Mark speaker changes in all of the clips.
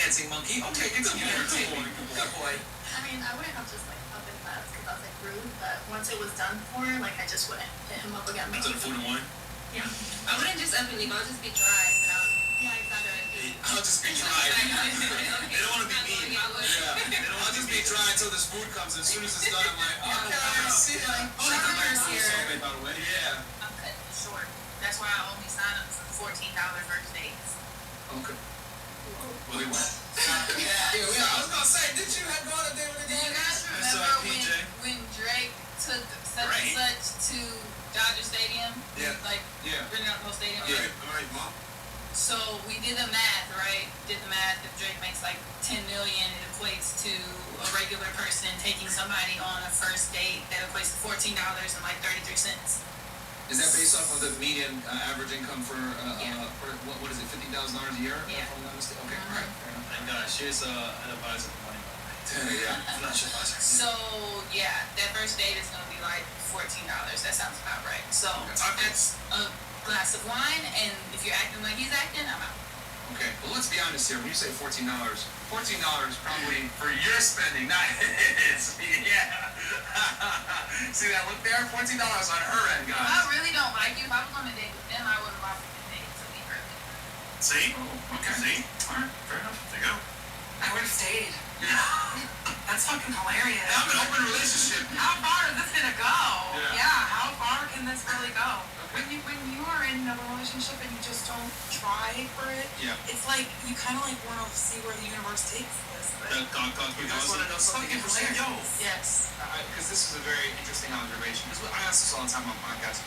Speaker 1: dancing monkey. Okay, continue to entertain me. Good boy.
Speaker 2: I mean, I wouldn't have just like up and left because I was like rude, but once it was done for, like I just wouldn't hit him up again.
Speaker 1: After the food and wine?
Speaker 2: Yeah.
Speaker 3: I wouldn't just up and leave. I'll just be dry.
Speaker 2: Yeah, exactly.
Speaker 1: I'll just be dry. They don't want to be mean. Yeah. I'll just be dry until this food comes. As soon as it's done, I'm like, oh, okay, see ya. Oh, that's my soulmate, by the way. Yeah.
Speaker 3: I'm cutting it short. That's why I only sign up for $14 first dates.
Speaker 1: Okay. Well, they went. Yeah, I was gonna say, did you have gone a date with a guy?
Speaker 3: Do you guys remember when Drake took such and such to Dodger Stadium?
Speaker 1: Yeah.
Speaker 3: Like, renting out the whole stadium?
Speaker 1: Yeah. All right, Mom.
Speaker 3: So we did the math, right? Did the math. If Drake makes like $10 million, it equates to a regular person taking somebody on a first date that equates to $14 and like 33 cents.
Speaker 1: Is that based off of the median average income for what is it, $50,000 a year?
Speaker 3: Yeah.
Speaker 1: If I'm not mistaken. Okay, all right. Fair enough.
Speaker 4: And she's an advisor for money.
Speaker 1: Yeah, financial advisor.
Speaker 3: So yeah, that first date is gonna be like $14. That sounds about right. So that's a glass of wine, and if you're acting like he's acting, I'm out.
Speaker 1: Okay, well let's be honest here. When you say $14 probably for your spending, not his. Yeah. See that look there? $14 on her end,
Speaker 3: If
Speaker 1: guys.
Speaker 3: I really don't like you, if I was on a date with them, I would have offered the date to me early.
Speaker 4: See?
Speaker 1: Oh, okay.
Speaker 4: See? All right, fair enough. There you go.
Speaker 5: I would have stayed.
Speaker 1: Yeah.
Speaker 5: That's fucking hilarious.
Speaker 1: I'm an open relationship.
Speaker 5: How far is this gonna go?
Speaker 1: Yeah.
Speaker 5: How far can this really go?
Speaker 1: Okay.
Speaker 5: When you are in a relationship and you just don't try for it, it's like you kind of like want to see where the universe takes this.
Speaker 1: You guys want to know something interesting?
Speaker 5: Yes.
Speaker 1: Because this is a very interesting observation. I ask this all the time on podcasts.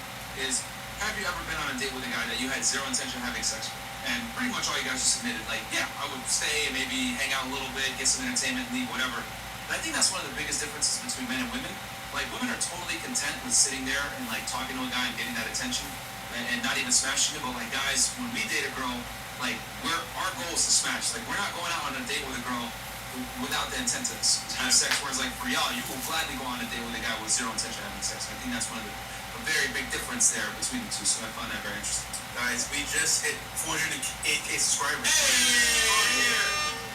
Speaker 1: Have you ever been on a date with a guy that you had zero intention of having sex with? And pretty much all you guys just admitted, like, yeah, I would stay and maybe hang out a little bit, get some entertainment, leave, whatever. But I think that's one of the biggest differences between men and women. Like, women are totally content with sitting there and, like, talking to a guy and getting that attention and not even smashing it. But, like, guys, when we date a girl, like, our goal is to smash. Like, we're not going out on a date with a girl without the intent to have sex. Whereas, like, for y'all, you will gladly go on a date with a guy with zero intention of having sex. I think that's one of a very big difference there between the two. So I found that very interesting.
Speaker 4: Guys, we just hit 408K subscribers.
Speaker 1: Hey!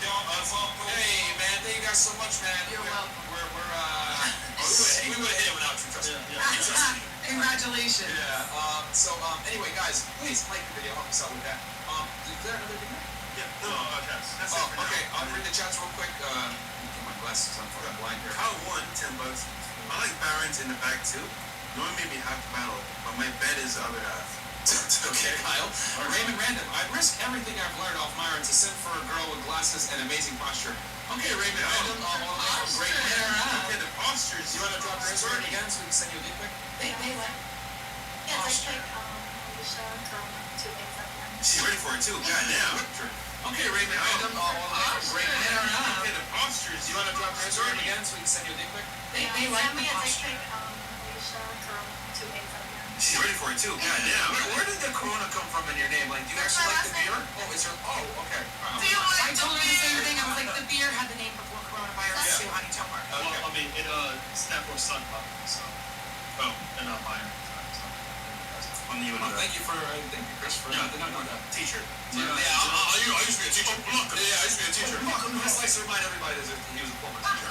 Speaker 1: Hey, man, thank you guys so much, man.
Speaker 3: You're welcome.
Speaker 1: We would have hit it without you, trust me.
Speaker 4: Yeah.
Speaker 5: Congratulations.
Speaker 1: Yeah. Anyway, guys, please like the video. Help us out with that. Is there another video?
Speaker 4: Yeah. No, that's it for
Speaker 1: okay.
Speaker 4: now.
Speaker 1: I'll read the chats real quick. Get my glasses on for I'm blind here.
Speaker 4: Kyle won $10. I like Barron's in the back too. Knowing maybe half the battle, but my bet is the other half.
Speaker 1: Okay, Kyle. Raymond Random. I'd risk everything I've learned off Myron to send for a girl with glasses and amazing posture. Okay, Raymond Random. Great hair.
Speaker 4: Okay, the postures.
Speaker 1: You want to drop your Instagram again so we can send you a dick pic?
Speaker 2: Yeah, it's like Alicia from 287.
Speaker 4: She's ready for it too. Goddamn.
Speaker 1: Okay, Raymond Random. Great hair.
Speaker 4: Okay, the postures.
Speaker 1: You want to drop your Instagram again so we can send you a dick pic?
Speaker 5: They like
Speaker 2: Send me
Speaker 5: the
Speaker 2: a dick
Speaker 5: posture.
Speaker 2: pic, Alicia from 287.
Speaker 4: She's ready for it too. Goddamn.
Speaker 1: Where did the corona come from in your name? Like, do you actually like the beer? Oh, it's your. Oh, okay.
Speaker 5: I told her the same thing. I was like, the beer had the name before coronavirus too, honey. Don't worry.
Speaker 4: Well, I mean, it snapped for sun pop, so. Oh, and Byron. On you and
Speaker 1: thank you, Chris, for
Speaker 4: teacher.
Speaker 1: Yeah, I used to be a teacher. Yeah, I used to be a teacher. Just likes to remind everybody that he was a former teacher.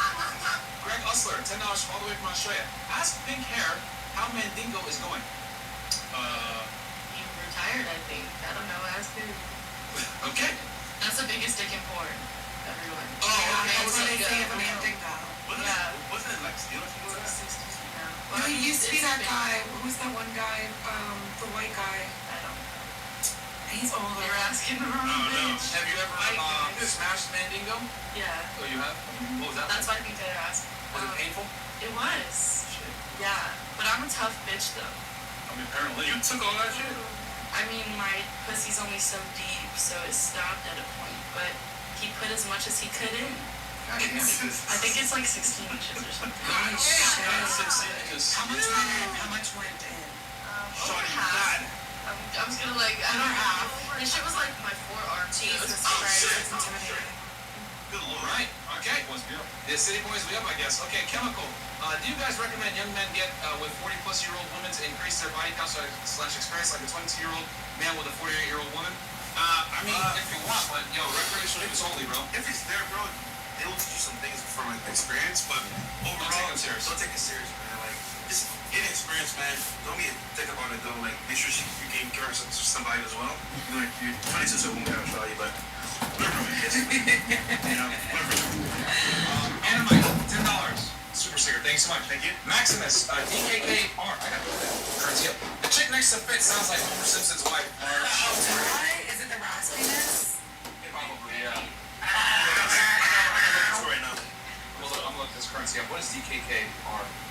Speaker 1: Greg Usler, $10 all the way from Australia. Ask Pink Hair how Mandingo is going.
Speaker 3: He retired, I think. I don't know. Ask him.
Speaker 1: Okay.
Speaker 3: That's the biggest dick in porn. Everyone.
Speaker 1: Oh, okay.
Speaker 5: That's what they say of a man dingo.
Speaker 4: Wasn't it like Steel?
Speaker 5: No, he used to be that guy. Who's that one guy? The white guy.
Speaker 3: I don't know.
Speaker 5: He's older.
Speaker 3: They were asking the wrong bitch.
Speaker 1: Have you ever smashed Mandingo?
Speaker 3: Yeah.
Speaker 1: Oh, you have? What was that?
Speaker 3: That's why I think they're asking.
Speaker 1: Was it painful?
Speaker 3: It was.
Speaker 1: Shit.
Speaker 3: Yeah. But I'm a tough bitch, though.
Speaker 4: I mean, apparently. You took all that shit?
Speaker 3: I mean, my pussy's only so deep, so it stopped at a point. But he put as much as he could in. I think it's like 16 inches or something.
Speaker 5: Holy shit.
Speaker 1: 6 inches.
Speaker 5: How much went in?
Speaker 4: Shorty,
Speaker 3: half. I'm just gonna like, I don't know. This shit was like my forearm.
Speaker 5: Jesus
Speaker 3: Oh,
Speaker 5: Christ,
Speaker 3: shit.
Speaker 5: that's intimidating.
Speaker 4: Good lord.
Speaker 1: Right. Okay. The City Boys, we up, I guess. Okay, Chemical. Do you guys recommend young men get with 40-plus-year-old women to increase their body count / experience like a 22-year-old man with a 48-year-old woman? I mean, if you want, but recreational use only, bro.
Speaker 6: If it's there, bro, they will teach you some things from experience, but overall,
Speaker 1: don't take
Speaker 6: it serious, man. Like, just get experience, man. Don't be a dick about it, though. Like, make sure you can encourage somebody as well. Like, you're 22, so won't have to show you, but whatever, man. Whatever.
Speaker 1: Anamite, $10. Super sticker, thanks so much.
Speaker 6: Thank you.
Speaker 1: Maximus, DKKR, I gotta put that currency up. The chick next to Fitz sounds like Homer Simpson's wife.
Speaker 5: Why? Is it the raspiness?
Speaker 1: Probably, yeah.
Speaker 6: Right now.
Speaker 1: I'm gonna look this currency up. What is DKKR?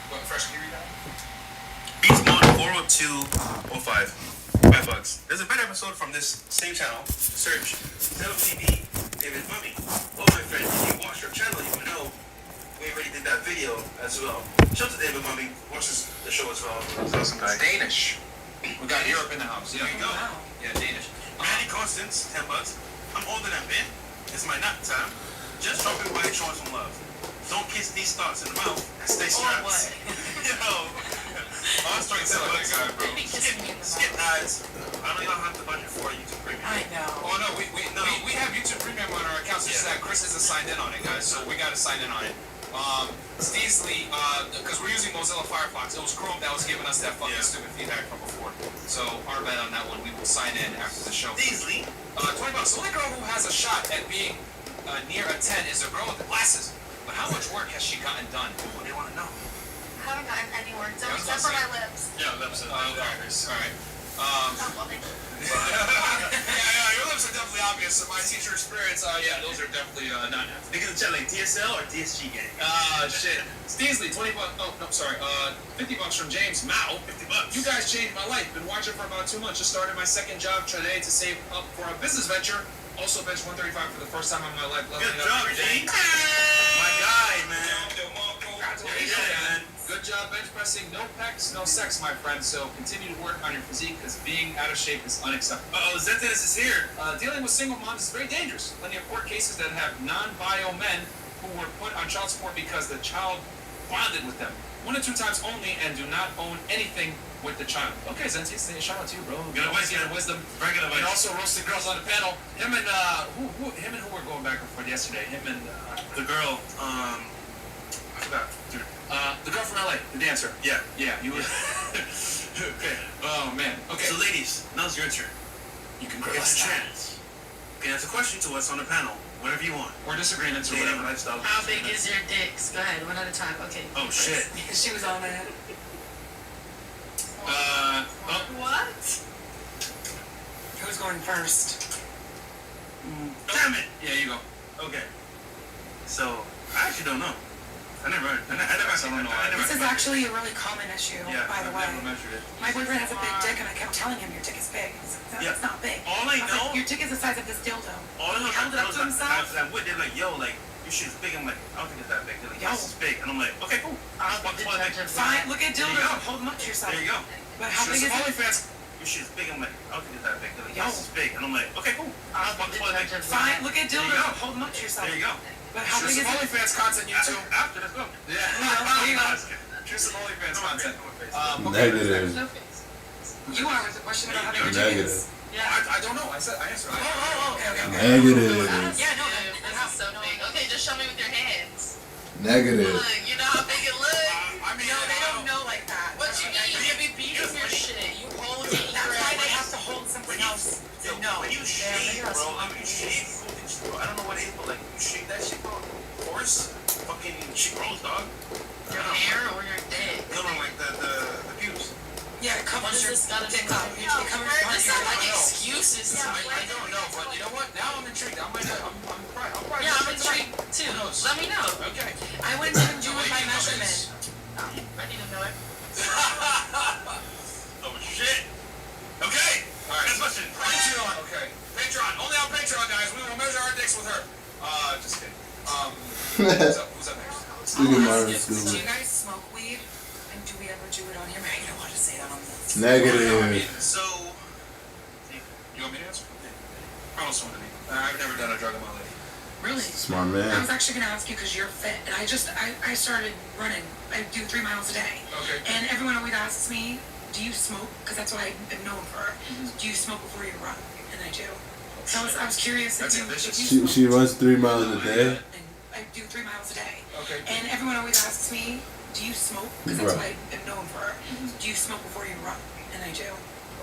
Speaker 1: What, fresh, can you read that?
Speaker 6: Beats Mode 40205. $5. There's a better episode from this same channel. Search TV David Mummy. Oh, my friend, if you watch your channel, you will know we already did that video as well. Shout out to David Mummy. Watches the show as well. Awesome guy.
Speaker 1: It's Danish. We got Europe in the house. Yeah.
Speaker 6: There you go.
Speaker 5: Wow.
Speaker 1: Yeah, Danish.
Speaker 6: Manny Constance, $10. I'm older than Ben. It's my nap time. Just dropping by showing some love. Don't kiss these thoughts in the mouth and stay strapped. Yo. I was trying to tell that guy, bro. Skip ads. I know y'all have the budget for YouTube Premium.
Speaker 5: I know.
Speaker 1: Oh no, we have YouTube Premium on our account. So just that Chris isn't signed in on it, guys. So we gotta sign in on it. Steesley, because we're using Mozilla Firefox, it was Chrome that was giving us that fucking stupid feedback from before. So our bet on that one, we will sign in after the show.
Speaker 6: Steesley.
Speaker 1: $20. The only girl who has a shot at being near a 10 is the girl with the glasses. But how much work has she gotten done? What do you want to know?
Speaker 2: I haven't gotten any work done
Speaker 1: Yeah, I was
Speaker 2: except
Speaker 1: gonna
Speaker 2: for my lips.
Speaker 6: Yeah, that was it.
Speaker 1: All right.
Speaker 2: Oh, well, they-
Speaker 1: Yeah, your lips are definitely obvious. My teacher experience, those are definitely not.
Speaker 6: They get the chat like DSL or DSG gang.
Speaker 1: Shit. Steesley, $20. Oh, no, sorry. $50 from James. Mao.
Speaker 6: $50.
Speaker 1: You guys changed my life. Been watching for about 2 months. Just started my second job today to save up for a business venture. Also bench 135 for the first time in my life.
Speaker 6: Good job, James. My guy, man.
Speaker 1: Congratulations, man. Good job bench pressing. No pecs, no sex, my friend. So continue to work on your physique because being out of shape is unacceptable.
Speaker 6: Zentis is here.
Speaker 1: Dealing with single moms is very dangerous. Plenty of court cases that have non-bio men who were put on child support because the child bonded with them 1 or 2 times only and do not own anything with the child. Okay, Zentis, shout out to you, bro.
Speaker 6: Good advice,
Speaker 1: Your wisdom.
Speaker 6: Very good advice.
Speaker 1: And also roasted girls on the panel. Him and who were going back and forth yesterday. Him and
Speaker 6: The girl, I forgot.
Speaker 1: the girl from LA, the dancer.
Speaker 6: Yeah.
Speaker 1: Yeah, you were. Okay. Oh man. Okay.
Speaker 6: So ladies, now's your turn.
Speaker 1: You can
Speaker 6: It's a chance. You can ask a question to us on the panel, whatever you want.
Speaker 1: or disagreements or
Speaker 6: Dating,
Speaker 1: whatever.
Speaker 6: lifestyle.
Speaker 7: How big is your dicks? Go ahead, one at a time. Okay.
Speaker 6: Oh shit.
Speaker 5: She was on that.
Speaker 2: What?
Speaker 5: Who's going first?
Speaker 6: Damn it.
Speaker 1: Yeah, you go.
Speaker 6: Okay. So I actually don't know. I never
Speaker 5: This is actually a really common issue,
Speaker 6: Yeah,
Speaker 5: by the
Speaker 6: I've
Speaker 5: way.
Speaker 6: never measured it.
Speaker 5: My boyfriend has a big dick, and I kept telling him, your dick is big. He's like,
Speaker 6: Yeah.
Speaker 5: it's not big.
Speaker 6: All I
Speaker 5: was
Speaker 6: know-
Speaker 5: like, your dick is the size of this dildo.
Speaker 6: All I know
Speaker 5: He held it up to himself.
Speaker 6: I would. They're like, yo, like, your shit's big. I'm like, I don't think it's that big. They're like, yes, it's big. And I'm like, okay, cool.
Speaker 7: I'll be the judge of
Speaker 5: Fine, look at
Speaker 6: There you
Speaker 5: dildos
Speaker 6: go.
Speaker 5: and hold them up to yourself.
Speaker 6: There you go.
Speaker 5: But how
Speaker 1: Should
Speaker 5: big is
Speaker 1: some
Speaker 5: it?
Speaker 1: OnlyFans?
Speaker 6: Your shit's big. I'm like, I don't think it's that big. They're like,
Speaker 5: Yo.
Speaker 6: yes, it's big. And I'm like, okay, cool.
Speaker 7: I'll be the judge of
Speaker 5: Fine, look at
Speaker 6: There you
Speaker 5: dildos
Speaker 6: go.
Speaker 5: and hold them up to yourself.
Speaker 6: There you go.
Speaker 5: But how
Speaker 1: Should
Speaker 5: big is
Speaker 1: some
Speaker 5: it?
Speaker 1: OnlyFans content, you two?
Speaker 6: After, let's go.
Speaker 1: Yeah.
Speaker 5: There you go.
Speaker 1: Should some OnlyFans content.
Speaker 8: Negative.
Speaker 7: No face.
Speaker 5: You are with the question about how big your dick
Speaker 8: Negative.
Speaker 5: is.
Speaker 7: Yeah.
Speaker 1: I don't know. I answered.
Speaker 5: Okay.
Speaker 8: Negative.
Speaker 5: Yeah, no,
Speaker 7: This is so big. Okay, just show me with your hands.
Speaker 8: Negative.
Speaker 7: Look, you know how big it looks?
Speaker 1: I mean,
Speaker 5: No, they don't know like that.
Speaker 7: What you mean? You be beating your shit. You hold it.
Speaker 5: That's why they have to hold something else to know.
Speaker 6: When you shave, bro, I mean, you shave, bro, I don't know what it is, but like, you shave that shit, bro. Of course, fucking shit grows, dog.
Speaker 7: Your hair or your dick?
Speaker 6: No, like the pubes.
Speaker 5: Yeah, it covers
Speaker 7: What
Speaker 5: your
Speaker 7: does this gotta
Speaker 5: dick
Speaker 7: do
Speaker 5: up.
Speaker 7: with
Speaker 5: It covers part of
Speaker 7: This
Speaker 5: your
Speaker 7: sound like
Speaker 5: dick.
Speaker 7: excuses to me.
Speaker 1: I don't know, but you know what? Now I'm intrigued. I'm probably.
Speaker 7: Yeah, I'm intrigued too. Let me know.
Speaker 1: Okay.
Speaker 5: I wouldn't even do it by measurement.
Speaker 7: I need to know it.
Speaker 6: Oh, shit. Okay.
Speaker 1: All right.
Speaker 6: Next question.
Speaker 1: Patreon. Okay. Patreon. Only on Patreon, guys. We will measure our dicks with her. Just kidding. Who's up next?
Speaker 8: Speaking Marvin
Speaker 5: Do
Speaker 8: Scuba.
Speaker 5: you guys smoke weed? And do we ever do it on here? I don't want to say that on this.
Speaker 8: Negative.
Speaker 6: So,
Speaker 1: You want me to answer? I don't smoke any. I've never done a drug in my life.
Speaker 5: Really?
Speaker 8: Smart
Speaker 5: I
Speaker 8: man.
Speaker 5: was actually going to ask you because you're fit, and I started running. I do 3 miles a day.
Speaker 1: Okay.
Speaker 5: And everyone always asks me, do you smoke? Because that's what I'm known for. Do you smoke before you run? And I do. So I was curious if
Speaker 1: That's
Speaker 5: you
Speaker 1: ambitious.
Speaker 5: smoke.
Speaker 8: She runs 3 miles a day.
Speaker 5: And I do 3 miles a day.
Speaker 1: Okay.
Speaker 5: And everyone always asks me, do you smoke? Because that's
Speaker 8: Right.
Speaker 5: what I'm known for. Do you smoke before you run? And I do.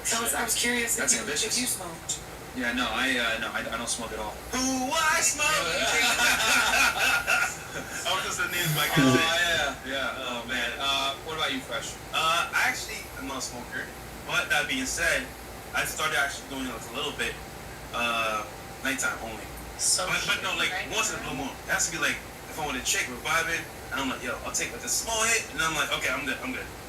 Speaker 5: So I was curious
Speaker 1: That's
Speaker 5: if
Speaker 1: ambitious.
Speaker 5: you smoked.
Speaker 9: Yeah, no, I don't smoke at all.
Speaker 6: Ooh, I smoke. I was just the names like
Speaker 9: Oh yeah. Oh man. What about you, Fresh?
Speaker 6: I actually am not a smoker, but that being said, I started actually doing it a little bit, nighttime only.
Speaker 7: So
Speaker 6: But no, like once in a blue moon. It has to be like if I want a chick, we're vibing, and I'm like, yo, I'll take like a small hit, and I'm like, okay, I'm good.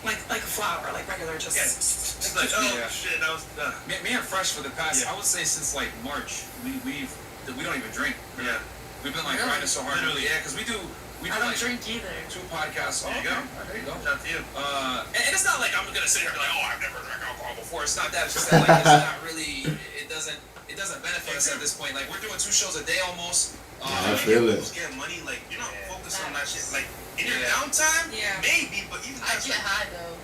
Speaker 5: Like a flower, like regular, just.
Speaker 6: Yeah. It's like, oh shit, that was.
Speaker 9: Me and Fresh for the past,
Speaker 6: Yeah.
Speaker 9: I would say since like March, we don't even drink.
Speaker 6: Yeah.
Speaker 9: We've been like
Speaker 7: Really?
Speaker 9: grinding so hard.
Speaker 6: Literally.
Speaker 9: Yeah, because we do
Speaker 7: I don't
Speaker 9: like
Speaker 7: drink either.
Speaker 9: 2 podcasts. Oh,
Speaker 6: There you go.
Speaker 9: There you go.
Speaker 6: Shout out to you.
Speaker 9: And it's not like I'm gonna sit here and be like, oh, I've never drank alcohol before. It's not that. It's just that like it's not really. It doesn't benefit us at this point. Like we're doing 2 shows a day almost.
Speaker 8: I feel it.
Speaker 6: Get money, like you're not focused on that shit. Like in your
Speaker 9: Yeah.
Speaker 6: downtime,
Speaker 5: Yeah.
Speaker 6: maybe, but even
Speaker 7: I
Speaker 6: that's
Speaker 7: get
Speaker 6: like,
Speaker 7: high though.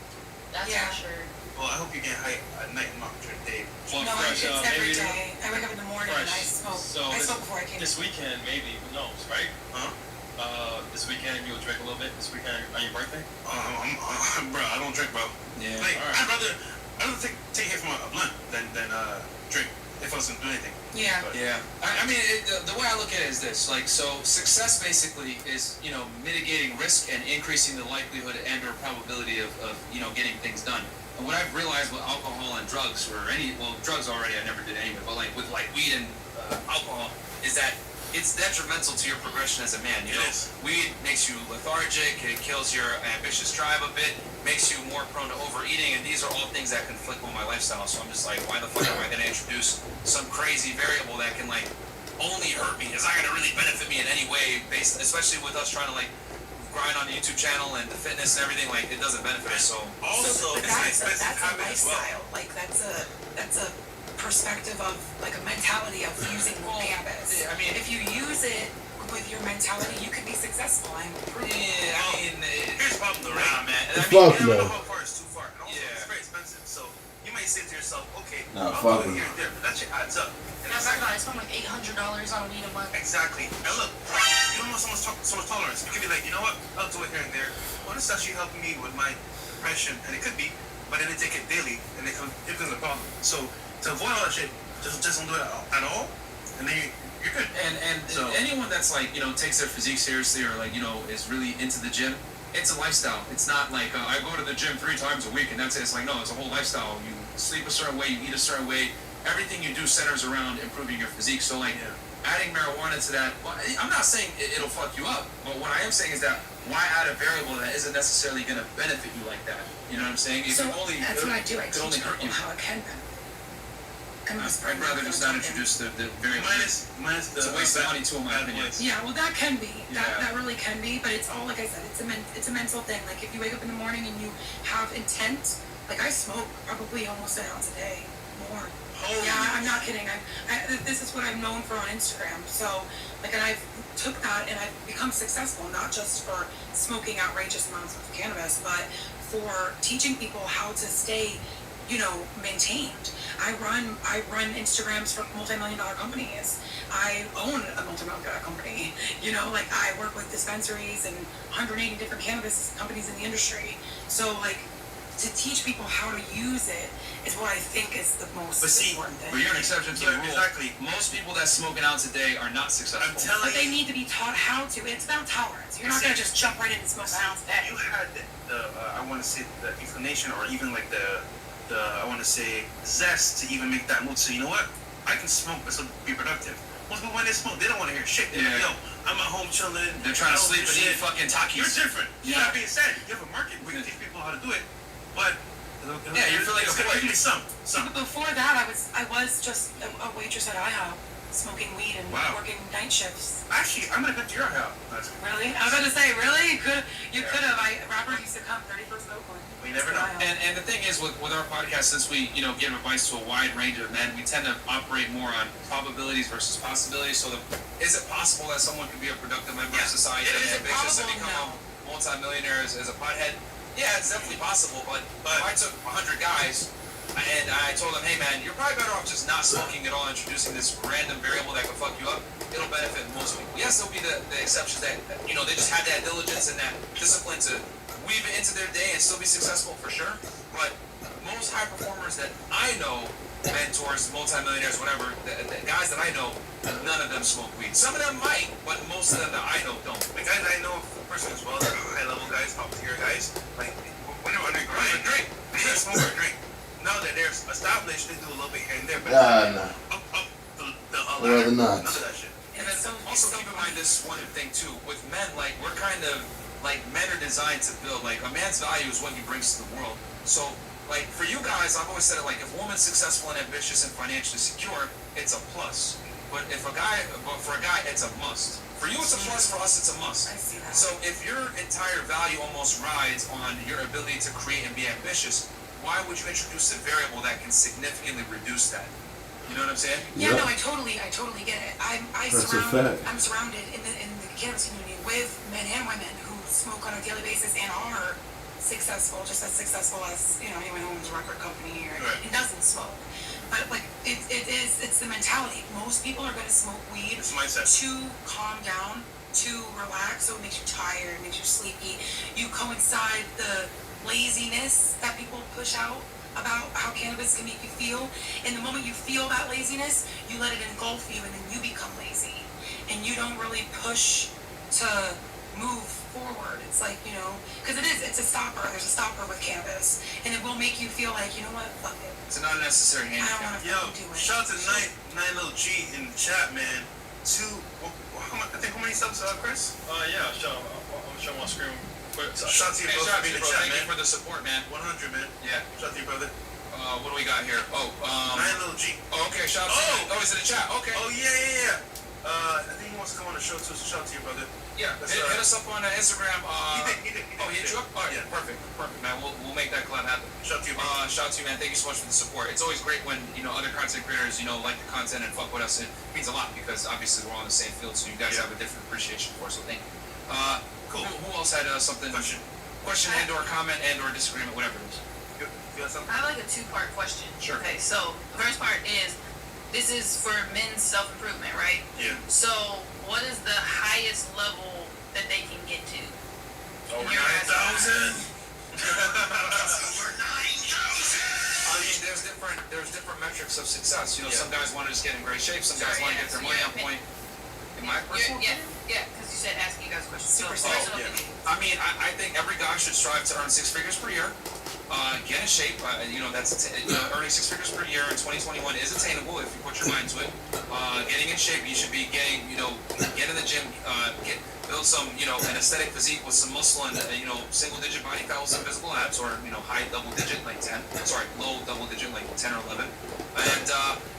Speaker 7: That's
Speaker 5: Yeah.
Speaker 7: for sure.
Speaker 6: well, I hope you get high at night and not during the day.
Speaker 9: Well,
Speaker 5: No,
Speaker 9: Fresh,
Speaker 5: it's every
Speaker 9: maybe
Speaker 5: day. I wake up in the morning and I
Speaker 10: Fresh.
Speaker 5: smoke.
Speaker 10: So
Speaker 5: I
Speaker 10: this-
Speaker 5: smoke before I came.
Speaker 10: This weekend, maybe, who knows, right?
Speaker 6: Huh?
Speaker 10: This weekend you'll drink a little bit. This weekend on your birthday.
Speaker 6: Bro, I don't drink, bro.
Speaker 9: Yeah.
Speaker 6: Like
Speaker 10: Alright.
Speaker 6: I'd rather take hit from a blunt than drink if I was gonna do anything.
Speaker 5: Yeah.
Speaker 6: But,
Speaker 9: Yeah, I mean, the way I look at it is this: like, so success basically is mitigating risk and increasing the likelihood and or probability of getting things done. And what I've realized with alcohol and drugs, or drugs already I never did anyway, but like with like weed and alcohol, is that it's detrimental to your progression as a man. You
Speaker 6: It
Speaker 9: know,
Speaker 6: is.
Speaker 9: weed makes you lethargic, it kills your ambitious drive a bit, makes you more prone to overeating, and these are all things that conflict with my lifestyle. So I'm just like, why the fuck am I going to introduce some crazy variable that can like only hurt me? It's not going to really benefit me in any way, especially with us trying to like grind on the YouTube channel and the fitness and everything. Like it doesn't benefit us. So
Speaker 6: Also,
Speaker 5: But
Speaker 6: it's an
Speaker 5: that's
Speaker 6: expensive
Speaker 5: a
Speaker 6: habit as well.
Speaker 5: lifestyle. Like that's a perspective of like a mentality of using
Speaker 9: Well,
Speaker 5: cannabis.
Speaker 9: I mean-
Speaker 5: if you use it with your mentality, you can be successful. I'm proven.
Speaker 9: yeah, I mean,
Speaker 6: Here's the problem though,
Speaker 9: nah,
Speaker 6: right?
Speaker 9: man. I
Speaker 8: Fuck
Speaker 9: mean,
Speaker 6: You never
Speaker 8: no.
Speaker 6: know how far it's too far. And also,
Speaker 9: Yeah.
Speaker 6: it's very expensive. So you might say to yourself, okay,
Speaker 8: Nah,
Speaker 6: I'll
Speaker 8: fuck
Speaker 6: do
Speaker 8: no.
Speaker 6: it here and there, but that shit adds up. And
Speaker 7: That's
Speaker 6: it's
Speaker 7: like
Speaker 6: like,
Speaker 7: I spend like $800 on weed a month.
Speaker 6: exactly. And look, you don't know someone's tolerance. You could be like, you know what? I'll do it here and there. Well, this is actually helping me with my depression, and it could be, but then they take it daily, and it becomes a problem. So to avoid all that shit, just don't do it at all, and then you're good.
Speaker 9: And
Speaker 6: So-
Speaker 9: anyone that's like takes their physique seriously or like is really into the gym, it's a lifestyle. It's not like I go to the gym 3 times a week and that's it. It's like no, it's a whole lifestyle. You sleep a certain way, you eat a certain way. Everything you do centers around improving your physique. So like adding marijuana to that, well, I'm not saying it'll fuck you up, but what I am saying is that why add a variable that isn't necessarily going to benefit you like that? You know what I'm saying? It
Speaker 5: So
Speaker 9: can only,
Speaker 5: that's what I do. I
Speaker 9: it can only
Speaker 5: teach
Speaker 9: hurt
Speaker 5: people
Speaker 9: you.
Speaker 5: how it can benefit. I'm not
Speaker 9: I'd
Speaker 5: spreading
Speaker 9: rather
Speaker 5: that
Speaker 9: just
Speaker 5: kind
Speaker 9: not
Speaker 5: of talking.
Speaker 9: introduce the variable.
Speaker 6: Minus the
Speaker 9: It's a waste of money too, in my
Speaker 6: bad
Speaker 9: opinion.
Speaker 6: ones.
Speaker 5: Yeah, well, that can be.
Speaker 9: Yeah.
Speaker 5: That really can be, but it's all like I said. It's a mental thing. Like if you wake up in the morning and you have intent, like I smoke probably almost an ounce a day, more.
Speaker 6: Holy
Speaker 5: Yeah, I'm not kidding. This is what I'm known for on Instagram. So, like, and I've took that and I've become successful, not just for smoking outrageous amounts of cannabis, but for teaching people how to stay, maintained. I run Instagrams for multi-million-dollar companies. I own a multi-million-dollar company. Like I work with dispensaries and 180 different cannabis companies in the industry. So, like, to teach people how to use it is what I think is the most
Speaker 6: But see,
Speaker 5: important thing.
Speaker 9: But you're an exception to the
Speaker 6: Yeah,
Speaker 9: rule.
Speaker 6: exactly.
Speaker 9: Most people that smoke an ounce a day are not successful.
Speaker 6: I'm telling
Speaker 5: But they
Speaker 6: you.
Speaker 5: need to be taught how to. It's about tolerance. You're not gonna just jump right in and smoke an ounce a day.
Speaker 6: You had I want to say the inclination, or even like the I want to say zest to even make that move. So you know what? I can smoke, but still be productive. Most people when they smoke, they don't want to hear shit. They're like,
Speaker 9: Yeah.
Speaker 6: yo, I'm at home chilling.
Speaker 9: They're trying to
Speaker 6: I don't
Speaker 9: sleep
Speaker 6: do
Speaker 9: and eat
Speaker 6: shit.
Speaker 9: fucking Takis.
Speaker 6: You're different.
Speaker 5: Yeah.
Speaker 6: That being said, you have a market where you teach people how to do it, but
Speaker 9: Yeah, you feel like
Speaker 6: it's
Speaker 9: a
Speaker 6: gonna
Speaker 9: boy.
Speaker 6: give me some.
Speaker 5: But before that, I was just a waitress at IHOP, smoking weed and
Speaker 6: Wow.
Speaker 5: working night shifts.
Speaker 6: Actually, I'm gonna go to your house.
Speaker 5: Really? I was about to say, really? You could have. Robert used to come 31st Oakland.
Speaker 6: We never know.
Speaker 9: And the thing is with our podcast, since we give advice to a wide range of men, we tend to operate more on probabilities versus possibilities. So is it possible that someone can be a productive member of society
Speaker 5: Is
Speaker 9: and
Speaker 5: it
Speaker 9: ambitious and
Speaker 5: probable?
Speaker 9: become a multi-millionaire as a pothead? Yeah, it's definitely possible. But if I took 100 guys And I told them, hey man, you're probably better off just not smoking at all, introducing this random variable that can fuck you up. It'll benefit most people. Yes, there'll be the exceptions that, you know, they just have that diligence and that discipline to weave it into their day and still be successful for sure. But most high performers that I know, mentors, multimillionaires, whatever, the guys that I know, none of them smoke weed. Some of them might, but most of them that I know don't.
Speaker 6: The guys I know personally as well, the high level guys, top tier guys, like when they're underground,
Speaker 9: Drink.
Speaker 6: they don't smoke or drink. Now that they're established, they do a little bit here and there, but
Speaker 8: Nah.
Speaker 6: up the
Speaker 8: Rather
Speaker 6: ladder,
Speaker 8: not.
Speaker 6: none of that shit.
Speaker 9: And then also keep in mind this one thing too, with men, like we're kind of, like men are designed to build, like a man's value is what he brings to the world. So like for you guys, I've always said it, like if a woman's successful and ambitious and financially secure, it's a plus. But for a guy, it's a must. For you, it's a plus. For us, it's a must.
Speaker 5: I see that.
Speaker 9: So if your entire value almost rides on your ability to create and be ambitious, why would you introduce a variable that can significantly reduce that? You know what I'm saying?
Speaker 5: Yeah,
Speaker 8: Yep.
Speaker 5: no, I totally get it.
Speaker 8: That's a fact.
Speaker 5: I'm surrounded in the cannabis community with men and women who smoke on a daily basis and are successful, just as successful as, you know, anyone who owns a record company or
Speaker 6: Right.
Speaker 5: and doesn't smoke. But like it's the mentality. Most people are gonna smoke weed
Speaker 6: It's mindset.
Speaker 5: to calm down, to relax, so it makes you tired, it makes you sleepy. You coincide the laziness that people push out about how cannabis can make you feel. And the moment you feel that laziness, you let it engulf you and then you become lazy. And you don't really push to move forward. It's like, you know, because it's a stopper. There's a stopper with cannabis. And it will make you feel like, you know what, fuck it.
Speaker 9: It's an unnecessary
Speaker 5: I don't
Speaker 9: handicap.
Speaker 5: want to
Speaker 6: Yo,
Speaker 5: fucking do it.
Speaker 6: shout out to nine little G in the chat, man. I think how many subs, Chris?
Speaker 10: Yeah, show. I'm showing my screen. Quick.
Speaker 6: Shout out to you,
Speaker 9: Hey,
Speaker 6: bro,
Speaker 9: shout out
Speaker 6: for
Speaker 9: to
Speaker 6: being
Speaker 9: you,
Speaker 6: in the
Speaker 9: bro.
Speaker 6: chat,
Speaker 9: Thank you
Speaker 6: man.
Speaker 9: for the support, man.
Speaker 6: 100, man.
Speaker 9: Yeah.
Speaker 6: Shout out to you, brother.
Speaker 9: What do we got here?
Speaker 6: Nine little G.
Speaker 9: Okay. Shout out to you. Oh, it's in the chat. Okay.
Speaker 6: Oh yeah. I think he wants to come on the show too. So shout out to you, brother.
Speaker 9: Yeah.
Speaker 6: That's,
Speaker 9: Hit us up on Instagram.
Speaker 6: He did.
Speaker 9: Oh, he hit you up? All right.
Speaker 6: Yeah.
Speaker 9: Perfect, man. We'll make that collab happen.
Speaker 6: Shout out to you, bro.
Speaker 9: Shout out to you, man. Thank you so much for the support. It's always great when, you know, other content creators, you know, like the content and fuck with us. It means a lot because obviously we're all in the same field, so you guys
Speaker 6: Yeah.
Speaker 9: have a different appreciation for us. So thank you.
Speaker 6: Cool.
Speaker 9: Who else had something? Question and or comment and or disagreement, whatever it is.
Speaker 6: You got something?
Speaker 3: I have like a two-part question.
Speaker 9: Sure.
Speaker 3: Okay, so the first part is, this is for men's self-improvement, right?
Speaker 6: Yeah.
Speaker 3: So what is the highest level that they can get to?
Speaker 6: Over
Speaker 3: Your guys'
Speaker 6: 9,000.
Speaker 9: Over 9,000. I mean, there's different metrics of success. You know,
Speaker 6: Yeah.
Speaker 9: some guys want to just get in great shape. Some guys want to get their money on point. In my personal opinion,
Speaker 3: Yeah, because you said asking you guys questions.
Speaker 5: Super
Speaker 3: So,
Speaker 5: serious.
Speaker 3: personal
Speaker 6: Yeah.
Speaker 3: opinion.
Speaker 9: I mean, I think every guy should strive to earn 6 figures per year. Get in shape. You know, earning 6 figures per year in 2021 is attainable if you put your mind to it. Getting in shape, you should be getting, you know, get in the gym, build some, you know, an aesthetic physique with some muscle and, you know, single digit body fat with some visible abs, or, you know, high double digit, like 10. Sorry, low double digit, like 10 or 11. And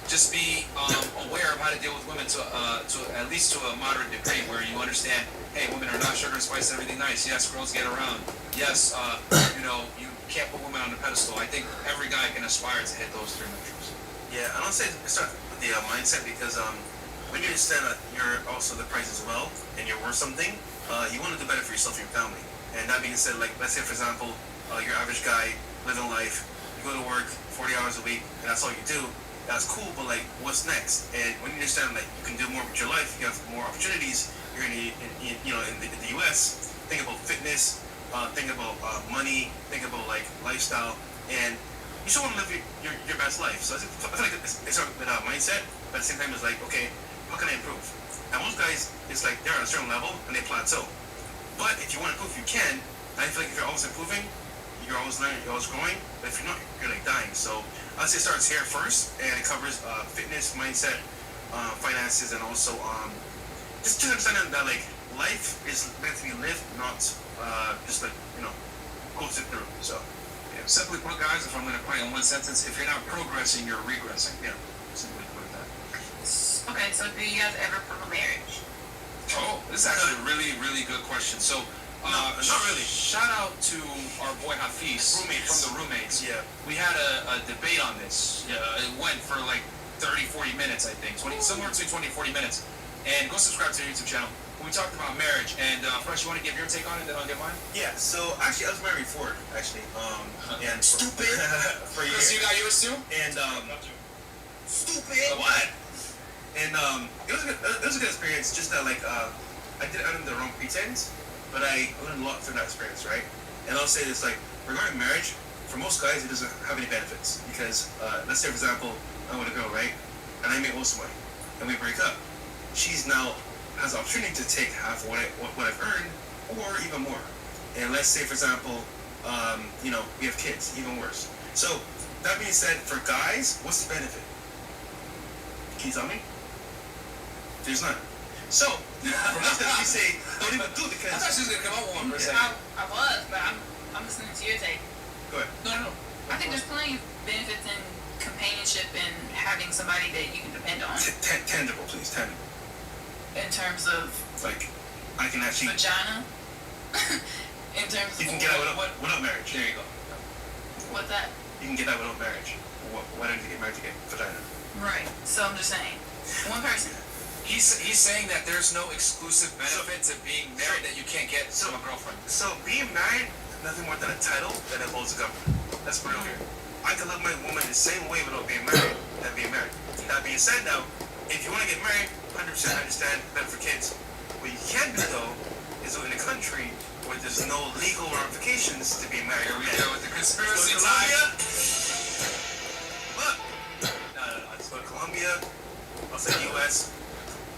Speaker 9: just be aware of how to deal with women to at least to a moderate degree, where you understand, hey, women are not sugar and spice and everything nice. Yes, girls get around. Yes, you know, you can't put women on a pedestal. I think every guy can aspire to hit those 3 metrics.
Speaker 6: Yeah, I don't say it starts with the mindset because when you understand that you're also the price as well and you're worth something, you want to do better for yourself and your family. And that being said, like let's say for example, your average guy living life, you go to work 40 hours a week and that's all you do. That's cool, but like what's next? And when you understand that you can do more with your life, you have more opportunities. You're in the US. Think about fitness. Think about money. Think about like lifestyle, and you still want to live your best life. So I feel like it's with a mindset, but at the same time it's like, okay, how can I improve? And most guys, it's like they're at a certain level and they plateau. But if you want to improve, you can. And I feel like if you're always improving, you're always learning, you're always growing. But if you're not, you're like dying. So I'd say it starts here first, and it covers fitness, mindset, finances, and also just understanding that like life is meant to be lived, not just like, you know, go sit through. So
Speaker 9: Yeah. Simply put, guys, if I'm going to put it in one sentence, if you're not progressing, you're regressing. Yeah. Simply put it that.
Speaker 3: Okay, so do you guys ever promote marriage?
Speaker 9: Oh, this is actually a really, really good question. So,
Speaker 6: not really.
Speaker 9: Shout out to our boy Hafiz
Speaker 6: Roommates.
Speaker 9: from the Roommates.
Speaker 6: Yeah.
Speaker 9: We had a debate on this. It went for like 30, 40 minutes, I think. Somewhere between 20 and 40 minutes. And go subscribe to their YouTube channel. we talked about marriage, and first, you want to give your take on it, then I'll give mine?
Speaker 6: Yeah, so actually, I was married before, actually. And
Speaker 9: Stupid!
Speaker 6: for a year.
Speaker 9: Chris, you got yours too?
Speaker 6: And, stupid! What? And, it was a good experience, just that, like, I did it under the wrong pretense, but I learned a lot through that experience, right? And I'll say this, like, regarding marriage, for most guys, it doesn't have any benefits, because, let's say, for example, I'm with a girl, right? And I make most money, and we break up. She's now has the opportunity to take half what I've earned, or even more. And let's say, for example, we have kids, even worse. So, that being said, for guys, what's the benefit? Can you tell me? There's none. So, for us, we say, don't even do it because...
Speaker 9: I thought she was going to come out with one for a second.
Speaker 3: I was, but I'm listening to your take.
Speaker 6: Go ahead.
Speaker 9: No.
Speaker 3: I think there's plenty of benefits in companionship and having somebody that you can depend on.
Speaker 6: Tangible, please, tangible.
Speaker 3: In terms of
Speaker 6: like, I can actually
Speaker 3: vagina. In terms of
Speaker 6: you can get that without marriage.
Speaker 9: There you go.
Speaker 3: What's that?
Speaker 6: You can get that without marriage. Why don't you get married to get vagina?
Speaker 3: Right. So I'm just saying, one person.
Speaker 9: He's saying that there's no exclusive benefit to being married that you can't get from a girlfriend.
Speaker 6: So being married is nothing more than a title that holds the government. That's real here. I can love my woman the same way without being married than being married. That being said, now, if you want to get married, 100% understand better for kids. What you can do though is live in a country where there's no legal ramifications to being married.
Speaker 9: Here we go with the conspiracy
Speaker 6: Colombia.
Speaker 9: time.
Speaker 6: Look, no, let's go to Colombia. I'll say U.S.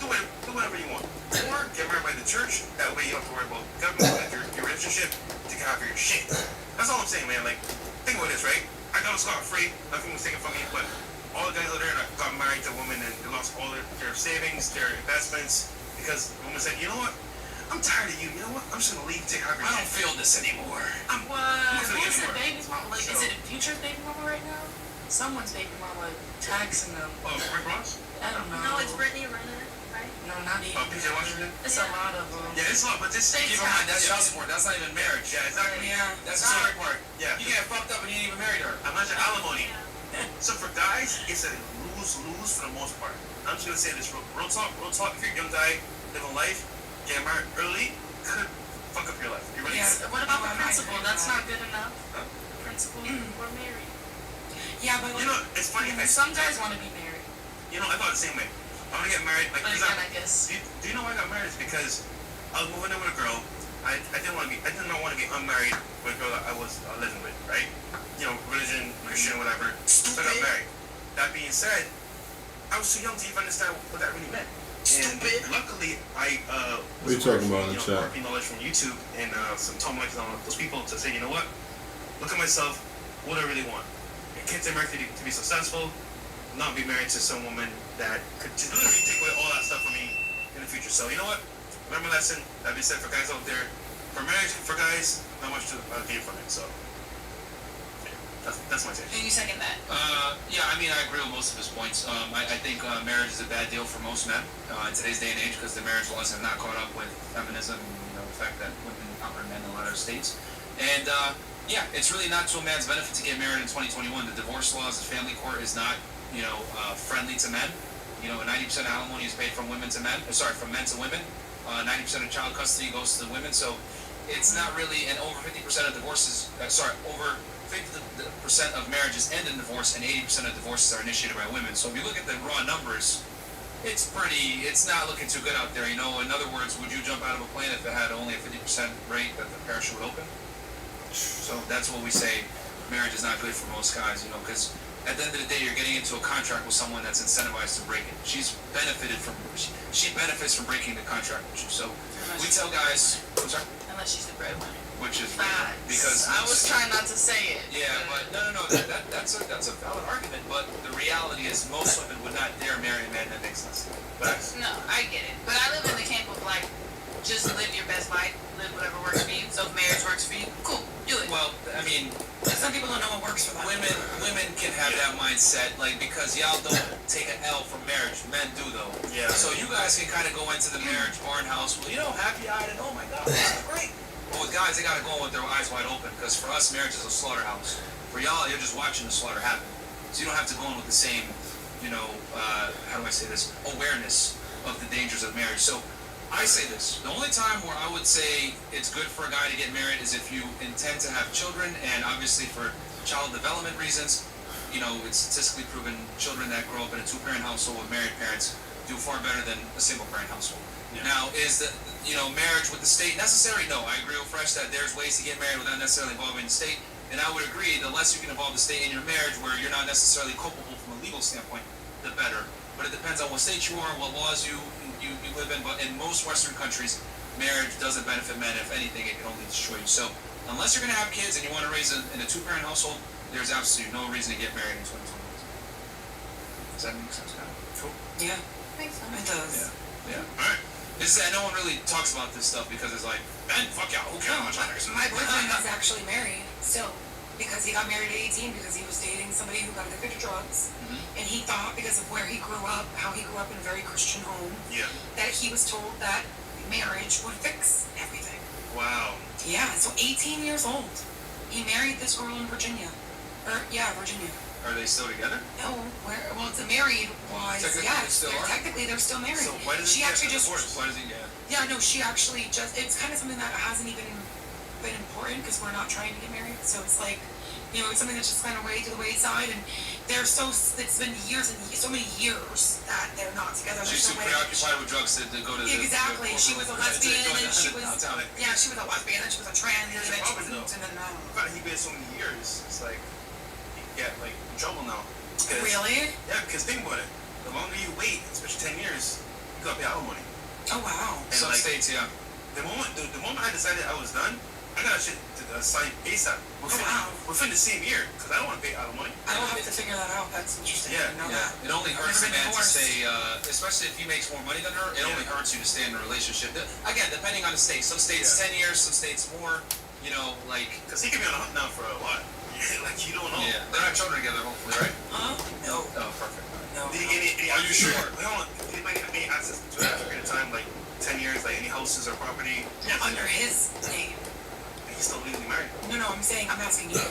Speaker 6: Do whatever you want. Or get married by the church. That way you don't have to worry about government and your relationship to get out of your shit. That's all I'm saying, man. Like, think about this, right? I got scot-free. Nothing was taken from me, but all the guys out there got married to women and they lost all their savings, their investments, because the woman said, you know what? I'm tired of you. You know what? I'm just gonna leave, take half your
Speaker 9: I don't feel this anymore.
Speaker 7: Who's the baby mama? Like, is it a future baby mama right now? Someone's baby mama taxing them.
Speaker 6: Oh, Rick Ross?
Speaker 7: I don't know.
Speaker 2: No, it's Brittany Renner, right?
Speaker 7: No, not even.
Speaker 6: Oh, PJ Washington?
Speaker 7: It's a lot of them.
Speaker 6: Yeah, it's a lot, but this
Speaker 9: Keep in mind, that's child support. That's not even marriage.
Speaker 6: Yeah, exactly.
Speaker 7: Yeah.
Speaker 9: That's the scary part.
Speaker 6: Yeah.
Speaker 9: You get fucked up and you ain't even married her.
Speaker 6: Imagine alimony. So for guys, it's a lose-lose for the most part. I'm just gonna say this real talk. If you're a young guy living life, getting married early could fuck up your life. You really could.
Speaker 7: What about the principal? That's not good enough. Principal, we're married.
Speaker 5: Yeah, but
Speaker 6: You know, it's funny.
Speaker 7: Some guys want to be married.
Speaker 6: You know, I thought the same way. I want to get married. Like,
Speaker 7: But again, I guess.
Speaker 6: do you know why I got married? It's because I was moving in with a girl. I did not want to be unmarried with a girl that I was living with, right? You know, religion, Christian, whatever. So I got married. That being said, I was too young to even understand what that really meant. And luckily, I
Speaker 8: What are you talking about in the chat?
Speaker 6: marketing knowledge from YouTube and some Tom Likes on those people to say, you know what? Look at myself. What do I really want? I can't stay married to be successful. Not be married to some woman that could just literally take away all that stuff from me in the future. So you know what? Learn my lesson. That being said, for guys out there, for marriage, for guys, not much to gain from it. So yeah, that's my take.
Speaker 3: And you second that?
Speaker 9: Yeah, I mean, I agree with most of his points. I think marriage is a bad deal for most men in today's day and age because the marriage laws have not caught up with feminism and the fact that women outnumber men in a lot of states. And yeah, it's really not to a man's benefit to get married in 2021. The divorce laws, the family court is not, friendly to men. 90% of alimony is paid from women to men. From men to women. 90% of child custody goes to the women. So it's not really, and over 50% of divorces, over 50% of marriages end in divorce, and 80% of divorces are initiated by women. So if you look at the raw numbers, it's not looking too good out there. In other words, would you jump out of a plane if it had only a 50% rate that the parachute would open? So that's what we say. Marriage is not good for most guys, because at the end of the day, you're getting into a contract with someone that's incentivized to break it. She benefits from breaking the contract with you. So we tell guys,
Speaker 3: Unless she's the breadwinner.
Speaker 9: which is
Speaker 7: Facts.
Speaker 9: because
Speaker 7: I was trying not to say it.
Speaker 9: yeah, but no, that's a valid argument. But the reality is, most women would not dare marry a man that makes less than them. But
Speaker 3: No, I get it. But I live in the camp of just live your best life, live whatever works for you. So if marriage works for you, cool, do it.
Speaker 9: well, I mean,
Speaker 5: some people don't know what works for them.
Speaker 9: women can have that mindset, because y'all don't take an L from marriage. Men do though.
Speaker 6: Yeah.
Speaker 9: So you guys can kind of go into the marriage barn house, happy-eyed and oh my God, this is great. But with guys, they gotta go in with their eyes wide open, because for us, marriage is a slaughterhouse. For y'all, you're just watching the slaughter happen. So you don't have to go in with the same, how do I say this, awareness of the dangers of marriage. So I say this. The only time where I would say it's good for a guy to get married is if you intend to have children, and obviously for child development reasons. You know, it's statistically proven children that grow up in a two-parent household with married parents do far better than a single-parent household. Yeah. Now, is the marriage with the state necessary? No, I agree with Fresh that there's ways to get married without necessarily involving the state, and I would agree the less you can involve the state in your marriage, where you're not necessarily culpable from a legal standpoint, the better. But it depends on what state you are, what laws you live in. But in most Western countries, marriage doesn't benefit men. If anything, it can only destroy you. So unless you're going to have kids and you want to raise in a two-parent household, there's absolutely no reason to get married in 2021. Does that make sense, kind of?
Speaker 5: Cool. Yeah.
Speaker 2: Makes sense.
Speaker 5: It does.
Speaker 9: Yeah. All right. No one really talks about this stuff because it's like, man, fuck y'all, who cares how much I make?
Speaker 5: My boyfriend is actually married still because he got married at 18 because he was dating somebody who got addicted to drugs. And he thought, because of where he grew up, how he grew up in a very Christian home, that he was told that marriage would fix everything.
Speaker 6: Wow.
Speaker 5: Yeah, so 18 years old. He married this girl in Virginia. Virginia.
Speaker 9: Are they still together?
Speaker 5: No, well, it's a married wise. Technically they're still married.
Speaker 6: So why does
Speaker 5: she
Speaker 6: he get
Speaker 5: actually
Speaker 6: the
Speaker 5: just
Speaker 6: divorce?
Speaker 9: Why does he get?
Speaker 5: Yeah, no, she actually it's kind of something that hasn't even been important because we're not trying to get married. So it's like, it's something that's just kind of way to the wayside, and it's been years and so many years that they're not together.
Speaker 9: She's too preoccupied with drugs to go to
Speaker 5: exactly. She was a lesbian, and she was
Speaker 9: downtown.
Speaker 5: she was a lesbian, and she was a trans, and then she was
Speaker 6: He been so many years. It's like he get like in trouble now.
Speaker 5: Really?
Speaker 6: Yeah, because think about it. The longer you wait, especially 10 years, you gotta pay alimony.
Speaker 5: Oh wow.
Speaker 6: And
Speaker 9: Some states, yeah.
Speaker 6: The moment I decided I was done, I got shit to sign ASAP. Within the same year, because I don't want to pay alimony.
Speaker 5: I don't have to figure that out. That's interesting.
Speaker 6: Yeah.
Speaker 9: It only hurts a man to stay, especially if he makes more money than her. It only hurts you to stay in a relationship. Again, depending on the state. Some states 10 years, some states more.
Speaker 6: Because he could be on the hunt now for a lot. Like you don't know.
Speaker 9: Yeah, they're not children together, hopefully, right?
Speaker 5: No.
Speaker 9: Oh, perfect.
Speaker 5: No.
Speaker 6: Did he get any?
Speaker 9: Are you sure?
Speaker 6: Hold on. Did anybody have any access to it after a period of time, like 10 years, like any houses or property?
Speaker 5: Under his name.
Speaker 6: And he's still legally married.
Speaker 5: No, I'm asking you.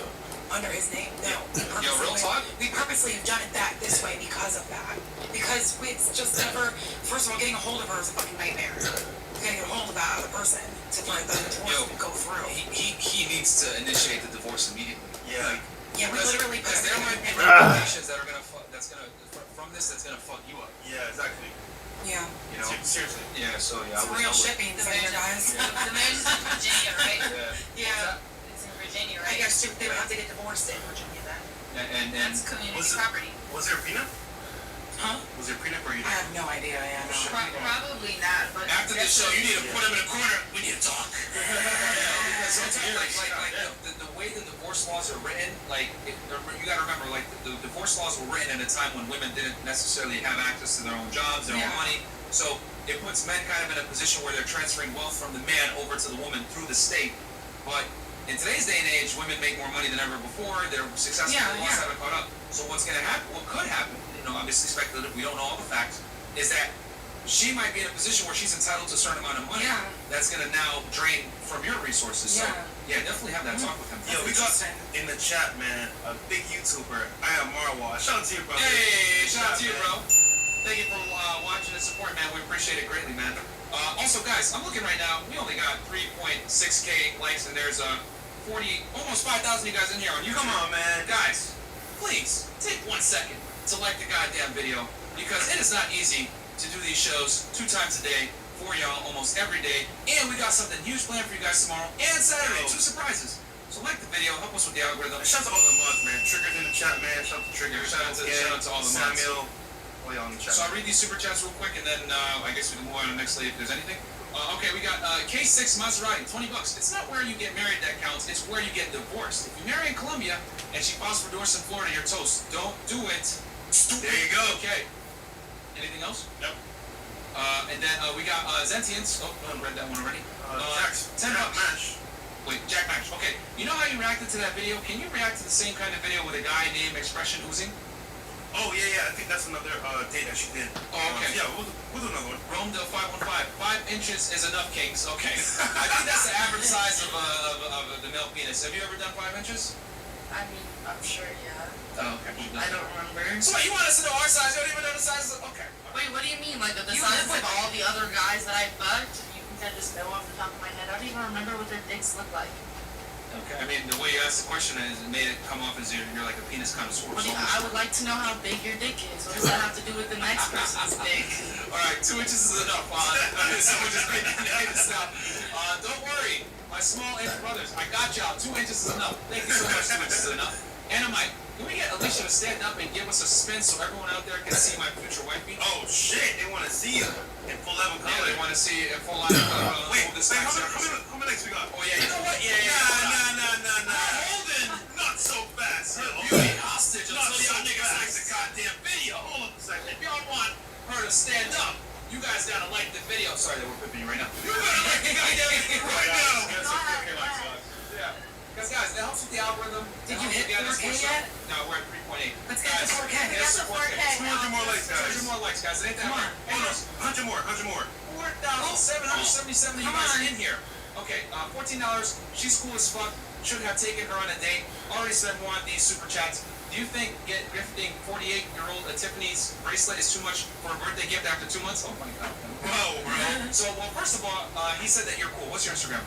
Speaker 5: Under his name. No.
Speaker 9: Real talk?
Speaker 5: We purposely have done it this way because of that. Because it's just never. First of all, getting a hold of her is a fucking nightmare. You gotta get a hold of that other person for the divorce to go through.
Speaker 9: He needs to initiate the divorce immediately.
Speaker 6: Yeah.
Speaker 5: Yeah, we literally.
Speaker 9: Because there might be ramifications that are gonna from this that's gonna fuck you up.
Speaker 6: Yeah, exactly.
Speaker 5: Yeah.
Speaker 6: Seriously.
Speaker 9: Yeah. So
Speaker 5: It's real shipping for you guys.
Speaker 3: The marriage is in Virginia, right?
Speaker 5: Yeah.
Speaker 3: It's in Virginia,
Speaker 5: I
Speaker 3: right?
Speaker 5: guess they would have to get divorced in Virginia then.
Speaker 9: And
Speaker 3: That's community property.
Speaker 6: Was there a prenup?
Speaker 5: Huh?
Speaker 6: Was there a prenup or you?
Speaker 5: I have no idea. Yeah. No.
Speaker 3: Probably not. But
Speaker 9: after this show, you need to put him in a corner. We need to talk. Because sometimes, the way the divorce laws are written, you got to remember, the divorce laws were written at a time when women didn't necessarily have access to their own jobs, their own money. So it puts men kind of in a position where they're transferring wealth from the man over to the woman through the state. But in today's day and age, women make more money than ever before. They're successful. The laws haven't caught up. So what's going to happen? What could happen? Obviously speculative. We don't know all the facts. Is that she might be in a position where she's entitled to a certain amount of money that's going to now drain from your resources. So definitely have that talk with him.
Speaker 6: Yeah, we got in the chat, man, a big YouTuber. I am Marwa. Shout out to you, bro.
Speaker 9: Hey, shout out to you, bro. Thank you for watching and support, man. We appreciate it greatly, man. Also, guys, I'm looking right now. We only got 3.6K likes, and there's almost 5,000 of you guys in here on YouTube.
Speaker 6: Come on, man.
Speaker 9: Guys, please take 1 second to like the goddamn video, because it is not easy to do these shows 2 times a day for y'all almost every day. And we got something huge planned for you guys tomorrow and Saturday. 2 surprises. So like the video, help us with the algorithm.
Speaker 6: Shout out to all the mods, man. Trigger's in the chat, man. Shout out to Trigger.
Speaker 9: Shout out to all the mods.
Speaker 6: Samuel. All y'all in the chat.
Speaker 9: So I'll read these super chats real quick, and then I guess we can move on to the next slide if there's anything. Okay, we got K6 Maserati, $20. It's not where you get married that counts, it's where you get divorced. If you marry in Colombia and she files for divorce in Florida, you're toast. Don't do it. Stupid.
Speaker 6: There you go.
Speaker 9: Okay. Anything else?
Speaker 6: Nope.
Speaker 9: And then we got Zentians. Oh, no, I read that one already. $10.
Speaker 6: Mash.
Speaker 9: Wait, Jack Mash. Okay. You know how you reacted to that video? Can you react to the same kind of video with a guy named Expression Oozing?
Speaker 6: Oh, yeah. I think that's another date that she did.
Speaker 9: Oh, okay.
Speaker 6: Yeah, we'll do another one.
Speaker 9: Rome Del 515. 5 inches is enough, Kings. Okay. I think that's the average size of the male penis. Have you ever done 5 inches?
Speaker 7: I mean, I'm sure, yeah.
Speaker 9: Oh, okay.
Speaker 7: I don't remember.
Speaker 1: So what, you want us to know our size? You don't even know the sizes? Okay.
Speaker 7: Wait, what do you mean? Like the
Speaker 3: You
Speaker 7: sizes
Speaker 3: live
Speaker 7: of
Speaker 3: with-
Speaker 7: all the other guys that I fucked? You think I just know off the top of my head? I don't even remember what their dicks look like.
Speaker 9: Okay.
Speaker 1: I mean, the way you asked the question is, it made it come off as you're like a penis connoisseur.
Speaker 7: What do you, I would like to know how big your dick is. What does that have to do with the next person's dick?
Speaker 1: Alright, 2 inches is enough. Someone just made this out. Don't worry, my small inch brothers, I got y'all. 2 inches is enough. Thank you so much, 2 inches is enough. Anna Mike, can we get Alicia to stand up and give us a spin so everyone out there can see my future wifey?
Speaker 6: Oh shit, they want to see you in full level color.
Speaker 1: Yeah, they want to see it in full line.
Speaker 6: Wait, how many legs we got?
Speaker 1: Oh yeah, you know what? Yeah.
Speaker 6: Nah. Holden, not so fast.
Speaker 1: You ain't hostage until
Speaker 6: Not so
Speaker 1: y'all niggas like
Speaker 6: fast.
Speaker 1: the goddamn video. Hold up a second. If y'all want her to stand up, you guys gotta like the video. Sorry that we're pimping you right now. You gotta like the video right now. Yeah. Because guys, it helps with the algorithm.
Speaker 5: Did you hit 4K yet?
Speaker 1: No, we're at 3.8.
Speaker 5: Let's get to 4K.
Speaker 1: Yes,
Speaker 2: Got the 4K.
Speaker 6: 200 more likes, guys.
Speaker 1: 200 more likes, guys. It ain't that
Speaker 5: Come on.
Speaker 1: hard. Hey,
Speaker 6: 100 more.
Speaker 1: 4,777 of you
Speaker 5: Come
Speaker 1: guys
Speaker 5: on.
Speaker 1: are in here. Okay, $14. She's cool as fuck. Should have taken her on a date. Already spent more on these super chats. Do you think gifting 48-year-old a Tiffany's bracelet is too much for a birthday gift after 2 months? Oh my god.
Speaker 6: Whoa, bro.
Speaker 1: So, well, first of all, he said that you're cool. What's your Instagram?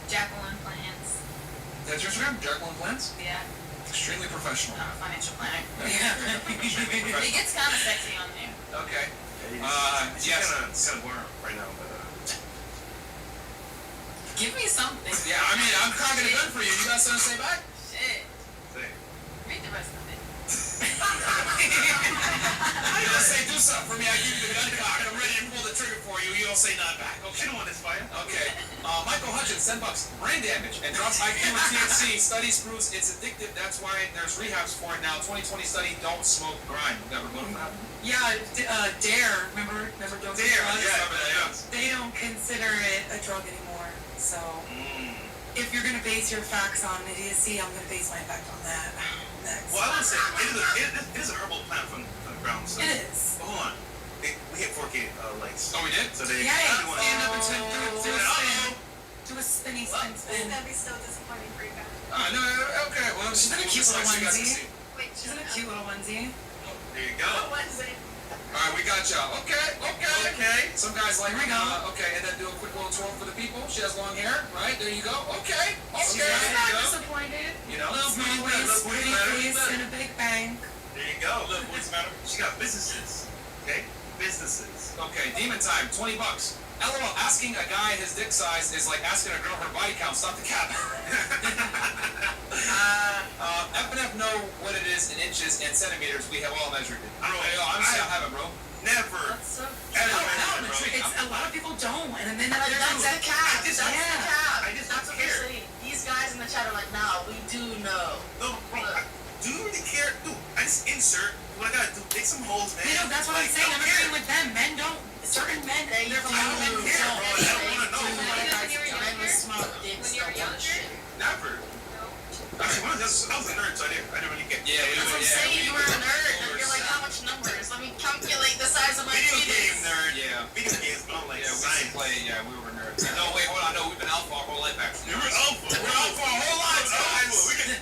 Speaker 3: Jacqueline Plans.
Speaker 1: That's your Instagram? Jacqueline Plans?
Speaker 3: Yeah.
Speaker 1: Extremely professional.
Speaker 3: Financial planner.
Speaker 1: Extremely
Speaker 3: It
Speaker 1: professional.
Speaker 3: gets kind of sexy on there.
Speaker 1: Okay.
Speaker 6: It's
Speaker 1: Yes.
Speaker 6: kind of boring right now, but
Speaker 3: Give me something.
Speaker 1: Yeah, I mean, I'm cocking a gun for you. You got something to say back?
Speaker 3: Shit.
Speaker 6: say.
Speaker 3: Read the rest of it.
Speaker 1: You don't say do something for me, I give you the gun cock. I'm ready to pull the trigger for you. You don't say nothing back.
Speaker 6: She
Speaker 1: Okay.
Speaker 6: don't want this fire.
Speaker 1: Okay. Michael Hutchins, $10. Brain damage and drops IQ and THC. Studies proves it's addictive. That's why there's rehabs for it now. 2020 study, don't smoke grind. You ever go to that?
Speaker 5: Yeah, Dare. Remember Don't Do
Speaker 6: Dare,
Speaker 5: Drugs?
Speaker 6: yeah.
Speaker 5: They don't consider it a drug anymore. So
Speaker 6: Mm.
Speaker 5: if you're gonna base your facts on idiocy, I'm gonna base my fact on that. Next.
Speaker 6: Well, I would say it is a herbal plant from the ground. So.
Speaker 5: It is.
Speaker 6: But hold on. We hit 4K likes.
Speaker 1: Oh, we did?
Speaker 6: So they
Speaker 5: Yeah,
Speaker 6: really want
Speaker 5: stand
Speaker 6: to.
Speaker 5: up and do a spin. Do a spinny spin
Speaker 2: It's
Speaker 5: spin.
Speaker 2: gonna be so disappointing for you guys.
Speaker 1: No, okay. Well,
Speaker 5: She's in a cute little
Speaker 1: you guys can
Speaker 5: onesie.
Speaker 1: see.
Speaker 2: Wait,
Speaker 5: She's in a cute little onesie.
Speaker 6: There you
Speaker 2: Oh,
Speaker 6: go.
Speaker 2: Wednesday.
Speaker 1: Alright, we got y'all. Okay. Some guys like
Speaker 5: Here we go.
Speaker 1: okay, and then do a quick little twirl for the people. She has long hair, right? There you go. Okay.
Speaker 5: She's
Speaker 1: There you
Speaker 5: not
Speaker 1: go.
Speaker 5: disappointed.
Speaker 1: You know?
Speaker 5: Little small waist, pretty face, and a big bang.
Speaker 6: There you go. Look, what's the matter? She got businesses. Okay? Businesses.
Speaker 1: Okay, demon time, $20. LOL, asking a guy his dick size is like asking a girl her body count. Stop the cap. F&F know what it is in inches and centimeters. We have all measured it.
Speaker 6: I don't know.
Speaker 1: I'm still having, bro.
Speaker 6: Never.
Speaker 7: That's so
Speaker 5: It's a lot of people don't, and then
Speaker 7: That's the cap. That's the
Speaker 5: Yeah.
Speaker 7: cap.
Speaker 6: I just
Speaker 7: That's
Speaker 6: don't
Speaker 7: what
Speaker 6: care.
Speaker 7: they're saying. These guys in the chat are like, nah, we do know.
Speaker 6: No, bro. Do you really care? Dude, I just insert. What I gotta do? Dig some holes, man.
Speaker 5: You know, that's what I'm
Speaker 6: Like,
Speaker 5: saying.
Speaker 6: I
Speaker 5: I'm
Speaker 6: don't care.
Speaker 5: agreeing with them. Men don't. Certain men,
Speaker 7: They
Speaker 5: they're
Speaker 7: do.
Speaker 5: fine men care.
Speaker 6: Bro, I don't wanna know.
Speaker 3: When you were younger?
Speaker 7: Smart dicks
Speaker 3: When you were
Speaker 7: don't want
Speaker 3: younger?
Speaker 7: shit.
Speaker 6: Never. Actually, I was a nerd, so I didn't really care.
Speaker 1: Yeah,
Speaker 7: That's what I'm saying. You were a nerd, and you're like, how much numbers? Let me calculate the size of my
Speaker 6: Video game
Speaker 7: penis.
Speaker 6: nerd.
Speaker 1: Yeah.
Speaker 6: Video games, but I don't like
Speaker 1: Yeah, we
Speaker 6: science.
Speaker 1: used to play, we were nerds. No, wait, hold on. No, we've been alpha our whole life, actually.
Speaker 6: We're alpha.
Speaker 1: We're alpha our whole lives, guys.
Speaker 6: We can.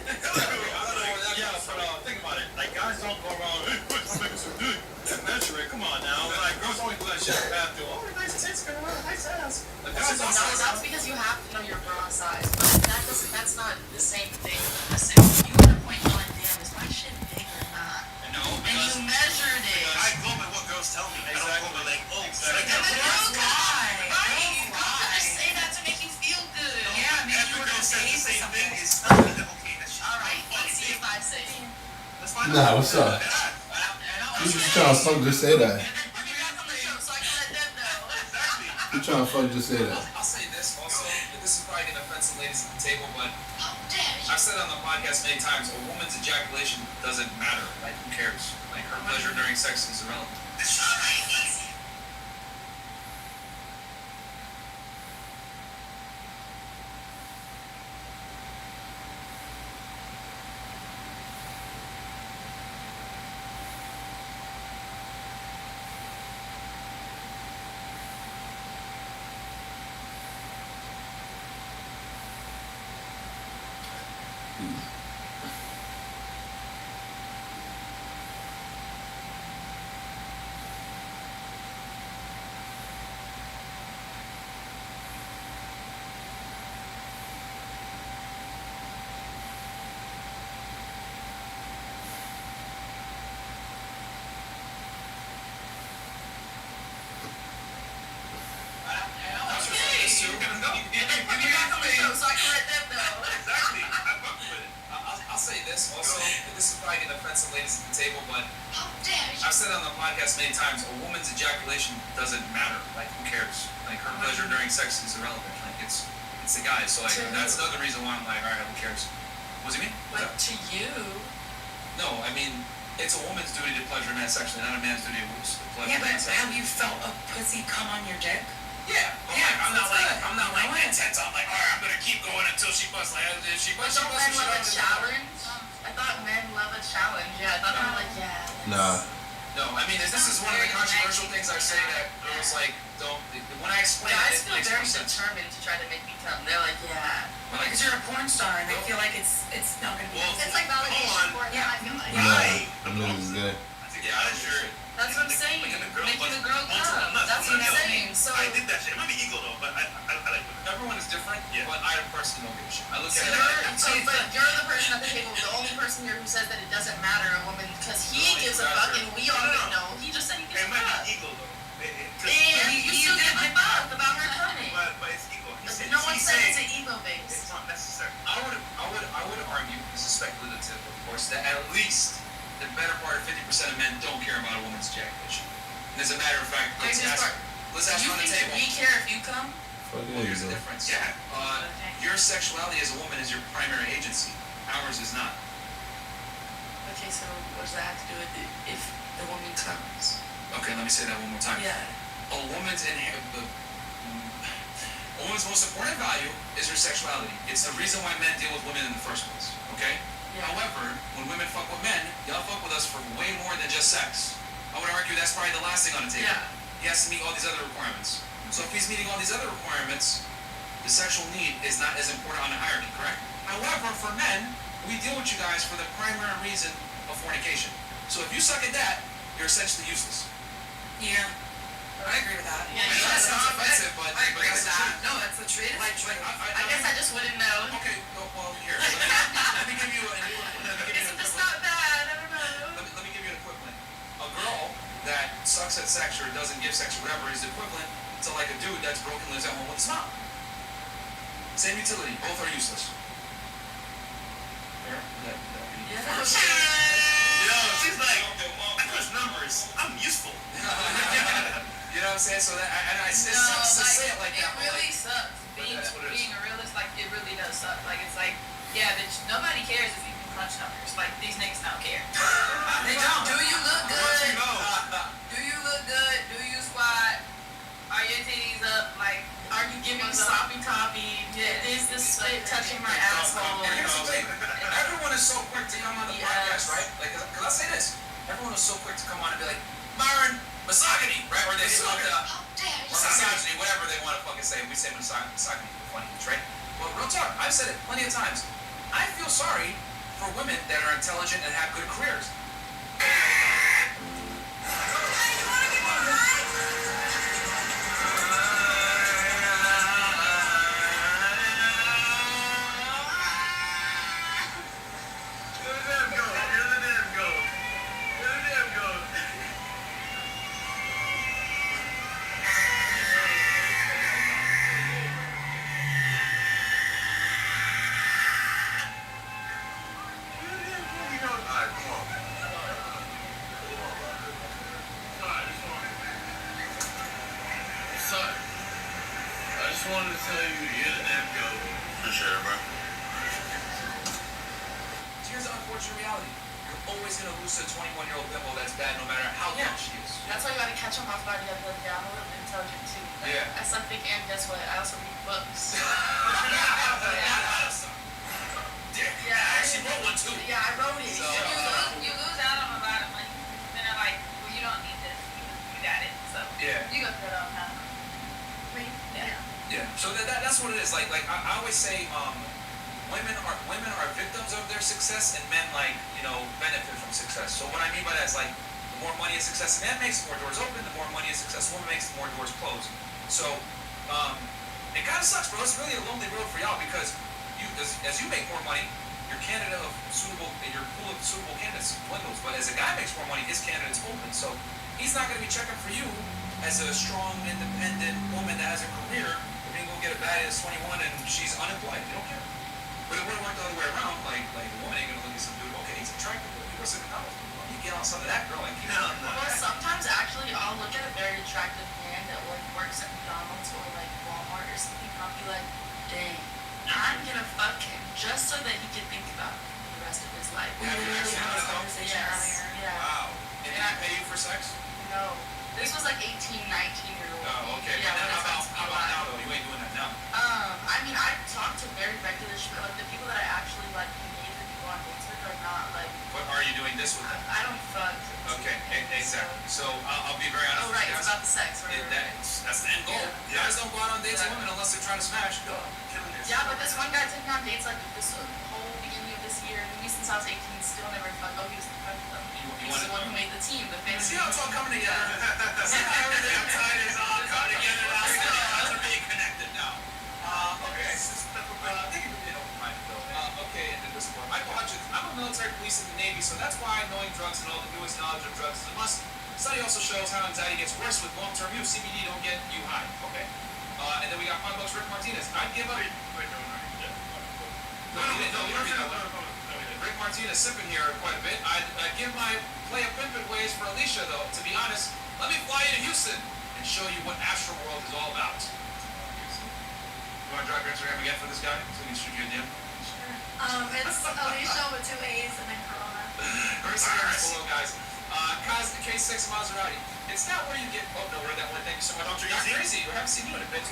Speaker 10: Yeah, but think about it. Like, guys don't go around, hey, put some niggas some dick and measure it. Come on now. Like, girls only do that shit in the bathroom. Oh, nice tits, girl. Nice ass. The guys don't
Speaker 7: No, that's because you have to know your bra size. But that's not the same thing. Listen, you want to point out, damn, is my shit big or not?
Speaker 1: No,
Speaker 7: And
Speaker 1: because
Speaker 7: you measured it.
Speaker 6: I go by what girls tell me. I don't go by like, oh,
Speaker 10: Exactly.
Speaker 7: And then girls
Speaker 5: Why?
Speaker 7: Right? Girls just say that to make you feel good.
Speaker 5: Yeah, maybe
Speaker 6: every
Speaker 5: you were
Speaker 6: girl
Speaker 5: gonna
Speaker 6: says the
Speaker 5: say
Speaker 6: same
Speaker 5: something.
Speaker 6: thing. It's not like, okay, that's shit.
Speaker 7: All right, let's see if I say.
Speaker 6: Let's find
Speaker 8: Nah,
Speaker 6: out.
Speaker 8: what's up?
Speaker 6: Yeah.
Speaker 8: You just trying to fuck just say that.
Speaker 7: And then bring me back on the show so I can let them know.
Speaker 6: Exactly.
Speaker 8: You trying to fuck just say that.
Speaker 1: I'll say this also. This is probably gonna offend some ladies at the table, but
Speaker 7: Oh, damn.
Speaker 1: I've said on the podcast many times, a woman's ejaculation doesn't matter. Like, who cares? Like, her pleasure during sex is irrelevant. this also. This is probably gonna offend some ladies at the table, but
Speaker 7: How dare you?
Speaker 1: I've said on the podcast many times, a woman's ejaculation doesn't matter. Like, who cares? Like, her pleasure during sex is irrelevant. Like, it's the guy. So like, that's another reason why I'm like, all right, who cares? What do you mean?
Speaker 7: Like to you.
Speaker 1: No, I mean, it's a woman's duty to pleasure a man sexually, not a man's duty to pleasure
Speaker 5: Yeah,
Speaker 1: a
Speaker 5: but
Speaker 1: man sexually.
Speaker 5: have you felt a pussy come on your dick?
Speaker 1: Yeah, but
Speaker 5: Yeah,
Speaker 1: like, I'm not like
Speaker 5: No.
Speaker 1: intense. I'm like, all right, I'm gonna keep going until she busts. Like, if she
Speaker 7: But
Speaker 1: busts, she
Speaker 7: don't
Speaker 1: busts.
Speaker 7: men love a challenge? I thought men love a challenge. Yeah, I thought they were like, yeah.
Speaker 8: Nah.
Speaker 1: No, I mean, this is one of the controversial things I say that girls like don't. When I explain
Speaker 7: Guys
Speaker 1: it,
Speaker 7: feel
Speaker 1: it makes
Speaker 7: very
Speaker 1: no sense.
Speaker 7: determined to try to make me come. They're like, yeah.
Speaker 5: Well, because you're a porn star and they feel like it's not gonna be.
Speaker 6: Well,
Speaker 2: It's like validation for them,
Speaker 5: Yeah.
Speaker 2: I feel like.
Speaker 8: Nah. I'm losing good.
Speaker 6: Yeah, I sure.
Speaker 7: That's what I'm saying.
Speaker 6: Making the girl
Speaker 7: Making the
Speaker 6: bust
Speaker 7: girl
Speaker 6: onto the
Speaker 7: come.
Speaker 6: nuts.
Speaker 7: That's what I'm
Speaker 6: Yeah.
Speaker 7: saying. So
Speaker 6: I did that shit. It might be ego though, but I like women.
Speaker 1: Everyone is different,
Speaker 6: Yeah.
Speaker 1: but I personally don't give a shit. I look
Speaker 7: So
Speaker 1: at
Speaker 7: but you're the person at the table, the only person here who says that it doesn't matter a woman because he
Speaker 1: No,
Speaker 7: gives
Speaker 1: it's
Speaker 7: a
Speaker 1: not
Speaker 7: fuck
Speaker 1: true.
Speaker 7: and we already know. He just said he gives
Speaker 6: It
Speaker 7: a
Speaker 6: might
Speaker 7: fuck.
Speaker 6: be ego though.
Speaker 7: And you still give a fuck about her coming.
Speaker 6: But it's ego.
Speaker 7: No one
Speaker 6: He's
Speaker 7: said
Speaker 6: saying
Speaker 7: it's an ego base.
Speaker 6: it's not necessary.
Speaker 1: I would argue, this is speculative, of course, that at least the better part of 50% of men don't care about a woman's ejaculation. And as a matter of fact, let's ask
Speaker 7: You
Speaker 1: on the
Speaker 7: think
Speaker 1: table.
Speaker 7: we care if you come?
Speaker 8: Fuck
Speaker 1: Well, here's the
Speaker 8: yeah,
Speaker 1: difference.
Speaker 6: Yeah.
Speaker 1: Your sexuality as a woman is your primary agency. Ours is not.
Speaker 7: Okay, so what does that have to do with it if the woman comes?
Speaker 1: Okay, let me say that one more time.
Speaker 7: Yeah.
Speaker 1: A woman's a woman's most important value is her sexuality. It's the reason why men deal with women in the first place. Okay?
Speaker 7: Yeah.
Speaker 1: However, when women fuck with men, y'all fuck with us for way more than just sex. I would argue that's probably the last thing on the table.
Speaker 7: Yeah.
Speaker 1: He has to meet all these other requirements. So if he's meeting all these other requirements, the sexual need is not as important on the hierarchy, correct? However, for men, we deal with you guys for the primary reason of fornication. So if you suck at that, you're essentially useless.
Speaker 5: Yeah. I agree with that.
Speaker 7: Yeah,
Speaker 1: I know that sounds offensive, but
Speaker 5: I agree
Speaker 1: that's
Speaker 5: with
Speaker 1: the
Speaker 5: that.
Speaker 1: truth.
Speaker 5: No, that's the truth.
Speaker 7: I guess I just wouldn't know.
Speaker 1: Okay, well, here. Let me give you an
Speaker 7: It's just not bad. I don't know.
Speaker 1: let me give you an equivalent. A girl that sucks at sex or doesn't give sex or whatever is equivalent to like a dude that's broken, lives at home with a smile. Same utility, both are useless. Fair?
Speaker 7: Yeah.
Speaker 6: Yo, she's like, I push numbers. I'm useful.
Speaker 1: You know what I'm saying? So that, and I say,
Speaker 3: No,
Speaker 1: sucks to
Speaker 3: like,
Speaker 1: say it like that,
Speaker 3: it
Speaker 1: but
Speaker 3: really
Speaker 1: like,
Speaker 3: sucks.
Speaker 1: but that's what it is.
Speaker 3: Being a realist, like, it really does suck. Like, it's like, yeah, bitch, nobody cares if you can crunch numbers. Like, these niggas don't care. They don't. Do you look
Speaker 6: Once you
Speaker 3: good?
Speaker 6: know.
Speaker 3: Do you look good? Do you squat? Are your titties up? Like,
Speaker 7: Are you giving me sloppy copy? Is the spit touching my asshole?
Speaker 1: And here's the thing, everyone is so quick to come on the
Speaker 7: Yes.
Speaker 1: podcast, right? Like, cause I'll say this, everyone is so quick to come on and be like, Byron, misogyny, right? Or they hit on the,
Speaker 2: How dare you?
Speaker 1: or misogyny, whatever they want to fucking say. We say misogyny for funny, right? Well, real talk, I've said it plenty of times. I feel sorry for women that are intelligent and have good careers.
Speaker 6: I just wanted to tell you, you're the damn goat. For sure, bro.
Speaker 1: Here's the unfortunate reality. You're always going to lose to a 21-year-old bimbo that's bad no matter how young she is.
Speaker 7: That's why you gotta catch them off guard. You gotta be like, yeah, I'm a little intelligent too.
Speaker 1: Yeah.
Speaker 7: I suck dick and guess what? I also read books.
Speaker 1: Dick.
Speaker 7: Yeah,
Speaker 1: I actually wrote one too.
Speaker 7: Yeah, I wrote it.
Speaker 1: So,
Speaker 3: You lose out on a lot of money. Then they're like, well, you don't need this. You got it. So,
Speaker 1: Yeah.
Speaker 3: you go through it all the time. Yeah.
Speaker 1: Yeah. So that's what it is. Like I always say, women are victims of their success, and men benefit from success. So what I mean by that is like, the more money and success a man makes, the more doors open. The more money and success a woman makes, the more doors close. So it kind of sucks, bro. It's really a lonely road for y'all because as you make more money, your candidate of suitable, your pool of suitable candidates dwindles. But as a guy makes more money, his candidate's open. So he's not going to be checking for you as a strong, independent woman that has a career. If you can go get a baddie that's 21 and she's unemployed, you don't care.
Speaker 9: But it would have went the other way around. Like the woman ain't gonna look at some dude. Okay, he's attractive, but he works at McDonald's. Let me get on some of that girl. Like, you know,
Speaker 7: Well, sometimes actually I'll look at a very attractive man that like works at McDonald's or like Walmart or something, and I'll be like, dang, I'm gonna fuck him just so that he can think about the rest of his life.
Speaker 9: Have you actually had this
Speaker 5: conversation earlier?
Speaker 7: Yeah.
Speaker 9: wow. And did he pay you for sex?
Speaker 7: No. This was like 18, 19-year-old.
Speaker 9: Oh, okay.
Speaker 7: Yeah,
Speaker 9: And then
Speaker 7: when
Speaker 9: how about now though? You ain't doing that now.
Speaker 7: I mean, I talk to very regular like the people that I actually like engage with, people on dates with, are not like.
Speaker 9: But are you doing this with them?
Speaker 7: I don't fuck.
Speaker 9: Okay, exactly. So I'll be very honest
Speaker 7: Oh right,
Speaker 9: with you
Speaker 7: it's
Speaker 9: guys.
Speaker 7: about the sex, right?
Speaker 9: That's the end goal.
Speaker 7: Yeah.
Speaker 9: Guys don't go out on dates with women unless they're trying to smash. Go. Killing this.
Speaker 7: Yeah, but this one guy took me on dates like this whole beginning of this year, maybe since I was 18, still never fucked. Oh, he was the one who made the team, the fantasy.
Speaker 9: See how it's all coming together? See how everything I'm telling you is all coming together now? Guys are being connected now. Okay. Thank you for being open-minded though. Okay, and then this one. Michael Hutchins, I'm a military police in the Navy, so that's why knowing drugs and all the newest knowledge of drugs is a must. Study also shows how anxiety gets worse with long-term use. CBD don't get you high. Okay. And then we got $5 Rick Martinez. I'd give up.
Speaker 4: Wait, no.
Speaker 9: No, you don't read that one. Rick Martinez sipping here quite a bit. I'd give my play a pimpin' ways for Alicia though. To be honest, let me fly you to Houston and show you what Astro World is all about. You want to drop your Instagram again for this guy so he can shoot you a DM?
Speaker 2: It's Alicia with 2 A's and then Corona.
Speaker 9: Her Instagram is below, guys. Cause the K6 Maserati. It's not where you get. Oh no, we're that one. Thank you so much. You're crazy. We haven't seen you in a bit.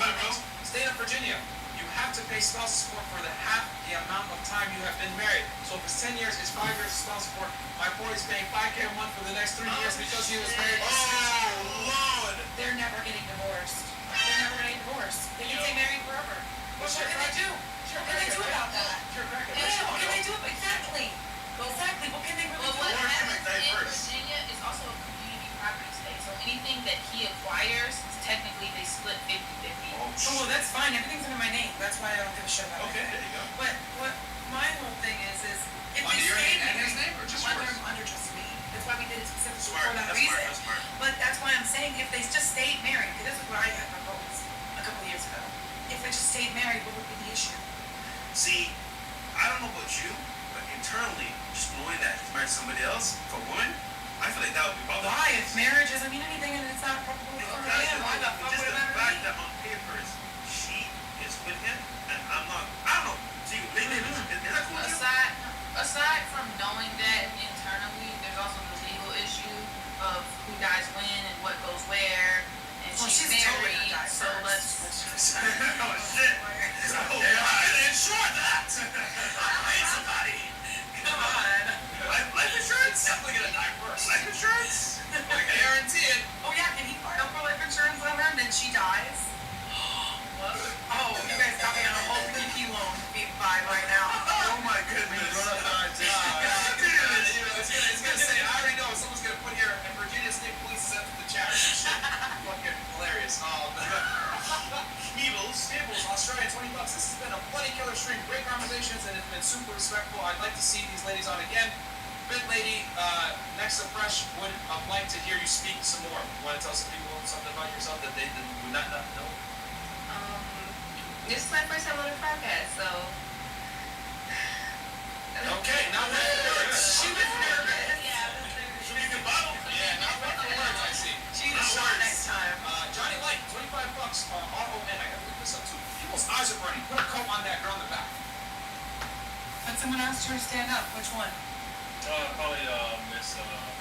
Speaker 9: State of Virginia. You have to pay spousal support for the half the amount of time you have been married. So if it's 10 years, it's 5 years of spousal support. My boy is paying $5K a month for the next 3 years because he was married.
Speaker 6: Oh, Lord.
Speaker 5: They're never getting divorced. They're never getting divorced. They can stay married forever. What can they do? What can they do about that? Yeah, what can they do? Exactly. Exactly. What can they really
Speaker 3: Well,
Speaker 5: do?
Speaker 3: what happens in Virginia is also a community property state, so anything that he acquires, technically they split 50-50.
Speaker 5: Oh, well, that's fine. Everything's under my name. That's why I don't give a shit about it.
Speaker 9: Okay, there you go.
Speaker 5: But what my whole thing is if they
Speaker 9: Under your
Speaker 5: stay
Speaker 9: name and his
Speaker 5: married,
Speaker 9: name or just
Speaker 5: under,
Speaker 9: yours?
Speaker 5: under just me. That's why we did it specifically
Speaker 6: Smart.
Speaker 5: for that
Speaker 6: That's
Speaker 5: reason.
Speaker 6: smart. That's smart.
Speaker 5: But that's why I'm saying if they just stayed married, because this is what I had proposed a couple of years ago. If they just stayed married, what would be the issue?
Speaker 6: See, I don't know about you, but internally, just knowing that he's married to somebody else, for a woman, I feel like that would be bothering.
Speaker 5: Why? If marriage doesn't mean anything and it's not probably for him, why the fuck
Speaker 6: Just
Speaker 5: would it
Speaker 6: the
Speaker 5: matter to
Speaker 6: fact
Speaker 5: me?
Speaker 6: that on papers, she is with him, and I'm not, I don't know. See, maybe is that cool with you?
Speaker 3: Aside from knowing that internally, there's also the legal issue of who dies when and what goes where, and
Speaker 5: Well,
Speaker 3: she's
Speaker 5: she's totally
Speaker 3: married,
Speaker 5: gonna die
Speaker 3: so
Speaker 5: first.
Speaker 6: Oh, shit. Oh, yeah, I can insure that. I paid somebody.
Speaker 5: Come on.
Speaker 6: Life insurance?
Speaker 9: Definitely gonna die first.
Speaker 6: Life insurance?
Speaker 9: I guarantee it.
Speaker 5: Oh yeah, can he file for life insurance on her and then she dies? Oh, you guys got me on a whole PPP loan being by right now.
Speaker 6: Oh my goodness.
Speaker 9: It's gonna say, I already know, someone's gonna put here, and Virginia State Police sent to the chat. Fucking hilarious. Gables, Australia, $20. This has been a bloody killer stream. Great conversations, and it's been super respectful. I'd like to see these ladies on again. Bit lady, next to Fresh, would like to hear you speak some more. Want to tell some people something about yourself that they would not know?
Speaker 3: This is my first time on a podcast, so.
Speaker 9: Okay, now what are the words?
Speaker 5: She was nervous.
Speaker 3: Yeah.
Speaker 6: You can bottle?
Speaker 9: Yeah, now what are the words I see?
Speaker 5: She was shot next time.
Speaker 9: Johnny Light, $25. RON. I gotta look this up too. People's eyes are burning. Put a coat on that girl in the back.
Speaker 5: But someone asked her to stand up. Which one?
Speaker 4: Probably Miss.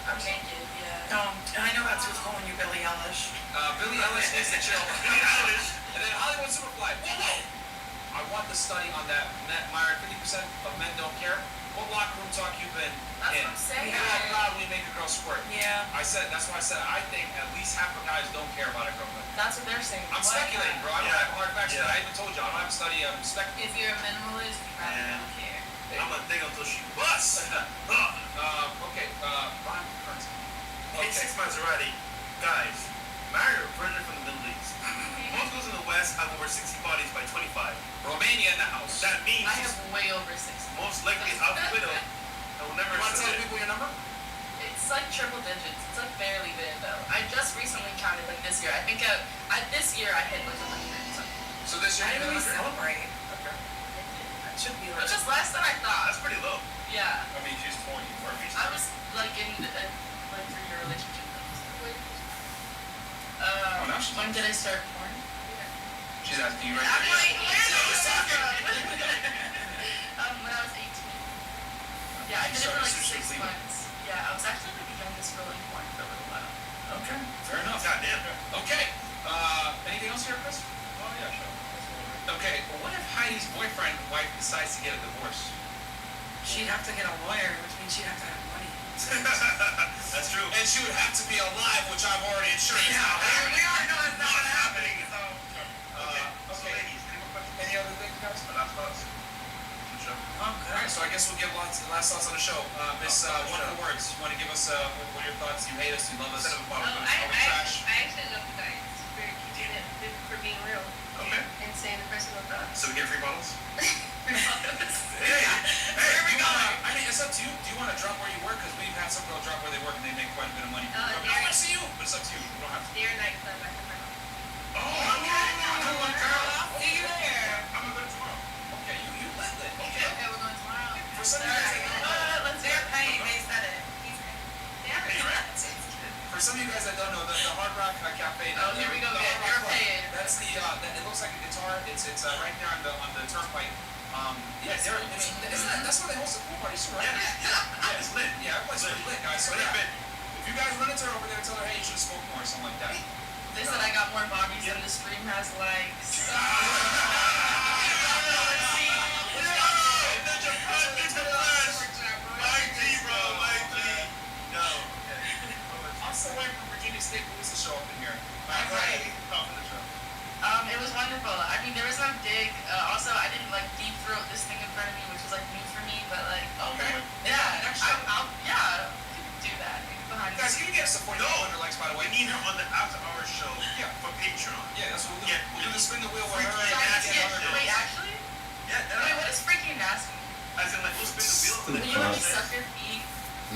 Speaker 7: I'm naked, yeah.
Speaker 5: I know that's who's calling you Billie Eilish.
Speaker 9: Billie Eilish needs to chill.
Speaker 6: Billie Eilish.
Speaker 9: And then Hollywood Superfly. Whoa! I want the study on that. Myron, 50% of men don't care. What locker room talk you been
Speaker 7: That's
Speaker 9: in?
Speaker 7: what I'm saying.
Speaker 9: You know how proud we make a girl squirt.
Speaker 5: Yeah.
Speaker 9: That's why I said I think at least half of guys don't care about a girlfriend.
Speaker 7: That's what they're saying.
Speaker 9: I'm speculating, bro. I don't have hard facts.
Speaker 6: Yeah.
Speaker 9: I even told you I don't have a study. I'm speculating.
Speaker 3: If you're a minimalist, you probably don't care.
Speaker 6: I'm gonna think until she busts.
Speaker 9: Okay, Brian Curtis.
Speaker 6: K6 Maserati, guys, marry a virgin from the Middle East. Most girls in the West have over 60 bodies by 25.
Speaker 9: Romania in the house.
Speaker 6: That means
Speaker 7: I have way over 6.
Speaker 6: most likely out the widow. I will never
Speaker 9: You want to tell
Speaker 6: submit.
Speaker 9: people your number?
Speaker 7: It's like triple digits. It's like barely there though. I just recently counted like this year. I think this year I hit like 100 something.
Speaker 9: So this year
Speaker 5: Why
Speaker 9: you
Speaker 5: do we
Speaker 9: got 100?
Speaker 5: celebrate?
Speaker 9: Okay.
Speaker 5: That should be
Speaker 7: Which is less than I thought.
Speaker 6: That's pretty low.
Speaker 7: Yeah.
Speaker 10: I mean, she's 20.
Speaker 7: I was like getting a 3-year relationship.
Speaker 9: now she's-
Speaker 7: When did I start porn?
Speaker 9: She's asking you right
Speaker 7: I'm
Speaker 9: now.
Speaker 7: like, where is this from? When I was 18. Yeah, I did it for like 6 months. Yeah, I was actually like the youngest girl in porn for a little while.
Speaker 9: Okay, fair enough.
Speaker 6: Goddamn.
Speaker 9: Okay, anything else here, Chris?
Speaker 10: Oh, yeah, sure.
Speaker 9: Okay, well, what if Heidi's wife decides to get a divorce?
Speaker 5: She'd have to get a lawyer, which means she'd have to have money.
Speaker 6: That's true.
Speaker 1: And she would have to be alive, which I've already insured.
Speaker 5: We already know it's not happening, so.
Speaker 6: So ladies, any more questions?
Speaker 9: Any other things, guys?
Speaker 6: My last thoughts? Sure.
Speaker 9: Alright, so I guess we'll give last thoughts on the show. Miss, wonderful words. You want to give us what are your thoughts? You hate us, you love us.
Speaker 6: Instead of a bottle,
Speaker 2: Oh,
Speaker 6: are we trash?
Speaker 2: I actually love you guys for keeping it, for being real.
Speaker 6: Okay.
Speaker 2: And saying the personal thoughts.
Speaker 6: So we get free bottles?
Speaker 9: Hey, where are we going? I mean, it's up to you. Do you want to drop where you work? Because we've had some girl drop where they work and they make quite a bit of money. I don't want to see you, but it's up to you. You don't have to.
Speaker 2: Dear nightclub, I can run.
Speaker 9: Oh, okay. Come on, girl.
Speaker 5: I'll see you there.
Speaker 6: I'm gonna go tomorrow.
Speaker 9: Okay, you lit. Okay.
Speaker 3: Okay, we're going tomorrow.
Speaker 9: For some of you guys,
Speaker 5: They're paying, they said it.
Speaker 9: for some of you guys that don't know, the Hard Rock Cafe.
Speaker 7: Oh, here we go
Speaker 9: the
Speaker 7: again.
Speaker 9: Hard Rock
Speaker 7: You're
Speaker 9: Club,
Speaker 7: paying.
Speaker 9: That's the. It looks like a guitar. It's right there on the turnpike. Yeah, that's where they host the pool parties too, right?
Speaker 6: Yeah, it's lit.
Speaker 9: Yeah, everybody's pretty lit, guys. So yeah, if you guys run into her over there, tell her, hey, you should smoke more or something like that.
Speaker 7: They said I got more bobbies than the stream has likes.
Speaker 9: I'm still waiting for Virginia State Police to show up in here.
Speaker 7: Right. It was wonderful. I mean, there was no dig. Also, I didn't like deep throat this thing in front of me, which was like new for me. But like,
Speaker 9: Okay.
Speaker 7: yeah,
Speaker 9: Next show.
Speaker 7: I'll we can do that. Behind
Speaker 9: Guys, can you get us a 4,500 likes, by the way?
Speaker 6: We need her on the after hours show for Patreon.
Speaker 9: Yeah, that's what we'll do.
Speaker 6: Yeah.
Speaker 9: We'll do the spin the wheel with her.
Speaker 6: Freaky
Speaker 9: and
Speaker 6: nasty.
Speaker 9: get other girls.
Speaker 7: Wait, actually?
Speaker 6: Yeah,
Speaker 7: Wait, what is freaky and nasty?
Speaker 6: as in like we'll spin the wheel.
Speaker 8: Stupid.
Speaker 7: You let me suck your feet?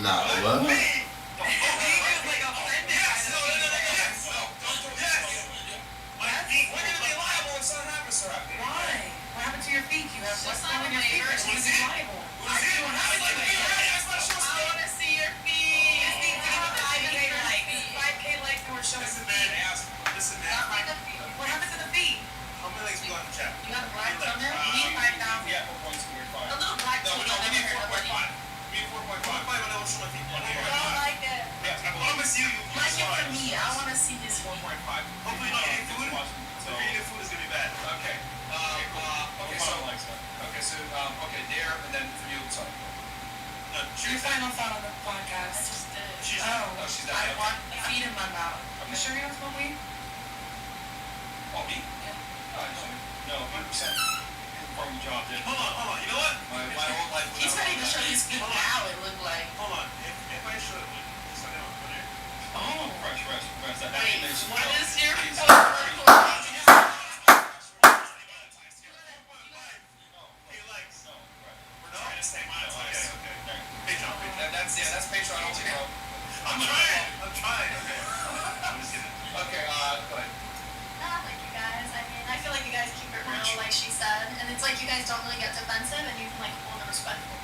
Speaker 8: Nah, what?
Speaker 6: Hey!
Speaker 5: He was like offended by the
Speaker 9: Yes! No, don't do
Speaker 6: Yes!
Speaker 9: it.
Speaker 6: My feet.
Speaker 9: We're gonna be liable if something happens to her.
Speaker 5: Why? What happened to your feet? You have
Speaker 3: Just
Speaker 5: what's
Speaker 3: sign
Speaker 5: wrong
Speaker 3: a
Speaker 5: with your feet?
Speaker 3: waiver.
Speaker 5: That she's liable.
Speaker 6: What's it?
Speaker 9: What happened to you? That's not show
Speaker 7: I want to see your feet.
Speaker 5: His feet didn't even 5K likes. 5K likes and we're showing
Speaker 6: Listen,
Speaker 5: his
Speaker 6: man.
Speaker 5: feet.
Speaker 6: Listen,
Speaker 7: Not
Speaker 6: man.
Speaker 7: like the feet.
Speaker 5: What happened to the feet?
Speaker 6: How many legs we got in the chat?
Speaker 7: You got a black
Speaker 6: Three legs.
Speaker 7: toenail?
Speaker 5: You need 5,000.
Speaker 10: Yeah, 4.2 or 5.
Speaker 7: A little black
Speaker 9: No,
Speaker 7: toenail
Speaker 9: we need
Speaker 7: never hurt
Speaker 9: 4.5.
Speaker 7: nobody.
Speaker 9: We need 4.5.
Speaker 6: Why when I was showing my feet?
Speaker 2: I don't like it.
Speaker 6: Yeah, I promise you, you
Speaker 7: Like it for me. I want to see his feet.
Speaker 9: 4.5.
Speaker 6: Hopefully not eating food.
Speaker 10: So,
Speaker 6: If you're eating food, it's gonna be bad.
Speaker 9: Okay. Okay, Dare, and then for you, sorry.
Speaker 6: No,
Speaker 5: Your final thought on the podcast.
Speaker 7: I just did.
Speaker 6: She's
Speaker 5: Oh,
Speaker 9: No, she's not.
Speaker 7: I want feet in my mouth.
Speaker 5: you sure you don't smoke weed?
Speaker 9: Oh, me?
Speaker 7: Yeah.
Speaker 10: no, 100%. From the job, dude.
Speaker 6: Hold on. You know what?
Speaker 9: My whole life.
Speaker 7: He's ready to show his feet now. It looked like.
Speaker 6: Hold on. If I should, it's not gonna put it.
Speaker 10: Oh, fresh. That
Speaker 7: Wait,
Speaker 10: makes
Speaker 7: what is your
Speaker 10: Please.
Speaker 6: Hey, legs.
Speaker 10: No, right.
Speaker 6: We're trying to stay miles. Okay. Patreon.
Speaker 9: That's Patreon only, bro.
Speaker 6: I'm trying. Okay. I'm just kidding.
Speaker 9: Okay, go ahead.
Speaker 2: Nah, like you guys. I mean, I feel like you guys keep it real, like she said, and it's like you guys don't really get defensive, and you can like hold a respectful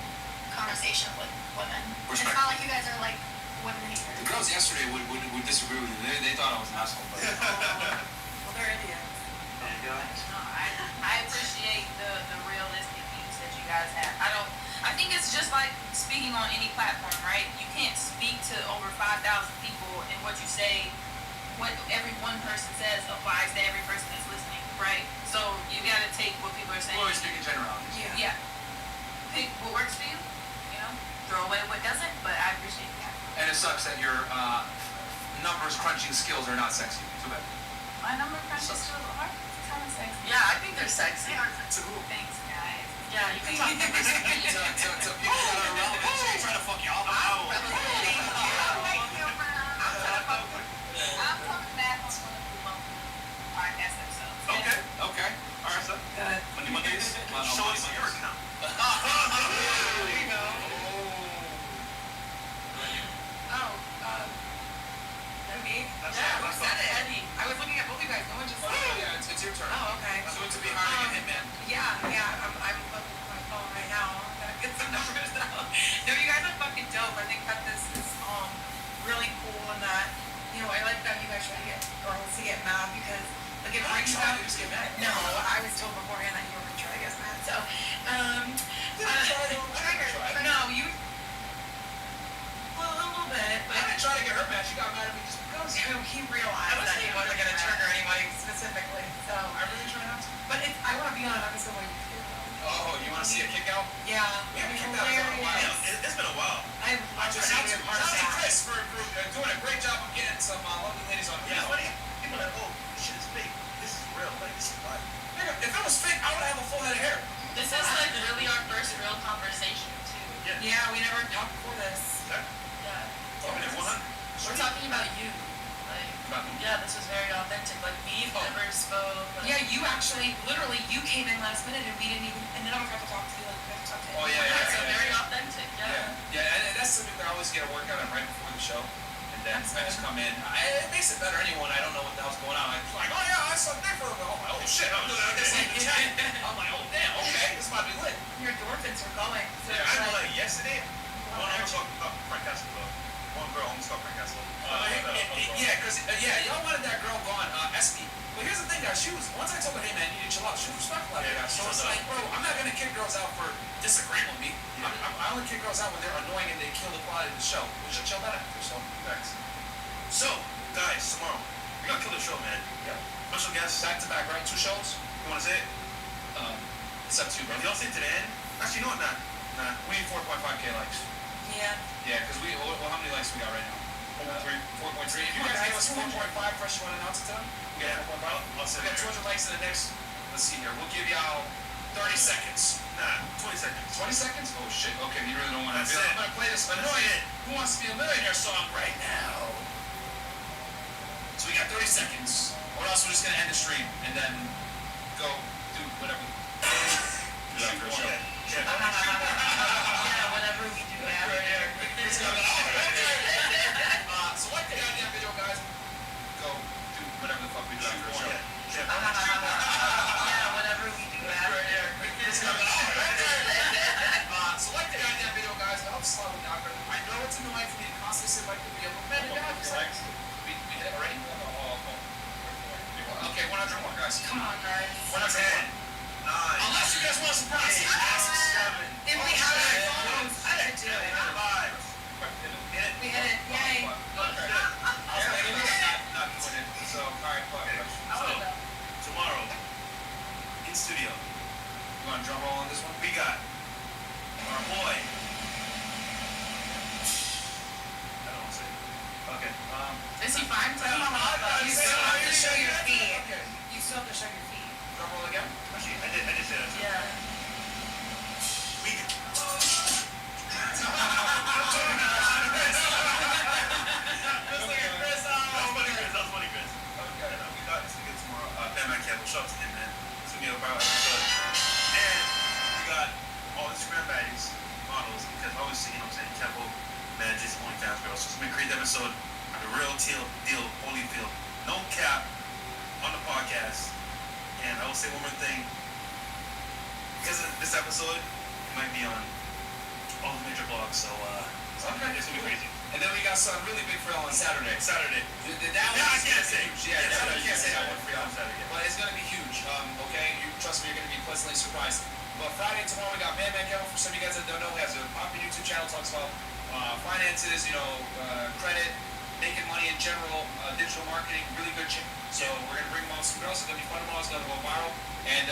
Speaker 2: conversation with women. It's not like you guys are like women
Speaker 1: The
Speaker 2: haters.
Speaker 1: girls yesterday would disagree with you. They thought I was an asshole. But
Speaker 5: Well, they're idiots.
Speaker 6: There you go.
Speaker 3: No, I appreciate the realistic views that you guys have. I think it's just like speaking on any platform, right? You can't speak to over 5,000 people, and what you say, what every one person says applies to every person that's listening, right? So you gotta take what people are saying.
Speaker 9: We're always speaking generalities.
Speaker 5: Yeah.
Speaker 3: Yeah. Pick what works for you, you know? Throw away what doesn't, but I appreciate that.
Speaker 9: And it sucks that your numbers crunching skills are not sexy. Too bad.
Speaker 3: My number crunches still are kind of sexy.
Speaker 7: Yeah, I think they're sexy.
Speaker 9: To who?
Speaker 3: Thanks, guys.
Speaker 7: Yeah, you can talk numbers to me.
Speaker 9: To people that are relevant. So you're trying to fuck you off.
Speaker 7: I'm relatively.
Speaker 3: I'm talking back on one of the local podcast episodes.
Speaker 9: Okay. All right, so.
Speaker 5: Good.
Speaker 6: Mondays. Show us your account.
Speaker 5: There you go. Oh, me?
Speaker 7: Yeah, who said it? Eddie.
Speaker 5: I was looking at both you guys. No one just said it.
Speaker 9: Yeah, it's your turn.
Speaker 5: Oh, okay.
Speaker 9: Soon to be hiring a hitman.
Speaker 5: Yeah, I'm looking at my phone right try to get girls to get mad because like it brings
Speaker 1: try
Speaker 5: up.
Speaker 1: to just get mad.
Speaker 5: No, I was told beforehand that you were gonna try to get mad. So,
Speaker 1: Trigger.
Speaker 5: no, you. Well, a little bit,
Speaker 1: I
Speaker 5: but
Speaker 1: didn't try to get her mad. She got mad at me just because.
Speaker 5: he realized that he wasn't gonna trigger anybody specifically. So,
Speaker 1: I really try not to.
Speaker 5: but I want to be on an episode where you feel.
Speaker 1: Oh, you want to see a kick out?
Speaker 5: Yeah,
Speaker 1: We haven't
Speaker 5: it'd be
Speaker 1: kicked out in a while.
Speaker 5: hilarious.
Speaker 6: It's been a while.
Speaker 5: I
Speaker 1: I
Speaker 5: love
Speaker 1: just
Speaker 5: to
Speaker 1: out
Speaker 5: be
Speaker 1: to
Speaker 5: a part of that.
Speaker 1: Chris for doing a great job of getting some lovely ladies on.
Speaker 6: Yeah, funny. People are like, oh, this shit is fake. This is real. Like, this is live.
Speaker 1: Nigga, if it was fake, I would have a full head of hair.
Speaker 7: This is like really our first real conversation too.
Speaker 5: Yeah, we never talked before this.
Speaker 7: Yeah.
Speaker 6: Talking at 100.
Speaker 7: We're talking about you. Like,
Speaker 1: About me?
Speaker 7: yeah, this was very authentic. Like, we've never spoke. Like,
Speaker 5: Yeah, you actually, literally, you came in last minute and we didn't even, and then I got to talk to you, like, we got to talk to you.
Speaker 1: Oh, yeah.
Speaker 7: so very authentic.
Speaker 1: Yeah, and that's something that I always get a workout on right before the show. And then I just come in. It makes it better anyone. I don't know what the hell's going on. I'm like, oh yeah, I saw Nick for a while. I'm like, oh shit, I'm doing this like the chat. I'm like, oh damn, okay, this might be lit.
Speaker 5: Your endorphins are going. So
Speaker 6: Yeah,
Speaker 5: it's
Speaker 6: I know,
Speaker 5: like,
Speaker 6: like, yesterday, one almost talked about Frank Castle. One girl almost got Frank Castle.
Speaker 1: Yeah, because y'all wanted that girl gone, Espy. But here's the thing, guys. She was once I told her, hey man, you need to chill out. She was respectful like that. So it's like, bro, I'm not gonna kick girls out for disagreeing with me. I only kick girls out when they're annoying and they kill the quality of the show. We should chill that after. So thanks.
Speaker 6: So, guys, tomorrow, we're gonna kill the show, man.
Speaker 1: Yeah.
Speaker 6: Special guest.
Speaker 1: Back to back, right? 2 shows.
Speaker 6: You wanna say it?
Speaker 1: It's up to you, bro.
Speaker 6: If you don't say it to the end, actually, you know what? Nah.
Speaker 1: We need 4.5K likes.
Speaker 5: yeah.
Speaker 1: Yeah, because how many likes we got right now? 4.3. 4.3. If you guys give us 4.5 first, you want to announce it to them? We got 4.5.
Speaker 6: I'll say
Speaker 1: We got
Speaker 6: it.
Speaker 1: 200 likes in the next. Let's see here. We'll give y'all 30 seconds.
Speaker 6: Nah, 20 seconds.
Speaker 1: 20 seconds? Oh shit. Okay, you really don't want to.
Speaker 6: That's it.
Speaker 1: I'm gonna play this annoying "Who Wants to Be a Millionaire" song right now. So we got 30 seconds, or else we're just gonna end the stream and then go do whatever. Do that for a show.
Speaker 6: Yeah.
Speaker 7: yeah, whatever we do after.
Speaker 1: It's gonna be so like the goddamn video, guys. Go do whatever the fuck we do after a show.
Speaker 7: yeah, whatever we do after.
Speaker 1: It's gonna be so like the goddamn video, guys. It helps a lot with the algorithm. I know it's annoying for me to constantly say like the video, but man, you have to we hit it already. Okay, 101, guys.
Speaker 5: Come on, guys.
Speaker 1: 101.
Speaker 6: 9.
Speaker 1: Unless you guys want to surprise me.
Speaker 6: 7.
Speaker 5: If we have our phones, I didn't do it.
Speaker 6: 5.
Speaker 5: We hit it. Yay.
Speaker 1: Okay. Not doing it. So, alright, fuck.
Speaker 6: So, tomorrow, in studio,
Speaker 1: You want to drum roll on this one?
Speaker 6: we got our boy. I don't want to say it. Okay.
Speaker 7: Is he fine?
Speaker 5: You still have to show your feet.
Speaker 1: Okay.
Speaker 5: You still have to show your feet.
Speaker 1: Drum roll again?
Speaker 6: Actually, I did say that too.
Speaker 7: Yeah.
Speaker 6: We That was funny, Chris.
Speaker 1: Okay.
Speaker 6: And we got this nigga tomorrow. Batman Campbell, shout out to him, man. It's gonna be a viral episode. And we got all Instagram baddies, models, because I always see, you know what I'm saying, Campbell manages OnlyFans girls. So it's gonna be a great episode. The real deal, Holyfield. No cap on the podcast. And I will say one more thing. Because of this episode, it might be on all the major blogs, so
Speaker 1: Okay.
Speaker 6: it's gonna be crazy.
Speaker 1: And then we got some really big for y'all on Saturday.
Speaker 6: Saturday.
Speaker 1: That one
Speaker 6: I
Speaker 1: is
Speaker 6: can't
Speaker 1: gonna
Speaker 6: say.
Speaker 1: be huge. Yeah, I can't say that one for y'all.
Speaker 6: on Saturday.
Speaker 1: But it's gonna be huge. Okay, you trust me, you're gonna be pleasantly surprised. But Friday and tomorrow we got Man Campbell. For some of you guys that don't know, he has a popular YouTube channel, talks about finances, credit, making money in general, digital marketing, really good chick. So we're gonna bring him on some girls. It's gonna be fun tomorrow. It's gonna go viral. And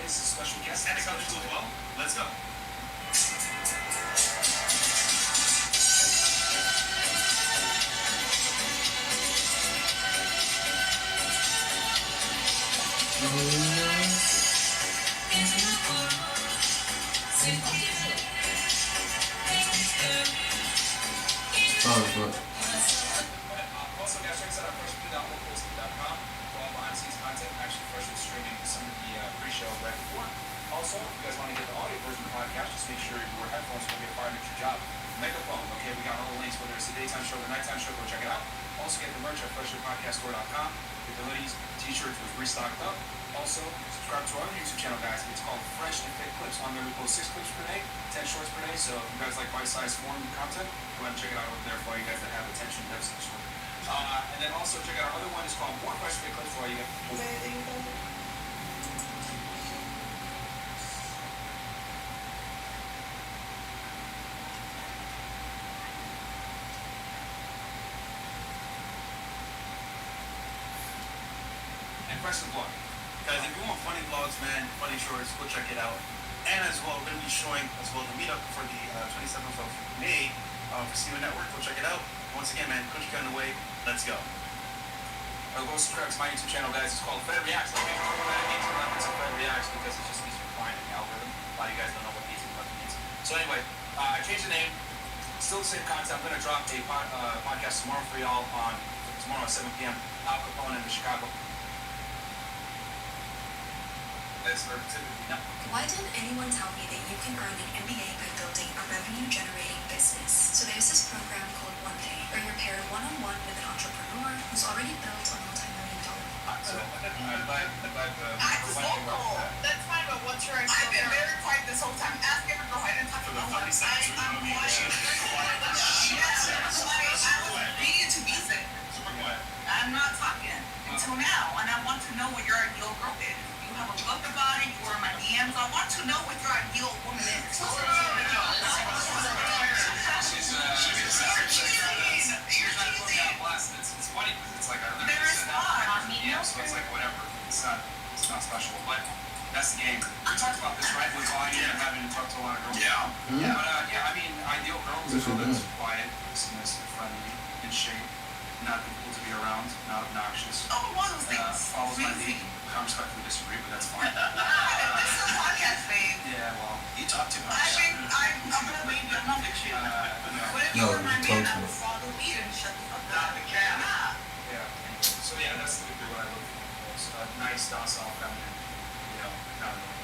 Speaker 1: is a special guest.
Speaker 6: And it comes to as well. Let's go.
Speaker 1: Also, guys, check us out at freshman.localspeed.com for all behind-the-scenes content, actually freshman streaming some of the pre-show right before. Also, if you guys want to get the audio version of the podcast, just make sure you wear headphones when you get fired at your job. Megaphone, okay, we got all the links, whether it's the daytime show or the nighttime show, go check it out. Also, get the merch at freshmanpodcaststore.com. Get the hoodies, t-shirts was restocked up. Also, subscribe to our other YouTube channel, guys. It's called Fresh and Fit Clips. On there, we post 6 clips per day, 10 shorts per day. So if you guys like bite-sized form content, go ahead and check it out over there for all you guys that have attention deficit disorder. And then also check out our other one. It's called More Fresh and Fit Clips for all you guys. And press the vlog.
Speaker 6: Guys, if you want funny vlogs, man, funny shorts, go check it out. And as well, we're going to be showing as well the meetup for the 27th of May for Steven Network. Go check it out. Once again, man, Coach Ken on the way. Let's go.
Speaker 1: Go subscribe to my YouTube channel, guys. It's called Fed Reacts. I think we're going to name it Fed Reacts because it's just easier to find in the algorithm. A lot of you guys don't know what 1811 means. So anyway, I changed the name. Still the same content. I'm going to drop a podcast tomorrow for y'all on tomorrow at 7 p.m. Al Capone in Chicago.
Speaker 6: No.
Speaker 11: Why didn't anyone tell me that you can earn an MBA by building a revenue-generating business? So there's this program called One Day, where you're paired one-on-one with an entrepreneur who's already built a multi-million-dollar.
Speaker 1: So I'd like
Speaker 7: Act local. That's fine, but what's your ideal? I've been very quiet this whole time. Ask every girl. I didn't talk to no one. I'm quiet. I'm being too busy. I'm not talking until now, and I want to know what your ideal girl is. You have a book about it. You were in my DMs. I want to know what your ideal woman is.
Speaker 1: She's not putting out blast. It's funny because it's like I literally said that. Yeah, so it's like whatever. It's not special, but that's the game. We talked about this, right? With volume and having to talk to a lot of girls. Yeah. But I mean, ideal girl is a girl that's quiet, submissive, friendly, in shape, not difficult to be around, not obnoxious.
Speaker 7: Oh, one of those things.
Speaker 1: Follows my lead. I respectfully disagree, but that's fine.
Speaker 7: This is a podcast, babe.
Speaker 1: Yeah, well, you talk too much.
Speaker 7: I'm gonna leave you alone with you. What if you were my man? I would follow the lead and shut the fuck up.
Speaker 1: Yeah. So yeah, that's typically what I look for. Most nice, docile, feminine. You know, not really.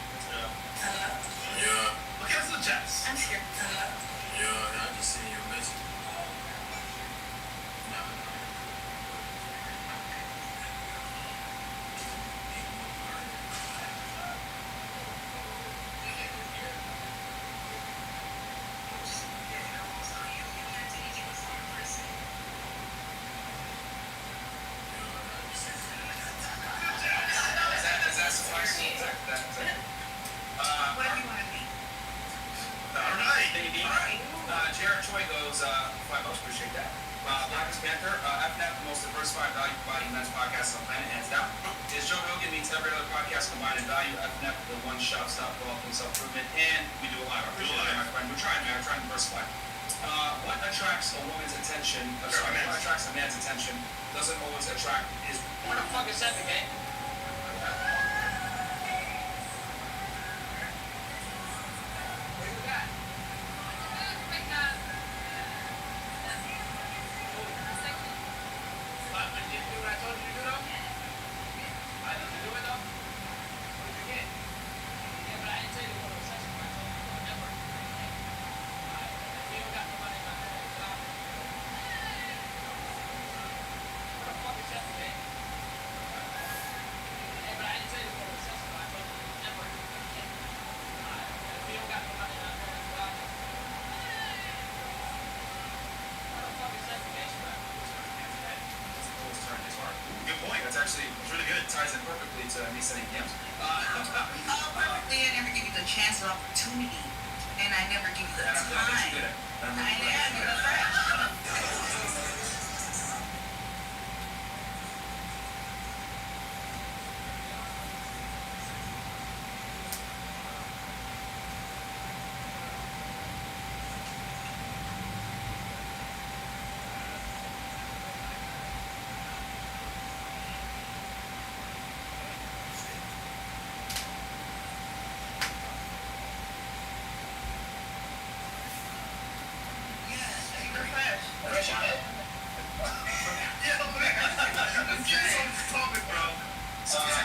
Speaker 6: Yeah. Look at us, little Jess.
Speaker 7: I'm scared.
Speaker 6: Yeah, I just seen your message.
Speaker 7: Whatever you want to be.
Speaker 6: All right.
Speaker 1: Jared Choi goes, $5, appreciate that. Blackest Panther, FNAP, the most diversified value-providing men's podcast on the planet, hands down. Is Joe Rogan meets every other podcast combined in value. FNAP, the one-shop stop for all things self-improvement, and we do it live. I appreciate that, my friend. We're trying, man. We're trying to diversify. What attracts a woman's attention, what attracts a man's attention, doesn't always attract his... What the fuck is that, okay? Good point. That's actually really good. It ties in perfectly to me setting games.
Speaker 7: Perfectly, I never give you the chance or opportunity, and I never give you the time.
Speaker 1: I good at.
Speaker 7: That's right.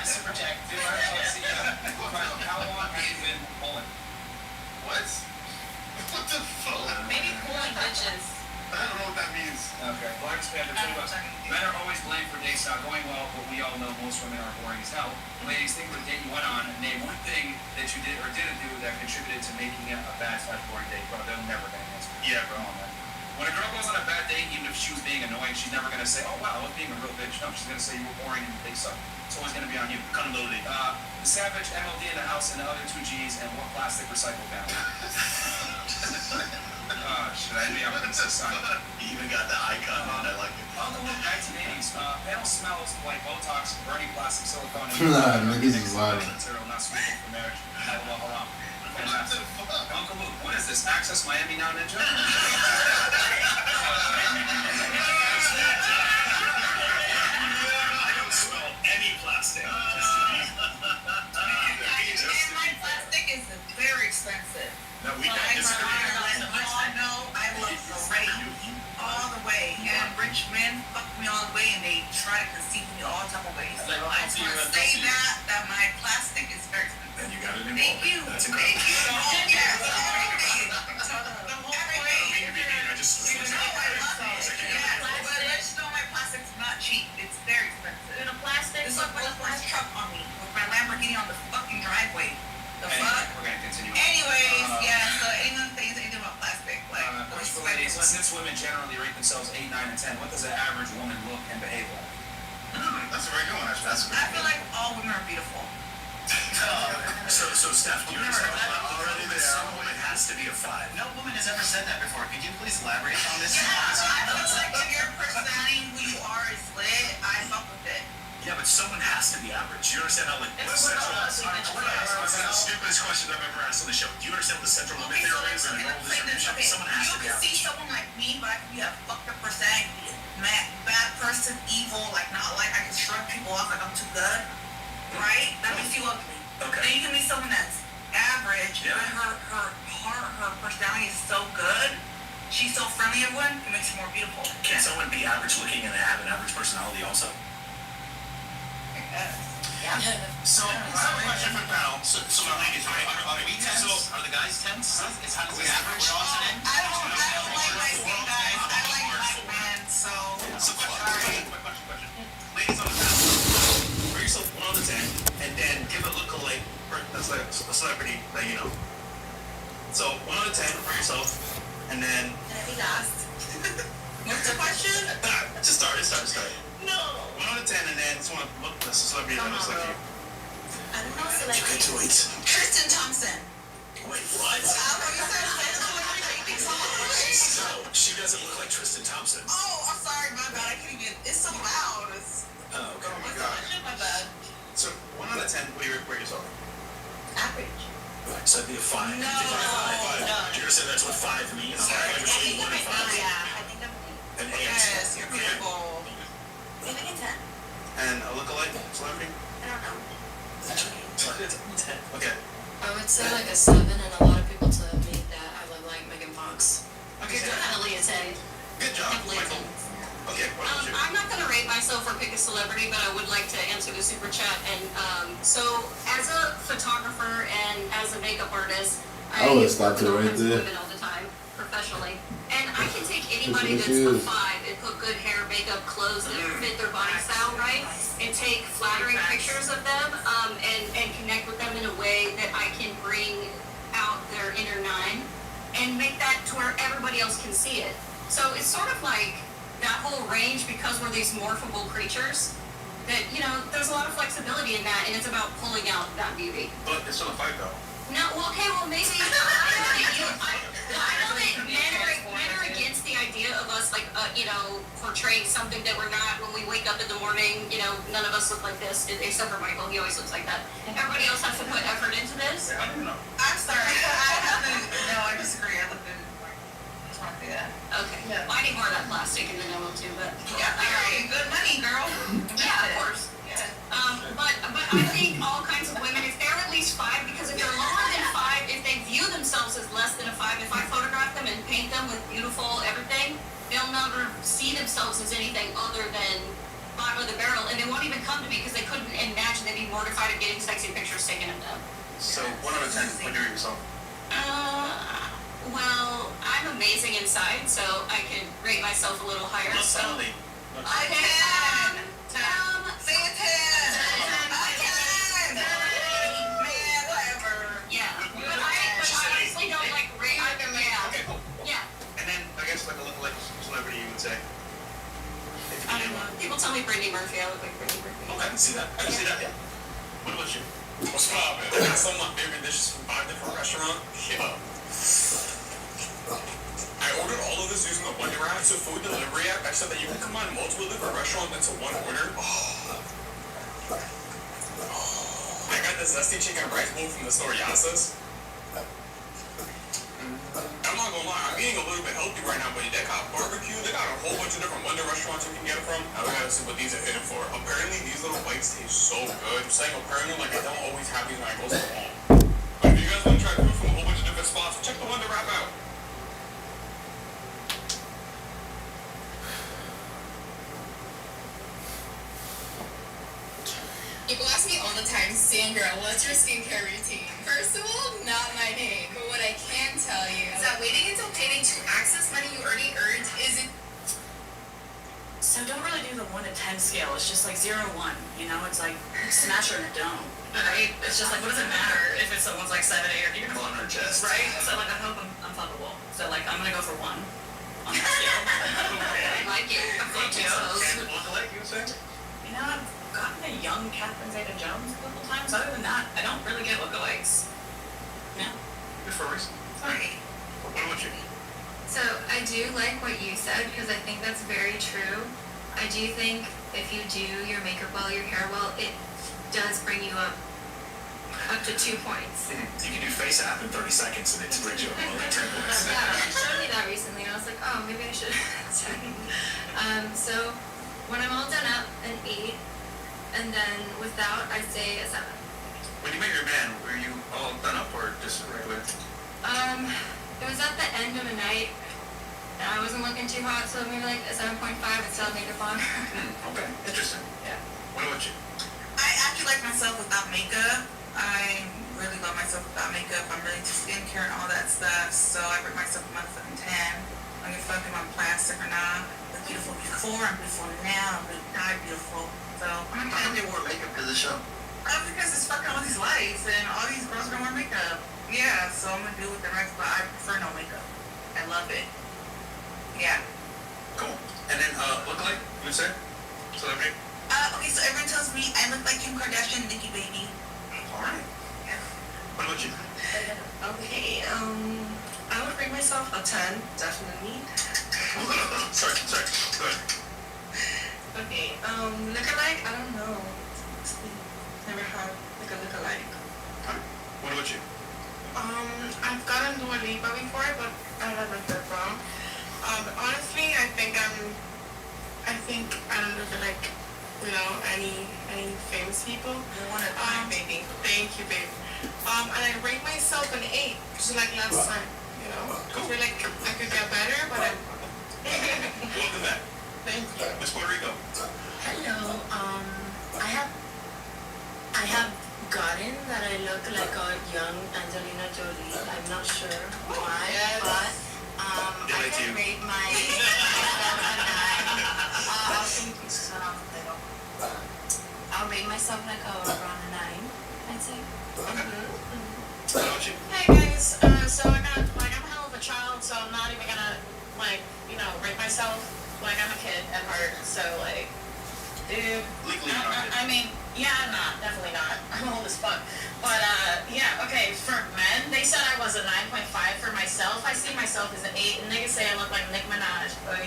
Speaker 9: Super Jack, dude, let's see. How long have you been pulling?
Speaker 6: What? What the fuck?
Speaker 3: Maybe pulling bitches.
Speaker 6: I don't know what that means.
Speaker 9: Okay. Black Panther, men are always blamed for dates not going well, but we all know most women are boring as hell. Ladies, think of a date you went on, and name one thing that you did or didn't do that contributed to making it a bad / boring date. Bro, they're never gonna answer.
Speaker 6: Yeah, bro.
Speaker 9: Come on, man. When a girl goes on a bad date, even if she was being annoying, she's never gonna say, "Oh wow, I was being a real bitch." No, she's gonna say you were boring and they suck. It's always gonna be on you.
Speaker 6: Accountability.
Speaker 9: The Savage, MLD in the house, and the other 2 G's, and what plastic recycle down. Should I be on this side?
Speaker 6: You even got the icon on. I like it.
Speaker 9: On the look, 1980s. Panel smells like Botox, burning plastic, silicone,
Speaker 8: Nah, niggas is wild.
Speaker 9: material not suitable for marriage. Hold on. Fantastic. Uncle Luke, what is this? Access Miami Now Ninja?
Speaker 6: I don't smell any plastic.
Speaker 3: And my plastic is very expensive.
Speaker 6: No, we don't disagree.
Speaker 3: I know I look great all the way, and rich men fuck me all the way, and they try to conceive me all type of ways. So I just want to say that my plastic is very expensive.
Speaker 6: Then you got it in
Speaker 3: Thank you.
Speaker 6: That's
Speaker 3: Thank
Speaker 6: incredible.
Speaker 3: you. The whole thing. The whole thing.
Speaker 6: I just
Speaker 3: You know I love it. Yes, but let's know my plastic's not cheap. It's very expensive.
Speaker 7: In a plastic.
Speaker 3: It's like Rolls Royce truck on me with my Lamborghini on the fucking driveway. The fuck?
Speaker 9: We're gonna continue.
Speaker 3: Anyways, yeah, so anything about plastic, like,
Speaker 9: Question for ladies, since women generally rate themselves 8, 9, and 10, what does an average woman look and behave like?
Speaker 6: That's a very good one, actually. That's a
Speaker 3: I feel like all women are beautiful.
Speaker 6: So Steph, do you understand already there? Some woman has to be a 5.
Speaker 10: No woman has ever said that before. Could you please elaborate on this?
Speaker 3: Yeah, I feel like if your personality, who you are, is lit, I fuck with it.
Speaker 6: Yeah, but someone has to be average. You understand how, like, the central... That's the stupidest question I've ever asked on the show. Do you understand what the central limit theory is and the role distribution? Someone has to be
Speaker 3: You can see
Speaker 6: average.
Speaker 3: someone like me, but I can be a fucked up personality, bad person, evil, like not like I can shrug people off like I'm too good, right? That makes you ugly.
Speaker 6: Okay.
Speaker 3: Then you can be someone that's average,
Speaker 6: Yeah.
Speaker 3: but her heart, her personality is so good. She's so friendly, everyone. It makes her more beautiful.
Speaker 6: Can someone be average looking and have an average personality also?
Speaker 3: Yeah.
Speaker 6: So, I have a question for the panel. So my ladies, right? Are we tense?
Speaker 10: Are the guys tense? Is how does the average toss it in?
Speaker 3: I don't like light skin guys. I like black men, so sorry.
Speaker 6: Question. Ladies on the panel, for yourself 1 out of 10, and then give a lookalike, that's like a celebrity that you know. So 1 out of 10 for yourself, and then...
Speaker 3: Can I be last? What's the question?
Speaker 6: Just start. No! 1 out of 10, and then someone look the celebrity that looks like you.
Speaker 2: I don't know,
Speaker 6: You can do it.
Speaker 3: Tristan Thompson.
Speaker 6: Wait, what?
Speaker 3: You said celebrity that you think so much.
Speaker 6: No, she doesn't look like Tristan Thompson.
Speaker 3: Oh, I'm sorry, my bad. I can't even. It's so loud.
Speaker 6: Oh, okay.
Speaker 3: What's the question? My bad.
Speaker 6: So 1 out of 10, what do you rate yourself?
Speaker 2: Average.
Speaker 6: So it'd be a 5.
Speaker 3: No.
Speaker 6: You're gonna say that's what 5 means? Like between 1 and 5.
Speaker 2: Yeah, I think I'm
Speaker 6: An 8.
Speaker 3: Yes, you're beautiful.
Speaker 2: maybe a 10.
Speaker 6: And a lookalike celebrity?
Speaker 2: I don't know.
Speaker 6: Okay.
Speaker 12: I would say like a 7, and a lot of people to me that I look like Megan Fox.
Speaker 6: Okay,
Speaker 12: Definitely a 10.
Speaker 6: good job,
Speaker 12: Definitely a 10.
Speaker 6: Michael. Okay, what about you?
Speaker 12: I'm not gonna rate myself or pick a celebrity, but I would like to answer the super chat. And so, as a photographer and as a makeup artist,
Speaker 8: I would stop
Speaker 12: work with
Speaker 8: it
Speaker 12: all
Speaker 8: right
Speaker 12: kinds of
Speaker 8: there.
Speaker 12: women all the time, professionally. And I can take anybody
Speaker 8: Look at
Speaker 12: that's a
Speaker 8: the
Speaker 12: 5 and put good hair, makeup, clothes that fit their body style right, and take flattering pictures of them, and connect with them in a way that I can bring out their inner 9 and make that to where everybody else can see it. So it's sort of like that whole range, because we're these morphable creatures, that, you know, there's a lot of flexibility in that, and it's about pulling out that beauty.
Speaker 6: But it's still a 5 though.
Speaker 12: No, well, okay, well, maybe, I know that men are against the idea of us, like, you know, portraying something that we're not. When we wake up in the morning, you know, none of us look like this, except for Michael, he always looks like that. Everybody else has to put effort into this.
Speaker 6: I don't know.
Speaker 3: I'm sorry. I disagree. I look good. I just want to do that.
Speaker 12: Okay, well, I need more of that plastic, and then I will too, but.
Speaker 3: Yeah, alright. Good money, girl.
Speaker 12: Yeah, of course.
Speaker 3: Yeah.
Speaker 12: But I think all kinds of women, if they're at least 5, because if they're lower than 5, if they view themselves as less than a 5, if I photograph them and paint them with beautiful everything, they'll never see themselves as anything other than bottom of the barrel, and they won't even come to me because they couldn't imagine they'd be mortified of getting sexy pictures taken of them.
Speaker 6: So 1 out of 10, what do you rate yourself?
Speaker 12: Well, I'm amazing inside, so I can rate myself a little higher.
Speaker 6: Not
Speaker 12: So
Speaker 6: soundly.
Speaker 2: I can. Say a 10. I can. Man, whatever.
Speaker 12: Yeah, but I honestly don't like rate. Yeah.
Speaker 6: Okay, cool.
Speaker 12: Yeah.
Speaker 6: And then I guess like a lookalike celebrity you would say. If you
Speaker 12: I
Speaker 6: could
Speaker 12: don't
Speaker 6: name
Speaker 12: know. People tell me Brittany Murphy. I look like Brittany Murphy.
Speaker 6: one. I can see that. I can see that. Yeah. What about you?
Speaker 10: What's poppin'? I got some of my favorite dishes from 5 different restaurants.
Speaker 6: Yeah.
Speaker 10: I ordered all of this using the Wonder app. It's a food delivery app. I said that you can combine multiple different restaurants into one order. I got the zesty chicken rice bowl from the store Yasa's. I'm not gonna lie, I'm eating a little bit healthy right now, but they got barbecue, they got a whole bunch of different Wonder restaurants you can get it from. I gotta see what these are hitting for. Apparently, these little bites taste so good. I'm saying apparently, like I don't always have these when I go to the mall. But if you guys want to try food from a whole bunch of different spots, check the Wonder app out.
Speaker 13: People ask me all the time, Sandra, what's your skincare routine? First of all, not my name, but what I can tell you is that waiting until payday to access money you already earned isn't.
Speaker 14: So don't really do the 1 to 10 scale. It's just like 0 to 1. You know, it's like smash her in the dome, right? It's just like, what does it matter if it's someone's like 7, 8, or you
Speaker 6: Come on her chest.
Speaker 14: right? So like, I hope I'm fuckable. So like, I'm gonna go for 1 on that scale.
Speaker 12: I like it.
Speaker 14: Thank you.
Speaker 6: And lookalike, you would say?
Speaker 14: You know, I've gotten a young Catherine Zeta-Jones a couple times. Other than that, I don't really get lookalikes. Yeah.
Speaker 6: Good for a reason.
Speaker 13: Sorry.
Speaker 6: What about you?
Speaker 13: So I do like what you said because I think that's very true. I do think if you do your makeup well, your hair well, it does bring you up to 2 points.
Speaker 10: You can do face app in 30 seconds and it brings you up like 10 points.
Speaker 13: Yeah, you showed me that recently and I was like, oh, maybe I should. So when I'm all done up, an 8, and then without, I say a 7.
Speaker 6: When you met your man, were you all done up or just regular?
Speaker 13: It was at the end of the night, and I wasn't looking too hot, so maybe like a 7.5 and still have makeup on.
Speaker 6: Okay, interesting.
Speaker 13: Yeah.
Speaker 6: What about you?
Speaker 5: I actually like myself without makeup. I really love myself without makeup. I'm really into skincare and all that stuff. So I rate myself a motherfucking 10. I don't give a fuck if I'm plastic or not. I'm beautiful before, I'm beautiful now, I'm really not beautiful. So I'm
Speaker 6: How come you wore makeup for the show?
Speaker 5: because it's fucking all these lights and all these girls don't wear makeup. Yeah, so I'm gonna deal with the rest, but I prefer no makeup. I love it. Yeah.
Speaker 6: Cool. And then, lookalike, you would say? Celebrity?
Speaker 5: Okay, so everyone tells me I look like Kim Kardashian and Nicki Baby.
Speaker 6: Alright.
Speaker 5: Yeah.
Speaker 6: What about you?
Speaker 7: Okay, I would rate myself a 10, definitely.
Speaker 6: sorry, go ahead.
Speaker 7: Okay, lookalike, I don't know. Never had like a lookalike.
Speaker 6: What about you?
Speaker 7: I've gotten Dua Lipa before, but I haven't heard from. Honestly, I think I don't look like, you know, any famous people.
Speaker 5: You're one of mine, baby.
Speaker 7: Thank you, babe. And I rate myself an 8, just like last time, you know. I feel like I could get better, but I'm.
Speaker 6: Welcome back.
Speaker 7: Thank you.
Speaker 6: Miss Puerto Rico.
Speaker 15: Hello. I have gotten that I look like a young Angelina Jolie. I'm not sure why, but I can rate myself a 9. I'll rate myself like around a 9, I'd say.
Speaker 6: Okay. What about you?
Speaker 2: Hey guys, so I'm a hell of a child, so I'm not even gonna rate myself. Like I'm a kid at heart, so like, dude.
Speaker 6: Legally not.
Speaker 2: I mean, yeah, I'm not, definitely not. I'm old as fuck. But yeah, okay. For men, they said I was a 9.5. For myself, I see myself as an 8, and niggas say I look like Nicki Minaj. But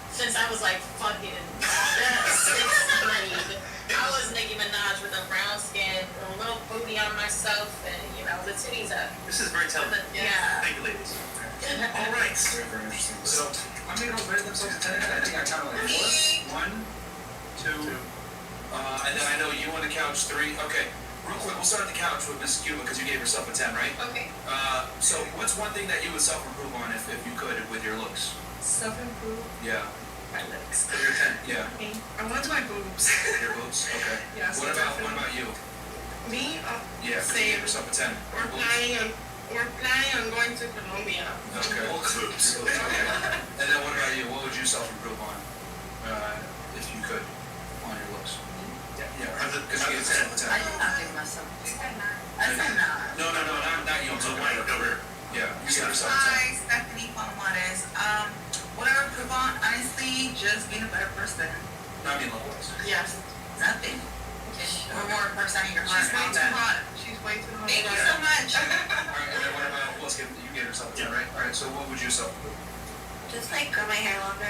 Speaker 2: since I was like fucking 6th grade, I was Nicki Minaj with a brown skin, a little booty on myself, and the titties up.
Speaker 6: This is very telling.
Speaker 2: Yeah.
Speaker 6: Thank you, ladies. All right.
Speaker 9: Very interesting. So, how many girls rated themselves a 10? I think I counted like 4. 1, 2. And then I know you on the couch, 3. Okay. Real quick, we'll start at the couch with Miss Cuba because you gave yourself a 10, right?
Speaker 2: Okay.
Speaker 9: So what's one thing that you would self-improve on if you could with your looks?
Speaker 7: Self-improve.
Speaker 9: Yeah.
Speaker 16: My looks.
Speaker 9: For your 10, yeah.
Speaker 16: Me, I want to do my boobs.
Speaker 9: Your boobs, okay.
Speaker 16: Yeah, so
Speaker 9: What about you?
Speaker 16: Me,
Speaker 9: Yeah,
Speaker 16: same.
Speaker 9: give yourself a 10.
Speaker 16: We're planning on going to Colombia.
Speaker 9: Okay. Okay. And then what about you? What would you self-improve on, if you could, on your looks? Yeah, because you get 10 out of 10.
Speaker 15: I did not give myself. I said not.
Speaker 9: No, not you.
Speaker 6: So white over.
Speaker 9: Yeah, you get yourself a 10.
Speaker 17: Hi, Stephanie Palomares. What I would improve on, honestly, just being a better person.
Speaker 9: Not being low-wise.
Speaker 17: Yes, nothing. Or more person in your heart.
Speaker 16: She's way
Speaker 17: all
Speaker 16: too
Speaker 17: that.
Speaker 16: hot. She's way too hot.
Speaker 17: Thank you so much.
Speaker 9: Alright, and then what about, let's get, you get yourself a 10, right? Alright, so what would you self-improve?
Speaker 15: Just like grow my hair longer.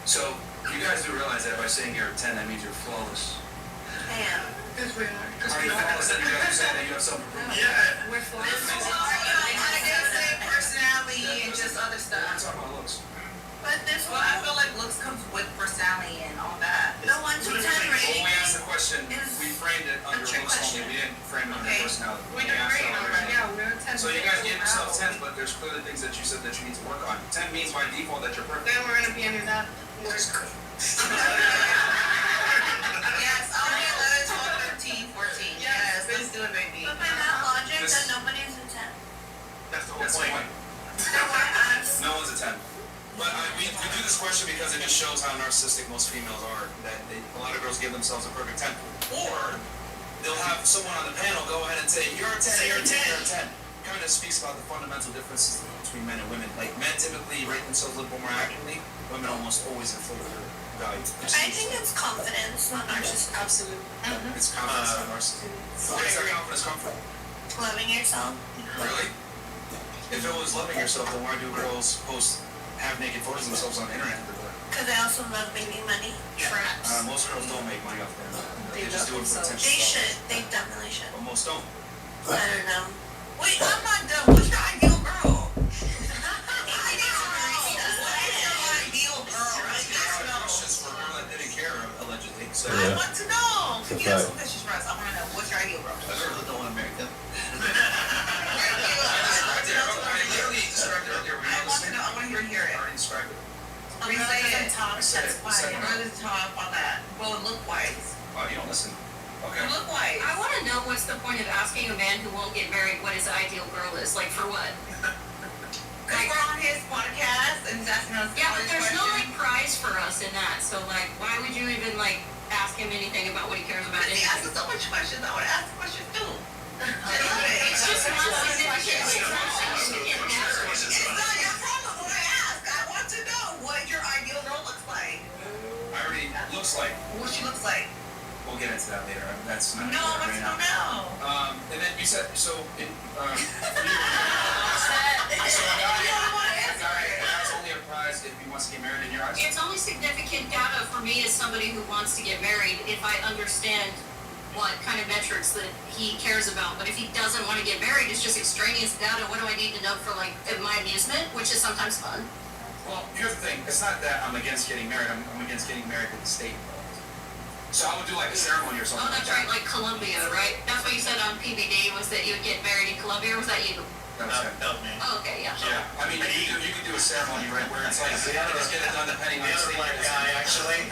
Speaker 9: So, you guys do realize that by saying you're a 10, that means you're flawless.
Speaker 15: I am.
Speaker 16: Because we are.
Speaker 9: Are you flawless, then you guys are saying that you have self-improvement?
Speaker 6: Yeah.
Speaker 16: We're flawless.
Speaker 17: I guess say personality and just other
Speaker 9: We're
Speaker 17: stuff.
Speaker 9: talking about looks.
Speaker 17: But this one, I feel like looks comes with personality and all that.
Speaker 15: The 1 to 10
Speaker 9: When
Speaker 15: rating.
Speaker 9: we asked the question, we framed it under
Speaker 17: trick
Speaker 9: looks
Speaker 17: question.
Speaker 9: only, we didn't frame it under
Speaker 17: Okay.
Speaker 9: personality.
Speaker 16: We
Speaker 9: We
Speaker 16: can
Speaker 9: asked
Speaker 16: rate
Speaker 9: it
Speaker 16: already.
Speaker 9: already.
Speaker 16: Yeah, we're a 10.
Speaker 9: So you guys gave yourself 10, but there's clearly things that you said that you need to work on. 10 means by default that you're perfect.
Speaker 16: Then we're gonna be under that.
Speaker 17: Yes, I'll be 11, 12, 13, 14. Yes, let's do it, baby.
Speaker 15: But by that logic,
Speaker 9: This-
Speaker 15: then nobody's a 10.
Speaker 6: That's the whole
Speaker 9: That's the
Speaker 6: point.
Speaker 9: point. No one's a 10. But we do this question because it just shows how narcissistic most females are. That a lot of girls give themselves a perfect 10. Or they'll have someone on the panel go ahead and say, you're a 10, you're a 10, you're a 10. Kind of speaks about the fundamental differences between men and women. Like, men typically rate themselves a little more accurately. Women almost always inflate their value.
Speaker 15: I think it's confidence, not narcissism.
Speaker 16: Absolutely.
Speaker 9: It's confidence, not narcissism. Where does that confidence come from?
Speaker 15: Loving yourself.
Speaker 9: Really? If it was loving yourself, then why do girls post half-naked photos of themselves on the internet everywhere?
Speaker 15: Because I also love making money. Traps.
Speaker 9: Most girls don't make money off the internet. They just do it for attention.
Speaker 15: They should. They definitely should.
Speaker 9: But most don't.
Speaker 15: I don't know.
Speaker 17: Wait, I'm not done. What's your ideal girl? What's your ideal girl?
Speaker 9: Questions for a girl that didn't care, allegedly. So
Speaker 17: I want to know.
Speaker 8: It's a
Speaker 17: You have
Speaker 8: fact.
Speaker 17: some questions for us. I want to know. What's your ideal girl?
Speaker 9: I really don't want to marry them.
Speaker 17: I want to know. I want to hear it.
Speaker 9: I already described it.
Speaker 17: Let me say it.
Speaker 9: I said it. I said it.
Speaker 17: Girl is top on that. Well, look-wise.
Speaker 9: Oh, you don't listen. Okay.
Speaker 17: Look-wise.
Speaker 12: I want to know what's the point of asking a man who won't get married what his ideal girl is. Like, for what?
Speaker 17: Because we're on his podcast and he's asking us
Speaker 12: Yeah,
Speaker 17: all
Speaker 12: but
Speaker 17: these
Speaker 12: there's no,
Speaker 17: questions.
Speaker 12: like, prize for us in that. So, like, why would you even, like, ask him anything about what he cares about?
Speaker 17: Because he asks us so much questions. I want to ask questions too.
Speaker 12: It's just not significant. It's not significant.
Speaker 17: It's not your problem what I ask. I want to know what your ideal girl looks like.
Speaker 9: I already looks like.
Speaker 17: What she looks like.
Speaker 9: We'll get into that later. That's not
Speaker 17: No, I want
Speaker 9: right
Speaker 17: to
Speaker 9: now.
Speaker 17: know.
Speaker 9: And then you said so. In, for you,
Speaker 17: So
Speaker 9: that's only a prize if he wants to get married in your eyes.
Speaker 12: It's only significant data for me as somebody who wants to get married if I understand what kind of metrics that he cares about. But if he doesn't want to get married, it's just extraneous data. What do I need to know for, like, my amusement, which is sometimes fun?
Speaker 9: Well, here's the thing. It's not that I'm against getting married. I'm against getting married with the state involved. So I would do like a ceremony or something.
Speaker 12: Oh, that's right, like Colombia, right? That's what you said on PBD, was that you would get married in Colombia, or was that you?
Speaker 9: That was it.
Speaker 6: That was me.
Speaker 12: Oh, okay, yeah.
Speaker 9: Yeah, I mean, you could do a ceremony, right, where it's like, they just get it done depending on the state.
Speaker 6: actually.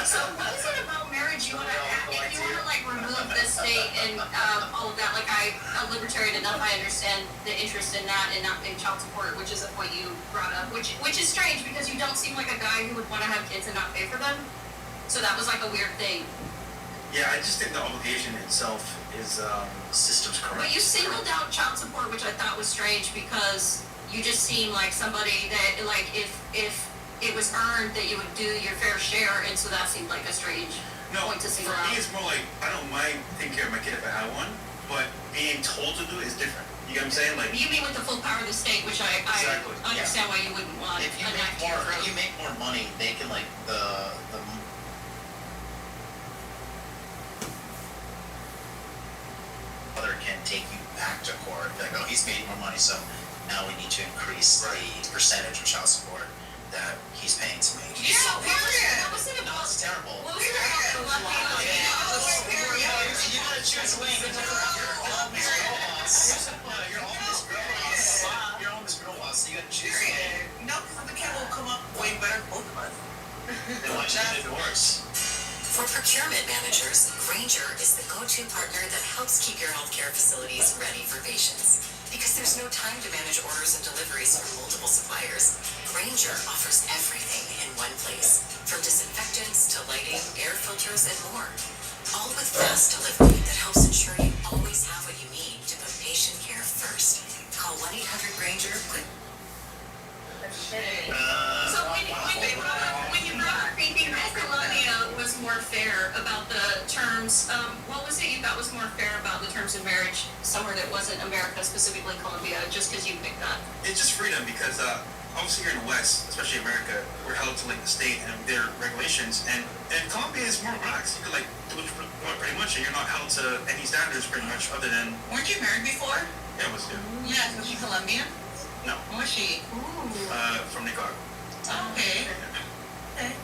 Speaker 12: So what is it about marriage you wanna, if you wanna, like, remove the state and, all of that, like, I'm libertarian enough, I understand the interest in that and not paying child support, which is a point you brought up, which is strange, because you don't seem like a guy who would wanna have kids and not pay for them. So that was like a weird thing.
Speaker 6: Yeah, I just think the obligation itself is systems correct.
Speaker 12: But you singled out child support, which I thought was strange, because you just seem like somebody that, like, if it was earned, that you would do your fair share, and so that seemed like a strange point to single
Speaker 6: for
Speaker 12: out.
Speaker 6: me, it's more like I don't mind taking care of my kid if I have one, but being told to do it is different. You get what I'm saying? Like,
Speaker 12: You mean with the full power of the state, which I
Speaker 6: Exactly.
Speaker 12: understand why you wouldn't want
Speaker 18: If you
Speaker 12: a
Speaker 18: make
Speaker 12: knife to
Speaker 18: more,
Speaker 12: your throat.
Speaker 18: if you make more money, they can like the mother can take you back to court. Like, oh, he's made more money, so now we need to increase the percentage of child support that he's paying to me.
Speaker 17: Yeah, period.
Speaker 12: What was it about?
Speaker 18: It's terrible.
Speaker 12: What was it about the lucky?
Speaker 18: You gotta choose a wing. You're always girl boss. You're always girl boss. You're always girl boss. So you gotta choose a wing.
Speaker 17: No, because the kid will come up way better for both of us.
Speaker 18: They want you to get divorced.
Speaker 19: For procurement managers, Grainger is the go-to partner that helps keep your healthcare facilities ready for patients. Because there's no time to manage orders and deliveries from multiple suppliers, Grainger offers everything in one place, from disinfectants to lighting, air filters, and more. All with fast delivery that helps ensure you always have what you need to put patient care first. Call 1-800-GRAINGER.
Speaker 12: So when you brought up thinking that Colombia was more fair about the terms, what was it you thought was more fair about the terms of marriage somewhere that wasn't America, specifically Colombia, just because you picked that?
Speaker 6: It's just freedom because obviously here in the West, especially America, we're held to like the state and their regulations, and Colombia is more relaxed. You could like do what you want pretty much, and you're not held to any standards pretty much other than.
Speaker 17: Weren't you married before?
Speaker 6: Yeah, it was good.
Speaker 17: Yes, was she Colombian?
Speaker 6: No.
Speaker 17: Was she?
Speaker 6: From Nicaragua.
Speaker 17: Okay. Okay.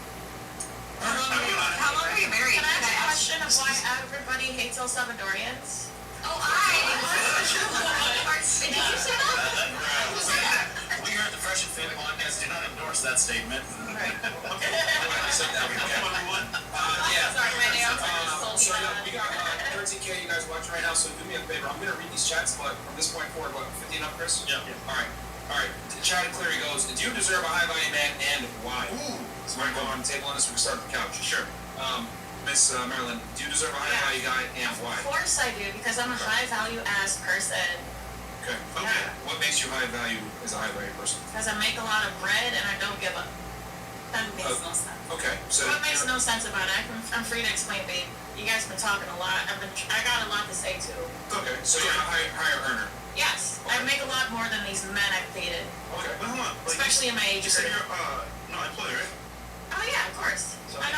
Speaker 2: How long were you married? Can I ask a question of why everybody hates El Salvadorians? Oh, did you say that?
Speaker 18: We here at the Fresh and Fit podcast do not endorse that statement.
Speaker 2: Right.
Speaker 9: Okay. So we got 13K you guys watching right now, so do me a favor. I'm going to read these chats, but from this point forward, what, 15 up, Chris?
Speaker 6: Yeah.
Speaker 9: All right. Chad Cleary goes, do you deserve a high value man and why?
Speaker 6: Ooh.
Speaker 9: So we're going to go on the table on this, we can start at the couch.
Speaker 6: Sure.
Speaker 9: Miss Marilyn, do you deserve a high value guy and why?
Speaker 2: Of course I do, because I'm a high value ass person.
Speaker 9: Okay.
Speaker 2: Yeah.
Speaker 9: What makes you high value as a high value person?
Speaker 2: Because I make a lot of bread and I don't give up. That makes no sense.
Speaker 9: Okay. So
Speaker 2: what makes no sense about it? I'm free to explain, babe. You guys have been talking a lot. I got a lot to say too.
Speaker 9: Okay. So you're a higher earner.
Speaker 2: Yes. Okay. I make a lot more than these men I've dated.
Speaker 9: Okay.
Speaker 6: But hold on.
Speaker 2: Especially in my age
Speaker 6: group. You said
Speaker 2: group.
Speaker 6: you're no employee, right?
Speaker 2: Oh yeah, of course.
Speaker 6: So
Speaker 2: I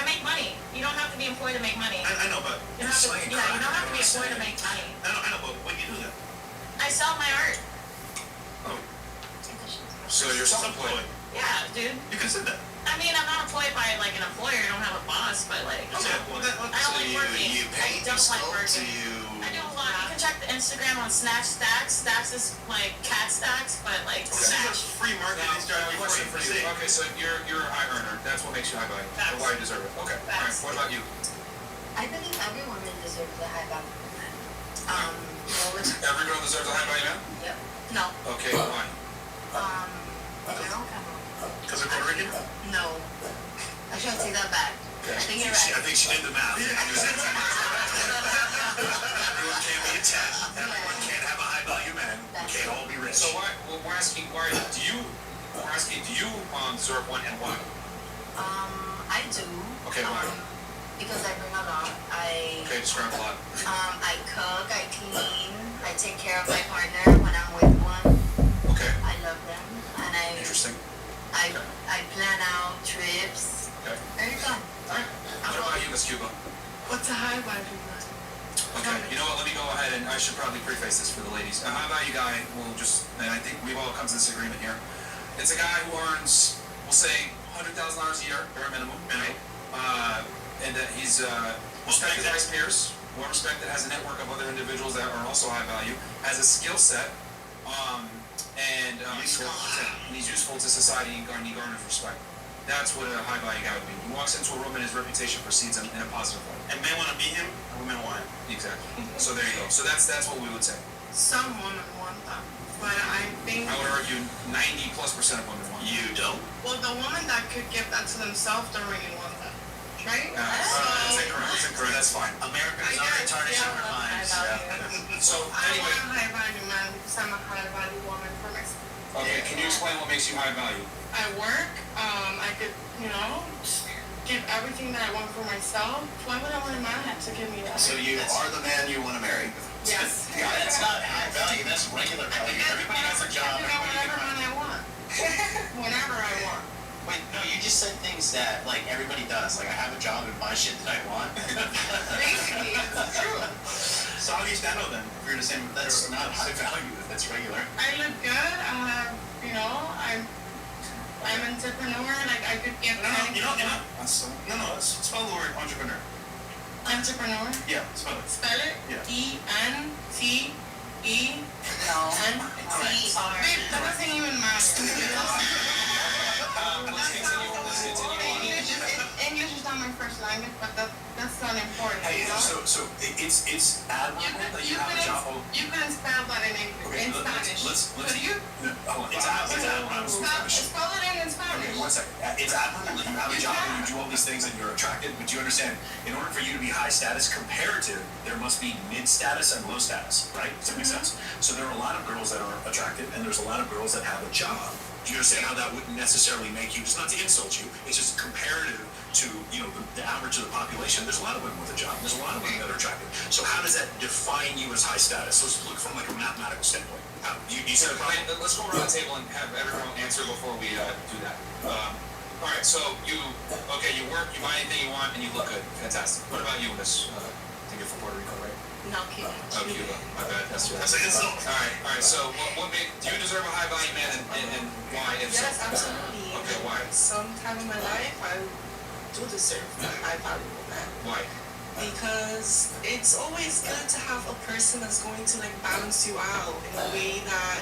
Speaker 2: make money. You don't have to be employed to make money.
Speaker 6: I know, but
Speaker 2: you don't have to be employed to make money.
Speaker 6: I know, but when you do that?
Speaker 2: I sell my art.
Speaker 9: Oh. So you're self-employed?
Speaker 2: Yeah, dude.
Speaker 6: You can say that.
Speaker 2: I mean, I'm not employed by like an employer. I don't have a boss, but like,
Speaker 6: okay. Well,
Speaker 2: I don't like working. I don't like working. I do a lot. You can check the Instagram on Snatch Stacks. Stacks is like cat stacks, but like Snatch.
Speaker 6: Free marketing strategy.
Speaker 9: Question for you. Okay, so you're a high earner. That's what makes you high value. Or why you deserve it. Okay. All right. What about you?
Speaker 15: I believe every woman deserves a high value man.
Speaker 9: Every girl deserves a high value man?
Speaker 15: Yep. No.
Speaker 9: Okay. Why?
Speaker 15: No.
Speaker 6: Because of Puerto Rican?
Speaker 15: No. Actually, I take that back.
Speaker 6: Okay.
Speaker 15: I think you're right.
Speaker 6: I think she did the math. Everyone can't be a 10. Everyone can't have a high value man. We can't all be rich.
Speaker 9: So we're asking do you deserve one and why?
Speaker 15: I do.
Speaker 9: Okay, why?
Speaker 15: Because I bring a lot.
Speaker 9: Okay, describe a lot.
Speaker 15: I cook, I clean, I take care of my partner when I'm with one.
Speaker 9: Okay.
Speaker 15: I love them, and
Speaker 9: Interesting.
Speaker 15: I plan out trips.
Speaker 9: Okay.
Speaker 15: There you go.
Speaker 9: All right. What about you, Miss Cuba?
Speaker 16: What's a high value man?
Speaker 9: Okay, you know what, let me go ahead and I should probably preface this for the ladies. A high value guy will just, and I think we've all come to this agreement here. It's a guy who earns, we'll say, $100,000 a year, bare minimum, right? And that he's respected by his peers, well respected, has a network of other individuals that are also high value, has a skill set, and he's useful to society and he garners respect. That's what a high value guy would be. He walks into a room and his reputation precedes him in a positive way.
Speaker 6: And men want to meet him, and women want him.
Speaker 9: Exactly. So there you go. So that's what we would say.
Speaker 16: Some women want that, but I think.
Speaker 9: I would argue 90+% of women want.
Speaker 6: You don't.
Speaker 16: Well, the woman that could give that to themselves don't really want that, right?
Speaker 9: That's incorrect. That's fine.
Speaker 18: America is already tarnishing our minds.
Speaker 9: So
Speaker 16: I
Speaker 9: anyway.
Speaker 16: want a high value man because I'm a high value woman for myself.
Speaker 9: Okay. Can you explain what makes you high value?
Speaker 16: I work. I could, give everything that I want for myself. Why would I want a man to give me that?
Speaker 18: So you are the man you want to marry.
Speaker 16: Yes.
Speaker 18: Yeah, that's not high value, that's regular value. Everybody has a job.
Speaker 16: Whatever man I want. Whenever I want.
Speaker 18: Wait, no, you just said things that, like, everybody does. Like, I have a job and buy shit that I want.
Speaker 16: Basically, it's true.
Speaker 6: So how do you stand out then? If you're the same,
Speaker 18: That's not high value, that's regular.
Speaker 16: I look good. I have, I'm an entrepreneur. Like I could get.
Speaker 6: Spell the word entrepreneur.
Speaker 16: Entrepreneur.
Speaker 6: Yeah, spell it.
Speaker 16: Spell it.
Speaker 6: Yeah.
Speaker 16: ENTE.
Speaker 15: No.
Speaker 16: Babe, that doesn't even matter.
Speaker 9: Let's continue
Speaker 16: find it, but that's not important.
Speaker 20: Hey,
Speaker 16: you know?
Speaker 20: so it's admirable that you have a job.
Speaker 16: You couldn't spell that in
Speaker 20: Okay,
Speaker 16: Spanish.
Speaker 20: let's
Speaker 16: Could you?
Speaker 20: no, hold on. It's admirable.
Speaker 16: Spell it in Spanish.
Speaker 20: Okay, 1 second. It's admirable that you have a job and you do all these things and you're attractive, but you understand, in order for you to be high status comparative, there must be mid status and low status, right? Does that make sense? So there are a lot of girls that are attractive and there's a lot of girls that have a job. Do you understand how that wouldn't necessarily make you, it's not to insult you, it's just comparative to, the average of the population. There's a lot of women with a job. There's a lot of women that are attractive. So how does that define you as high status? Let's look from like a mathematical standpoint. You said a problem?
Speaker 9: Let's go around the table and have everyone answer before we do that. All right, so you work, you buy anything you want, and you look good. Fantastic. What about you, Miss? I think you're from Puerto Rico, right?
Speaker 15: No, Cuba.
Speaker 9: Oh, Cuba. My bad. That's an insult. All right. So, what do you deserve a high value man, and why? If
Speaker 17: Yes,
Speaker 9: so?
Speaker 17: absolutely.
Speaker 9: Okay, why?
Speaker 17: Sometime in my life, I do deserve a high valuable man.
Speaker 9: Why?
Speaker 17: Because it's always good to have a person that's going to like balance you out in a way that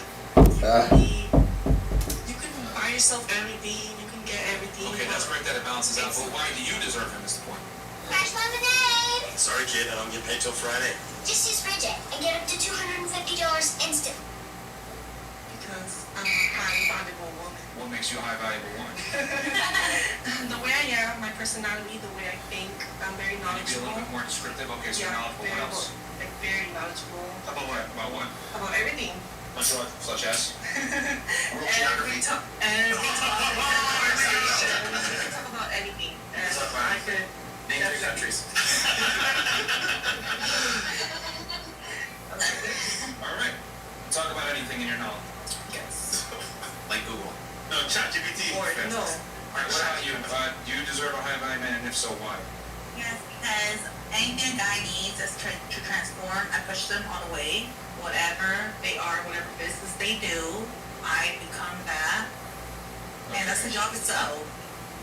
Speaker 17: you can buy yourself everything, you can get everything.
Speaker 9: Okay, that's great that it balances out. But why do you deserve him? Is the point?
Speaker 21: Fresh lemonade!
Speaker 20: Sorry, kid, I don't get paid till Friday.
Speaker 21: Just use Bridget and get up to $250 instant.
Speaker 17: Because I'm a high valuable woman.
Speaker 9: What makes you a high valuable woman?
Speaker 17: The way I am, my personality, the way I think, I'm very
Speaker 9: Can you be a
Speaker 17: knowledgeable.
Speaker 9: little bit more descriptive? Okay, so
Speaker 17: Yeah,
Speaker 9: knowledgeable. What else?
Speaker 17: Like very knowledgeable.
Speaker 9: About what? About what?
Speaker 17: About everything.
Speaker 9: Such as?
Speaker 17: Every talk conversation. We can talk about anything. And I could
Speaker 9: Name 3 countries. All right. Talk about anything in your knowledge.
Speaker 17: Yes.
Speaker 9: Like Google.
Speaker 20: No, ChatGPT.
Speaker 17: Or no.
Speaker 9: All right, what about you? Do you deserve a high value man, and if so, why?
Speaker 22: Yes, because anything a guy needs is to transform. I push them all the way. Whatever they are, whatever business they do, I become that. And that's the job itself.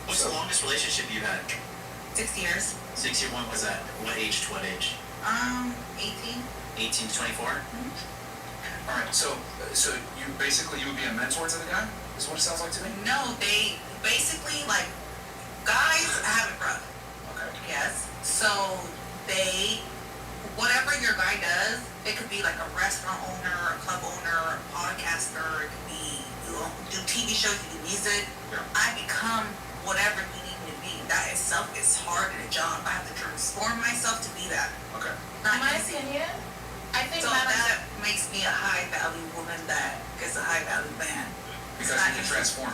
Speaker 18: What's the longest relationship you've had?
Speaker 22: 6 years.
Speaker 18: 6 years, when was that? What age to what age?
Speaker 22: 18.
Speaker 18: 18 to 24?
Speaker 9: All right, so you basically would be a mentor to the guy? Is what it sounds like to me?
Speaker 22: No, they basically like guys have it rough.
Speaker 9: Okay.
Speaker 22: Yes. So they, whatever your guy does, it could be like a restaurant owner, a club owner, a podcaster. It could be you do TV shows, you do music.
Speaker 9: Yeah.
Speaker 22: I become whatever you need me to be. That itself is hard in a job. I have to transform myself to be that.
Speaker 9: Okay.
Speaker 22: Not
Speaker 2: In my
Speaker 22: easy.
Speaker 2: opinion, I think
Speaker 22: So
Speaker 2: that
Speaker 22: that makes me a high value woman that gets a high value man.
Speaker 9: Because you can transform.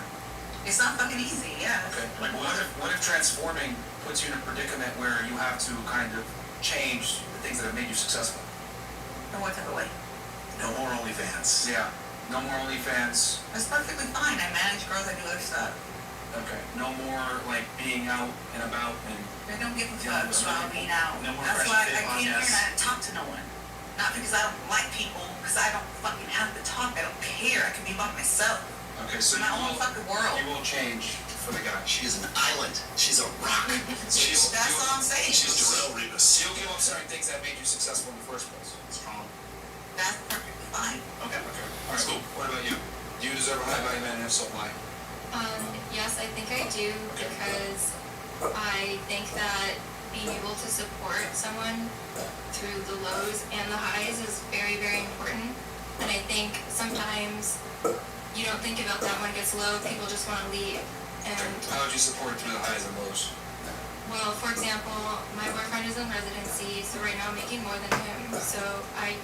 Speaker 22: It's not fucking easy, yeah.
Speaker 9: Okay. Like, what if transforming puts you in a predicament where you have to kind of change the things that have made you successful?
Speaker 22: In what type of way?
Speaker 20: No more OnlyFans.
Speaker 9: Yeah. No more OnlyFans.
Speaker 22: That's perfectly fine. I manage girls, I do other stuff.
Speaker 9: Okay. No more like being out and about and.
Speaker 22: They don't give a
Speaker 9: Yeah,
Speaker 22: fuck about being out.
Speaker 20: No more
Speaker 22: That's
Speaker 20: Fresh
Speaker 22: why
Speaker 20: Fit
Speaker 22: I came here
Speaker 20: podcasts.
Speaker 22: and I talk to no one. Not because I don't like people, because I don't fucking have to talk. I don't care. I can be by myself.
Speaker 9: Okay, so
Speaker 22: My own fucking world.
Speaker 9: you will change for the guy.
Speaker 20: She's an island. She's a rock.
Speaker 22: That's all I'm saying.
Speaker 20: She's Jarrell Rebus.
Speaker 9: You'll give up certain things that made you successful in the first place.
Speaker 20: Strong.
Speaker 22: That's perfectly fine.
Speaker 9: Okay. All right, cool. What about you? Do you deserve a high value man, and if so, why?
Speaker 13: Yes, I think I do, because I think that being able to support someone through the lows and the highs is very, very important. And I think sometimes you don't think about that when it gets low, people just want to leave. And
Speaker 9: How would you support through the highs and lows?
Speaker 13: well, for example, my boyfriend is in residency, so right now I'm making more than him. So I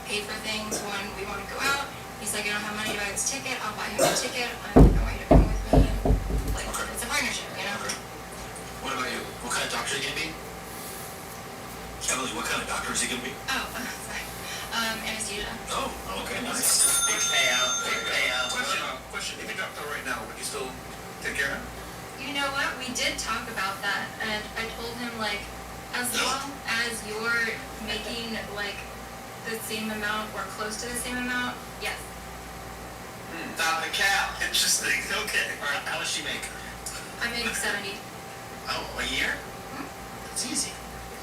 Speaker 13: pay for things when we want to go out. He's like, I don't have money to buy this ticket, I'll buy him a ticket. I'm like, I want you to come with me. Like, it's a partnership, you know?
Speaker 9: What about you?
Speaker 20: What kind of doctor are you gonna be? Emily, what kind of doctor is he gonna be?
Speaker 13: Oh, sorry. Anesthesia.
Speaker 20: Oh, okay, nice.
Speaker 18: Big payout, big payout.
Speaker 20: Question, if you dropped out right now, would you still take care of him?
Speaker 13: You know what? We did talk about that, and I told him, like, as long as you're making, like, the same amount or close to the same amount, yes.
Speaker 20: Top the cap. Interesting. Okay.
Speaker 18: All right, how much do you make?
Speaker 13: I make 70.
Speaker 18: Oh, a year? That's easy.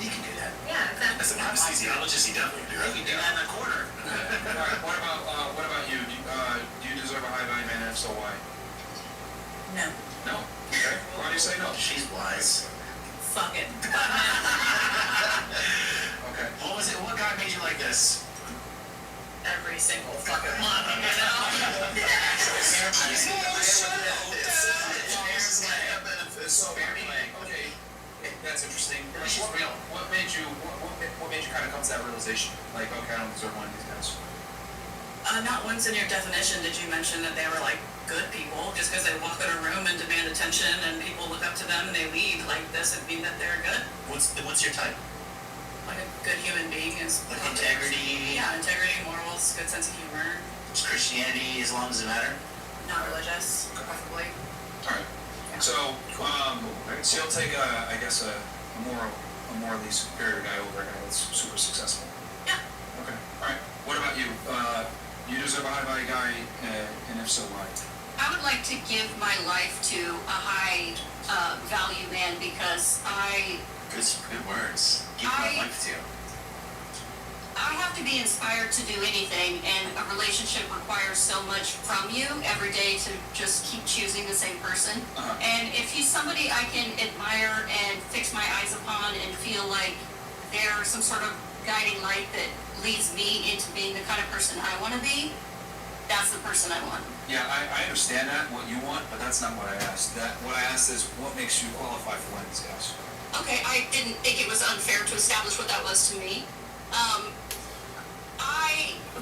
Speaker 18: You can do that.
Speaker 13: Yeah, exactly.
Speaker 20: As an anesthesiologist, he definitely can do that.
Speaker 18: You can do that in a quarter.
Speaker 9: All right. What about you? Do you deserve a high value man, and if so, why?
Speaker 22: No.
Speaker 9: No. Okay. Why do you say no?
Speaker 18: She's wise.
Speaker 14: fucking.
Speaker 20: Okay. What was it? What guy made you like this?
Speaker 14: Every single fucking one, you know?
Speaker 9: Okay, that's interesting. What made you kind of come to that realization? Like, okay, I don't deserve one of these guys.
Speaker 14: Not once in your definition did you mention that they were like good people. Just because they walk in a room and demand attention and people look up to them and they leave, like, does it mean that they're good?
Speaker 20: What's your type?
Speaker 14: Like a good human being is
Speaker 20: Like integrity.
Speaker 14: Yeah, integrity, morals, good sense of humor.
Speaker 20: Is Christianity as long as it matter?
Speaker 14: Not religious, preferably.
Speaker 9: All right. So, so you'll take I guess a morally superior guy over a guy that's super successful.
Speaker 14: Yeah.
Speaker 9: Okay. All right. What about you? You deserve a high value guy, and if so, why?
Speaker 12: I would like to give my life to a high value man because
Speaker 20: Good words. Give my life to.
Speaker 12: I have to be inspired to do anything, and a relationship requires so much from you every day to just keep choosing the same person. And if he's somebody I can admire and fix my eyes upon and feel like they're some sort of guiding light that leads me into being the kind of person I want to be, that's the person I want.
Speaker 9: Yeah, I understand that, what you want, but that's not what I asked. What I asked is, what makes you qualify for one of these guys?
Speaker 12: Okay, I didn't think it was unfair to establish what that was to me.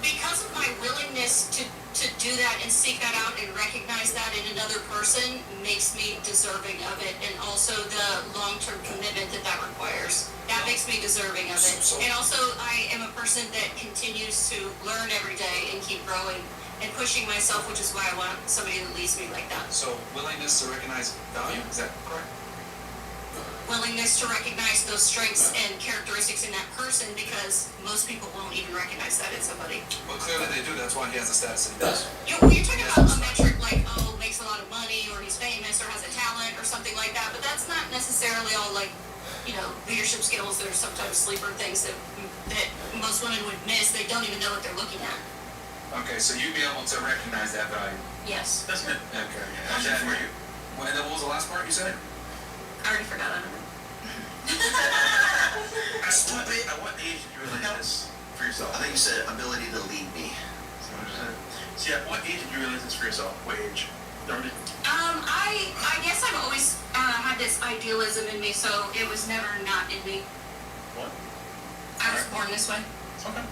Speaker 12: Because of my willingness to do that and seek that out and recognize that in another person makes me deserving of it, and also the long-term commitment that requires. That makes me deserving of it. And also, I am a person that continues to learn every day and keep growing and pushing myself, which is why I want somebody that leads me like that.
Speaker 9: So, willingness to recognize value, is that correct?
Speaker 12: Willingness to recognize those strengths and characteristics in that person, because most people won't even recognize that in somebody.
Speaker 9: Well, clearly they do, that's why he has the status that he does.
Speaker 12: You're talking about a metric like, oh, makes a lot of money, or he's famous, or has a talent, or something like that, but that's not necessarily all, like, you know, leadership skills that are sometimes sleeper things that most women would miss. They don't even know what they're looking at.
Speaker 9: Okay, so you'd be able to recognize that value.
Speaker 12: Yes.
Speaker 20: That's good.
Speaker 9: Okay. And then, and then what was the last part you said?
Speaker 12: I already forgot it.
Speaker 20: At what age did you realize this for yourself?
Speaker 4: I think you said ability to lead me.
Speaker 20: So at what age did you realize this for yourself? What age? 30?
Speaker 12: I guess I've always had this idealism in me, so it was never not in me.
Speaker 20: What?
Speaker 12: I was born this way.
Speaker 20: Okay.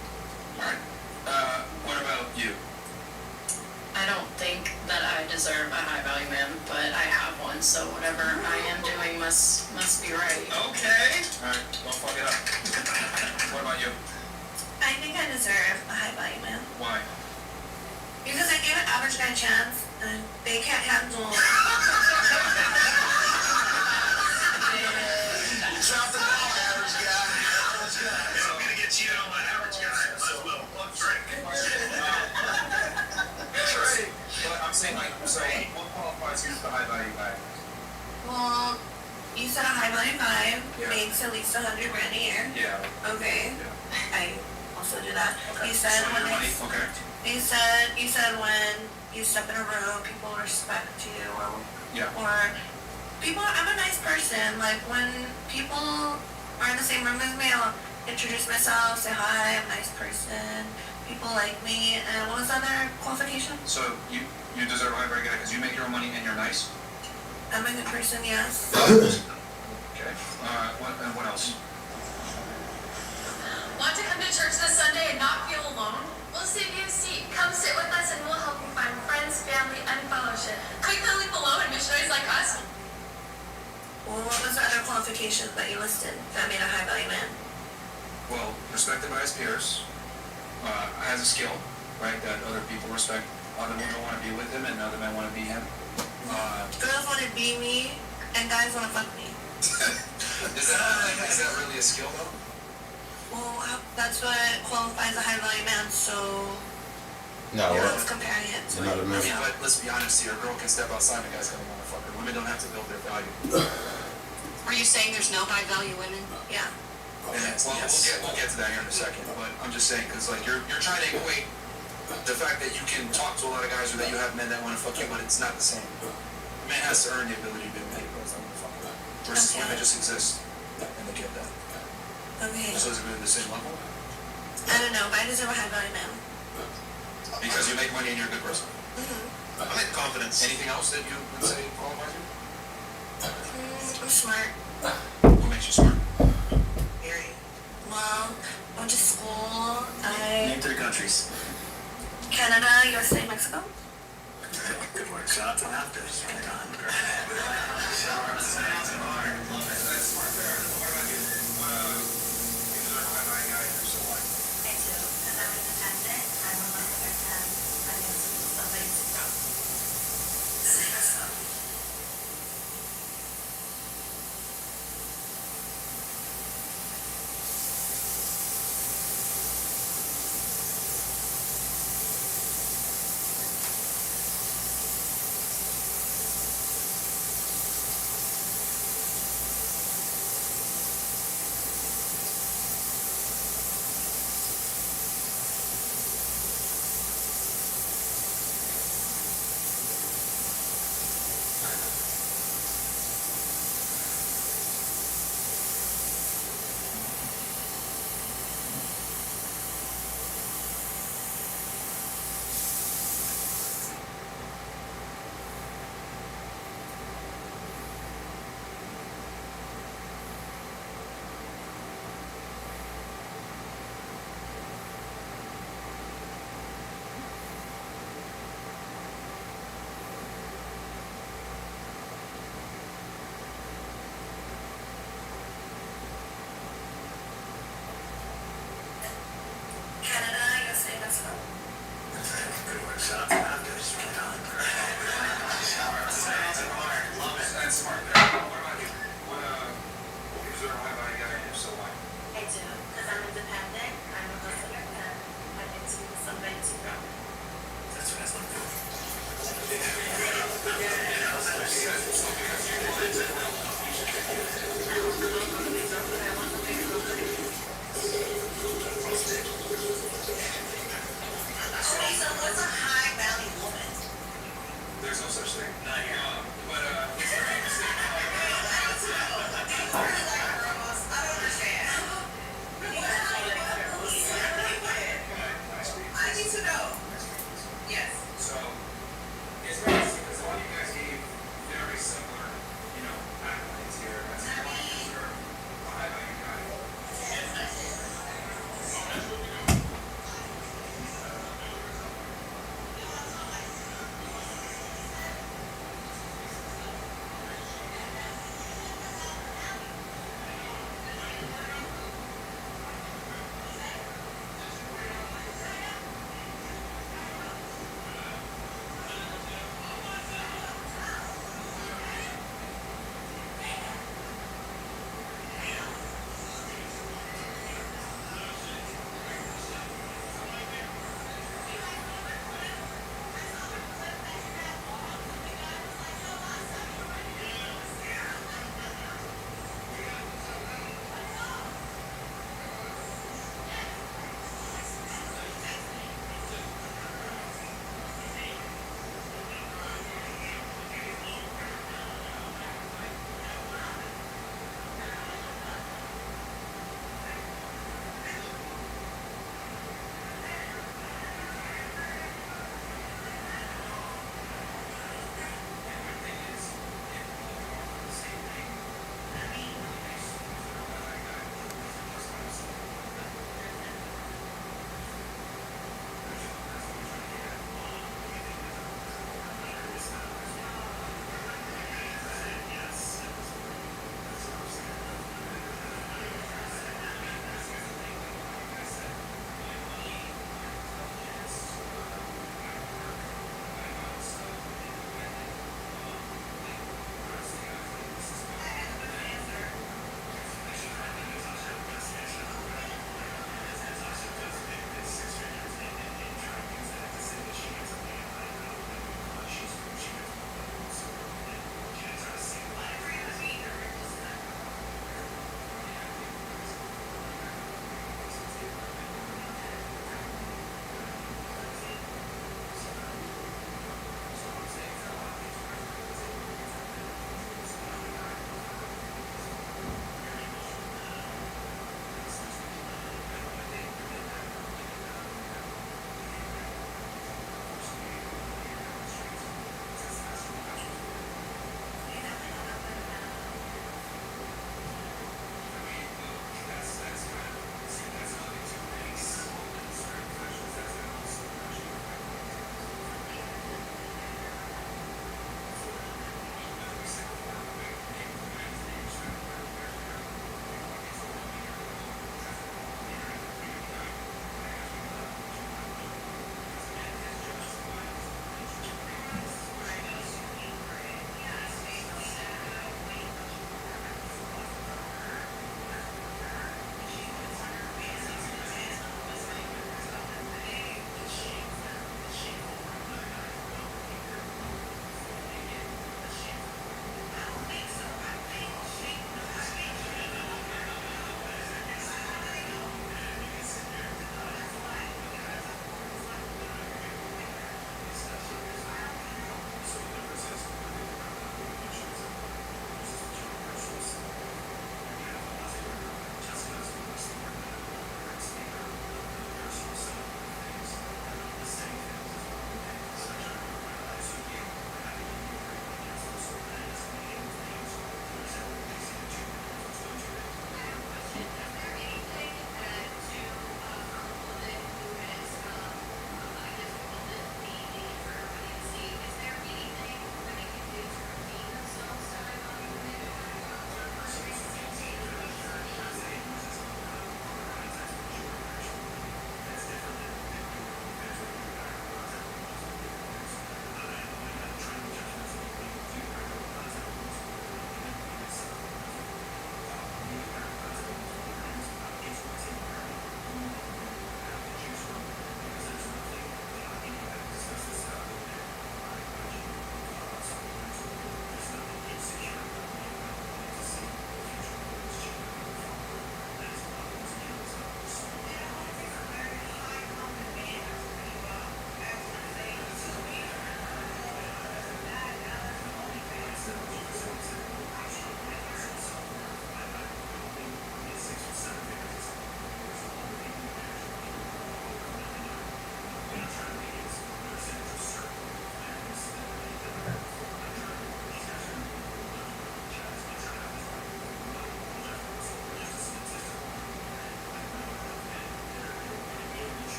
Speaker 9: Alright. What about you?
Speaker 14: I don't think that I deserve a high value man, but I have one, so whatever I am doing must be right.
Speaker 9: Okay. Alright, don't fuck it up. What about you?
Speaker 11: I think I deserve a high value man.
Speaker 9: Why?
Speaker 11: Because I give an average guy a chance, and they can't handle.
Speaker 4: Drop the ball, average guy.
Speaker 20: If I'm gonna get cheated on by an average guy, I might as well drink.
Speaker 9: But I'm saying, like, so what qualifies you as the high value guy?
Speaker 11: Well, you said a high value guy
Speaker 9: Yeah.
Speaker 11: makes at least $100,000 a year.
Speaker 9: Yeah.
Speaker 11: Okay.
Speaker 9: Yeah.
Speaker 11: I also do that.
Speaker 9: Okay.
Speaker 11: You said
Speaker 9: so
Speaker 11: when
Speaker 9: your money, okay.
Speaker 11: you said when you step in a room, people respect you,
Speaker 9: Yeah.
Speaker 11: or people. I'm a nice person. Like when people are in the same room as me, I'll introduce myself, say hi, I'm a nice person. People like me. And what was the other qualification?
Speaker 9: So you deserve a high value guy because you make your own money and you're nice?
Speaker 11: I'm a good person, yes.
Speaker 9: Okay. What else?
Speaker 23: Want to come to church this Sunday and not feel alone? We'll save you a seat. Come sit with us and we'll help you find friends, family, and fellowship. Click the link below and missionaries like us.
Speaker 11: Well, what was the other qualifications that you listed that made a high value man?
Speaker 9: Well, respected by his peers, has a skill, right, that other people respect. Other women want to be with him and other men want to be him.
Speaker 11: Girls want to be me, and guys want to fuck me.
Speaker 9: Is that really a skill though?
Speaker 11: Well, that's what qualifies a high value man, so
Speaker 8: No,
Speaker 11: I was comparing it to
Speaker 8: not a man.
Speaker 9: But let's be honest here, a girl can step outside and a guy's gonna want to fuck her. Women don't have to build their value.
Speaker 12: Are you saying there's no high value women?
Speaker 11: Yeah.
Speaker 9: And we'll get to that here in a second, but I'm just saying, because like you're trying to equate the fact that you can talk to a lot of guys or that you have men that want to fuck you, but it's not the same. A man has to earn the ability to be made, versus women just exist.
Speaker 20: and look at that.
Speaker 11: Okay.
Speaker 20: So is it really the same level?
Speaker 11: I don't know, but I deserve a high value man.
Speaker 20: Because you make money and you're a good person.
Speaker 11: Mm-hmm.
Speaker 18: I like confidence.
Speaker 20: Anything else that you would say qualifies you?
Speaker 11: I'm smart.
Speaker 20: What makes you smart?
Speaker 11: Very. Well, I went to school.
Speaker 18: Name 3 countries.
Speaker 11: Canada, USA, Mexico.
Speaker 18: Good work. Shout out to Raptors. Right on.
Speaker 11: I do, because I'm independent. I'm a mother, and I know some stuff I used to grow.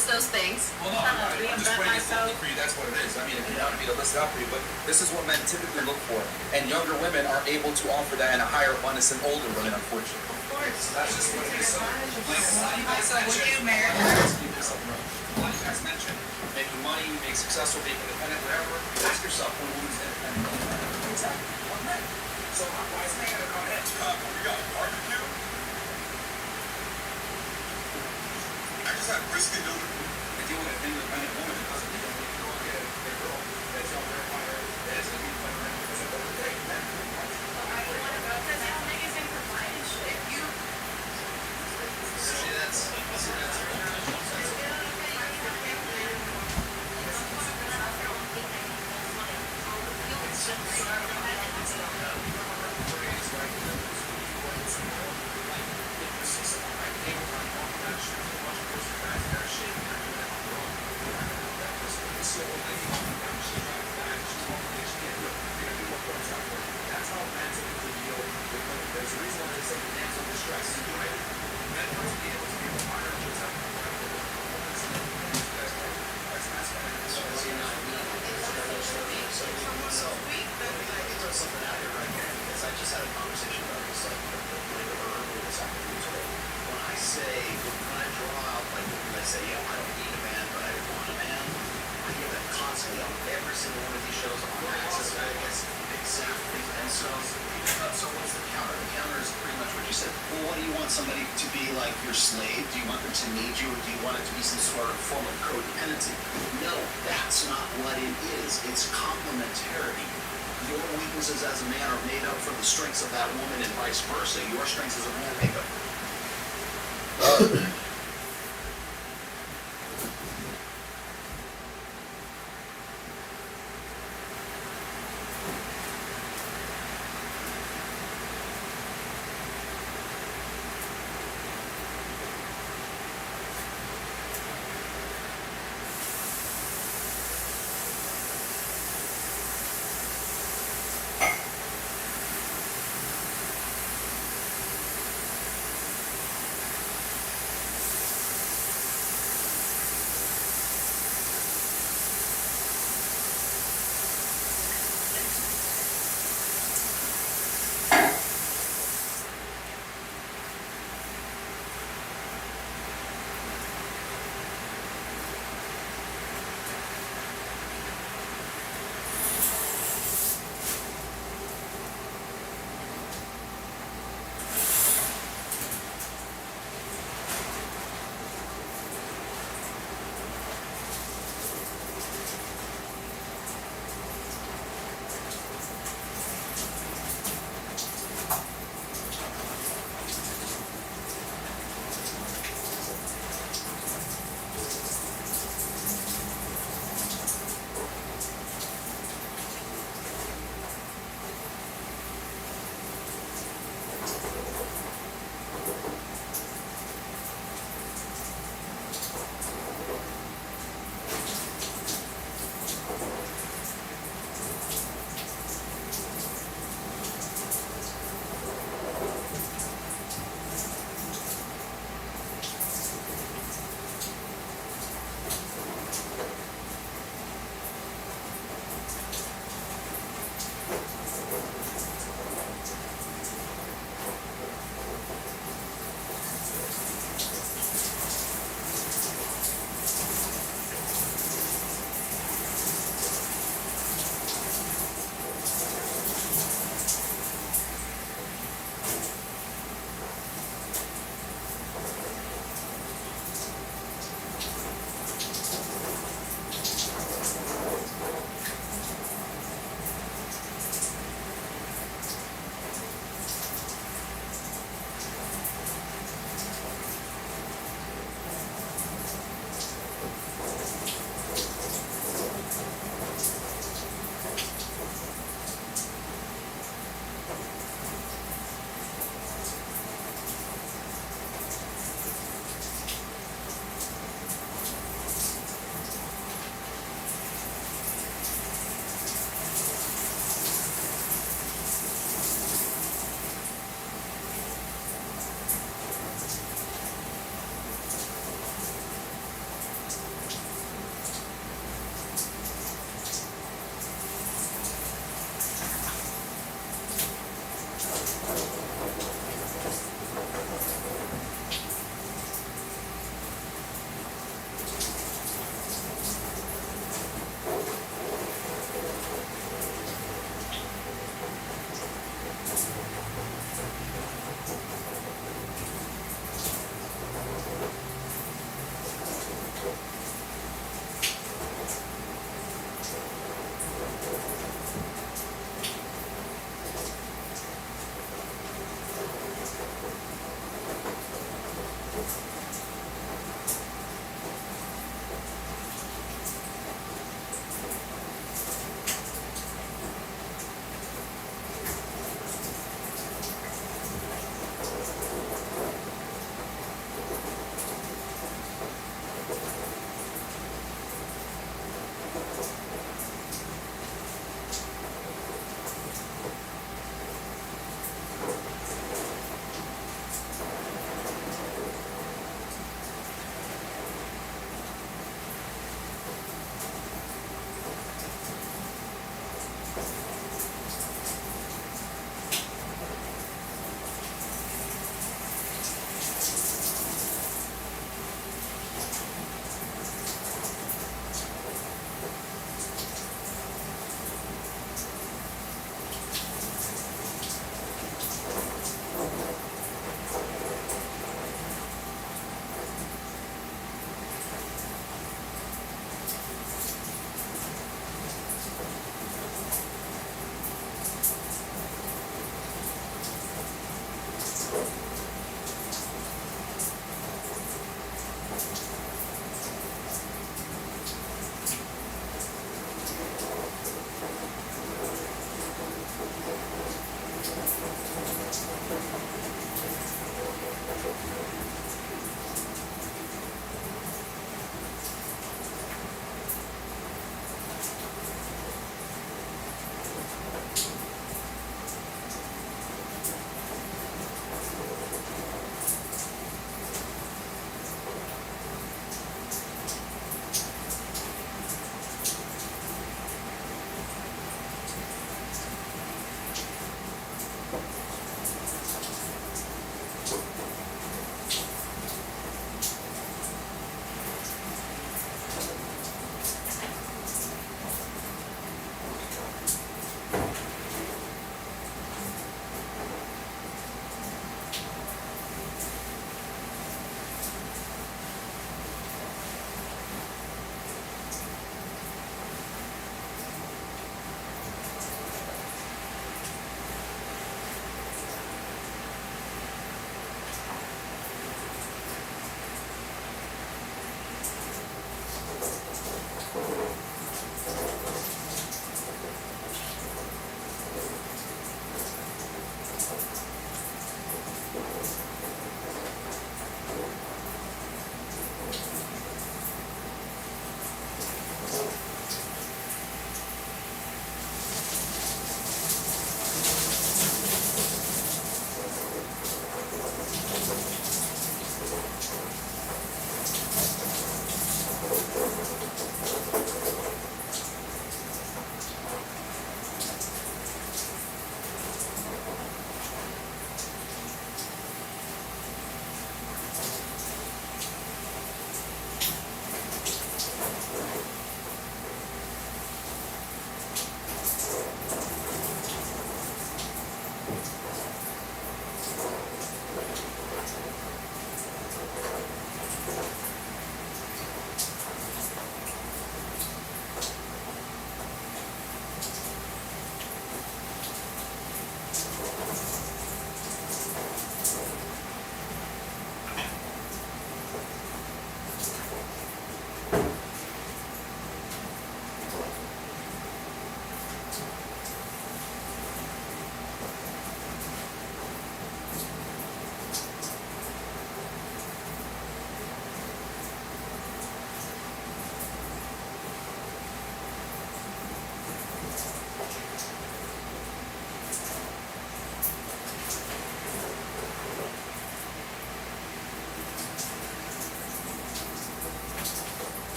Speaker 12: list those things.
Speaker 9: Well, no, I'm just putting it simply for you, that's what it is. I mean, if you want me to list it out for you, but this is what men typically look for. And younger women are able to offer that in a higher abundance than older women, unfortunately.
Speaker 22: Of course.
Speaker 9: So that's just what it is. So, like, a lot of you guys
Speaker 22: Would you marry
Speaker 9: a lot of you guys mentioned making money, being successful, being independent, whatever. Ask yourself, what woman's independent? Exactly. One man. So, why is man gonna come in? Here we go. Barbecue. I just had brisket noodle. I deal with an independent woman that doesn't need to go and get a girl that's on their fire. That's going to be playing around because of the day. I don't want to go because I don't think it's in provided shit. You. See, that's.
Speaker 4: Somebody to be like your slave? Do you want them to need you, or do you want it to be some sort of form of codependency? No, that's not what it is. It's complementarity. Your weaknesses as a man are made up for the strengths of that woman, and vice versa. Your strengths as a man make up.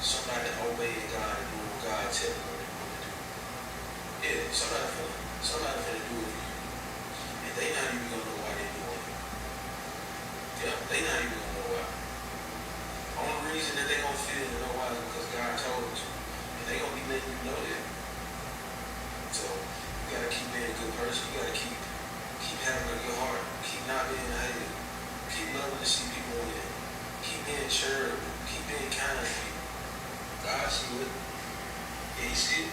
Speaker 1: somebody obeying God and doing what God tells them to do. Yeah, somebody finna do it. And they not even gonna know why they doing it. Yeah, they not even gonna know why. Only reason that they gonna feel to know why is because God told them to. And they gonna be letting you know that. So you gotta keep being a good person. You gotta keep having a good heart. Keep not being a hater. Keep loving to see people win. Keep being charitable. Keep being kind to people. God see it. Yeah, he see it.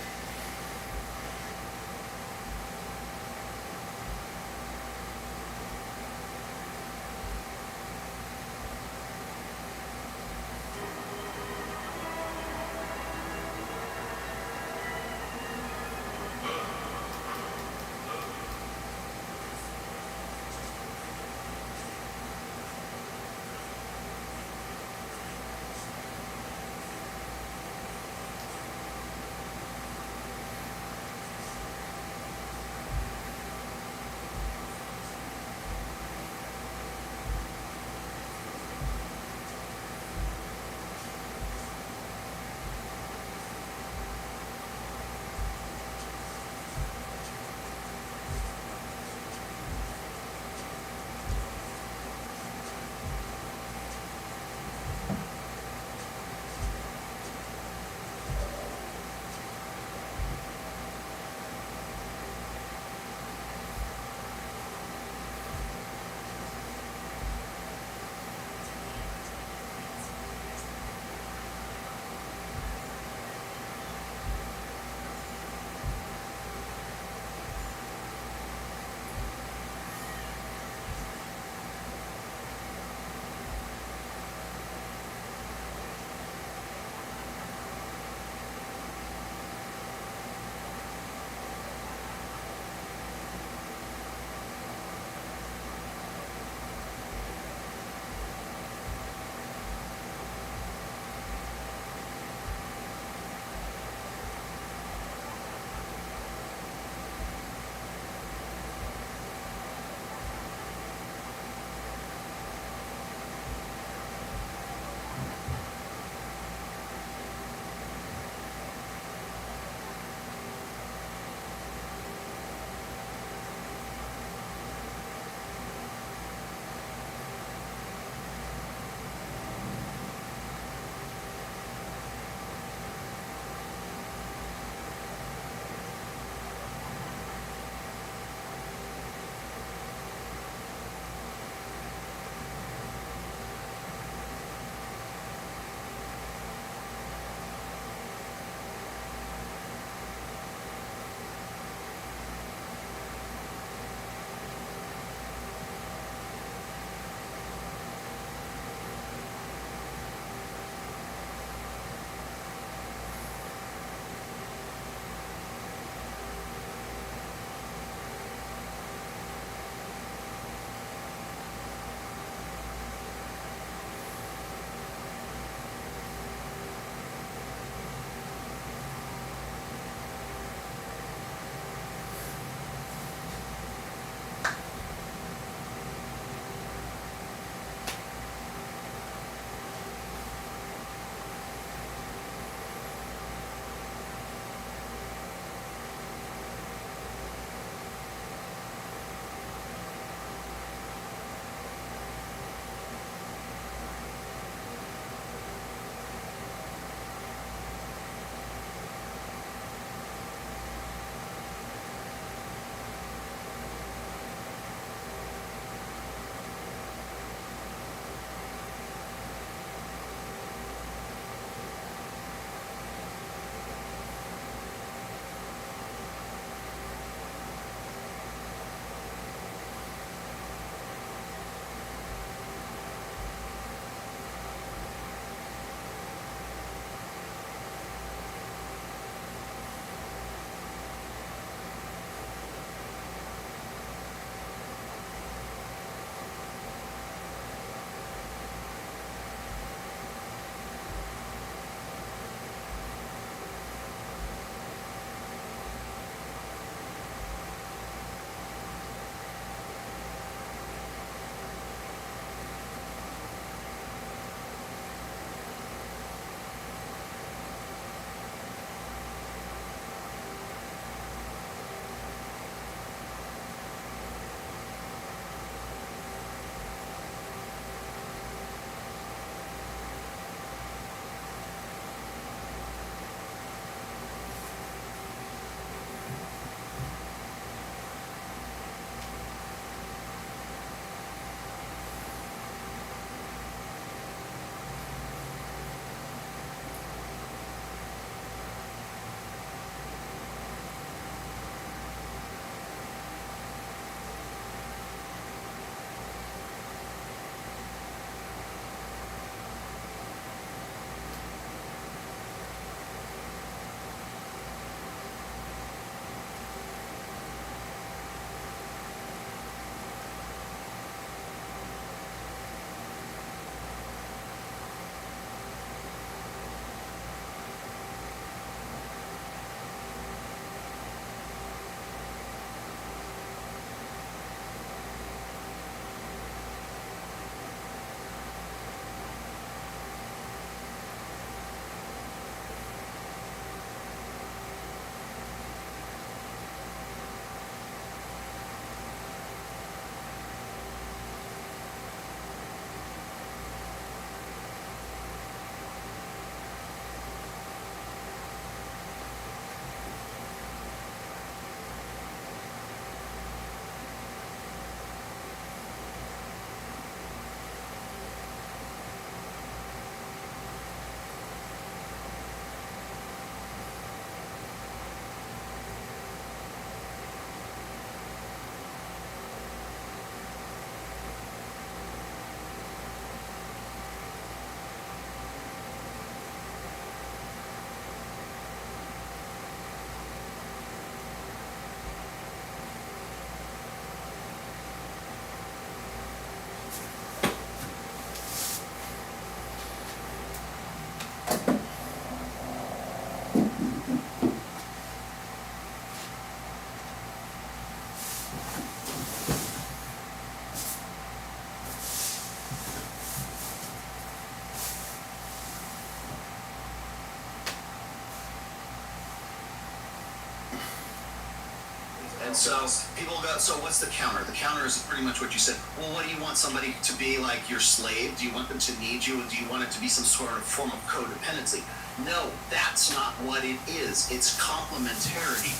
Speaker 4: And so people go, so what's the counter? The counter is pretty much what you said. Well, what do you want somebody to be like your slave? Do you want them to need you? Do you want it to be some sort of form of codependency? No, that's not what it is. It's complementarity.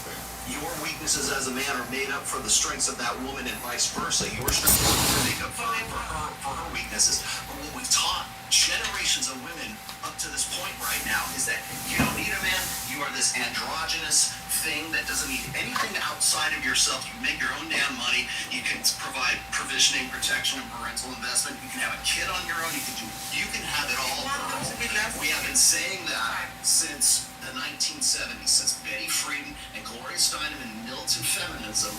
Speaker 4: Your weaknesses as a man are made up for the strengths of that woman and vice versa. Your strengths are make up for her weaknesses. But what we've taught generations of women up to this point right now is that you don't need a man. You are this androgynous thing that doesn't need anything outside of yourself. You make your own damn money. You can provide provisioning, protection, and parental investment. You can have a kid on your own. You can have it all. We have been saying that since the 1970s, since Betty Friedan and Gloria Steinem and militant feminism,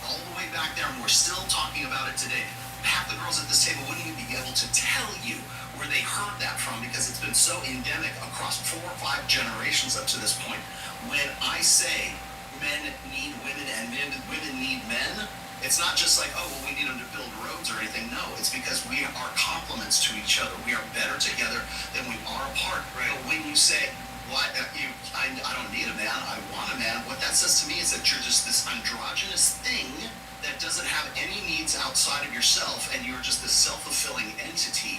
Speaker 4: all the way back there, and we're still talking about it today. Half the girls at this table wouldn't even be able to tell you where they heard that from because it's been so endemic across 4 or 5 generations up to this point. When I say men need women and women need men, it's not just like, oh, well, we need them to build roads or anything. No, it's because we are complements to each other. We are better together than we are apart. Right. But when you say, I don't need a man, I want a man, what that says to me is that you're just this androgynous thing that doesn't have any needs outside of yourself, and you're just this self-fulfilling entity.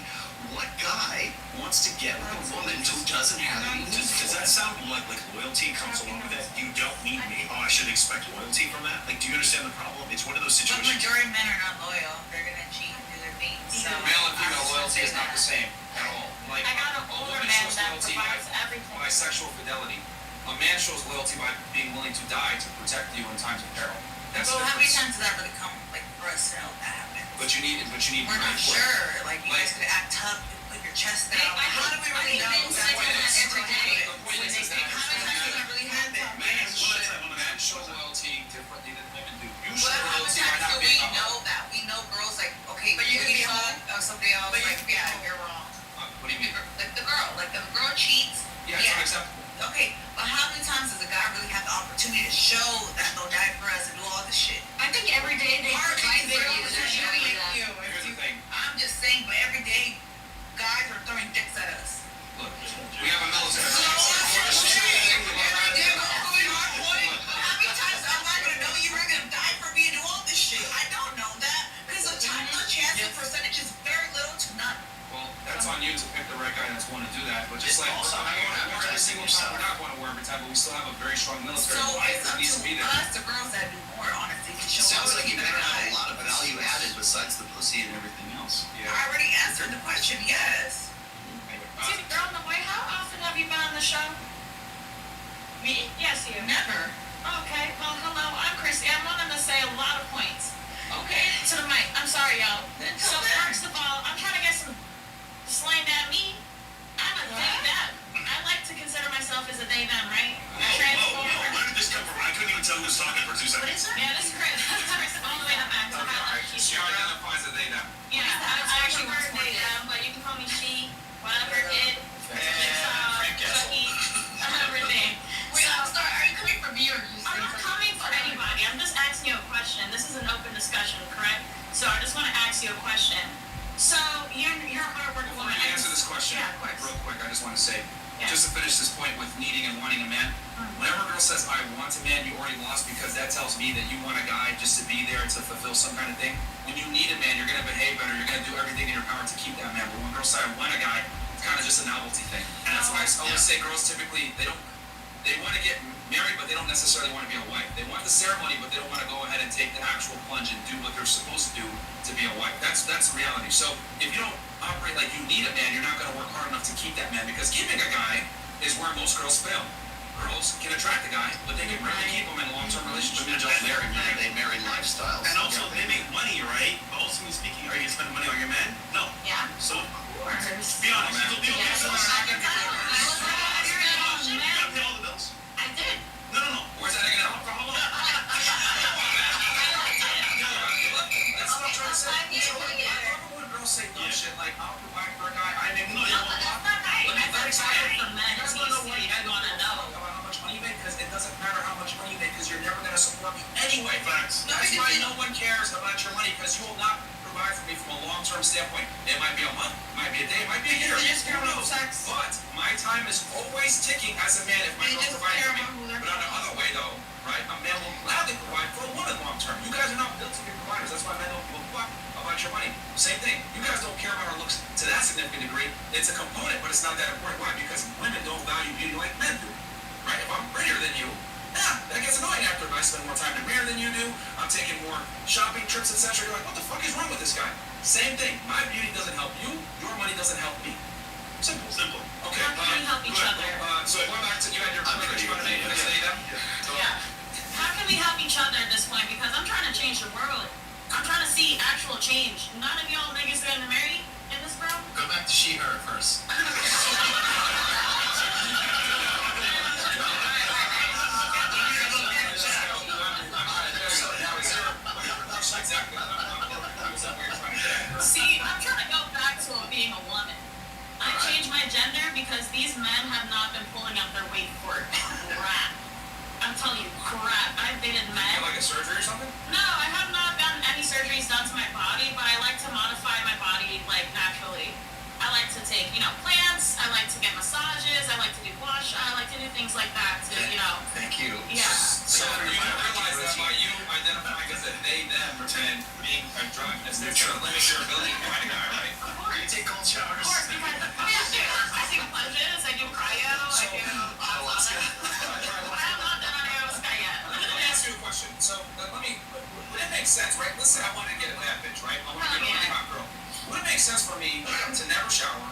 Speaker 4: What guy wants to get with a woman who doesn't have any needs?
Speaker 20: Does that sound like loyalty comes along with that? You don't need me. Oh, I should expect loyalty from that? Like, do you understand the problem? It's one of those
Speaker 3: But
Speaker 20: situations.
Speaker 3: majority of men are not loyal. They're gonna cheat and do their thing. So
Speaker 9: Male and female loyalty is not the same at all. Like,
Speaker 2: I got an
Speaker 9: a
Speaker 2: older
Speaker 9: woman
Speaker 2: man
Speaker 9: shows
Speaker 2: that
Speaker 9: loyalty
Speaker 2: provides
Speaker 9: by
Speaker 2: everything.
Speaker 9: sexual fidelity. A man shows loyalty by being willing to die to protect you in times of peril. That's
Speaker 3: well,
Speaker 9: the
Speaker 3: how many
Speaker 9: difference.
Speaker 3: times does that really come, like, for us to know that happen?
Speaker 9: But you need
Speaker 3: We're not sure. Like, you guys could act tough, put your chest out. How do we really know that?
Speaker 9: Every day. The point is that
Speaker 3: How many times does that really happen?
Speaker 9: men show loyalty differently than women do. You show
Speaker 3: But how many
Speaker 9: loyalty by
Speaker 3: times
Speaker 9: not
Speaker 3: do we
Speaker 9: being
Speaker 3: know that? We know girls like, okay,
Speaker 16: But you
Speaker 3: we
Speaker 16: could be
Speaker 3: fuck somebody else,
Speaker 16: but you
Speaker 3: like,
Speaker 16: could be
Speaker 3: yeah,
Speaker 16: home.
Speaker 3: you're wrong.
Speaker 9: What do you mean?
Speaker 3: Like the girl, if the girl cheats,
Speaker 9: Yeah, it's unacceptable.
Speaker 3: okay, but how many times does a guy really have the opportunity to show that they'll die for us and do all this shit?
Speaker 12: I think every day they
Speaker 3: Hardly
Speaker 12: provide
Speaker 3: zero
Speaker 12: videos
Speaker 3: percent
Speaker 12: that show
Speaker 3: showing
Speaker 12: you that.
Speaker 9: Here's the thing.
Speaker 3: I'm just saying, but every day, guys are throwing dicks at us.
Speaker 9: Look, we have a military.
Speaker 3: Every day, how many times am I gonna know you were gonna die for me and do all this shit? I don't know that, because the chance and percentage is very little to none.
Speaker 9: Well, that's on you to pick the right guy that's going to do that. But just like we're
Speaker 20: also
Speaker 9: not going to
Speaker 20: how you
Speaker 9: war every single time,
Speaker 20: yourself.
Speaker 9: we're not going to war every time, but we still have a very strong military.
Speaker 3: So
Speaker 9: Why
Speaker 3: it's
Speaker 9: it
Speaker 3: up
Speaker 9: needs to be
Speaker 3: to
Speaker 9: there.
Speaker 3: us, the girls that do more, honestly, to show
Speaker 4: Sounds
Speaker 3: up
Speaker 4: like you
Speaker 3: to
Speaker 4: better
Speaker 3: the
Speaker 4: have a
Speaker 3: guys.
Speaker 4: lot of value added besides the pussy and everything else.
Speaker 9: Yeah.
Speaker 3: I already answered the question, yes.
Speaker 2: See, girl in the white, how often have you been on the show? Me? Yes, you.
Speaker 3: Never.
Speaker 2: Okay, well, hello, I'm Chrissy. I'm wanting to say a lot of points. Okay, to the mic. I'm sorry, y'all. So first of all, I'm trying to get some slang at me. I'm a they them. I like to consider myself as a they them, right?
Speaker 20: Where did this come from? I couldn't even tell who was talking for 2 seconds.
Speaker 2: Yeah, this is Chris. This is Chris all the way in the back. So
Speaker 9: Okay, all right. She identifies as they them.
Speaker 2: yeah, I actually prefer they them, but you can call me she, whatever, it, Chucky, everything.
Speaker 3: Wait, I'm sorry, are you coming for me or are you
Speaker 2: I'm not coming for anybody. I'm just asking you a question. This is an open discussion, correct? So I just want to ask you a question. So you're a hardworking
Speaker 9: Before
Speaker 2: woman.
Speaker 9: you answer this question,
Speaker 2: Yeah, of course.
Speaker 9: real quick, I just want to say,
Speaker 2: Yeah.
Speaker 9: just to finish this point with needing and wanting a man, whenever a girl says, I want a man, you already lost because that tells me that you want a guy just to be there to fulfill some kind of thing. When you need a man, you're going to behave better, you're going to do everything in your power to keep that man. But when girls say, I want a guy, it's kind of just a novelty thing. And that's why I always say girls typically, they want to get married, but they don't necessarily want to be a wife. They want the ceremony, but they don't want to go ahead and take the actual plunge and do what they're supposed to do to be a wife. That's the reality. So if you don't operate like you need a man, you're not going to work hard enough to keep that man, because keeping a guy is where most girls fail. Girls can attract a guy, but they can really keep him in a long-term relationship.
Speaker 4: Women don't marry men, they marry lifestyles.
Speaker 20: And also, they make money, right? But ultimately speaking, are you gonna spend money on your man? No.
Speaker 2: Yeah.
Speaker 20: So,
Speaker 2: course.
Speaker 20: be honest. You don't pay all the bills. You
Speaker 2: Man,
Speaker 20: gotta pay all the bills.
Speaker 2: I did.
Speaker 20: No.
Speaker 9: Where's that going to help?
Speaker 20: Hold on.
Speaker 9: That's what I'm trying to say. So, I remember when girls say dumb shit like, I'll provide for a guy, I make money.
Speaker 2: No, but that's not right.
Speaker 9: Let me
Speaker 2: That's
Speaker 9: explain.
Speaker 2: not for men.
Speaker 9: You guys want to know why you want to know about how much money you make? Because it doesn't matter how much money you make, because you're never going to support me anyway.
Speaker 20: Facts.
Speaker 9: That's why no one cares about your money, because you will not provide for me from a long-term standpoint. It might be a month, it might be a day, it might be a year.
Speaker 16: They just care
Speaker 9: Who
Speaker 16: about
Speaker 9: knows?
Speaker 16: sex.
Speaker 9: But my time is always ticking as a man if my
Speaker 16: They
Speaker 9: girl
Speaker 16: just
Speaker 9: provides
Speaker 16: care
Speaker 9: for me.
Speaker 16: about who they're
Speaker 9: But on the other way though, right? I'm
Speaker 6: man will gladly provide for a woman long term. You guys are not built to be providers. That's why men don't give a fuck about your money. Same thing. You guys don't care about our looks to that significant degree. It's a component, but it's not that important. Why? Because women don't value beauty like men do. Right? If I'm prettier than you, yeah, that gets annoying after I spend more time in the mirror than you do. I'm taking more shopping trips, etc. You're like, what the fuck is wrong with this guy? Same thing. My beauty doesn't help you. Your money doesn't help me. Simple.
Speaker 20: Simple.
Speaker 6: Okay.
Speaker 2: How can we help each other?
Speaker 6: So going back to you had your point that you want to make.
Speaker 2: Yeah. How can we help each other at this point? Because I'm trying to change the world. I'm trying to see actual change. None of y'all niggas getting married in this world.
Speaker 18: Go back to she, her first.
Speaker 2: See, I'm trying to go back to being a woman. I changed my gender because these men have not been pulling up their weight for crap. I'm telling you, crap. I've dated men.
Speaker 6: You get like a surgery or something?
Speaker 2: No, I have not gotten any surgeries done to my body, but I like to modify my body like naturally. I like to take, plants. I like to get massages. I like to do gua sha. I like to do things like that to,
Speaker 18: Thank you.
Speaker 2: Yeah.
Speaker 6: So you realize that by you identifying as a they, them, and being androgynous, they're trying to limit your ability to find a guy, right?
Speaker 2: Of course.
Speaker 18: You take cold showers.
Speaker 2: Of course, because I take plunges. I do cryo. I do
Speaker 18: ayahuasca.
Speaker 2: I have not done ayahuasca yet.
Speaker 6: Let me ask you a question. So would it make sense, right? Let's say I wanted to get a bad bitch, right? I want to get a really hot girl. Would it make sense for me to never shower,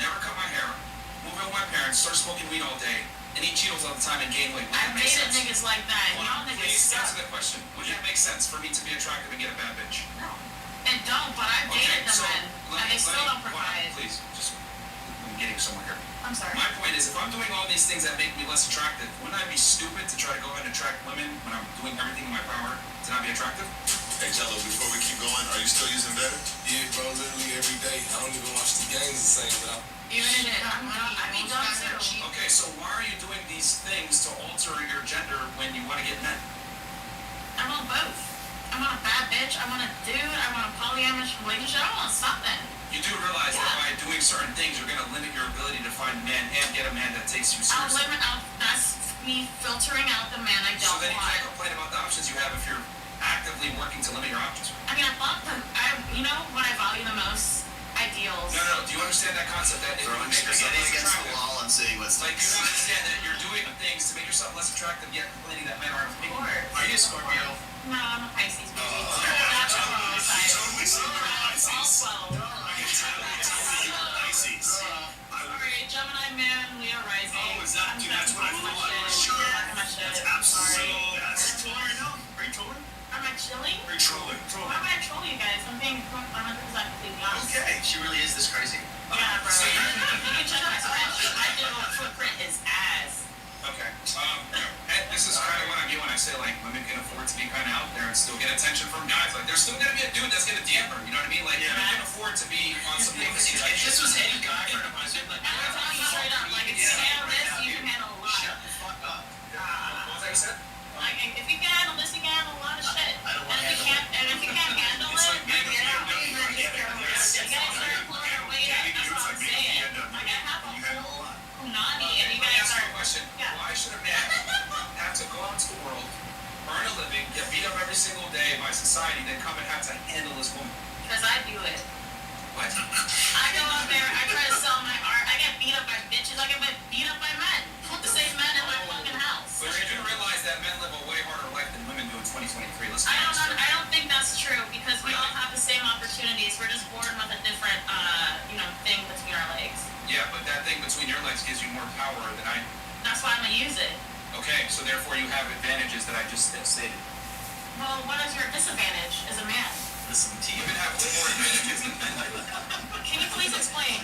Speaker 6: never cut my hair, move in with my parents, start smoking weed all day, and eat Cheetos all the time and gain weight?
Speaker 2: I've dated niggas like that. Y'all niggas
Speaker 6: Please
Speaker 2: suck.
Speaker 6: answer the question. Would it make sense for me to be attractive and get a bad bitch?
Speaker 2: No. It don't, but I've dated the men, and they still don't provide.
Speaker 6: Please, I'm getting somewhere here.
Speaker 2: I'm sorry.
Speaker 6: My point is, if I'm doing all these things that make me less attractive, wouldn't I be stupid to try to go ahead and attract women when I'm doing everything in my power to not be attractive?
Speaker 5: Hey Jello, before we keep going, are you still using better?
Speaker 7: Yeah, bro, literally every day. I don't even watch the games the same, but
Speaker 2: Even in it, I mean, done too.
Speaker 6: Okay, so why are you doing these things to alter your gender when you want to get men?
Speaker 2: I want both. I want a bad bitch. I want a dude. I want a polyamorous relationship. I want something.
Speaker 6: You do realize that by doing certain things, you're going to limit your ability to find men and get a man that takes you seriously.
Speaker 2: That's me filtering out the man I don't want.
Speaker 6: So then you can't complain about the options you have if you're actively working to limit your options.
Speaker 2: I mean, you know what I value the most? Ideals.
Speaker 6: No. Do you understand that concept that if you make yourself less attractive,
Speaker 18: wall and see what's
Speaker 6: like you don't understand that you're doing things to make yourself less attractive, yet complaining that men aren't making you?
Speaker 18: Are you a Scorpio?
Speaker 2: No, I'm a Pisces, baby. That's on the other side.
Speaker 5: Totally seem like Pisces.
Speaker 2: All 12.
Speaker 5: Pisces.
Speaker 2: Sorry, Gemini man, Leo rising.
Speaker 5: Oh, is that, dude, that's what I thought. Sure. That's absolutely, that's Taurus. Are you Taurus?
Speaker 2: Am I chilling?
Speaker 5: Are you trolling?
Speaker 2: Why would I troll you guys? I'm being 100% completely honest.
Speaker 18: Okay, she really is this crazy.
Speaker 2: Yeah, bro. You can check my spreadsheet. My digital footprint is ass.
Speaker 6: Okay. This is kind of what I mean when I say like women can afford to be kind of out there and still get attention from guys. Like there's still gonna be a dude that's gonna DM her. You know what I mean? Like women can afford to be on some things.
Speaker 18: If this was any guy for my Zoom, like,
Speaker 2: I'm telling you straight up, like if you can handle this, you can handle a lot.
Speaker 18: shut the fuck up.
Speaker 6: What was that you said?
Speaker 2: Like if you can handle this, you can handle a lot of shit. And if you can't handle it, then you gotta start pulling your weight up. That's what I'm saying. Like I have a whole punani, and you guys are.
Speaker 6: Question. Why should a man have to go out to the world, earn a living, get beat up every single day by society, then come and have to handle this woman?
Speaker 2: Because I do it.
Speaker 6: What?
Speaker 2: I go out there, I try to sell my art, I get beat up by bitches, I get beat up by men. The same men in my fucking house.
Speaker 6: But you do realize that men live a way harder life than women do in 2023. Let's be
Speaker 2: I
Speaker 6: honest.
Speaker 2: don't think that's true because we all have the same opportunities. We're just born with a different, thing between our legs.
Speaker 6: Yeah, but that thing between your legs gives you more power than I do.
Speaker 2: That's why I'm gonna use it.
Speaker 6: Okay, so therefore you have advantages that I just stated.
Speaker 2: Well, what is your disadvantage as a man?
Speaker 18: Listen to you.
Speaker 6: Women have way more advantages than men do.
Speaker 2: Can you please explain?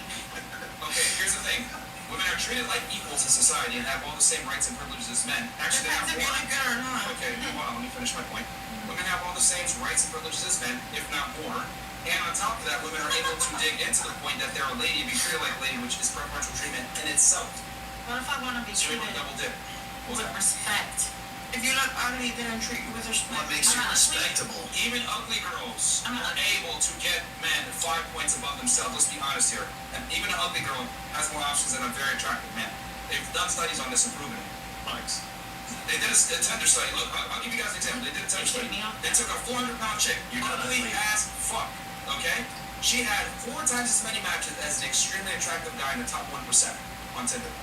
Speaker 6: Okay, here's the thing. Women are treated like equals in society and have all the same rights and privileges as men. Actually, they have more.
Speaker 2: good or not.
Speaker 6: Okay, well, let me finish my point. Women have all the same rights and privileges as men, if not more. And on top of that, women are able to dig into the point that they're a lady and be treated like a lady, which is preferential treatment in itself.
Speaker 2: What if I want to be
Speaker 6: So we
Speaker 2: treated
Speaker 6: want double dip. What's
Speaker 2: with
Speaker 6: that?
Speaker 2: respect?
Speaker 16: If you look ugly, then I treat you with respect.
Speaker 18: What makes you
Speaker 2: I'm not
Speaker 18: respectable?
Speaker 6: Even ugly girls
Speaker 2: I'm
Speaker 6: are
Speaker 2: not-
Speaker 6: able to get men 5 points above themselves. Let's be honest here. And even an ugly girl has more options than a very attractive man. They've done studies on this and proven it. Thanks.
Speaker 5: They did a Tinder study. Look, I'll give you guys an example. They did a Tinder study. They took a 400-pound chick, ugly as fuck, okay? She had 4 times as many matches as an extremely attractive guy in the top 1% on Tinder.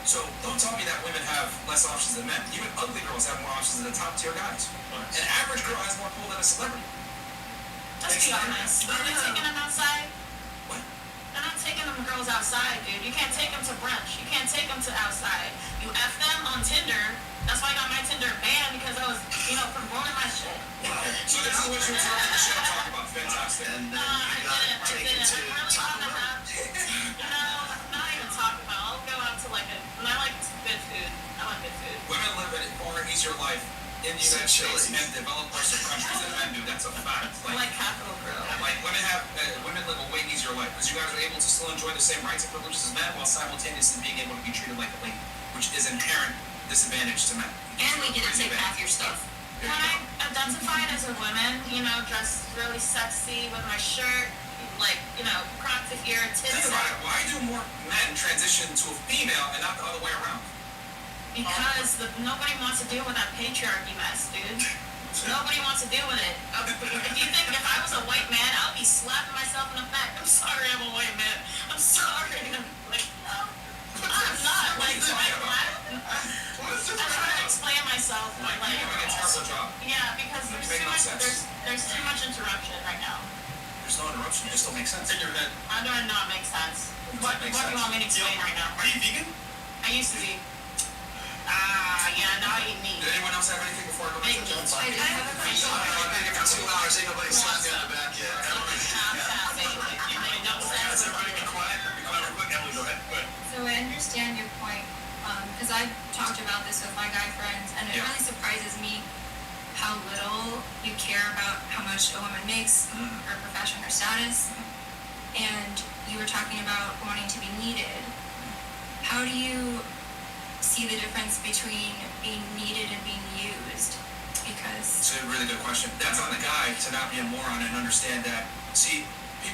Speaker 5: So don't tell me that women have less options than men. Even ugly girls have more options than the top tier guys. An average girl has more pull than a celebrity.
Speaker 2: Let's be honest. Are they taking them outside?
Speaker 5: What?
Speaker 2: They're not taking them girls outside, dude. You can't take them to brunch. You can't take them to outside. You F them on Tinder. That's why I got my Tinder banned, because I was, promoting my shit.
Speaker 5: So this is what you interrupted the shit I'm talking about. Fantastic.
Speaker 4: And then you got taken to Taco Bell.
Speaker 2: Not even Taco Bell. I'll go out to I like good food. I like good food.
Speaker 5: Women live a more easier life in the United States and developed worse countries than men do. That's a fact.
Speaker 2: Like Capital Grill.
Speaker 5: Like women live a way easier life because you guys are able to still enjoy the same rights and privileges as men while simultaneously being able to be treated like a lady, which is inherent disadvantage to men.
Speaker 12: And we get to take half your stuff.
Speaker 2: When I identified as a woman, dressed really sexy with my shirt, cropped to here, tits
Speaker 5: Think about it. Why do more men transition to a female and not the other way around?
Speaker 2: Because nobody wants to deal with that patriarchy mess, dude. Nobody wants to deal with it. If you think if I was a white man, I'll be slapping myself in the back. I'm sorry I'm a white man. I'm sorry. I'm not. I'm trying to explain myself.
Speaker 5: You're doing a terrible job.
Speaker 2: Yeah, because there's too much interruption right now.
Speaker 5: There's no interruption. It just don't make sense. In your head.
Speaker 2: How do I not make sense? What do you want me to explain right now?
Speaker 5: Are you vegan?
Speaker 2: I used to be. Now I eat meat.
Speaker 5: Did anyone else have anything before I go back to Jones?
Speaker 11: I have a question.
Speaker 4: I've been here for 2 hours. Ain't nobody slapped me on the back yet.
Speaker 5: Everybody be quiet. Be quiet real quick. Emily, go ahead. Go ahead.
Speaker 13: So I understand your point, because I've talked about this with my guy friends, and it really surprises me how little you care about how much a woman makes, her profession, her status, and you were talking about wanting to be needed. How do you see the difference between being needed and being used? Because
Speaker 5: it's a really good question. That's on the guy to not be a moron and understand that. See, a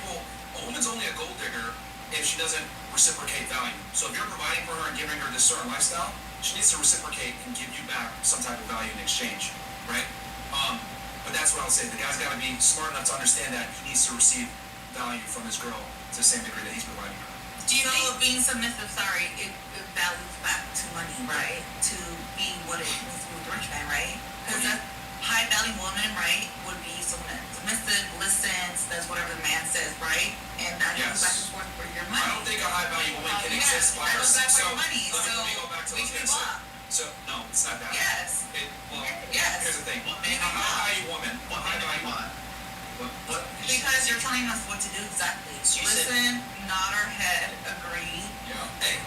Speaker 5: woman's only a gold digger if she doesn't reciprocate value. So if you're providing for her and giving her this certain lifestyle, she needs to reciprocate and give you back some type of value in exchange, right? But that's what I'll say. The guy's got to be smart enough to understand that he needs to receive value from his girl to the same degree that he's providing her.
Speaker 22: Do you know being submissive, it values back to money, right? To be what it is with the rich man, right? Because a high value woman, right, would be someone that's submissive, listens, does whatever the man says, right? And that goes back and forth for your money.
Speaker 5: I don't think a high value woman can exist by herself.
Speaker 22: That goes back for your money.
Speaker 5: Let me go back to
Speaker 22: we can
Speaker 5: this.
Speaker 22: block.
Speaker 5: So no, it's not that.
Speaker 22: Yes. Yes.
Speaker 5: Here's the thing. A high value woman. What high value woman? What?
Speaker 22: Because you're telling us what to do exactly. Listen, nod our head, agree.
Speaker 5: Yeah. Hey,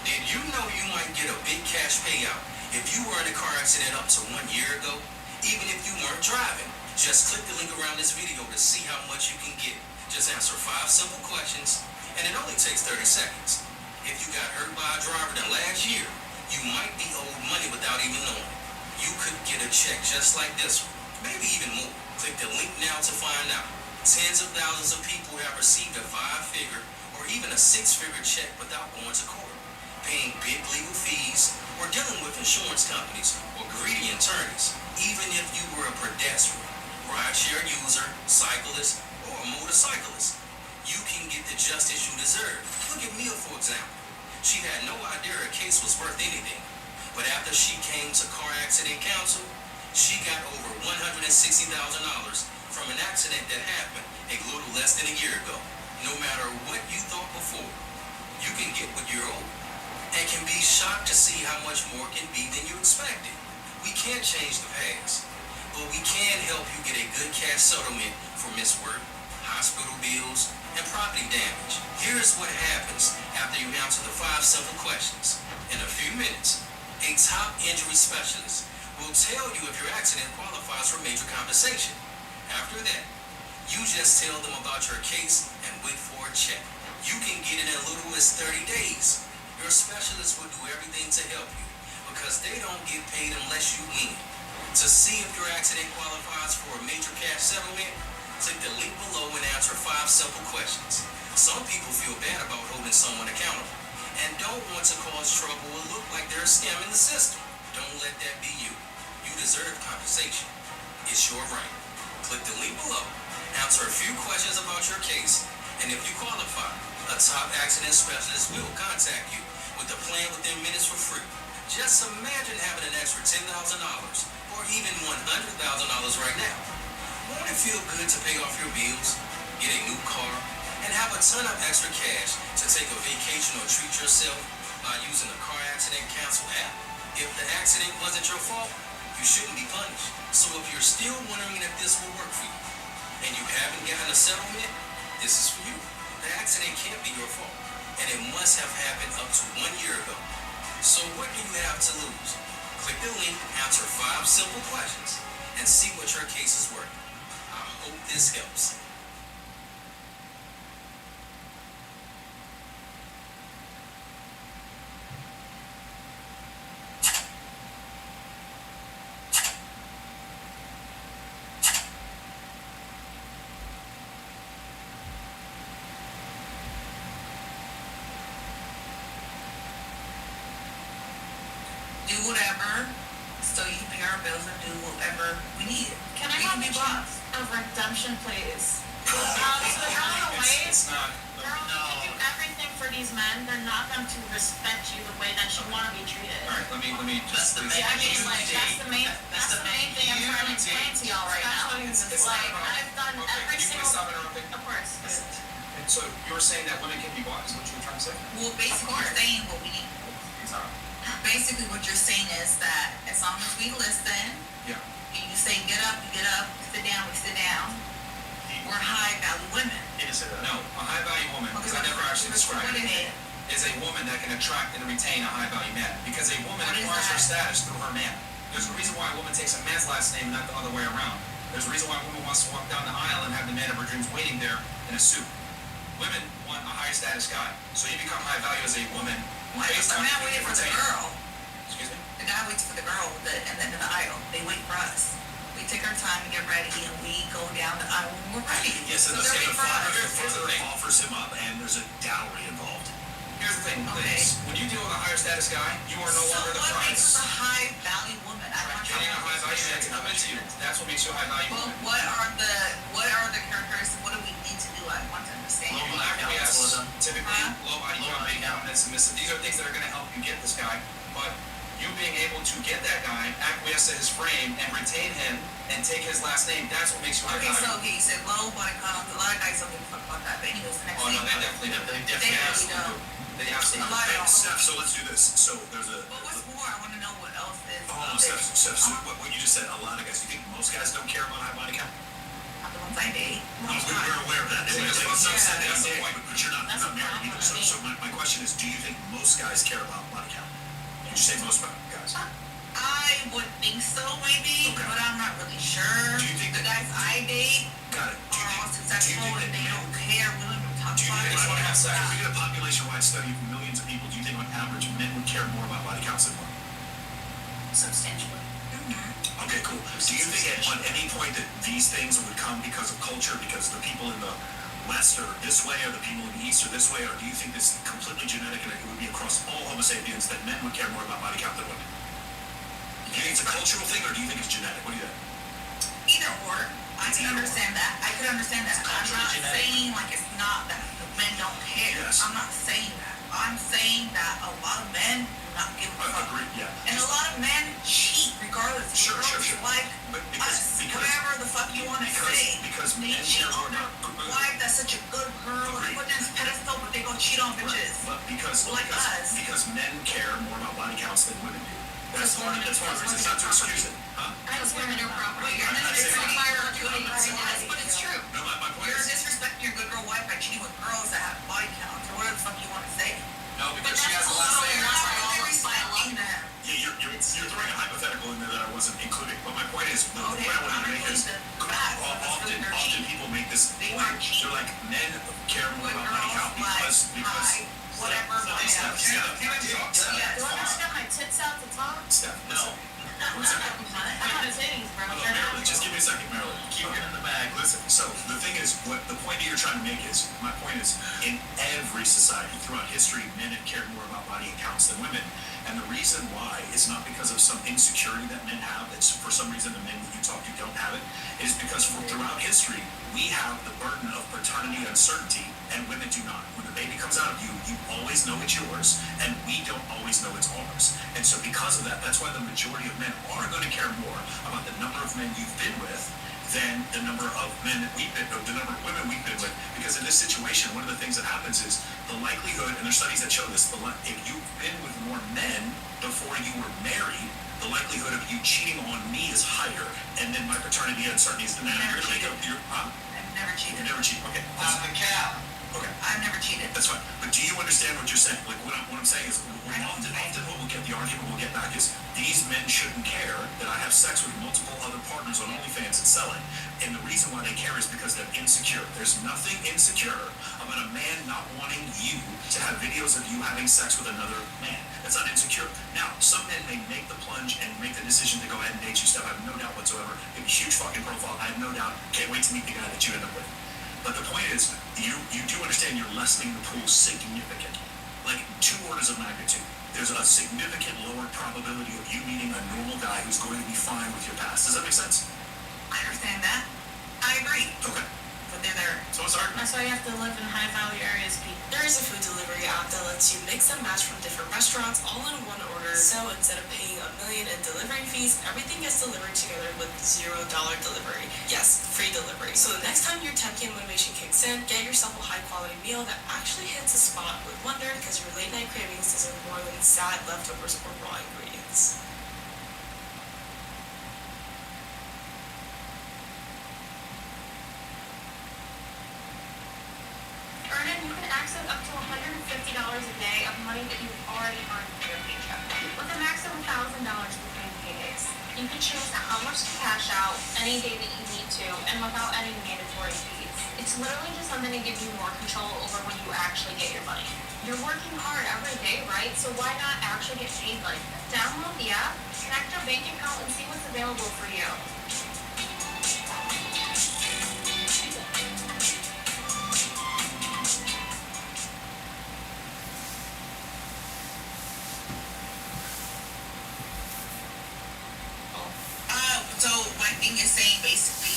Speaker 5: did you know you might get a big cash payout if you were in a car accident up to 1 year ago? Even if you weren't driving. Just click the link around this video to see how much you can get. Just answer 5 simple questions, and it only takes 30 seconds. If you got hurt by a driver the last year, you might be owed money without even knowing. You could get a check just like this one, maybe even more. Click the link now to find out. Tens of thousands of people have received a 5-figure or even a 6-figure check without going to court, paying big legal fees, or dealing with insurance companies or greedy attorneys. Even if you were a pedestrian, rideshare user, cyclist, or a motorcyclist, you can get the justice you deserve. Look at Mia, for example. She had no idea her case was worth anything, but after she came to car accident counsel, she got over $160,000 from an accident that happened a little less than a year ago. No matter what you thought before, you can get what you're owed, and can be shocked to see how much more can be than you expected. We can't change the past, but we can help you get a good cash settlement for missed work, hospital bills, and property damage. Here's what happens after you answer the 5 simple questions. In a few minutes, a top injury specialist will tell you if your accident qualifies for major compensation. After that, you just tell them about your case and wait for a check. You can get it in as little as 30 days. Your specialist will do everything to help you because they don't get paid unless you win. To see if your accident qualifies for a major cash settlement, click the link below and answer 5 simple questions. Some people feel bad about holding someone accountable and don't want to cause trouble or look like they're scamming the system. Don't let that be you. You deserve compensation. It's your right. Click the link below, answer a few questions about your case, and if you qualify, a top accident specialist will contact you with a plan within minutes for free. Just imagine having an extra $10,000 or even $100,000 right now. Won't it feel good to pay off your bills, get a new car, and have a ton of extra cash to take a vacation or treat yourself by using the car accident cancel app? If the accident wasn't your fault, you shouldn't be punished. So if you're still wondering if this will work for you, and you haven't gotten a settlement, this is for you. The accident can't be your fault, and it must have happened up to 1 year ago. So what do you have to lose? Click the link, answer 5 simple questions, and see what your case is worth. I hope this helps.
Speaker 22: Do whatever, so you can pay our bills and do whatever we need.
Speaker 2: Can I
Speaker 22: We
Speaker 2: have
Speaker 22: can
Speaker 2: a
Speaker 22: be
Speaker 2: chance
Speaker 22: boss.
Speaker 2: of redemption, please? So the girl in the way,
Speaker 6: It's not.
Speaker 2: girl, you can do everything for these men. They're not going to respect you the way that you want to be treated.
Speaker 9: All right, let me just.
Speaker 2: Yeah, I mean, like, that's the main thing I'm trying to explain to y'all right now.
Speaker 9: It's
Speaker 2: Like,
Speaker 9: not-
Speaker 2: I've done
Speaker 9: Okay,
Speaker 2: every
Speaker 9: can you
Speaker 2: single.
Speaker 9: please stop interrupting?
Speaker 2: Of course.
Speaker 9: And so you were saying that women can be bought, is what you were trying to say?
Speaker 22: Well, basically, you're saying what we need. Basically, what you're saying is that as long as we listen,
Speaker 9: Yeah.
Speaker 22: and you say get up, you get up, sit down, we sit down, we're high value women.
Speaker 9: No, a high value woman, because I never actually described
Speaker 22: What is
Speaker 9: it,
Speaker 22: it?
Speaker 9: is a woman that can attract and retain a high value man. Because a woman
Speaker 22: What is
Speaker 9: acquires her
Speaker 22: that?
Speaker 9: status through her man. There's a reason why a woman takes a man's last name and not the other way around. There's a reason why a woman wants to walk down the aisle and have the man of her dreams waiting there in a suit. Women want a high status guy. So you become high value as a woman
Speaker 22: Why does
Speaker 9: based
Speaker 22: the
Speaker 9: on
Speaker 22: man
Speaker 9: who
Speaker 22: wait
Speaker 9: you
Speaker 22: for the
Speaker 9: retain.
Speaker 22: girl?
Speaker 9: Excuse me?
Speaker 22: The guy waits for the girl and then in the aisle. They wait for us. We take our time to get ready and we go down the aisle when we're ready.
Speaker 20: Yes, and
Speaker 22: So
Speaker 20: the
Speaker 22: they're waiting for us.
Speaker 20: father offers him up, and there's a dowry involved.
Speaker 9: Here's the thing, ladies. When you deal with a higher status guy, you are no
Speaker 22: So
Speaker 9: longer the
Speaker 22: what makes
Speaker 9: prize.
Speaker 22: us a high value woman? I want you
Speaker 9: Getting a high value man to come into you. That's what makes you a high value
Speaker 22: Well,
Speaker 9: woman.
Speaker 22: what are the characteristics? What do we need to do? I want to understand.
Speaker 9: Low acquiesce, typically
Speaker 22: Huh?
Speaker 9: low body count, big count, and submissive. These are things that are going to help you get this guy. But you being able to get that guy, acquiesce to his frame, and retain him, and take his last name, that's what makes you high
Speaker 22: Okay,
Speaker 9: value.
Speaker 22: so you said low body count. A lot of guys don't give a fuck about that. But anyways, the next
Speaker 9: Oh no,
Speaker 22: thing.
Speaker 9: they definitely do.
Speaker 22: They really don't.
Speaker 9: They absolutely
Speaker 22: A lot
Speaker 9: do.
Speaker 22: of
Speaker 20: Steph, so let's do this. So there's a.
Speaker 22: But what's more, I want to know what else is.
Speaker 20: Hold on, Steph. So what you just said, a lot of guys. You think most guys don't care about high body count?
Speaker 22: Not the ones I date.
Speaker 20: We're aware of that.
Speaker 9: Yeah,
Speaker 20: Like,
Speaker 9: yeah,
Speaker 20: some said
Speaker 9: yeah,
Speaker 20: that's the
Speaker 9: yeah.
Speaker 20: point, but you're not married either. So my question is, do you think most guys care about body count? Would you say most guys?
Speaker 22: I would think so, maybe,
Speaker 20: Okay.
Speaker 22: but I'm not really sure.
Speaker 20: Do you think
Speaker 22: the guys I date
Speaker 20: Got it.
Speaker 22: are all successful and they don't care. We don't even talk
Speaker 20: Do you
Speaker 22: about
Speaker 20: think
Speaker 22: it.
Speaker 20: if we did a population-wide study of millions of people, do you think on average men would care more about body counts than women?
Speaker 2: Substantially.
Speaker 20: Okay, cool. Do you think at any point that these things would come because of culture, because the people in the West are this way, or the people in the East are this way, or do you think this is completely genetic and it would be across all Homo sapiens that men would care more about body count than women? Do you think it's a cultural thing, or do you think it's genetic? What do you think?
Speaker 22: Either or. I can understand that. I could understand that. I'm not saying like it's not that the men don't care.
Speaker 20: Yes.
Speaker 22: I'm not saying that. I'm saying that a lot of men do not give a fuck.
Speaker 20: Agree, yeah.
Speaker 22: And a lot of men cheat regardless.
Speaker 20: Sure.
Speaker 22: Like
Speaker 20: But
Speaker 22: us, whatever the fuck you want to say.
Speaker 20: Because
Speaker 22: They
Speaker 20: men
Speaker 22: cheat
Speaker 20: care
Speaker 22: on
Speaker 20: more
Speaker 22: their
Speaker 20: about.
Speaker 22: wife that's such a good girl. They put this pedestal, but they go cheat on bitches.
Speaker 20: But because men care more about body counts than women do. That's one of the reasons, not to excuse it. Huh?
Speaker 12: Because women are property.
Speaker 22: You're
Speaker 12: But it's true.
Speaker 20: No, my point
Speaker 22: You're
Speaker 20: is.
Speaker 22: disrespecting your good girl wife by cheating with girls that have body counts or whatever the fuck you want to say.
Speaker 9: No, because she has a
Speaker 22: Also,
Speaker 9: last name.
Speaker 22: you're not respecting them.
Speaker 20: Yeah, you're throwing a hypothetical in there that I wasn't including. But my point is, the point I wanted to make is, often people make this point. They're like, men care more about body count because.
Speaker 22: Whatever.
Speaker 20: Steph,
Speaker 2: Do I have to get my tits out to talk?
Speaker 20: Steph, listen.
Speaker 2: I got titties, bro. They're
Speaker 20: Marilyn,
Speaker 2: not-
Speaker 20: just give me a second, Marilyn. Keep it in the bag. Listen. So the thing is, what the point that you're trying to make is, my point is, in every society. Throughout history, men have cared more about body counts than women. And the reason why is not because of some insecurity that men have. It's for some reason the men that you talk to don't have it. It is because throughout history, we have the burden of paternity uncertainty, and women do not. When the baby comes out of you, you always know it's yours, and we don't always know it's ours. And so because of that, that's why the majority of men are going to care more about the number of men you've been with than the number of men that we've been, or the number of women we've been with. Because in this situation, one of the things that happens is the likelihood, and there's studies that show this, if you've been with more men before you were married, the likelihood of you cheating on me is higher, and then my paternity uncertainty is the
Speaker 3: Never cheated.
Speaker 20: Huh?
Speaker 3: I've never cheated.
Speaker 20: You never cheat. Okay. Okay.
Speaker 3: I've never cheated.
Speaker 20: That's fine. But do you understand what you're saying? Like what I'm saying is, often what we'll get, the argument we'll get back is, these men shouldn't care that I have sex with multiple other partners on OnlyFans and selling. And the reason why they care is because they're insecure. There's nothing insecure about a man not wanting you to have videos of you having sex with another man. That's not insecure. Now, some men may make the plunge and make the decision to go ahead and date you, stuff. I have no doubt whatsoever. You have a huge fucking profile. I have no doubt. Can't wait to meet the guy that you end up with. But the point is, you do understand you're lessening the pool significantly. Like 2 orders of magnitude. There's a significant lower probability of you meeting a normal guy who's going to be fine with your past. Does that make sense?
Speaker 3: I understand that. I agree.
Speaker 20: Okay.
Speaker 3: But they're there.
Speaker 20: So it's hard.
Speaker 2: That's why you have to live in high value areas, Pete.
Speaker 17: There is a food delivery app that lets you mix and match from different restaurants all in one order. So instead of paying $1 million in delivery fees, everything gets delivered together with $0 delivery. Yes, free delivery. So the next time your 10 p.m. motivation kicks in, get yourself a high quality meal that actually hits a spot with wonder, because your late night cravings deserve more than sad leftovers or raw ingredients.
Speaker 23: Earnin, you can access up to $150 a day of money that you've already earned through your paycheck. With a max of $1,000 between paydays, you can choose how much to cash out any day that you need to, and without any mandatory fees. It's literally just something to give you more control over when you actually get your money. You're working hard every day, right? So why not actually get paid like this? Download the app, connect your bank account, and see what's available for you.
Speaker 3: So my thing is saying basically,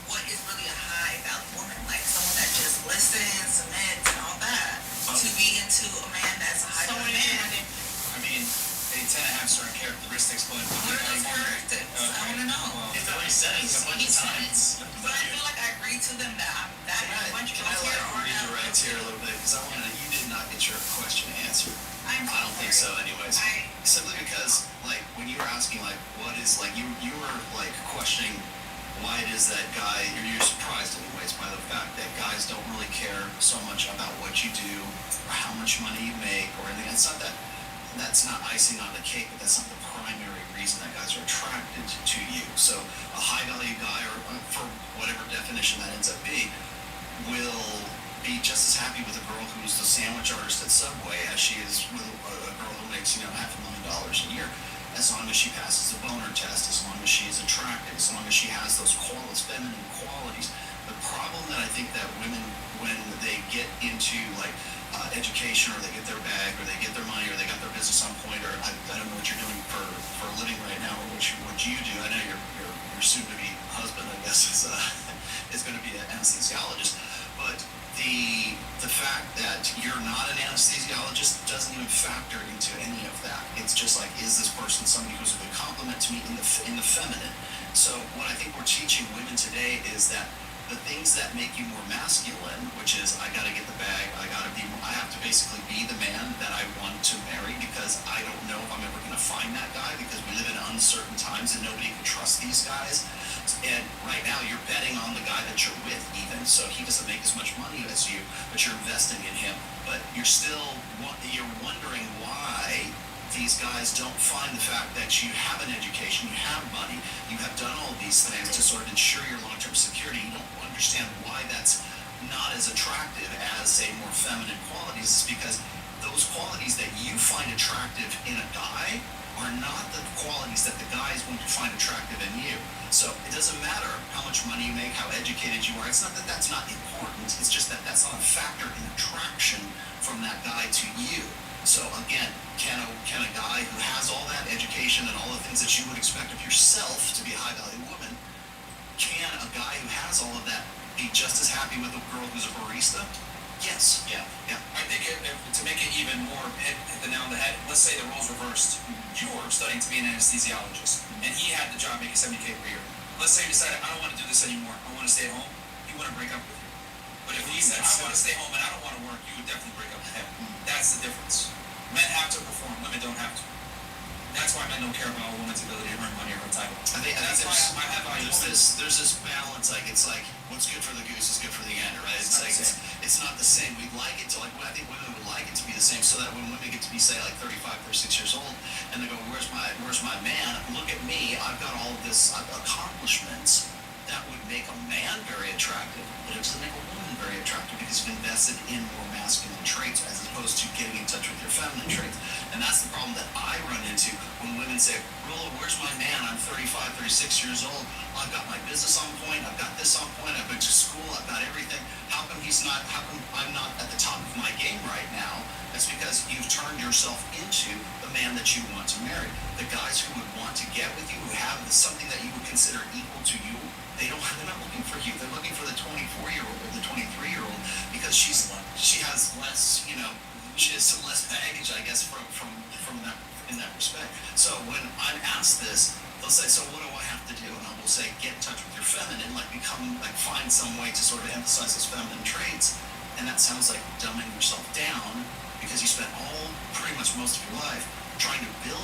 Speaker 3: what is really a high value woman? Like someone that just listens, submits, and all that, to be into a man that's a high value man.
Speaker 18: I mean, they tend to have certain characteristics, but
Speaker 3: What are those characteristics? I want to know.
Speaker 18: It's already said it a bunch of times.
Speaker 3: But I feel like I agree to them that I'm that bunch of
Speaker 4: Can I
Speaker 3: here or
Speaker 4: redirect here a little bit, because I wanted to, you did not get your question answered. I don't think so anyways. Simply because, like, when you were asking, like, what is, like, you were, like, questioning why it is that you're surprised anyways by the fact that guys don't really care so much about what you do or how much money you make or anything. It's not that, that's not icing on the cake, but that's not the primary reason that guys are attracted to you. So a high value guy, or for whatever definition that ends up being, will be just as happy with a girl who's the sandwich artist at Subway as she is with a girl who makes, $500,000 a year. As long as she passes the boner test, as long as she is attractive, as long as she has those feminine qualities. The problem that I think that women, when they get into like education, or they get their bag, or they get their money, or they got their business on point, or I don't know what you're doing for a living right now, or what you do. I know your soon-to-be husband, I guess, is going to be an anesthesiologist, but the fact that you're not an anesthesiologist doesn't even factor into any of that. It's just like, is this person somebody who's a good compliment to me in the feminine? So what I think we're teaching women today is that the things that make you more masculine, which is I gotta get the bag, I have to basically be the man that I want to marry, because I don't know if I'm ever gonna find that guy, because we live in uncertain times and nobody can trust these guys. And right now you're betting on the guy that you're with even, so he doesn't make as much money as you, but you're investing in him. But you're wondering why these guys don't find the fact that you have an education, you have money, you have done all these things to sort of ensure your long-term security. You don't understand why that's not as attractive as, say, more feminine qualities. It's because those qualities that you find attractive in a guy are not the qualities that the guy is going to find attractive in you. So it doesn't matter how much money you make, how educated you are. It's not that that's not important. It's just that that's not a factor in attraction from that guy to you. So again, can a guy who has all that education and all the things that you would expect of yourself to be a high-value woman, can a guy who has all of that be just as happy with a girl who's a barista? Yes.
Speaker 5: Yeah. I think to make it even more hit the nail on the head, let's say the roles reversed. You were studying to be an anesthesiologist, and he had the job making $70K per year. Let's say he decided, I don't want to do this anymore. I want to stay home. He wouldn't break up with you. But if he said, I want to stay home and I don't want to work, you would definitely break up with him. That's the difference. Men have to perform. Women don't have to. That's why men don't care about a woman's ability to earn money or her title.
Speaker 4: I think
Speaker 5: that's why I have value.
Speaker 4: There's this balance. It's like what's good for the goose is good for the gander, right? It's not the same. We'd like it to I think women would like it to be the same, so that when women get to be say like 35, 36 years old, and they go, where's my man? Look at me. I've got all of this accomplishments. That would make a man very attractive, but it doesn't make a woman very attractive because you've invested in more masculine traits as opposed to getting in touch with your feminine traits. And that's the problem that I run into when women say, Rolo, where's my man? I'm 35, 36 years old. I've got my business on point. I've got this on point. I've been to school. I've got everything. How come I'm not at the top of my game right now? That's because you've turned yourself into the man that you want to marry. The guys who would want to get with you, who have something that you would consider equal to you, they're not looking for you. They're looking for the 24-year-old or the 23-year-old because she has less, she has some less baggage, I guess, from that in that respect. So when I'm asked this, they'll say, so what do I have to do? And I will say, get in touch with your feminine, find some way to sort of emphasize those feminine traits. And that sounds like dumbing yourself down because you spent pretty much most of your life trying to build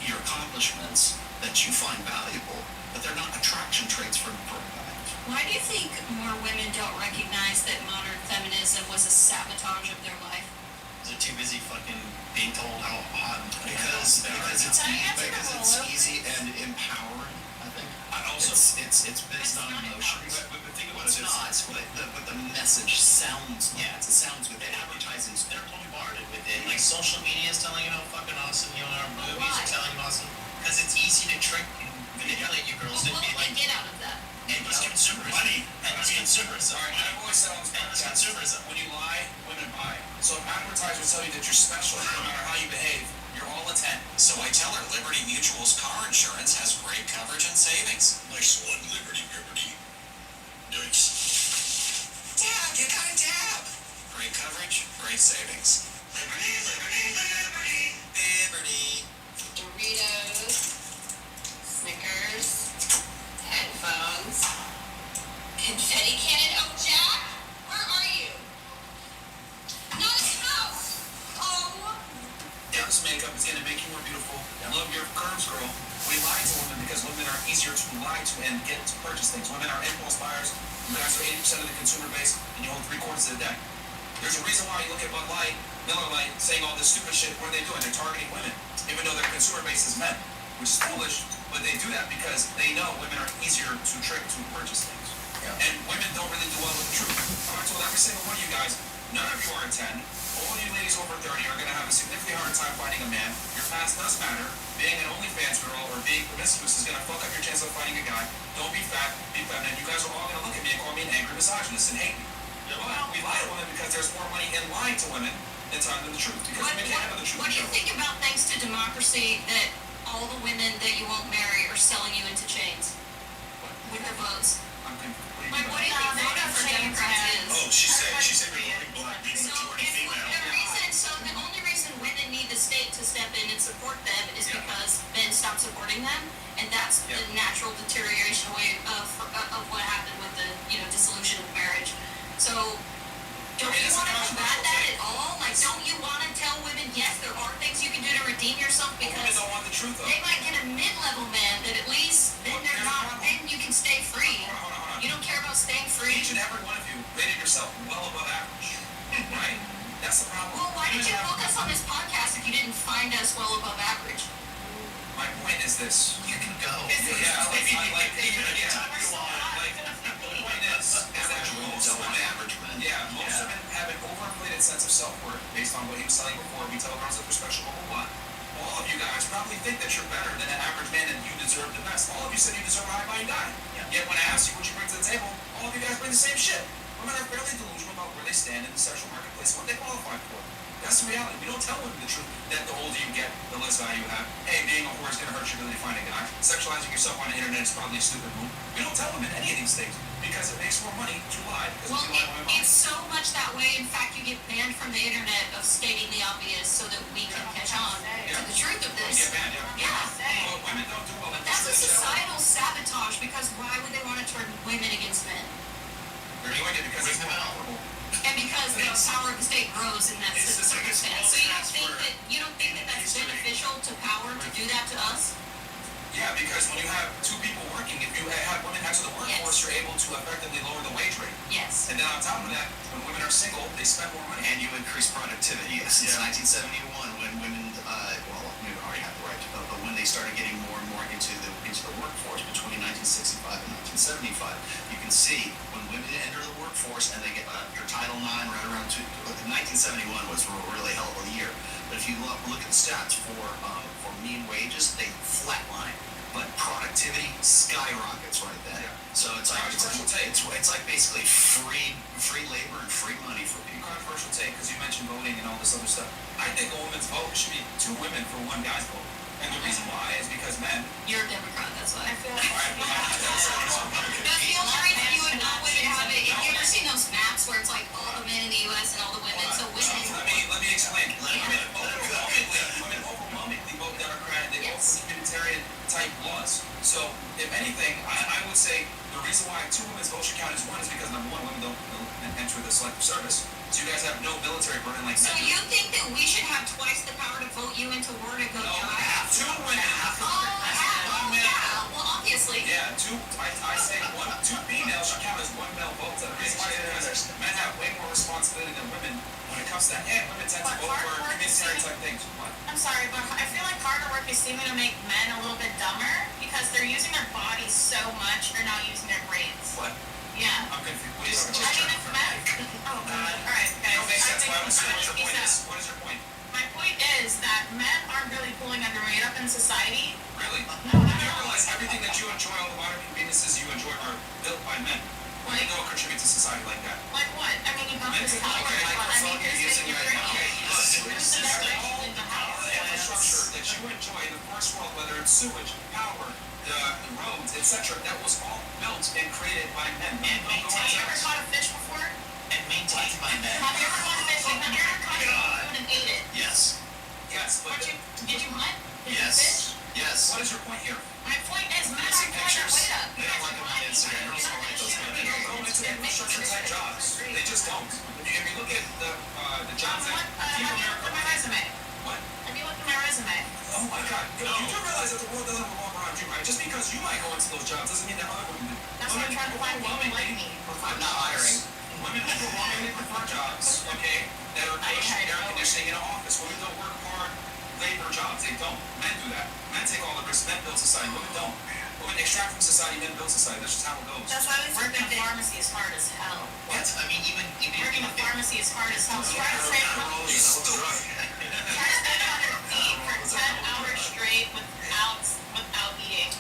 Speaker 4: your accomplishments that you find valuable, but they're not attraction traits for a guy.
Speaker 12: Why do you think more women don't recognize that modern feminism was a sabotage of their life?
Speaker 18: They're too busy fucking being told how hot and
Speaker 4: because it's easy and empowering. I think. It's based on emotions.
Speaker 5: But think about
Speaker 4: it's not. But the message sounds. Yeah, it sounds good.
Speaker 18: And advertising's they're bombarded with it. Like social media is telling you how fucking awesome you are. Movies are telling you awesome. Because it's easy to trick and manipulate you girls into being like.
Speaker 12: Get out of that.
Speaker 18: And it's consumerism. Money. And it's consumerism.
Speaker 5: All right, I've always said on this podcast, consumerism. When you lie, women buy. So if advertisers tell you that you're special, no matter how you behave, you're all a 10.
Speaker 10: So I tell her Liberty Mutual's car insurance has great coverage and savings.
Speaker 7: Nice one, Liberty. Nice.
Speaker 10: Dad, you got a dab. Great coverage, great savings. Liberty.
Speaker 12: Doritos, Snickers, headphones, confetti cannon. Oh, Jack, where are you? Not in the house. Oh.
Speaker 5: This makeup is going to make you more beautiful. Love your curves, girl. We lie to women because women are easier to lie to and get to purchase things. Women are impulse buyers. You guys are 80% of the consumer base, and you hold 3/4 of the deck. There's a reason why you look at Bud Light, Miller Lite, saying all this stupid shit. What are they doing? They're targeting women, even though their consumer base is men, which is foolish. But they do that because they know women are easier to trick to purchase things. Yeah. And women don't really do well with the truth. I told every single one of you guys, none of you are a 10. All you ladies over 30 are going to have a significantly harder time finding a man. Your past does matter. Being an OnlyFans girl or being promiscuous is going to fuck up your chance of finding a guy. Don't be fat, be feminine. You guys are all going to look at me and call me an angry misogynist and hate me. Well, we lie to women because there's more money in lying to women than telling them the truth. Because women can't handle the truth.
Speaker 12: What do you think about, thanks to democracy, that all the women that you won't marry are selling you into chains with their votes?
Speaker 5: I'm completely.
Speaker 12: Like, what do you think voting for Democrats is?
Speaker 7: Oh, she said regarding black being majority female.
Speaker 12: The only reason women need the state to step in and support them is because men stop supporting them, and that's the natural deterioration away of what happened with the dissolution of marriage. So, don't you want to combat that at all? Like, don't you want to tell women, yes, there are things you can do to redeem yourself because
Speaker 5: women don't want the truth, though.
Speaker 12: They might get a mid-level man that at least then they're not. Then you can stay free.
Speaker 5: Hold on.
Speaker 12: You don't care about staying free.
Speaker 5: Each and every one of you rated yourself well above average, right? That's the problem.
Speaker 12: Well, why did you book us on this podcast if you didn't find us well above average?
Speaker 5: My point is this.
Speaker 18: You can go.
Speaker 5: The point is that most women have an overinflated sense of self-worth based on what he was telling before. We tell girls that they're special, blah, blah, blah. All of you guys, probably think that you're better than an average man and you deserve the best. All of you said you deserve a high-value guy. Yet when I asked you what you bring to the table, all of you guys bring the same shit. Women are fairly delusional about where they stand in the sexual marketplace, what they qualify for. That's the reality. We don't tell women the truth that the older you get, the less value you have. Hey, being a whore is going to hurt your ability to find a guy. Sexualizing yourself on the internet is probably a stupid move. We don't tell women any of these things because it makes more money to lie.
Speaker 12: Well, it's so much that way. In fact, you get banned from the internet of stating the obvious so that we can catch on to the truth of this.
Speaker 5: You get banned,
Speaker 12: Yeah.
Speaker 5: Well, women don't do well.
Speaker 12: That's a societal sabotage because why would they want to turn women against men?
Speaker 5: They're doing it because it's more powerful.
Speaker 12: And because the power of the state grows in that circumstance. So you don't think that that's beneficial to power to do that to us?
Speaker 5: Yeah, because when you have two people working, if you have women enter the workforce, you're able to effectively lower the wage rate.
Speaker 12: Yes.
Speaker 5: And then on top of that, when women are single, they spend more money.
Speaker 4: And you increase productivity. Since 1971, when women, women already have the right to vote, but when they started getting more and more into the workforce between 1965 and 1975, you can see when women enter the workforce and they get their Title IX right around 1971 was a really hell of a year. But if you look at the stats for mean wages, they flatline. But productivity skyrockets right then. Yeah. So it's like it's like basically free labor and free money for people.
Speaker 5: Controversial take because you mentioned voting and all this other stuff. I think a woman's vote should be 2 women for 1 guy's vote. And the reason why is because men.
Speaker 12: You're a Democrat, that's why. I feel like.
Speaker 5: All right,
Speaker 12: That's the only reason you would not women have it. Have you ever seen those maps where it's like all the men in the U.S. and all the women? So women.
Speaker 5: Let me explain. Women overwhelmingly vote Democrat. They vote for unitarian type laws. So if anything, I would say the reason why 2 women's vote should count as 1 is because number 1, women don't enter the selective service. So you guys have no military burden like
Speaker 12: men. So you think that we should have twice the power to vote you into war to go drive?
Speaker 5: 2 women.
Speaker 12: Well, obviously.
Speaker 5: Yeah, 2. I say 2 females should count as 1 male vote. The reason why is because men have way more responsibility than women when it comes to that. And women tend to vote for communitarian type things. What?
Speaker 2: I'm sorry, but I feel like harder work is seeming to make men a little bit dumber because they're using their bodies so much, they're not using their brains.
Speaker 5: What?
Speaker 2: Yeah.
Speaker 5: I'm confused. What are you talking about?
Speaker 2: Oh, alright, guys.
Speaker 5: No, makes sense. What is your point? What is your point?
Speaker 2: My point is that men aren't really pulling their weight up in society.
Speaker 5: Really?
Speaker 2: No,
Speaker 5: you realize everything that you enjoy, all the modern conveniences you enjoy are built by men. Why don't contribute to society like that?
Speaker 2: Like what? I mean, you have this power.
Speaker 5: There's the infrastructure that you enjoy in the first world, whether it's sewage, power, the roads, etc., that was all built and created by men.
Speaker 2: And have you ever caught a fish before?
Speaker 4: And maintained by men.
Speaker 2: Have you ever caught a fish? Have you ever caught food and ate it?
Speaker 4: Yes.
Speaker 5: Yes, but
Speaker 2: did you hunt? Did you fish?
Speaker 4: Yes.
Speaker 5: What is your point here?
Speaker 2: My point is men aren't pulling their weight up.
Speaker 4: They don't like them on Instagram. Girls don't like those men.
Speaker 5: They don't go into infrastructure type jobs. They just don't. If you look at the jobs that
Speaker 2: have you looked at my resume?
Speaker 5: What?
Speaker 2: Have you looked at my resume?
Speaker 5: Oh my God. You do realize that the world doesn't revolve around you, right? Just because you might go into those jobs doesn't mean that other women do.
Speaker 2: That's what I'm trying to find women like me.
Speaker 5: I'm not hiring. Women overwhelmingly prefer jobs, okay, that are pushing air conditioning in an office. Women don't work hard labor jobs. They don't. Men do that. Men take all the risks. Men build society. Women don't. Women extract from society. Men build society. That's just how it goes.
Speaker 2: That's why working in a pharmacy is hard as hell.
Speaker 4: What? I mean, even
Speaker 2: working in a pharmacy is hard as hell. Try to stay on your feet for 10 hours straight without eating.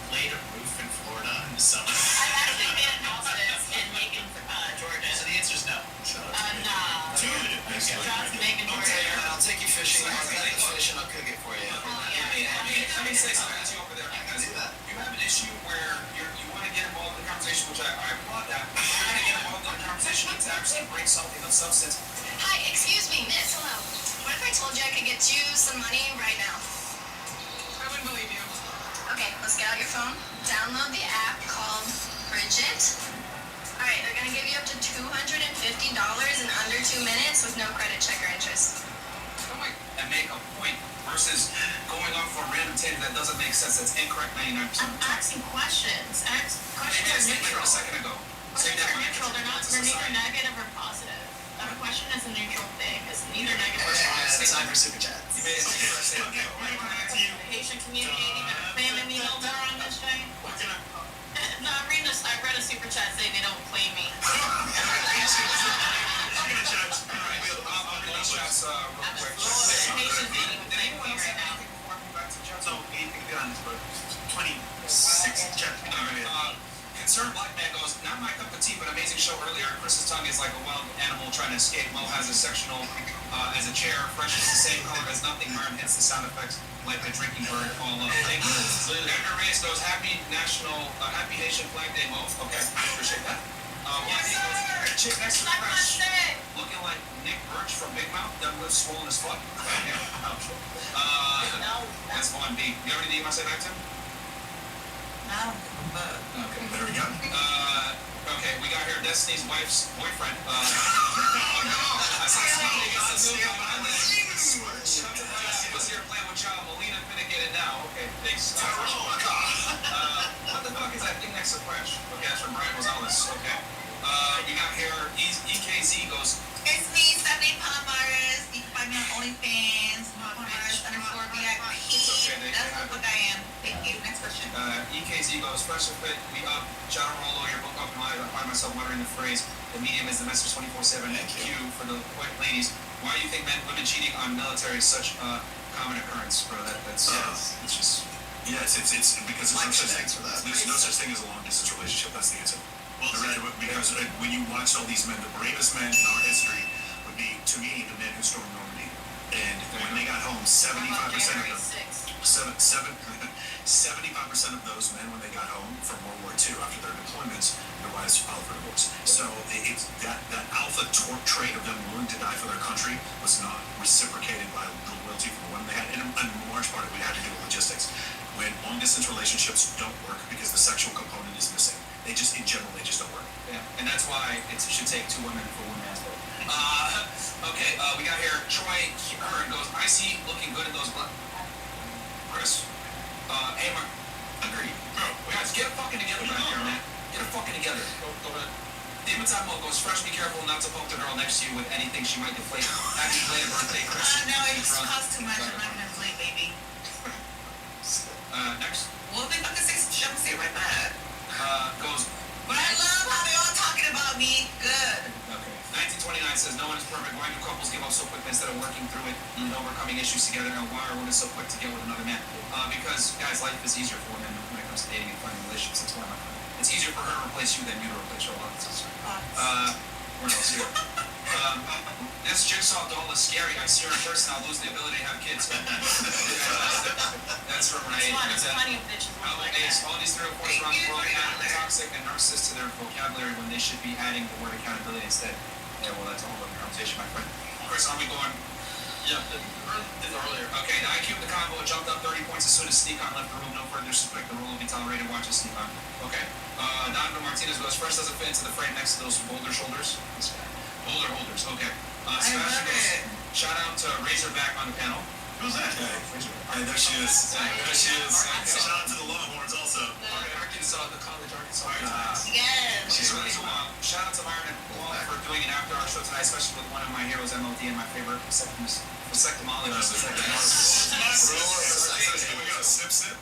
Speaker 4: Laid a roof in Florida in the summer?
Speaker 2: I've actually been in houses in Macon, Georgia.
Speaker 4: So the answer is no.
Speaker 2: No. Jobs in Macon, Georgia.
Speaker 4: I'll take you fishing. I'll cut the fish and I'll cook it for you.
Speaker 5: Let me say something to you over there because you have an issue where you want to get involved in the conversation, which I applaud that. But you're going to get involved in the conversation to actually bring something of substance.
Speaker 15: Hi, excuse me, miss. Hello. What if I told you I could get you some money right now?
Speaker 2: I wouldn't believe you.
Speaker 15: Okay, let's get out your phone. Download the app called Bridget. Alright, they're gonna give you up to $250 in under 2 minutes with no credit check or interest.
Speaker 5: And make a point versus going off for a random table that doesn't make sense. That's incorrect 99%.
Speaker 2: I'm asking questions. Questions are neutral.
Speaker 5: A second ago.
Speaker 2: Questions are neutral. They're neither negative or positive. A question is a neutral thing. It's neither negative or positive.
Speaker 4: It's time for super chats.
Speaker 5: You made it interesting.
Speaker 2: Haitian community ain't even claiming me no more on this thing. No, I read a super chat saying they don't claim me.
Speaker 6: I'm gonna judge. ask real quick. Did anyone else have anything before I move back to chat? So, anything beyond this, but 26 chat. Concerned Black Man goes, not my cup of tea, but amazing show earlier. Chris's tongue is like a wild animal trying to escape. Mo has a sectional as a chair. Fresh is the same color as nothing. Myron hits the sound effects like a drinking bird. All up. Thank you. Edgar Reyes goes, happy Haitian Flag Day, Mo. Okay, appreciate that. Yes, sir. Chick next to Fresh, looking like Nick Birch from Big Mouth. That lips swollen as fuck. That's one B. You have anything you want to say back to him?
Speaker 22: No, but
Speaker 6: okay, there we go. Okay, we got here Destiny's wife's boyfriend. I saw something against the move. He was here playing with Child. Melina couldn't get it now. Okay, thanks. What the fuck is that thing next to Fresh? Okay, that's from Brian Gonzalez. Okay. We got here EKZ goes.
Speaker 22: It's me, Stephanie Palmares. You can find me on OnlyFans, Palmares_VIP. That's what I am. Thank you. Next question.
Speaker 6: EKZ goes, Fresh Fit, we up. John Rollo, your book up in my, I find myself muttering the phrase, the medium is the message 24/7. Q for the ladies. Why do you think women cheating on military is such a common occurrence, bro? That's it's just.
Speaker 20: Yes, it's because there's no such thing as a long distance relationship. That's the answer. Well, because when you watch all these men, the bravest men in our history would be, to me, the men who stormed Normandy. And when they got home, 75% of them, 75% of those men, when they got home from World War II after their deployments, their wives filed for divorce. So it's that alpha trait of them willing to die for their country was not reciprocated by the loyalty for the women they had. And a large part of it had to do with logistics. When long distance relationships don't work because the sexual component is missing, in general, they just don't work.
Speaker 6: Yeah, and that's why it should take two women for one man's vote. Okay, we got here Troy Hearn goes, I see looking good in those Chris, hey, Mark, agreed. Bro, guys, get it fucking together back here, man. Get it fucking together. Go ahead. Damon Tamo goes, Fresh, be careful not to poke the girl next to you with anything she might deflate. Happy belated birthday, Chris.
Speaker 22: No, it just costs too much. I'm not gonna inflate, baby.
Speaker 6: Next.
Speaker 22: Well, they fucking say some shit, I'm gonna say it right back.
Speaker 6: Goes,
Speaker 22: but I love how they all talking about me. Good.
Speaker 6: Okay. 1929 says, no one is perfect. Why do couples give up so quickly instead of working through it and overcoming issues together? And why are women so quick to get with another man? Because, guys, life is easier for women when it comes to dating and finding relationships. That's why it's easier for her to replace you than you to replace your wife. What else here? This jigsaw doll is scary. I see her in person, I'll lose the ability to have kids. That's from Renee.
Speaker 2: There's plenty of bitches like that.
Speaker 6: All these 3 or 4 around the world add toxic and narcissist to their vocabulary when they should be adding the word accountability instead. Yeah, well, that's a whole other conversation, my friend. Chris, are we going?
Speaker 1: Yeah, did earlier.
Speaker 6: Okay, the IQ of the combo jumped up 30 points as soon as Sneak On left the room. No further disrespect. The rule will be tolerated. Watch us Sneak On. Okay. Donovan Martinez goes, Fresh doesn't fit into the frame next to those boulder shoulders. This guy. Boulder holders. Okay. Sebastian goes, shout out to Razorback on the panel.
Speaker 20: Who's that? Hey, there she is. There she is. Shout out to the Longhorns also.
Speaker 6: Arkansas, the college Arkansas.
Speaker 22: Yes.
Speaker 6: She's really cool. Shout out to Myron and Paul for doing an after our show tonight, especially with one of my heroes, MLD, and my favorite vasectomologist.
Speaker 20: We go sip, sip.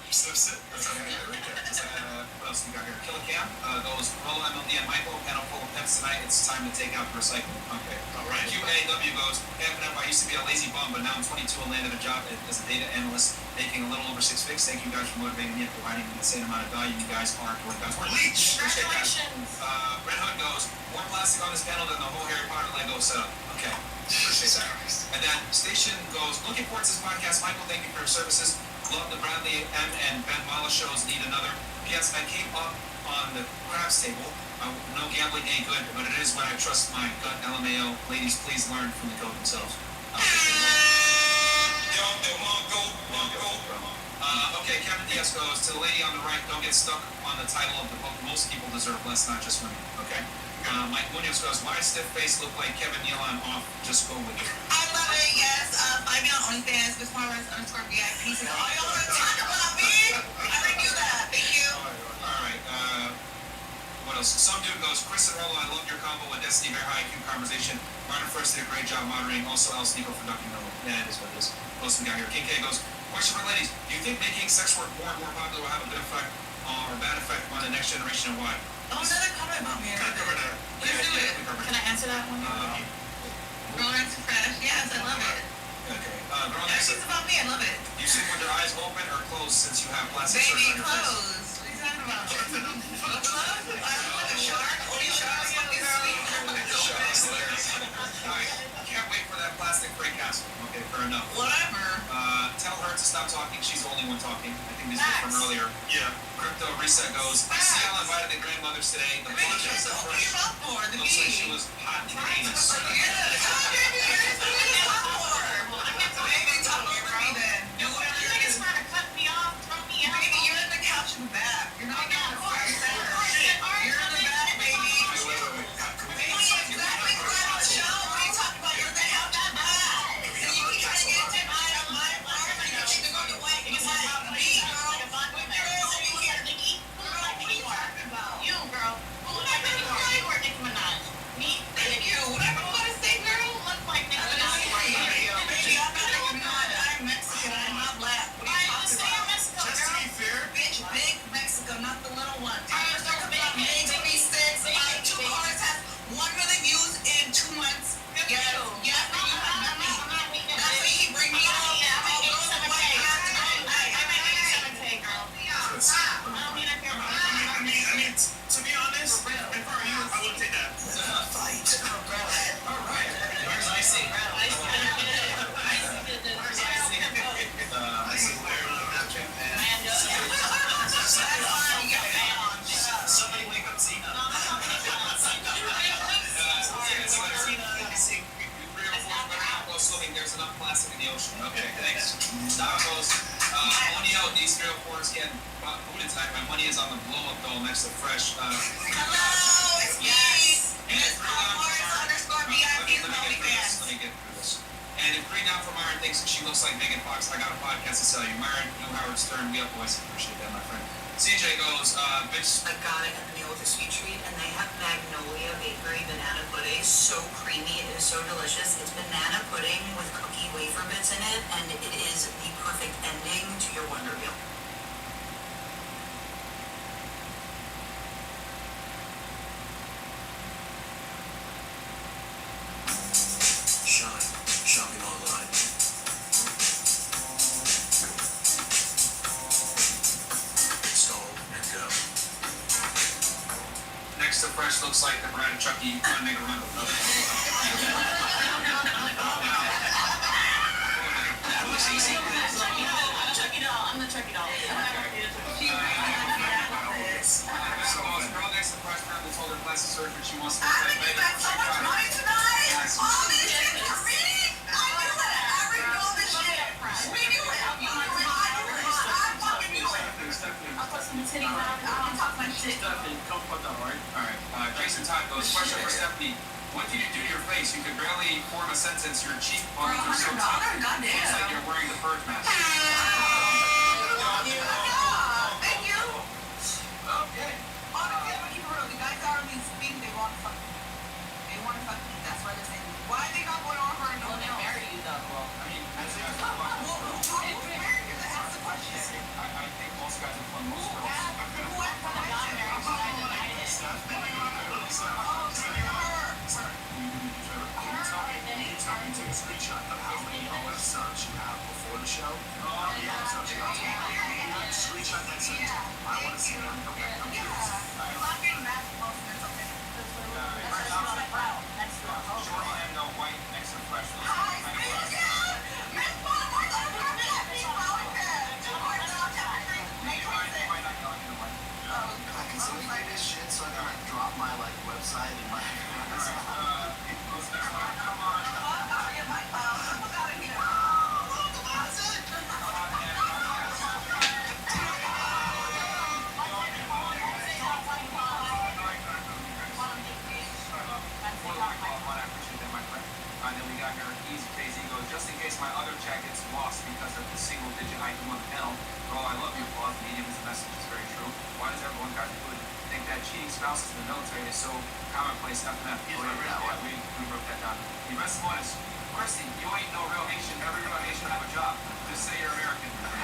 Speaker 6: What else we got here? Killer Cam goes, Rollo, MLD, and Michael, panel full of pimps tonight. It's time to take out the recycling. Okay. All right. QAW goes, I used to be a lazy bum, but now I'm 22 and landed a job as a data analyst, making a little over 6 figures. Thank you guys for motivating me and providing me the same amount of value. You guys are doing God's work.
Speaker 2: Congratulations.
Speaker 6: Red Hood goes, more plastic on this panel than the whole Harry Potter Lego setup. Okay. Appreciate that. And then Station goes, looking forward to this podcast. Michael, thank you for your services. Love the Bradley M and Ben Mala shows. Need another. P.S. I came up on the craps table. No gambling ain't good, but it is when I trust my gut. LMAO. Ladies, please learn from the goat themselves. Okay, Kevin Diaz goes, to the lady on the right, don't get stuck on the title of the book. Most people deserve less, not just women. Okay? Mike Munoz goes, my stiff face look like Kevin Nealon off. Just go with it.
Speaker 22: I love it, yes. Find me on OnlyFans, @Miss_VIP. So all y'all want to talk about me? I already knew that. Thank you.
Speaker 6: All right. What else? Some dude goes, Chris and Rollo, I love your combo with Destiny, very high IQ conversation. Martin first did a great job moderating. Also, El Sneeko for ducking the that is what it is. What else we got here? King K goes, question for ladies. Do you think making sex work more and more popular will have a good effect or bad effect on the next generation and why?
Speaker 22: Oh, another comment about me. Let's do it.
Speaker 2: Can I answer that one?
Speaker 22: Rolling to Fresh. Yes, I love it.
Speaker 3: It's about me. I love it.
Speaker 6: You sleep with your eyes open or closed since you have plastic surgery on
Speaker 3: Baby,
Speaker 6: your face?
Speaker 3: closed. What are you talking about? I'm like a shark. Only sharks fucking sleep.
Speaker 6: Alright, can't wait for that plastic-free castle. Okay, fair enough.
Speaker 3: Whatever.
Speaker 6: Tell her to stop talking. She's the only one talking. I think this was from earlier.
Speaker 20: Yeah.
Speaker 6: Crypto Reset goes, I see y'all invited the grandmothers today. The
Speaker 3: Baby,
Speaker 6: podcast
Speaker 3: just open your mouth more. The
Speaker 6: looks like
Speaker 3: bee.
Speaker 6: she was hot in the anus.
Speaker 3: Yeah. Baby, you're talk more. Baby, talk over me then. Do whatever
Speaker 2: You
Speaker 3: you
Speaker 2: niggas
Speaker 3: do.
Speaker 2: trying to cut me off, throw me out.
Speaker 3: Baby, you're in the couch in the back. You're not getting the front center. You're in the back, baby. Baby, exactly correct on the show. What are you talking about? You're in the couch in the back. And you keep trying to get into my farm. You need to go to white. You want me, girl. What girl are you here? Girl, what are you talking about?
Speaker 2: You, girl. Who look like Nicki Minaj? You or Nicki Minaj? Me?
Speaker 3: Thank you. Whatever you want to say, girl.
Speaker 2: Look like Nicki Minaj.
Speaker 3: Baby, I'm not Nicki Minaj. I'm Mexican. I'm not black. What are you talking
Speaker 2: Stay
Speaker 3: about?
Speaker 2: in Mexico,
Speaker 20: Just to
Speaker 2: girl.
Speaker 20: be fair,
Speaker 3: Bitch, big Mexico, not the little one.
Speaker 2: Alright,
Speaker 3: I'm talking about big 36. My 2 cars have 1 million views in 2 months. Yes, yes, and you have nothing. That's why you bring me up. I'll go to the white house.
Speaker 20: I mean, to be honest, if I were you, I would take that.
Speaker 18: Fight.
Speaker 20: Alright.
Speaker 18: Where's Icy? Icy, where on Snapchat, man? Somebody wake up Zena.
Speaker 6: Swimming, there's enough plastic in the ocean. Okay, thanks. Down goes, money out, these girl forks getting booted tonight. My money is on the blow up doll next to Fresh.
Speaker 3: Hello, it's me. Miss Palmars _VIP
Speaker 6: Let me get through this. And if Green Down from Myron thinks she looks like Megan Fox, I got a podcast to sell you. Myron, you know Howard Stern, we up boys. Appreciate that, my friend. CJ goes, bitch.
Speaker 3: I got it at the meal with a sweet treat, and they have Magnolia Bakery banana pudding. So creamy, it is so delicious. It's banana pudding with cookie wafer bits in it, and it is the perfect ending to your Wonder Meal.
Speaker 10: Shine. Shopping online. Install and go.
Speaker 6: Next to Fresh looks like the brand of Chucky. You can't make a run.
Speaker 2: I'm the Chucky doll. I'm the Chucky doll.
Speaker 6: So, girl next to Fresh apparently told her plastic surgery she wants to
Speaker 3: I
Speaker 6: look like
Speaker 3: think you
Speaker 6: Megan.
Speaker 3: got so much money tonight. All this shit for me. I knew it. I already know this shit. We knew it. You knew it. I knew it. I fucking knew it.
Speaker 2: I'll put some titties on. I'll talk my shit.
Speaker 6: Stephanie, come put that right. Alright, Jason Todd goes, question for Stephanie. What did you do to your face? You could barely form a sentence. Your cheek bones are so tough.
Speaker 3: Goddamn.
Speaker 6: Looks like you're wearing the purge mask.
Speaker 3: Thank you.
Speaker 6: Okay.
Speaker 3: Honestly, I'm gonna keep it real. The guys are really speaking. They want to fuck me. They want to fuck me. That's why they're saying, why are they not going on her and no one else?
Speaker 6: Marry you though. Well, I mean, that's the question.
Speaker 3: Who married you? That's the question.
Speaker 6: I think most guys are fun. Most girls.
Speaker 3: Who asked for that?
Speaker 20: You take a screenshot of how many OF subs you have before the show, and how many OF subs you have tomorrow. Screenshot that sent to me. I want to see them. Okay, I'm curious.
Speaker 6: Shorty and no white next to Fresh.
Speaker 4: I can simplify this shit so I can like drop my like website and my
Speaker 6: Then we got here, Easy KZ goes, just in case my other check gets lost because of the single digit item on the panel. Girl, I love you, applause. Medium is the message, is very true. Why does everyone, guys included, think that cheating spouses in the military is so commonplace? FNF. We wrote that down. The rest of one is, Christy, you ain't no real Haitian. Every real Haitian have a job. Just say you're American.
Speaker 2: $100.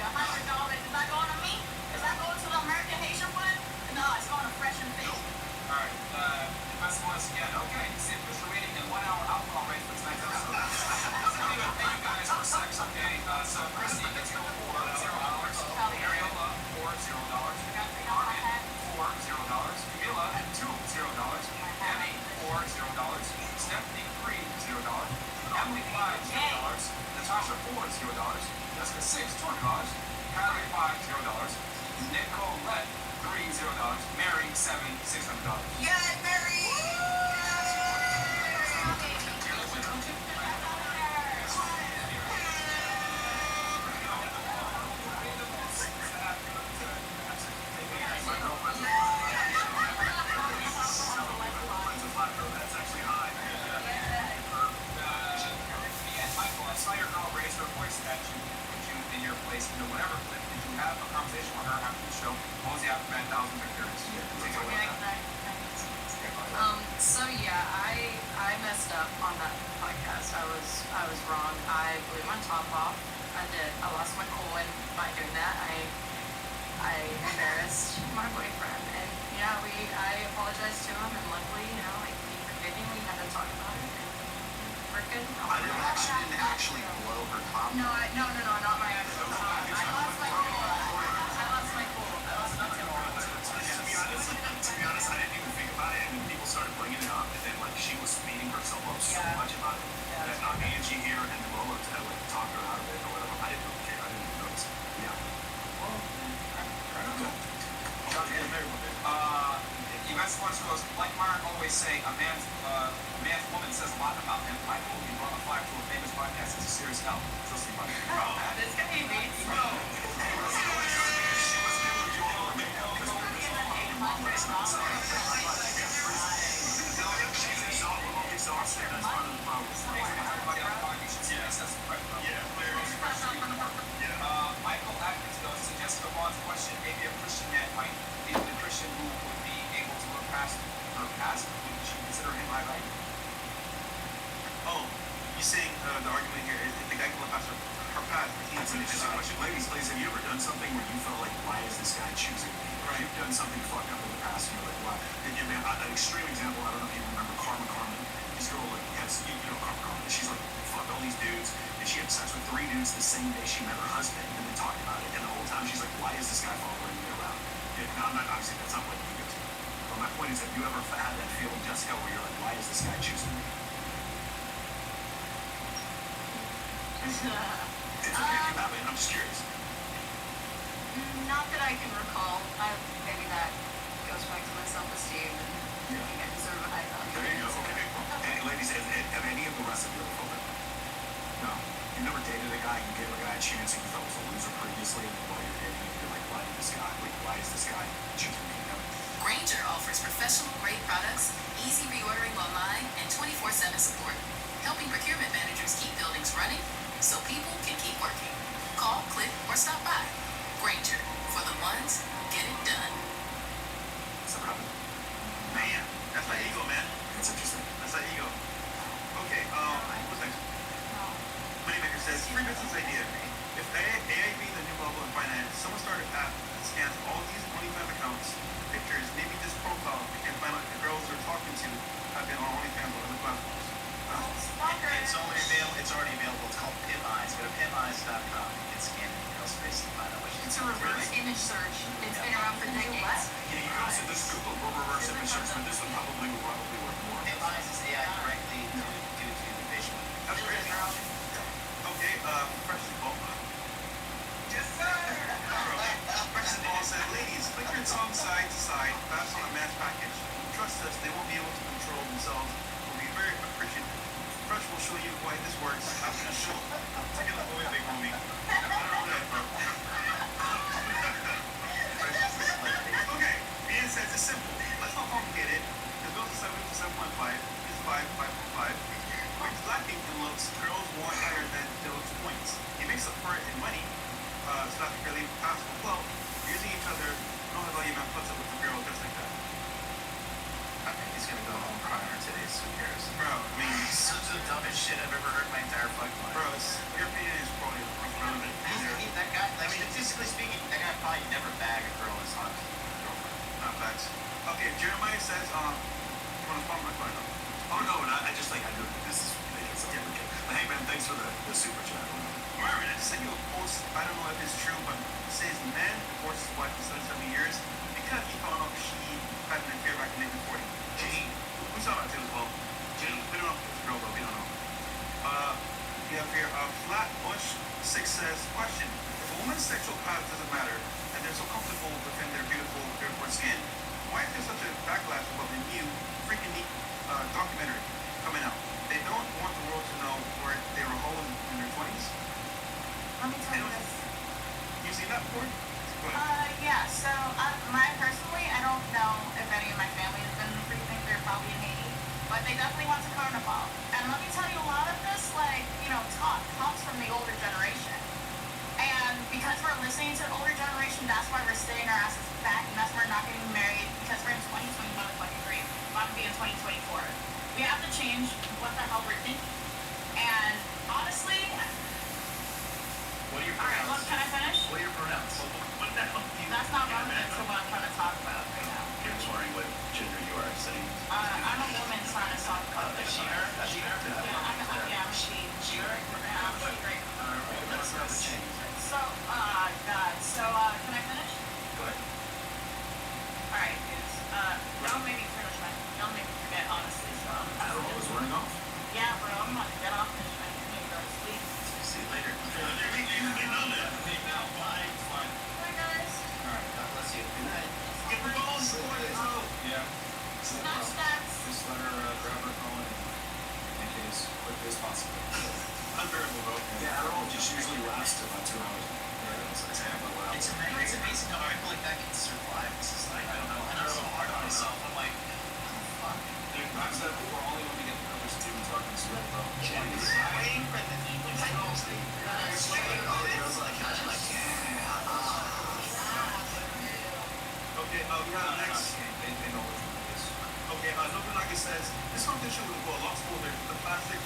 Speaker 2: Is that going to me? Is that going to the American Haitian fund? No, it's going to Fresh and Fit.
Speaker 6: Alright, the best one is again, okay, see official rating and 1 hour alcohol
Speaker 14: messed up on that podcast. I was wrong. I blew my top off. I did. I lost my cool, and by doing that, I embarrassed my boyfriend. And yeah, I apologized to him, and luckily, he forgave me. We had to talk about it, and we're good.
Speaker 4: She didn't actually blow her top.
Speaker 14: No, not my actual top. I lost my cool.
Speaker 20: To be honest, I didn't even think about it, and then people started bringing it up, and then she was beating herself up so much about it that Angie here and Lola had talked her out of it or whatever. I didn't really care. I didn't even notice. Yeah.
Speaker 19: You guys watch those, like Mark always say, a man's woman says a lot about him. Michael, you brought a flag to a famous podcast. It's a serious help. So see, buddy. Bro,
Speaker 14: this guy beats me.
Speaker 19: Michael Atkins though suggests to Ron's question, maybe a Christian man might be the Christian who would be able to look past her past. Would she consider him my right?
Speaker 6: Oh, you saying the argument here is if the guy can look past her past, but he has an interesting question.
Speaker 20: Ladies, have you ever done something where you felt like, why is this guy choosing me? Right. You've done something fucked up in the past, and you're like, why? An extreme example, I don't know if you remember Karma Carmen. This girl, Karma Carmen, she's fucked all these dudes, and she had sex with 3 dudes the same day she met her husband, and they talked about it, and the whole time she's like, why is this guy following me around? No, I'm not, obviously, that's not what you do. But my point is, have you ever had that feeling, Jessica, where you're like, why is this guy choosing me? It's okay if you haven't, I'm just curious.
Speaker 14: Not that I can recall. Maybe that goes back to my self-esteem and thinking I deserve a high value.
Speaker 20: There you go. Okay, cool. And ladies, have any of the rest of you ever felt that? No. You never dated a guy, you gave a guy a chance and you thought was a loser previously, and while you're dating him, you're like, why is this guy choosing me?
Speaker 21: Grainger offers professional-grade products, easy reordering online, and 24/7 support, helping procurement managers keep buildings running so people can keep working. Call, click, or stop by. Grainger, for the ones who get it done.
Speaker 6: Man, that's my ego, man.
Speaker 20: That's interesting.
Speaker 6: That's my ego. Okay, what's next? Moneymaker says, free business idea. If AI being the new bubble in finance, someone started an app that scans all these OnlyFans accounts, pictures, maybe this profile, and find out the girls they're talking to have been on OnlyFans or other platforms.
Speaker 18: It's already available. It's called PimEyes. Go to PimEyes.com. You can scan the girl's face and find out what she's
Speaker 14: It's a reverse image search. It's been around for decades.
Speaker 20: Yeah, you can also just Google reverse image search, but this one probably work more.
Speaker 18: PimEyes is AI directly due to the visual.
Speaker 6: That's crazy. Okay, Preston Paul.
Speaker 19: Yes, sir!
Speaker 6: Preston Paul said, ladies, click your tongue side to side, fast on a man's package. Trust us, they won't be able to control themselves. We'll be very appreciative. Fresh will show you why this works after the show. Take a look away, big homie. I don't know that, bro. Okay, Ian says it's simple. Let's not complicate it. The bill is 7 to 7.5 is 5.5. What's lacking in looks, girls want higher than those points. He makes up for it in money, so that's really possible. Well, using each other, no value man puts up with the girl just like that.
Speaker 18: I think he's gonna go home crying on today's Who Cares?
Speaker 6: Bro, I mean,
Speaker 18: it's such the dumbest shit I've ever heard in my entire fucking life.
Speaker 6: Bro, your opinion is probably relevant.
Speaker 18: That guy, statistically speaking, that guy probably never bag a girl as hot as his girlfriend.
Speaker 6: Not facts. Okay, Jeremiah says, you want to follow my phone?
Speaker 20: Oh no, and I just I know that this is ridiculous. But hey man, thanks for the super chat.
Speaker 6: Marvin, I just sent you a post, I don't know if it's true, but it says man divorced his wife for 7 years because he found out she had an affair back in 1940. Gee, we saw that too as well. Gee, we don't know if it's a girl though, we don't know. We have here, Flatbush 6 says, question, if a woman's sexual path doesn't matter, and they're so comfortable within their beautiful, therefore skin, why is there such a backlash about the new freaking neat documentary coming out? They don't want the world to know where they were hoes in their 20s.
Speaker 2: Let me tell you this.
Speaker 6: You seen that before? Go ahead.
Speaker 2: Yeah, so personally, I don't know if any of my family has been in the free think they're probably in Haiti, but they definitely want to carnival. And let me tell you, a lot of this, comes from the older generation. And because we're listening to the older generation, that's why we're sitting our asses back, and that's why we're not getting married, because we're in 2020, 2023, about to be in 2024. We have to change what the hell we're thinking. And honestly,
Speaker 20: What are your
Speaker 2: all right,
Speaker 20: pronouns?
Speaker 2: look, can I finish?
Speaker 20: What are your pronouns? What the hell do you?
Speaker 2: That's not relevant to what I'm trying to talk about right now.
Speaker 20: You're just wondering what gender you are saying.
Speaker 2: I'm a woman trying to talk about this.
Speaker 20: Yeah,
Speaker 2: I'm a she. Yeah, I'm a she right now.
Speaker 20: Let's have the change.
Speaker 2: So, God. So, can I finish?
Speaker 20: Go ahead.
Speaker 2: All right, dudes. Don't make me finish, man. Don't make me forget, honestly. So,
Speaker 20: I don't know, I was running off.
Speaker 2: yeah, bro, I'm about to get off this, man. You need to go to sleep.
Speaker 20: See you later. You know that. Now, bye. Fine.
Speaker 2: Bye, guys.
Speaker 20: All right, God bless you. Good night. Get the phone, bro. Yeah.
Speaker 2: Snap stats.
Speaker 20: Just let her grab her phone and make it as quickly as possible. Unbearable, bro. Yeah, I don't know. It just usually lasts about 2 hours.
Speaker 4: It's amazing how I feel like that can survive. This is like, I don't know. And I'm so hard on myself. I'm like, fuck.
Speaker 20: Dude, I've said before, only when we get the privilege to even talk in this room, bro.
Speaker 4: Waiting for the people to go. All the girls are like, I'm like, yeah.
Speaker 6: Okay, we have next.
Speaker 20: They know which one it is.
Speaker 6: Okay, looking like it says, this competition will go a lot smoother. The plastic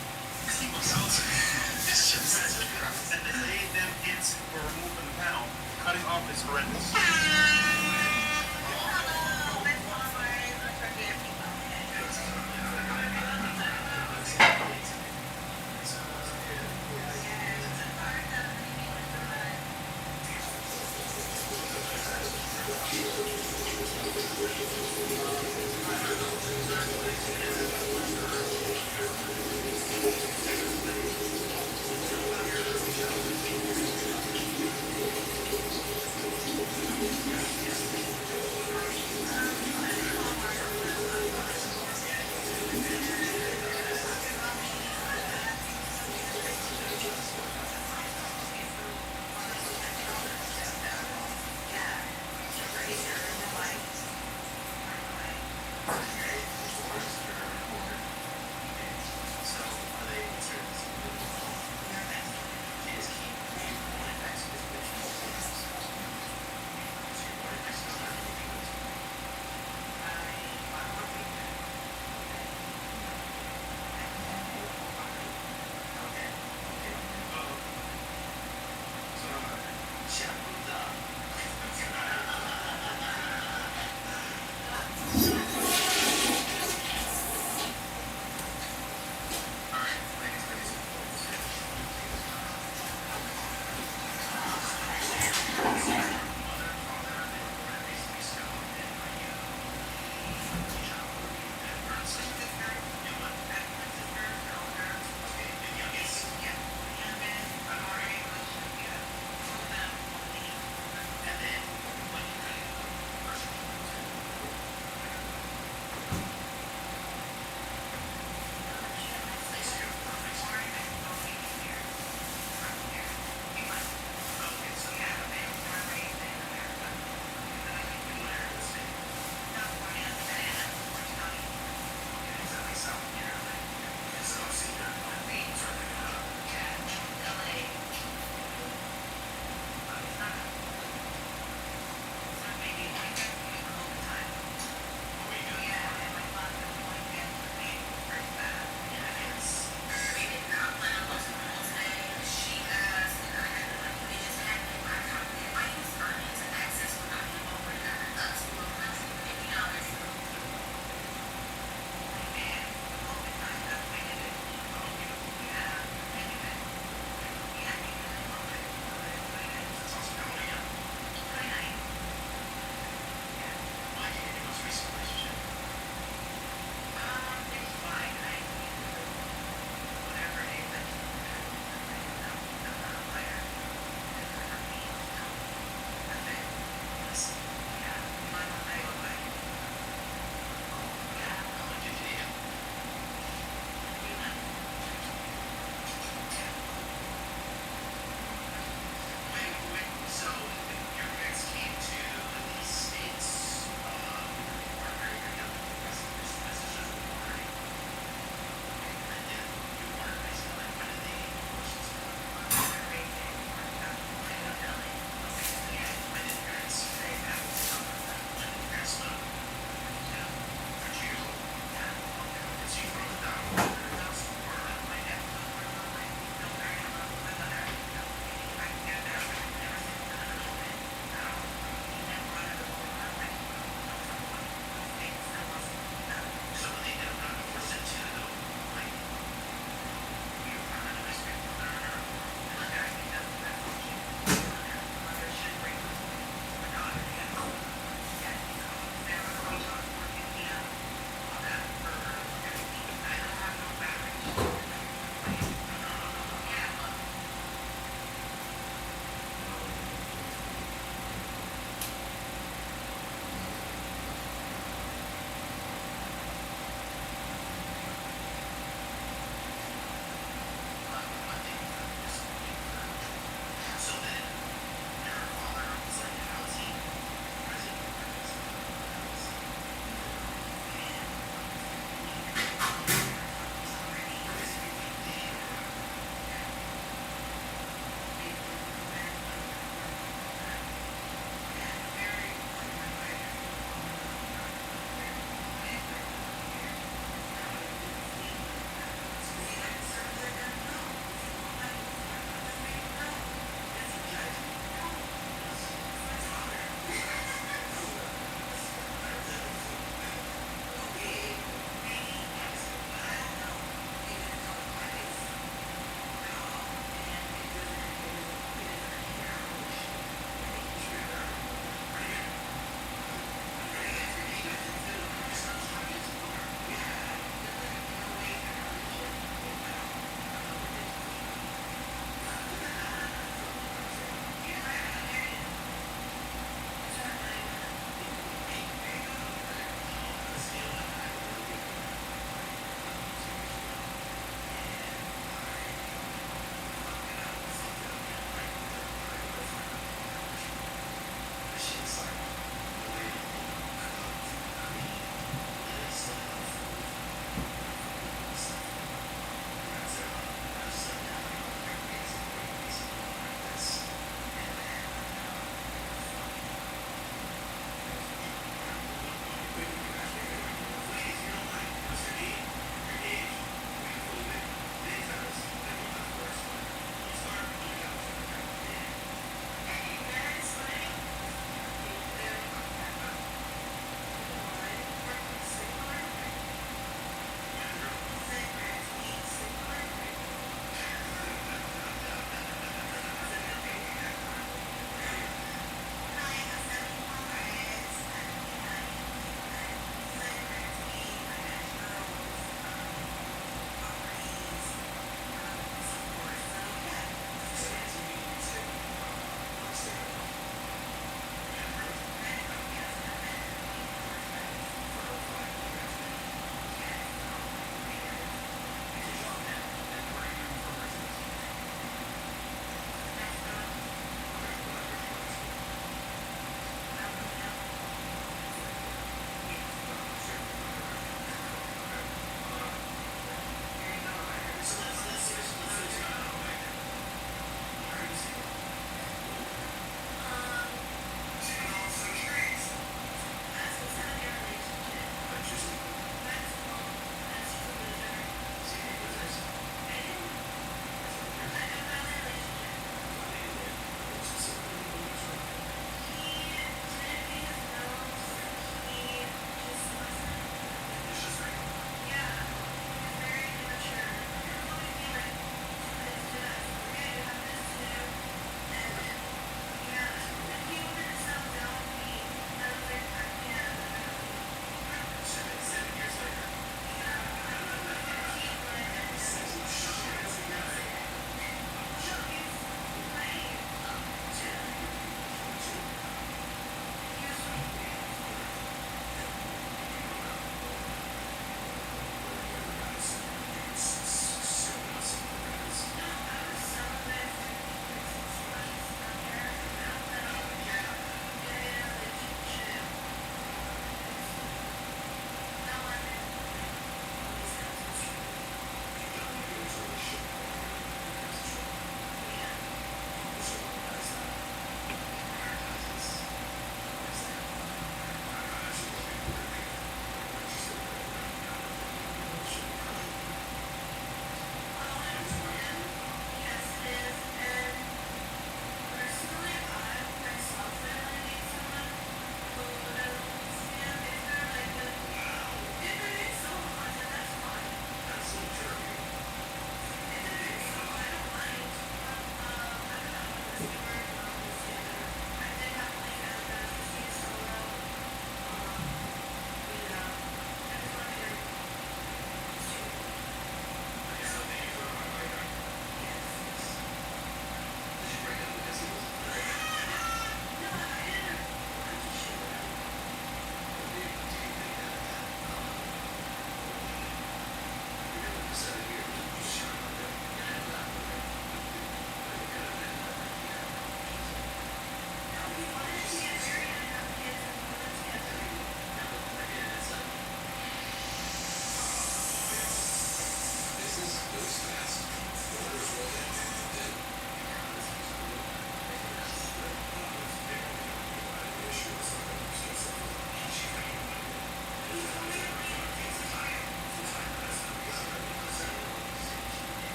Speaker 6: team of cells. And the day them kids were removed from the panel, cutting off is horrendous.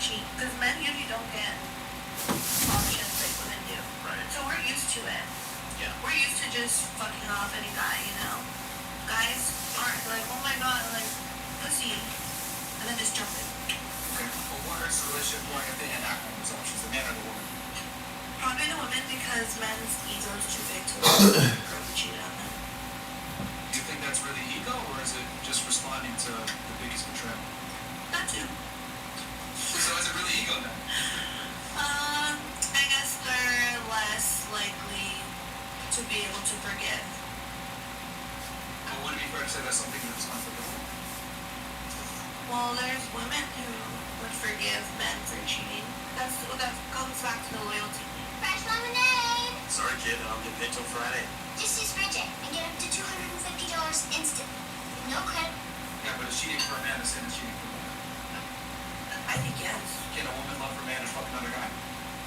Speaker 22: cheat, because men usually don't get options like women do.
Speaker 4: Right.
Speaker 22: So we're used to it.
Speaker 4: Yeah.
Speaker 22: We're used to just fucking off any guy, you know? Guys aren't like, oh my god, like, pussy, and then just jump in.
Speaker 19: Okay. Well, what hurts the relationship more if they end up on those options, the man or the woman?
Speaker 22: Probably the women, because men's ego is too big to girl who cheated on them.
Speaker 6: Do you think that's really ego, or is it just responding to the biggest betrayal?
Speaker 22: That too.
Speaker 6: So is it really ego then?
Speaker 22: I guess they're less likely to be able to forgive.
Speaker 6: But would it be fair to say that's something that's unforgivable?
Speaker 22: Well, there's women who would forgive men for cheating. That comes back to the loyalty thing.
Speaker 15: Fresh lemonade!
Speaker 4: Sorry, kid, I don't get paid till Friday.
Speaker 15: Just use Bridget and get up to $250 instantly. No credit.
Speaker 6: Yeah, but is cheating for a man the same as cheating for a woman?
Speaker 22: I think yes.
Speaker 6: Can a woman love her man and fuck another guy?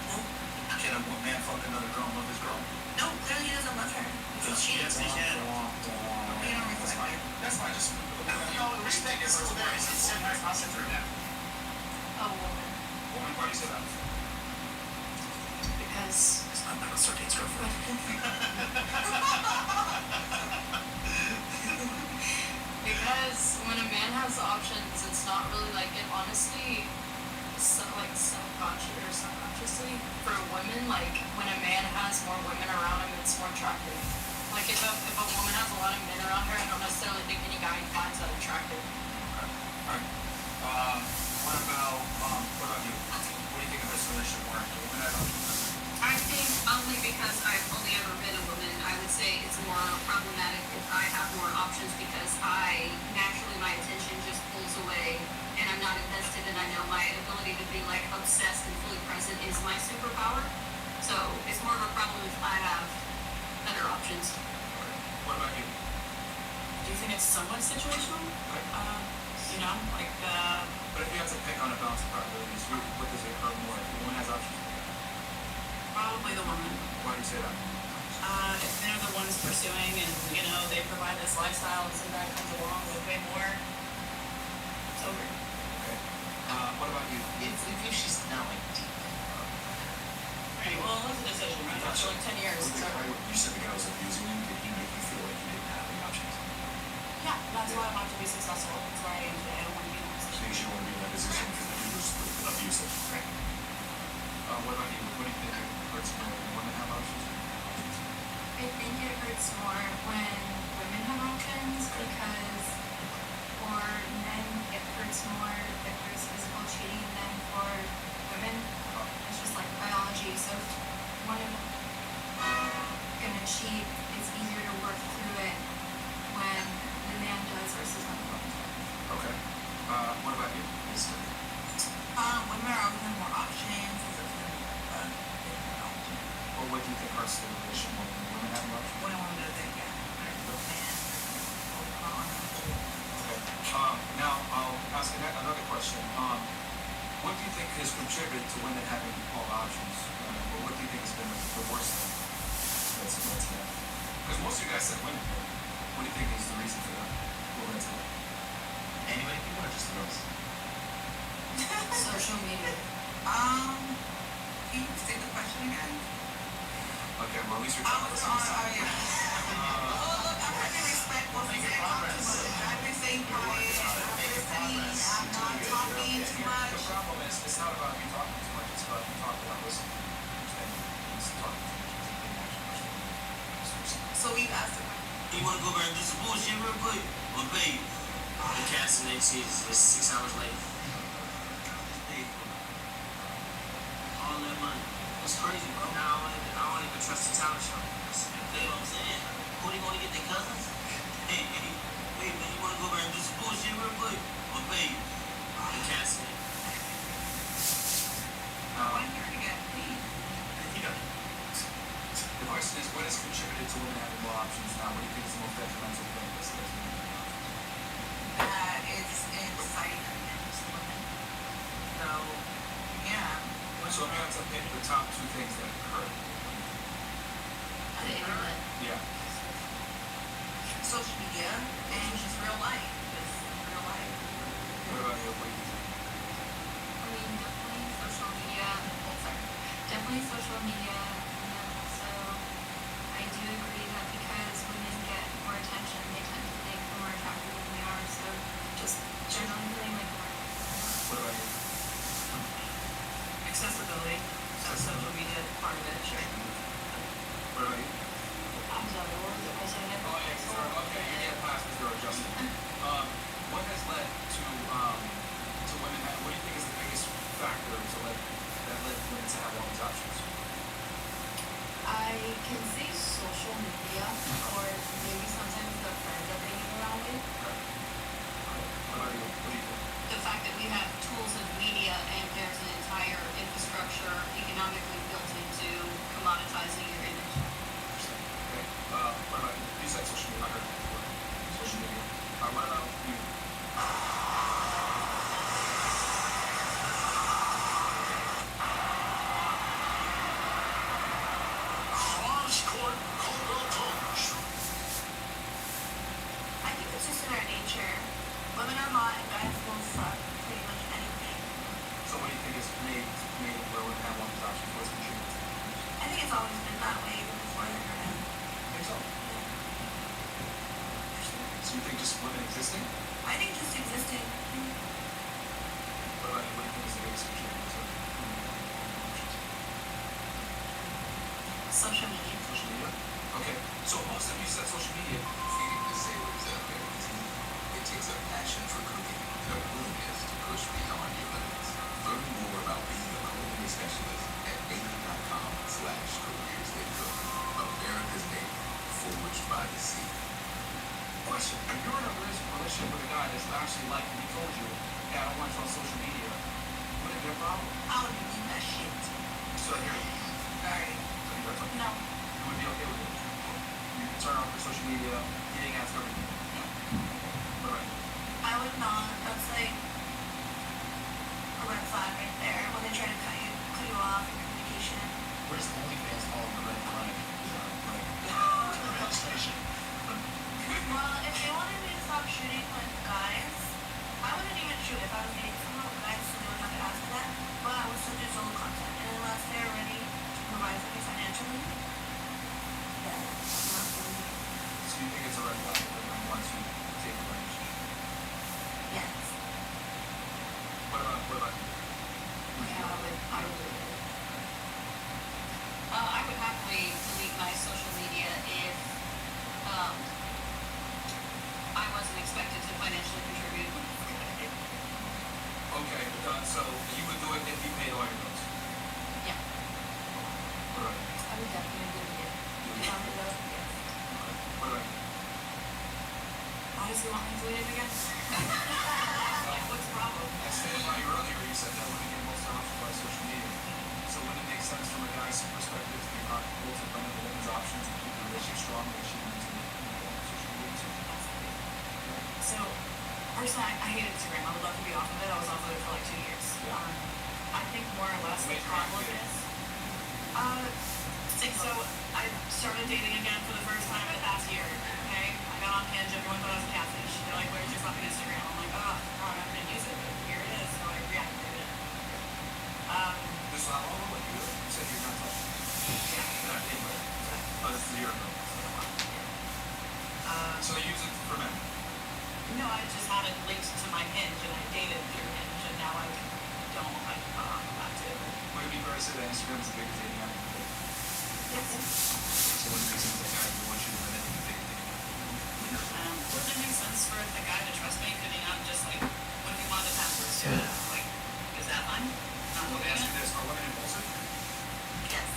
Speaker 22: No.
Speaker 6: Can a man fuck another girl and love his girl?
Speaker 22: No, clearly he doesn't love her. He's cheating.
Speaker 4: Yes, he can.
Speaker 22: You don't
Speaker 6: That's fine. That's fine. Just
Speaker 19: Respect is still there. I'll sit through that.
Speaker 14: A woman.
Speaker 6: woman, why do you say that?
Speaker 14: Because
Speaker 4: It's not gonna start Tate'S girlfriend.
Speaker 14: Because when a man has options, it's not really like it. Honestly, subconscious or subconsciously for women, like when a man has more women around him, it's more attractive. Like if a woman has a lot of men around her, I don't necessarily think any guy finds that attractive.
Speaker 6: Okay. All right. What about you? What do you think of this relationship more? The woman has options.
Speaker 12: I think only because I've only ever been a woman, I would say it's more problematic if I have more options because naturally my attention just pulls away and I'm not invested and I know my ability to be like obsessed and fully present is my superpower. So it's more of a problem if I have better options.
Speaker 6: What about you?
Speaker 17: Do you think it's somewhat situational? You know, like,
Speaker 6: But if you have to pick on a balance of probabilities, what does it hurt more? If the woman has options.
Speaker 17: probably the woman.
Speaker 6: Why do you say that?
Speaker 17: If they're the ones pursuing and, you know, they provide this lifestyle and some guy comes along with way more, it's over.
Speaker 6: Okay. What about you?
Speaker 18: If she's not like deep.
Speaker 17: Right, well, it was a decision, right? After like 10 years, it's over.
Speaker 20: You said the guy was abusing you. Did he make you feel like you didn't have any options?
Speaker 17: Yeah, that's why I want to be successful. That's why I am today. I don't want to be in that position.
Speaker 20: Because you don't want to be in that position because he was abusive.
Speaker 17: Right.
Speaker 6: What about you? What do you think hurts more? When women have options?
Speaker 13: I think it hurts more when women have options because for men it hurts more if there's physical cheating than for women. It's just like biology. So if one of them gonna cheat, it's easier to work through it when the man does versus when the woman does.
Speaker 6: Okay. What about you?
Speaker 22: Women are always having more options.
Speaker 6: Or what do you think hurts the relationship more? When women have options?
Speaker 22: When a woman does it, yeah.
Speaker 6: Okay. Now I'll ask another question. What do you think has contributed to women having all options? Or what do you think has been the worst thing that's that? Because most of you guys said women. What do you think is the reason for that? What led to that?
Speaker 18: Anybody, people are just girls.
Speaker 13: Social media.
Speaker 22: Can you state the question again?
Speaker 6: Okay, well at least you're
Speaker 22: Oh,
Speaker 6: talking
Speaker 22: sorry. Look, I'm trying to respect what we say. Talk too much. I've been saying quiet. I'm listening. I'm not talking too much.
Speaker 6: The problem is, it's not about you talking too much, it's about you talking about listening. It's talking too much.
Speaker 22: So you asked the question.
Speaker 10: You wanna go over and do some bullshit real quick? We'll pay you. The casting next is 6 hours later. Hey, all that money. That's crazy, bro. Now I don't even trust the talent show. You know what I'm saying? Who they gonna get their cousins? Hey, man, you wanna go over and do some bullshit real quick? We'll pay you. The casting.
Speaker 22: When you're to get paid.
Speaker 6: The question is, what has contributed to women having more options now? What do you think is the most detrimental thing that's
Speaker 22: That it's inciting against women. So, yeah.
Speaker 6: So I'm going to pick the top two things that hurt.
Speaker 13: The internet.
Speaker 6: Yeah.
Speaker 22: Social media and just real life. Just real life.
Speaker 6: What about you? What do you think?
Speaker 13: I mean, definitely definitely social media, and then also I do agree that because women get more attention, they tend to think they're more attractive than they are. So just generally feeling like more.
Speaker 6: What about you?
Speaker 3: Accessibility. That's social media part of it, sure.
Speaker 6: What about you?
Speaker 3: I'm sorry, what was it? I said never.
Speaker 19: Oh, yeah, sorry. Okay, you get past Mr. Justin. What has led to women what do you think is the biggest factor that led women to have all these options?
Speaker 13: I can say social media, or maybe sometimes the friends that they hang around with.
Speaker 19: What about you? What do you think?
Speaker 12: The fact that we have tools of media and there's an entire infrastructure economically built into commoditizing your image.
Speaker 19: Okay. What about you? You said social media. I heard that before. Social media. What about you?
Speaker 23: I think it's just in our nature. Women are hot and guys will suck pretty much anything.
Speaker 19: So what do you think has made where women have all these options? What's contributed to that?
Speaker 23: I think it's always been that way even before the internet.
Speaker 19: I think so. So you think just women existing?
Speaker 23: I think just existing.
Speaker 19: What about you? What do you think is the biggest contributor to women having all these options?
Speaker 23: Social media.
Speaker 19: Social media? Okay. So most of you said social media.
Speaker 7: Feeding the sailors out there with tea. It takes a passion for cooking and a willingness to push beyond your limits. Learn more about being a culinary specialist at Navy.com/careers that cook. America's Navy, forged by the sea.
Speaker 19: Question. If you're in a relationship with a guy that's actually like he told you, hey, I don't want you on social media, would it be a problem?
Speaker 23: I would delete that shit.
Speaker 19: So here.
Speaker 23: Sorry.
Speaker 19: So you got something?
Speaker 23: No.
Speaker 19: You would be okay with it? You can turn off your social media, you didn't ask everything. What about you?
Speaker 23: I would not. That's like a red flag right there when they try to cut you off in communication.
Speaker 20: Where's OnlyFans falling the red line? Registration.
Speaker 23: Well, if they wanted me to stop shooting with guys, I wouldn't even shoot if I was dating someone with guys, so they would have to ask for that. But I would still do solo content, and unless they're ready to provide for me financially, yeah, not for me.
Speaker 19: So you think it's a red flag when you want to take a relationship?
Speaker 23: Yes.
Speaker 19: What about you?
Speaker 12: Yeah, I would do it. I would happily delete my social media if I wasn't expected to financially contribute.
Speaker 19: Okay, so you would do it if you paid all your bills?
Speaker 12: Yeah.
Speaker 19: What about you?
Speaker 13: I would definitely delete it.
Speaker 19: What about you?
Speaker 3: Honestly, want me to delete it again? What's the problem?
Speaker 19: I stated by you earlier, you said that women get most options by social media. So wouldn't it make sense from a guy's perspective to be practical to bring up a woman's options and keep the relationship strong when she needs to go on social media too?
Speaker 3: So, personally, I hate Instagram. I would love to be off of it. I was off of it for like 2 years. I think more or less the problem is, so I started dating again for the first time in the past year, okay? I got on Hinge, everyone thought I was a catfish. They're like, where's your fucking Instagram? I'm like, oh, God, I'm gonna use it, but here it is, so I reactivated it.
Speaker 19: This is how long ago? Like you said you're not touching.
Speaker 3: Yeah.
Speaker 19: Not anybody. Oh, this is a year ago. So you use it for men?
Speaker 3: No, I just had it linked to my Hinge, and I dated through Hinge, and now I don't, I that too.
Speaker 19: Would it be fair to say that Instagram is the biggest dating app in the world?
Speaker 3: Yes.
Speaker 19: So when it makes sense that guy would want you to limit the dating app?
Speaker 3: Does it make sense for the guy to trust me? Could he not just like, what if he wanted the passwords to it? Like, is that fine? Not
Speaker 19: Let me
Speaker 3: looking
Speaker 19: ask
Speaker 3: at
Speaker 19: you this, are women impulsive?
Speaker 23: Yes.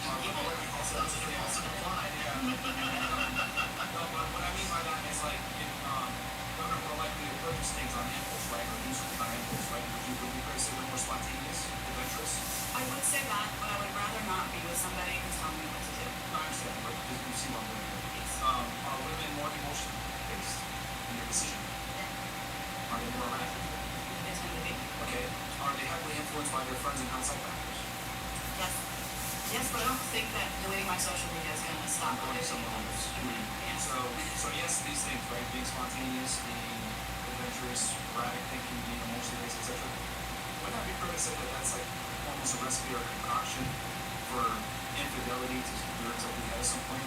Speaker 19: Are women impulsive? That's an impulsive reply. Yeah. No, but what I mean by that is like, if women are more likely to purchase things on impulse, right? Or do something on impulse, right? Would you fair to say we're more spontaneous, adventurous?
Speaker 3: I would say that, but I would rather not be with somebody who's telling me what to do.
Speaker 19: No, I understand, but you see what I'm doing here.
Speaker 3: Yes.
Speaker 19: Are women more emotion-based in their decision? Are they more rational?
Speaker 3: They tend to be.
Speaker 19: Okay. Are they heavily influenced by their friends and outside factors?
Speaker 3: Yes. Yes, but I don't think that deleting my social media is going to stop
Speaker 19: Going to
Speaker 3: anything.
Speaker 19: someone else.
Speaker 3: Yeah.
Speaker 19: So yes, these things, right? Being spontaneous, being adventurous, erratic thinking, being emotionally based, etc. Would not be fair to say that that's like almost almost a recipe or a concoction for infidelity to rear its ugly head at some point.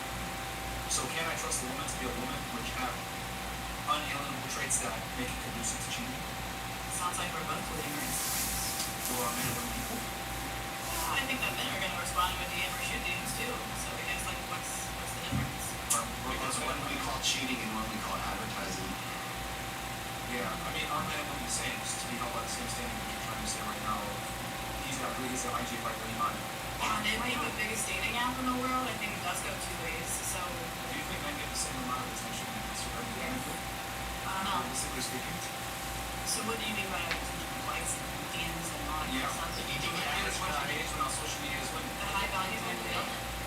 Speaker 19: So can I trust a woman to be a woman which have unalienable traits that make it conducive to cheating?
Speaker 3: Sounds like we're both putting our instincts.
Speaker 19: Or are men and women equal?
Speaker 3: Well, I think that men are going to respond when DM or shoot DMs too. So I guess like what's the difference?
Speaker 4: Because when we call cheating and when we call advertising.
Speaker 19: Yeah, I mean, are men and women the same? Just to be held by the same standard that you're trying to say right now. He's got IG like really mine.
Speaker 3: And it being the biggest dating app in the world, I think it does go two ways. So
Speaker 19: do you think men get the same amount of attention as women do? Realistically speaking.
Speaker 3: So what do you mean by attention? Likes and DMs and not?
Speaker 19: Yeah. As much engagement on social media as women.
Speaker 3: The high value men do.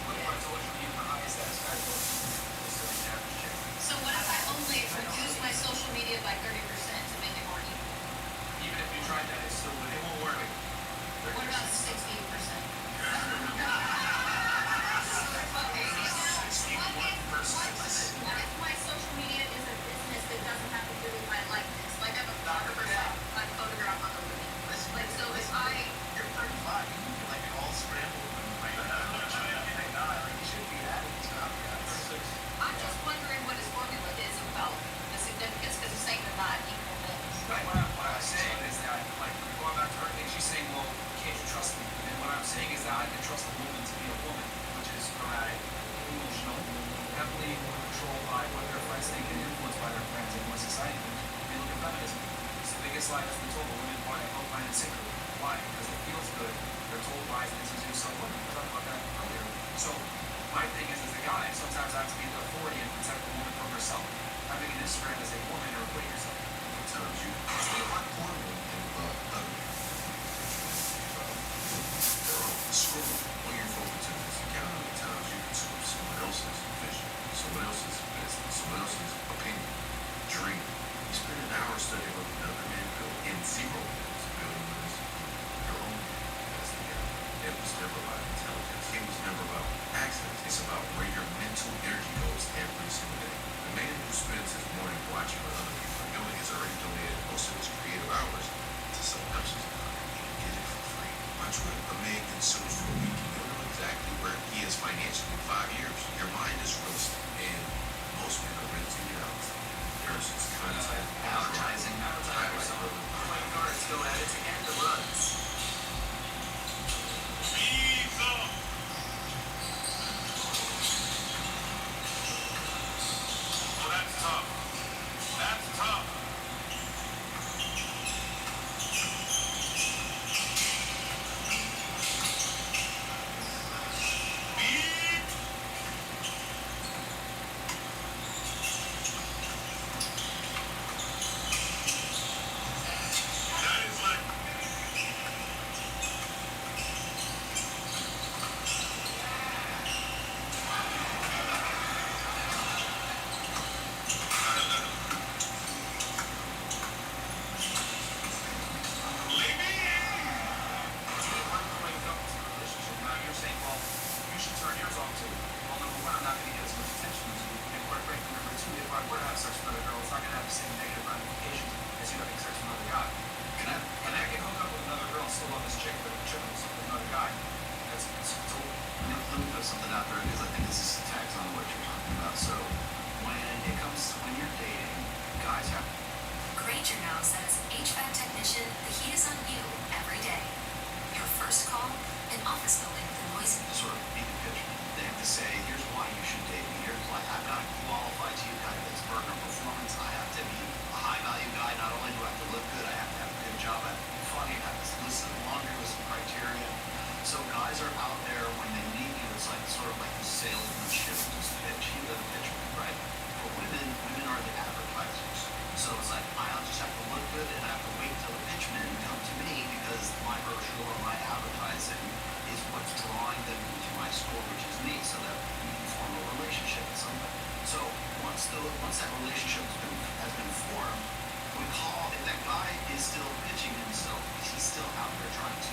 Speaker 19: What if I told you you're the highest status guy book?
Speaker 12: So what if I only reduce my social media by 30% to make it more equal?
Speaker 19: Even if you tried that, it won't work.
Speaker 12: What about 60%? What if my social media is a business that doesn't have to do with my likeness? Like I'm a photographer, I photograph other women. Like so if
Speaker 4: You're 35, you can like all scrambled and like you should be at it.
Speaker 12: I'm just wondering what his formula is about the significance because he's saying they're not equal things.
Speaker 19: Right. What I'm saying is that, like, going back to her thing, she's saying, well, can't you trust me? And what I'm saying is that I can trust a woman to be a woman, which is erratic, emotional, heavily controlled by what their friends think and influenced by their friends and what society thinks. They look at feminism. It's the biggest lie that's been told. Women want to help find and secret. Why? Because it feels good. They're told lies and it's easy to sell women. We talked about that earlier. So my thing is, as a guy, sometimes I have to be the authority and protect the woman from herself. Having an Instagram as a woman or putting yourself.
Speaker 7: Sometimes you like porn and ugly. They're all scroll on your phone to count how many times you consume someone else's vision, someone else's business, someone else's opinion, dream. You spend an hour studying what another man built in 0 minutes building what is your own as the guy. It was never about intelligence. It was never about accidents. It's about where your mental energy goes every single day. The man who spends his morning watching what other people are doing has already donated most of his creative hours to someone else's economy. He can get it for free. Watch what a man consumes for a week. You'll know exactly where he is financially in 5 years. Your mind is real estate, and most men are renting it out. There's content,
Speaker 4: Advertising.
Speaker 19: Playing cards, go at it, and the runs.
Speaker 6: Well, that's tough. That's tough. That is like
Speaker 4: Let me throw something out there because I think this is tags on what you're talking about. So when you're dating, guys have.
Speaker 8: Granger knows that as an HVAC technician, the heat is on you every day. Your first call, an office building with a noisy.
Speaker 4: Sort of beat the picture. They have to say, here's why you should date me. Here's why I've got to qualify to you guys as burger performance. I have to be a high value guy. Not only do I have to look good, I have to have a good job. I have to be funny. I have to listen to laundry list of criteria. So guys are out there when they meet you. It's like sort of like the salesmanship, just pitch. You the pitchman, right? For women are the advertisers. So it's like I just have to look good and I have to wait till the pitchmen come to me because my brochure or my advertising is what's drawing them into my store, which is me, so that we can form a relationship with somebody. So once that relationship has been formed, we call, if that guy is still pitching himself, he's still out there trying to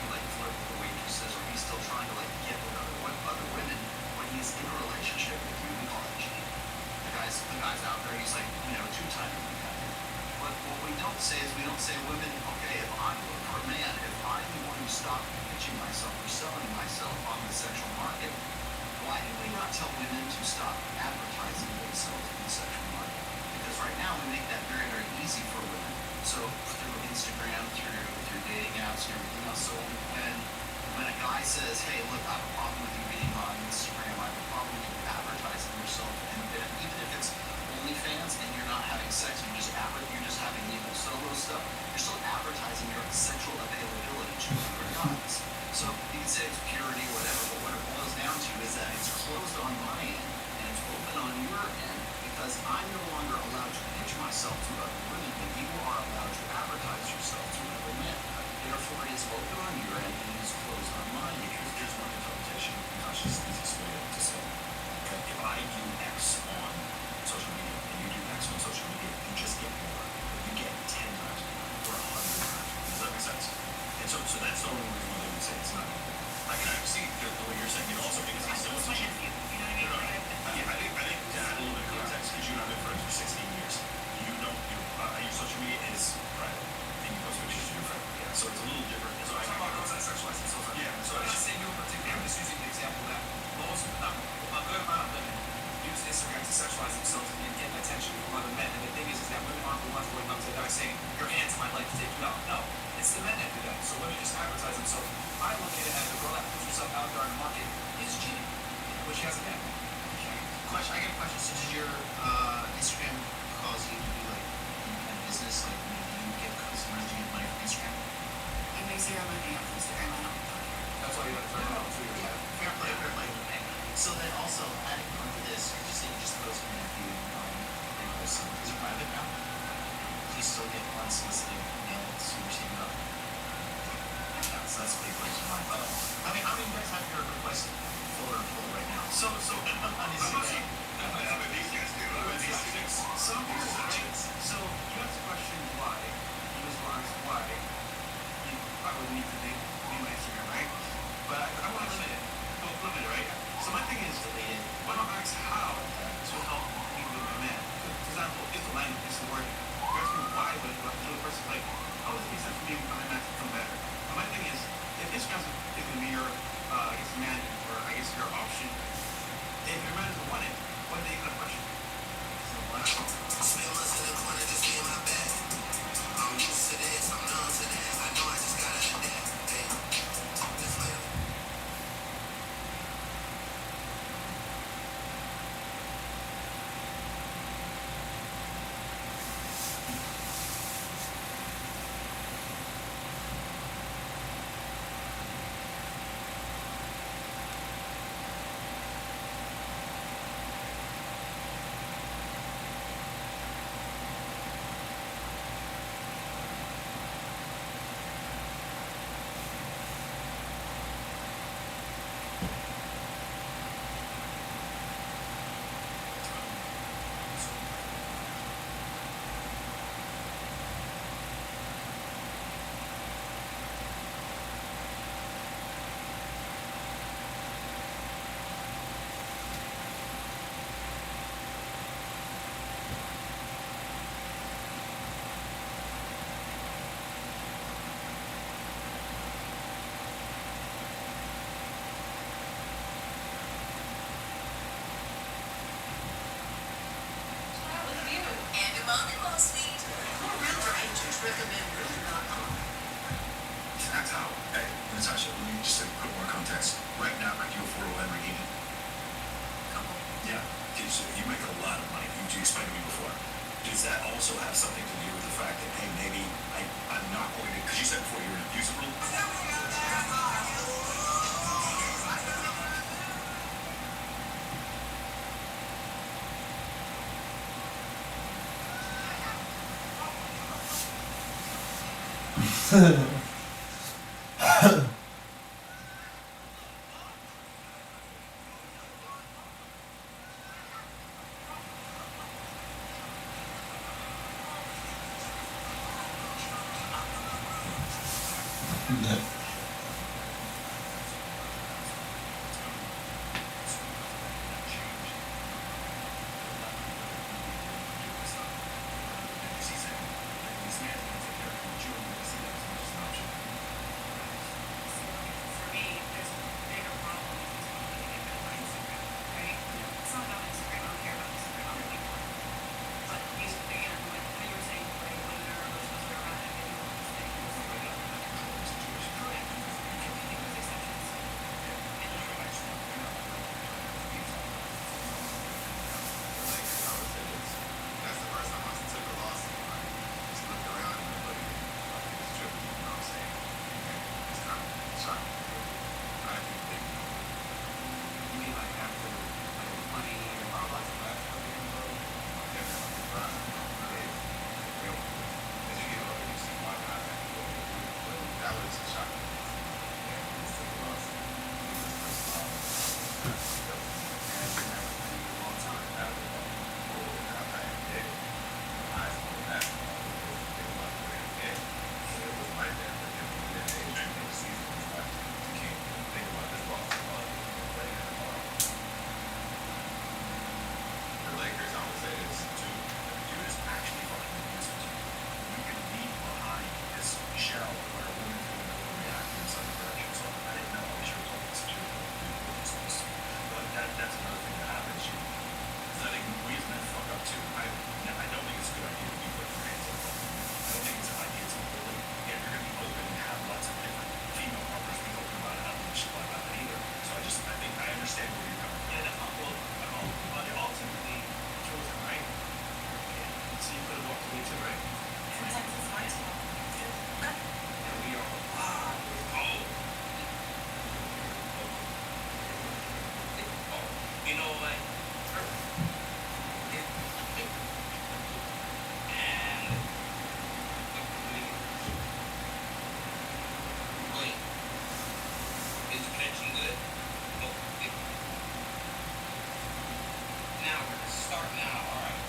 Speaker 4: pitching myself or selling myself on the sexual market, why do we not tell women to stop advertising themselves in the sexual market? Because right now we make that very, very easy for women. So through Instagram, through dating apps and everything else. So when a guy says, hey, look, I have a problem with you being on Instagram, I have a problem with you advertising yourself, and even if it's OnlyFans and you're not having sex, you're just having solo stuff, you're still advertising your sexual availability to other guys. So you can say it's purity or whatever, but what it boils down to is that it's closed on my end and it's open on your end because I'm no longer allowed to pitch myself to other women, but you are allowed to advertise yourself to other men. Therefore, it is open on your end and it is closed on mine.
Speaker 20: Here's one interpretation. Gosh, this is the easiest way to say it. Okay, if I do X on social media and you do X on social media, you just get more. You get 10 times more or 100 times more. Does that make sense? And so that's the only reason why they would say it's not equal. I can see the way you're saying it also because he's still a teacher. I think to add a little bit of context, because you and I have been friends for 16 years, your social media is private, and you post pictures to your friend. Yeah, so it's a little different. So I talk about those that sexualize themselves. Yeah, so I'm not saying you in particular. I'm just using the example that a good amount of women use Instagram to sexualize themselves and get attention from other men. And the thing is that women aren't the ones going up to guys saying, your aunt might like to take you out. No, it's the men that do that. So women just advertise themselves. I look at it as a girl that puts herself out there on the market is cheating, which she has a man.
Speaker 18: Question. I got a question. So does your Instagram cause you to do like any kind of business? Like maybe you get customers, do you get money from Instagram?
Speaker 17: I make zero money off Instagram. I don't.
Speaker 18: That's why you have to turn it on 2 years. Yeah. Fair play. Okay. So then also adding on to this, you just post an interview and post some. Is it private now? Do you still get unsolicited mails you receive up? Yeah, so that's a big place of mine. How many you guys have your request folder full right now? So these guys do.
Speaker 19: So you asked the question why. You respond why. You probably need to be my Instagram, right? But I want to limit it. Limit it, right? So my thing is, why not ask how to help me with my man? For example, it's the language, it's the wording. You ask me why, but to the person like, how does it make sense for me for my man to become better? But my thing is, if Instagram's going to be your, man, or I guess your option, if your man doesn't want it, what are they going to question?
Speaker 3: Spend months in the corner just being my bag. I'm used to this, I'm numb to that. I know I just gotta adapt. Hey, this way.
Speaker 20: That's how. Hey, Natasha, let me just put more context. Right now, are you a 401 Lamborghini? Yeah. You make a lot of money. You explained to me before. Does that also have something to do with the fact that, hey, maybe I'm not going to, because you said before you're an abusive rule?
Speaker 10: You know, like, and wait, is the connection good? Oh, wait. Now we're gonna start now. All right.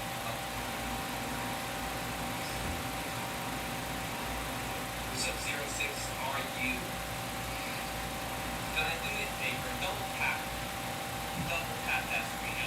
Speaker 10: What's up, 06? How are you? Can I do me a favor? Double tap that screen.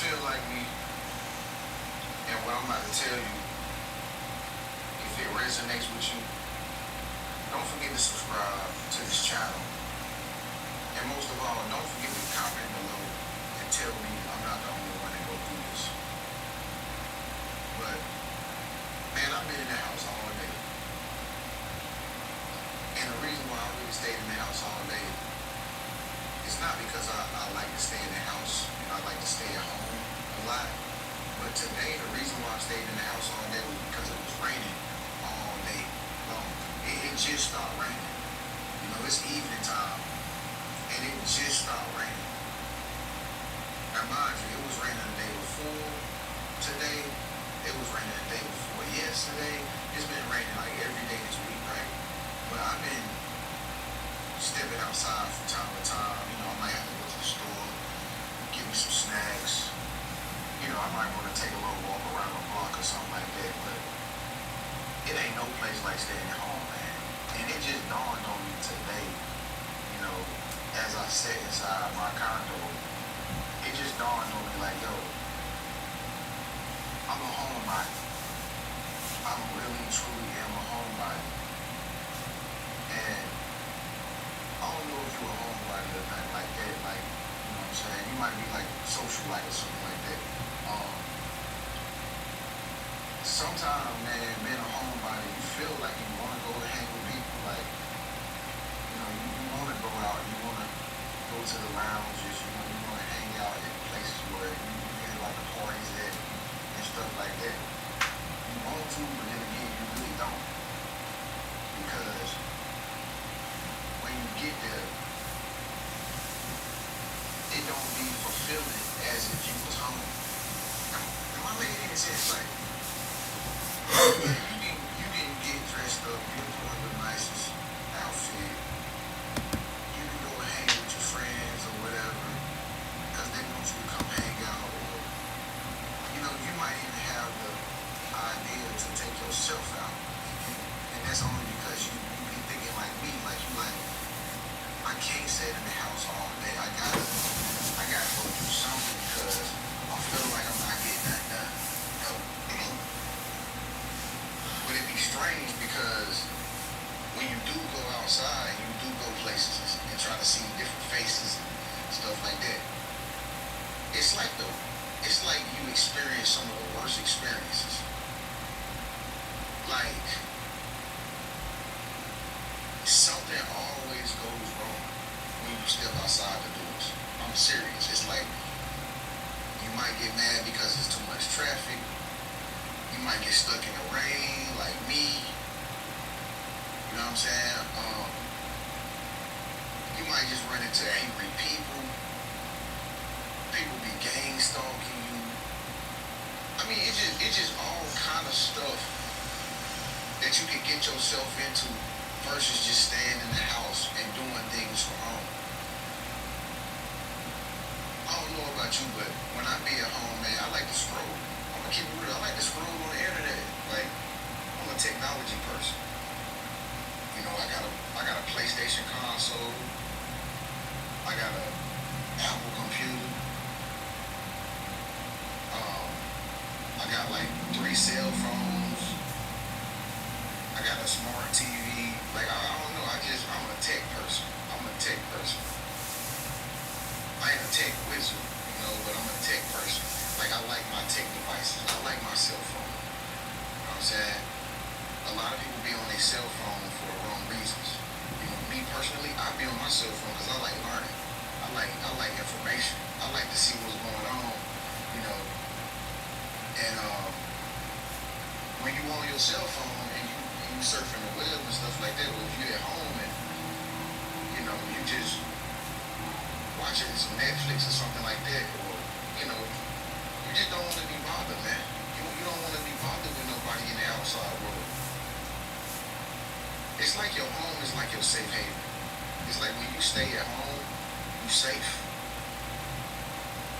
Speaker 9: feel like me and what I'm about to tell you, if it resonates with you, don't forget to subscribe to this channel. And most of all, don't forget to comment below and tell me I'm not the only one that go through this. But, man, I've been in the house all day. And the reason why I really stayed in the house all day, it's not because I like to stay in the house and I like to stay at home a lot. But today, the reason why I stayed in the house all day was because it was raining all day long. It just stopped raining. You know, it's evening time, and it just stopped raining. Now, mind you, it was raining the day before today. It was raining the day before yesterday. It's been raining like every day this week, right? But I've been stepping outside from time to time. You know, I might have to go to the store, get me some snacks. You know, I might want to take a little walk around the block or something like that. But it ain't no place like staying at home, man. And it just dawned on me today, you know, as I sat inside my condo, it just dawned on me like, yo, I'm a homebody. I'm really, truly am a homebody. And I don't know if you're a homebody or nothing like that. Like, you know what I'm saying? You might be like socialite or something like that. Sometimes, man, being a homebody, you feel like you want to go and hang with people. Like, you know, you want to go out, you want to go to the lounges, you know, you want to hang out at places where you get like the parties at and stuff like that. You want to, but then again, you really don't. Because when you get there, it don't be fulfilling as if you was home. Am I making any sense? Like, you didn't get dressed up, you didn't put on the nicest outfit, you can go and hang with your friends or whatever, because they want you to come hang out, or, you know, you might even have the idea to take yourself out, and that's only because you be thinking like me, like you like, I can't sit in the house all day, I gotta go do something, because I feel like I'm not getting that done, you know. But it be strange because when you do go outside and you do go places and try to see different faces and stuff like that, it's like you experience some of the worst experiences. Like, something always goes wrong when you step outside the doors. I'm serious. It's like you might get mad because it's too much traffic. You might get stuck in the rain like me. You know what I'm saying? You might just run into angry people. People be gang stalking you. I mean, it's just all kind of stuff that you can get yourself into versus just staying in the house and doing things from home. I don't know about you, but when I be at home, man, I like to scroll. I'm gonna keep it real. I like to scroll on the internet. Like, I'm a technology person. You know, I got a PlayStation console. I got a Apple computer. I got like 3 cell phones. I got a smart TV. Like, I don't know. I'm a tech person. I ain't a tech wizard, you know, but I'm a tech person. Like, I like my tech devices. I like my cell phone. You know what I'm saying? A lot of people be on their cell phone for the wrong reasons. You know, me personally, I be on my cell phone because I like learning. I like information. I like to see what's going on, you know. And when you on your cell phone and you surfing the web and stuff like that, or if you're at home and, you know, you just watching some Netflix or something like that, or, you know, you just don't want to be bothered, man. You don't want to be bothered with nobody in the outside world. It's like your home is like your safe haven. It's like when you stay at home, you safe.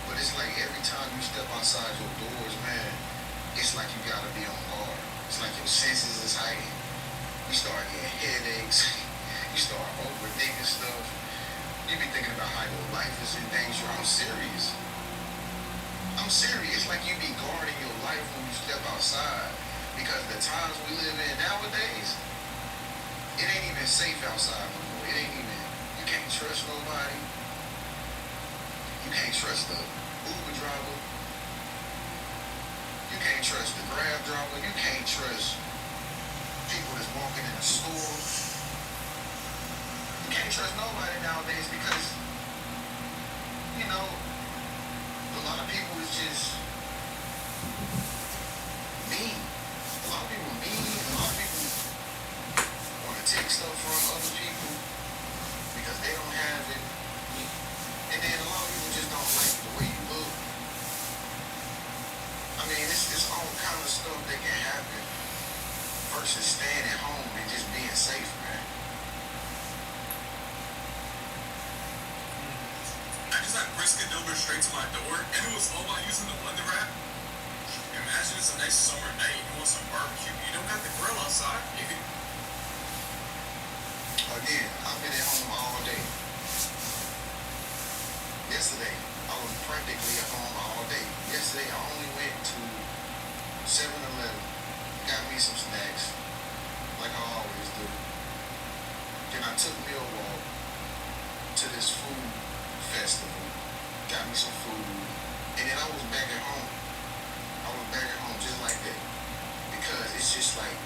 Speaker 9: But it's like every time you step outside your doors, man, it's like you gotta be on guard. It's like your senses is heightened. You start getting headaches. You start overthinking stuff. You be thinking about how your life is in danger. I'm serious. I'm I'm serious. It's like you be guarding your life when you step outside. Because the times we live in nowadays, it ain't even safe outside no more. It ain't even, you can't trust nobody. You can't trust the Uber driver. You can't trust the Grab driver. You can't trust people that's walking in the store. You can't trust nobody nowadays because, you know, a lot of people is just mean. A lot of people are mean. A lot of people want to take stuff from other people because they don't have it. And then a lot of people just don't like the way you look. I mean, it's all kind of stuff that can happen versus staying at home and just being safe, man.
Speaker 5: I just had brisket delivered straight to my door, and it was all about using the Wonder Wrap. Imagine it's a nice summer night, you want some barbecue, you don't got the grill outside.
Speaker 9: Again, I've been at home all day. Yesterday, I was practically at home all day. Yesterday, I only went to 7-Eleven, got me some snacks, like I always do. Then I took me a walk to this food festival, got me some food, and then I was back at home. I was back at home just like that. Because it's just like,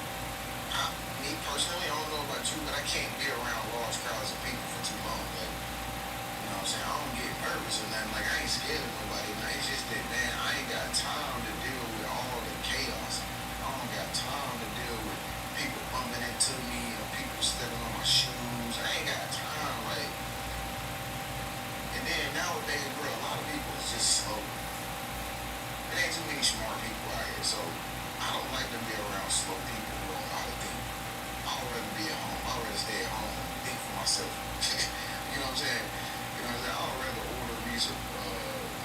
Speaker 9: me personally, I don't know about you, but I can't be around large crowds of people for too long. Like, you know what I'm saying? I don't get nervous or nothing. Like, I ain't scared of nobody. Now, it's just that, man, I ain't got time to deal with all the chaos. I don't got time to deal with people bumping into me or people stepping on my shoes. I ain't got time, like. And then nowadays, bro, a lot of people is just slow. There ain't too many smart people out here, so I don't like to be around slow people who don't know how to think. I'd rather be at home. I'd rather stay at home and think for myself. You know what I'm saying? You know what I'm saying? I'd rather order me some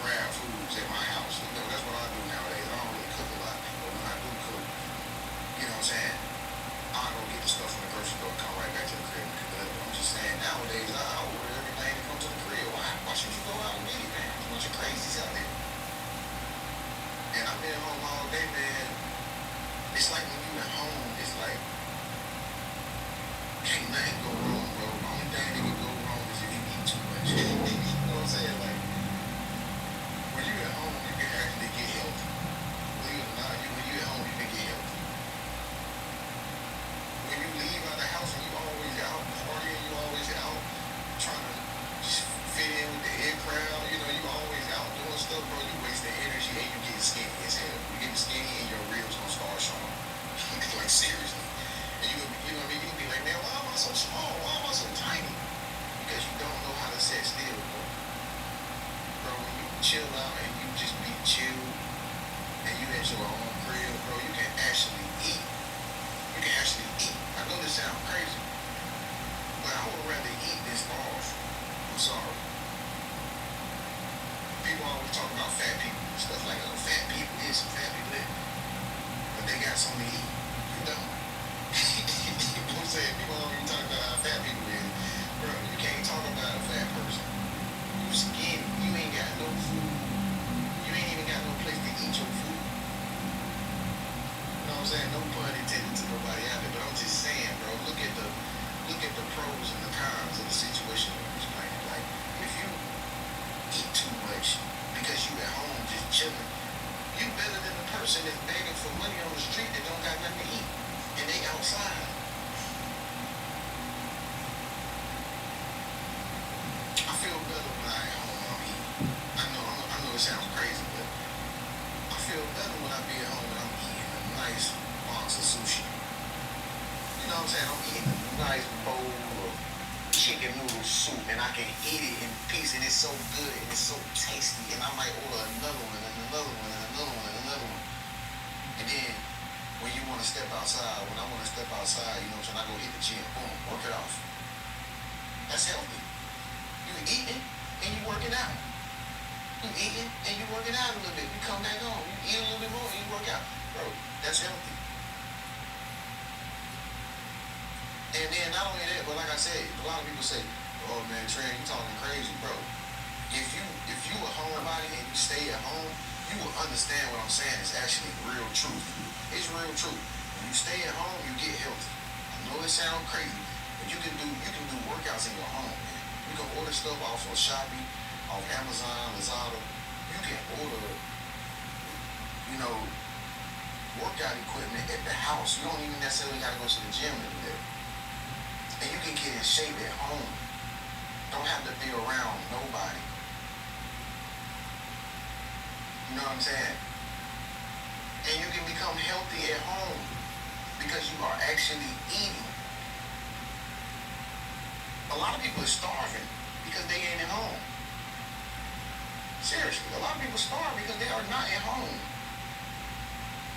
Speaker 9: Grab foods at my house. You know, that's what I do nowadays. I don't really cook a lot, but when I do cook, you know what I'm saying? I'll go get the stuff from the grocery store and come right back to the crib and cook it up. I'm just saying, nowadays, I order everything to come to the crib. Why should you go out and get it, man? There's a bunch of crazies out there. And I've been home all day, man. It's like when you at home, it's like, can't nothing go wrong, bro. The only thing that can go wrong is if you eat too much. You know what I'm saying? Like, when you at home, you can actually get healthy. Believe it or not, when you at home, you can get healthy. When you leave out the house and you always out partying, you always out trying to just fit in with the in crowd, you know, you always out doing stuff, bro. You wasting energy and you getting skinny as hell. You getting skinny and your ribs gonna start showing. Like, seriously. And you know what I mean? You be like, man, why am I so small? Why am I so tiny? Because you don't know how to sit still, bro. Bro, when you chill out and you just be chill and you at your own crib, bro, you can actually eat. You can actually eat. I know this sounds crazy, but I would rather eat than starve. I'm sorry. People always talk about fat people and stuff like that. Fat people this and fat people that. But they got something to eat. You don't. You know what I'm saying? People always talk about how fat people is. Bro, you can't talk about a fat person. You skinny. You ain't got no food. You ain't even got no place to eat your food. You know what I'm saying? No pun intended to nobody out there, but I'm just saying, bro, look at the pros and the cons of the situation I'm explaining. Like, if you eat too much because you at home just chilling, you better than the person that's begging for money on the street that don't got nothing to eat and they outside. I feel better when I at home and I'm eating. I know it sounds crazy, but I feel better when I be at home and I'm eating a nice box of sushi. You know what I'm saying? I'm eating a nice bowl of chicken noodle soup and I can eat it in peace and it's so good and it's so tasty and I might order another one and another one and another one and another one. And then when you want to step outside, when I want to step outside, you know what I'm saying, I go hit the gym, boom, work it off. That's healthy. You eating and you working out. You eating and you working out a little bit. You come back home, you eat a little bit more and you work out. Bro, that's healthy. And then not only that, but like I said, a lot of people say, oh man, Trey, you talking crazy, bro. If you a homebody and you stay at home, you you will understand what I'm saying. It's actually real truth. It's real truth. When you stay at home, you get healthy. I know it sounds crazy, but you can do workouts in your home, man. You can order stuff off of Shopee, off Amazon, Lazada. You can order, you know, workout equipment at the house. You don't even necessarily gotta go to the gym to do that. And you can get in shape at home. Don't have to be around nobody. You know what I'm saying? And you can become healthy at home because you are actually eating. A lot of people are starving because they ain't at home. Seriously, a lot of people starve because they are not at home.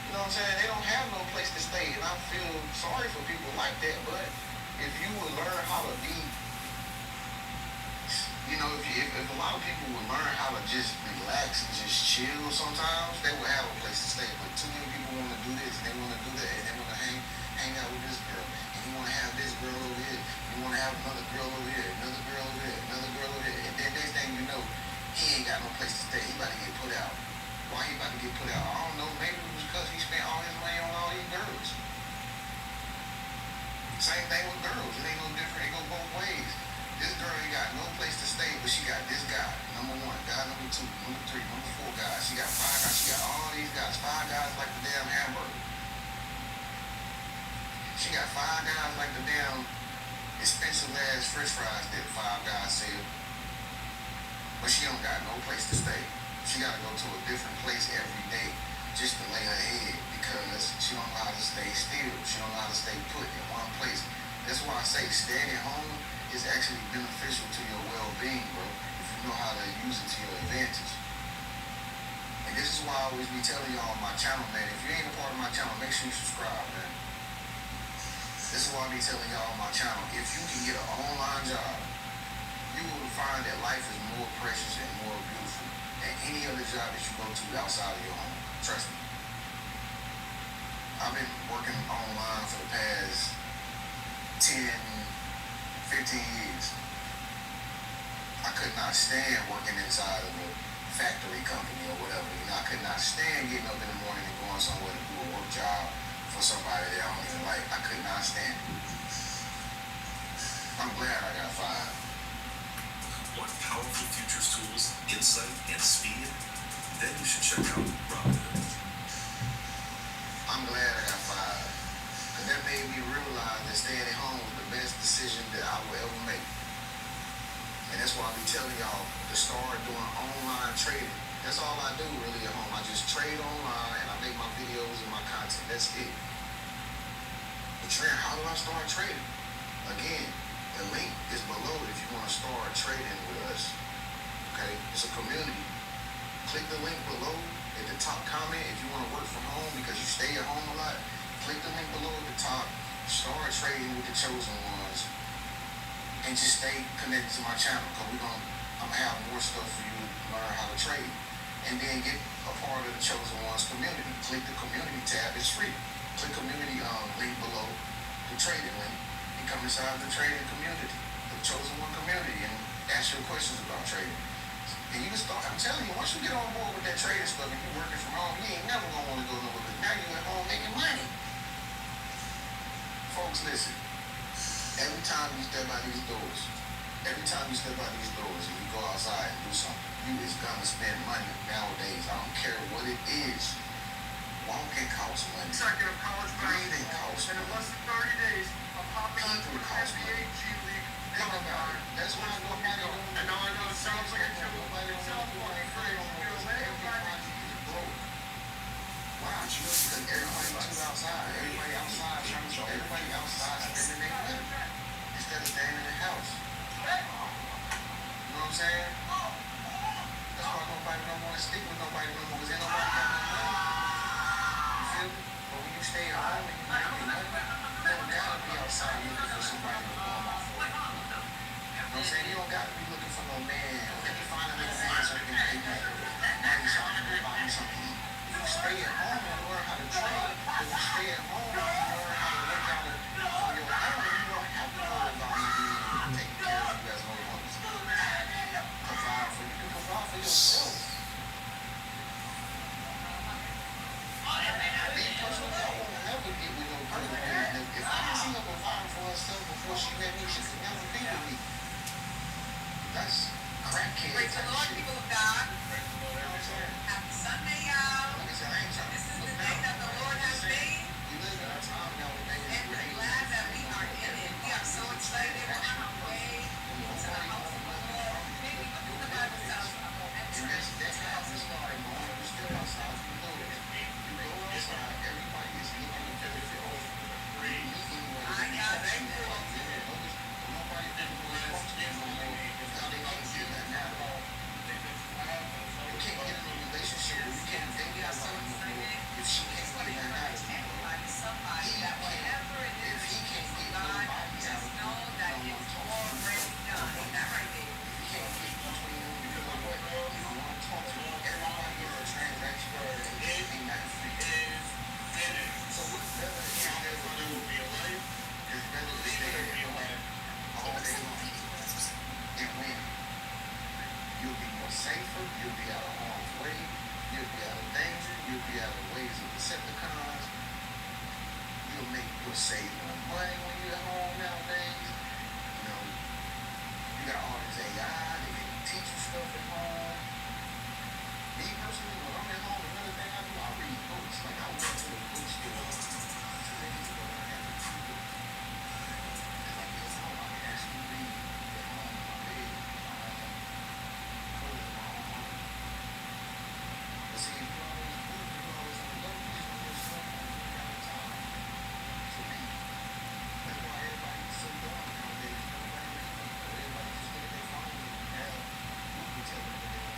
Speaker 9: You know what I'm saying? They don't have no place to stay, and I feel sorry for people like that, but if you would learn how to be, you know, if a lot of people would learn how to just relax and just chill sometimes, they would have a place to stay. But too many people want to do this, and they want to do that, and they want to hang out with this girl, and you want to have this girl over here, you want to have another girl over here, another girl over here, another girl over here, and then next thing you know, he ain't got no place to stay. He about to get put out. Why he about to get put out? I don't know. Maybe it was because he spent all his money on all these girls. Same thing with girls. It ain't no different. It go both ways. This girl ain't got no place to stay, but she got this guy, number 1, guy number 2, number 3, number 4 guys. She got 5 guys. She got all these guys. 5 guys like the damn hamburger. She got 5 guys like the damn expensive ass French fries that 5 guys sell. But she don't got no place to stay. She gotta go to a different place every day just to lay her head because she don't know how to stay still. She don't know how to stay put in one place. That's why I say staying at home is actually beneficial to your well-being, bro, if you know how to use it to your advantage. And this is why I always be telling y'all on my channel, man, if you ain't a part of my channel, make sure you subscribe, man. This is why I be telling y'all on my channel, if you can get an online job, you will find that life is more precious and more beautiful than any other job that you go to outside of your home. Trust me. I've been working online for the past 10, 15 years. I could not stand working inside of a factory company or whatever. You know, I could not stand getting up in the morning and going somewhere to do a work job for somebody that I don't even like. I could not stand it. I'm glad I got fired.
Speaker 7: Want powerful futures tools, insight, and speed? Then you should check out Robinhood.
Speaker 9: I'm glad I got fired. Because that made me realize that staying at home was the best decision that I would ever make. And that's why I be telling y'all to start doing online trading. That's all I do really at home. I just trade online and I make my videos and my content. That's it. But Trent, how do I start trading? Again, the link is below if you want to start trading with us. Okay? It's a community. Click the link below at the top comment if you want to work from home because you stay at home a lot. Click the link below at the top. Start trading with the chosen ones. And just stay connected to my channel because I'm going to have more stuff for you to learn how to trade. And then get a part of the chosen ones community. Click the community tab. It's free. Click community link below the trading link. Come inside the trading community, the chosen one community, and ask your questions about trading. And you can start, I'm telling you, once you get on board with that trading stuff and you're working from home, you ain't never gonna want to go nowhere because now you're at home making money. Folks, listen, every time you step out these doors and you go outside and do something, you is gonna spend money nowadays. I don't care what it is. Walking costs money.
Speaker 1: Consecutive college
Speaker 9: breathing costs money.
Speaker 1: In less than 30 days, I'm hopping into an NBA G League.
Speaker 9: That's why I go back on.
Speaker 1: And now I know it sounds like a joke. It sounds fucking crazy.
Speaker 9: Why? Because everybody's too outside. Everybody outside spending their money instead of staying in the house. You know what I'm saying? That's why nobody don't want to stick with nobody no more because ain't nobody got no money. You feel me? But when you stay at home and you make your money, you don't gotta be outside looking for somebody to warm up for you. You know what I'm saying? You don't gotta be looking for no man. Let me find a little man so he can pay me money so I can go buy me something to eat. You stay at home and learn how to trade. If you stay at home and you learn how to work out for your own, you don't have to worry about me being taking care of you as no woman. Provide for you. You can provide for yourself. will save more money when you're at home nowadays. You know, you got all this AI, they can teach you stuff at home. Me personally, when I'm at home, another thing I do, I read books. Like I went to the bookstore 2 days ago and I had to read books. It's like at home, I can actually read at home in my bed. Clothes in my own home. But see, if you always book, you always on the go, you just on your cell phone, you ain't got no time to read. That's why everybody's so dumb nowadays. Nobody reads. Everybody just look at their phones and have movie television.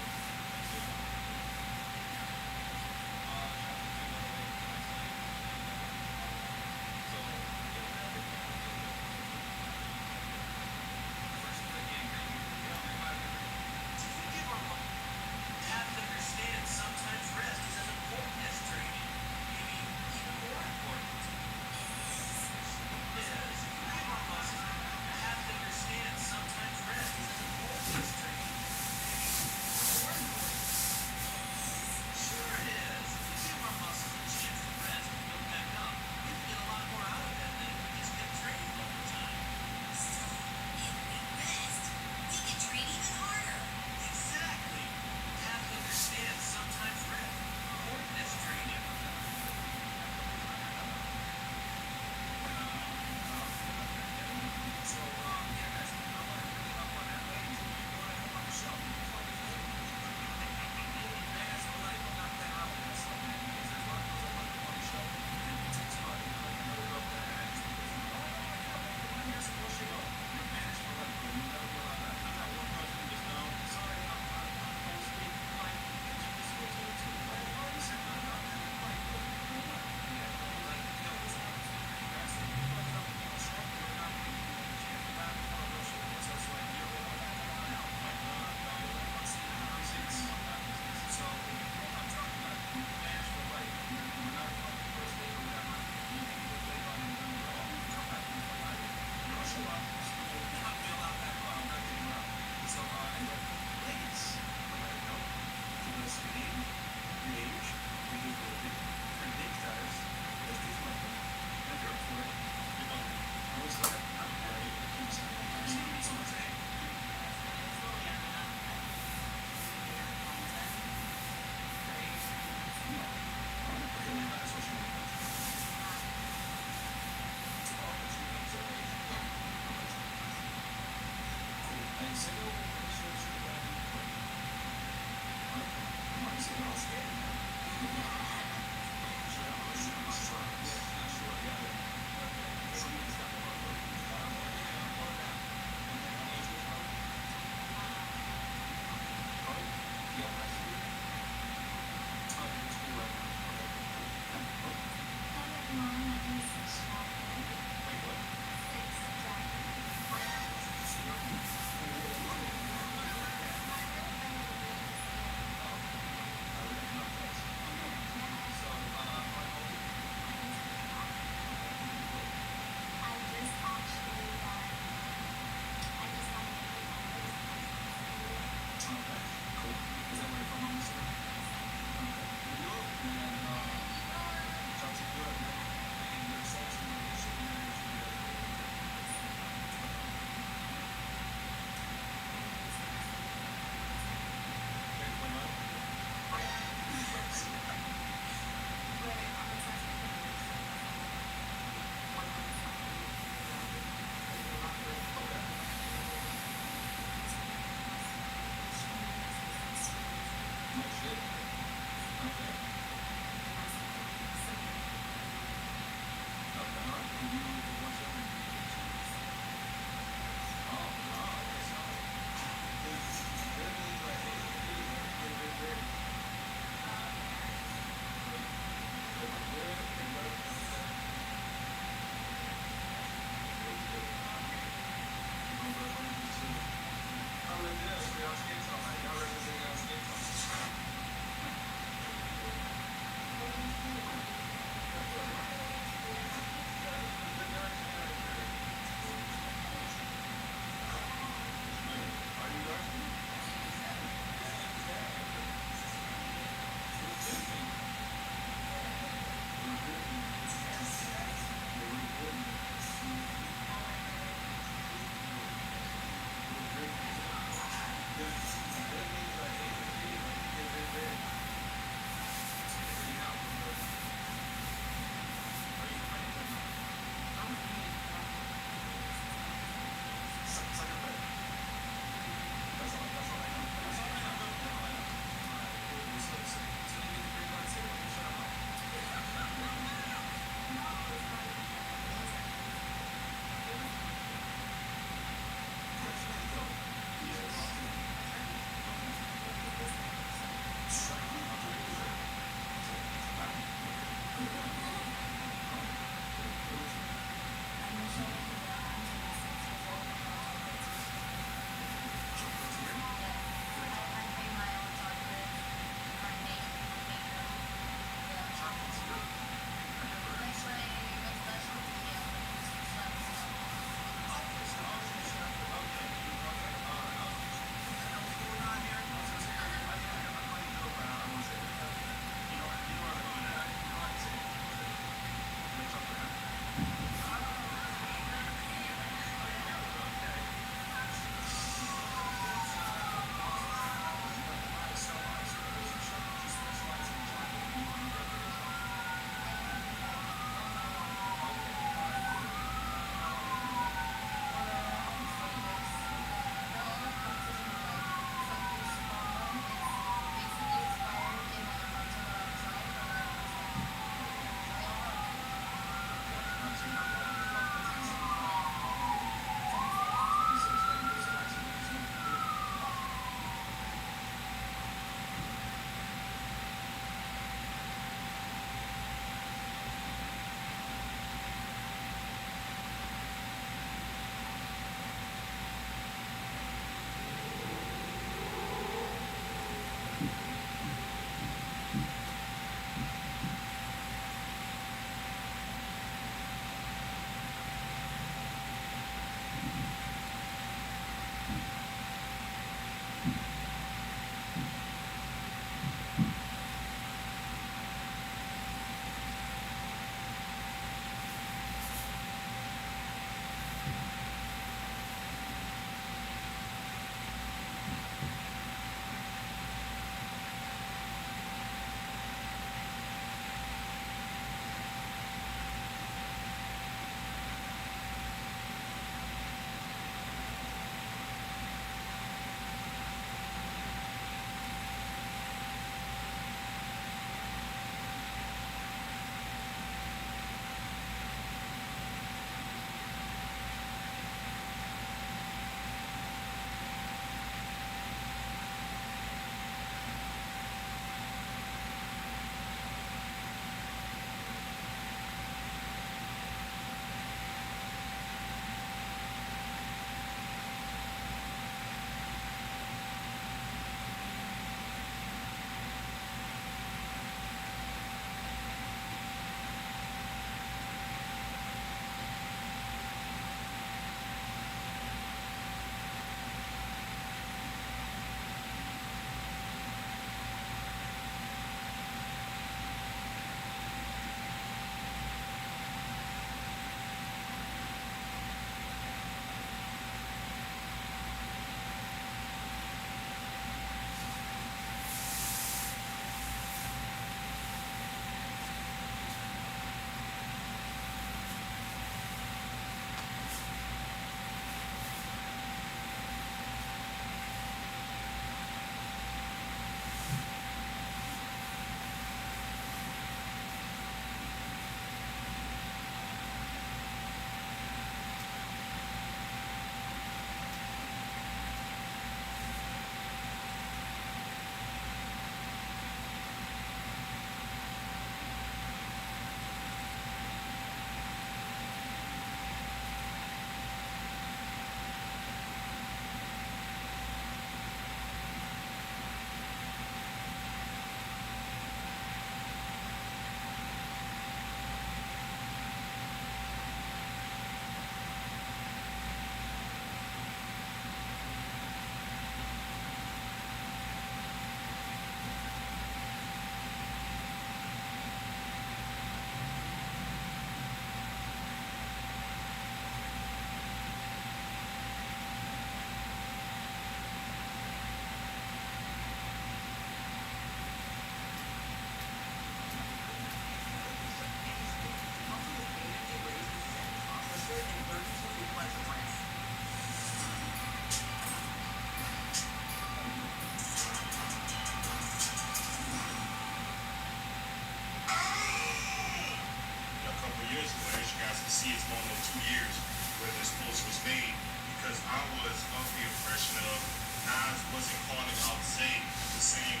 Speaker 5: wasn't calling out Zay the same,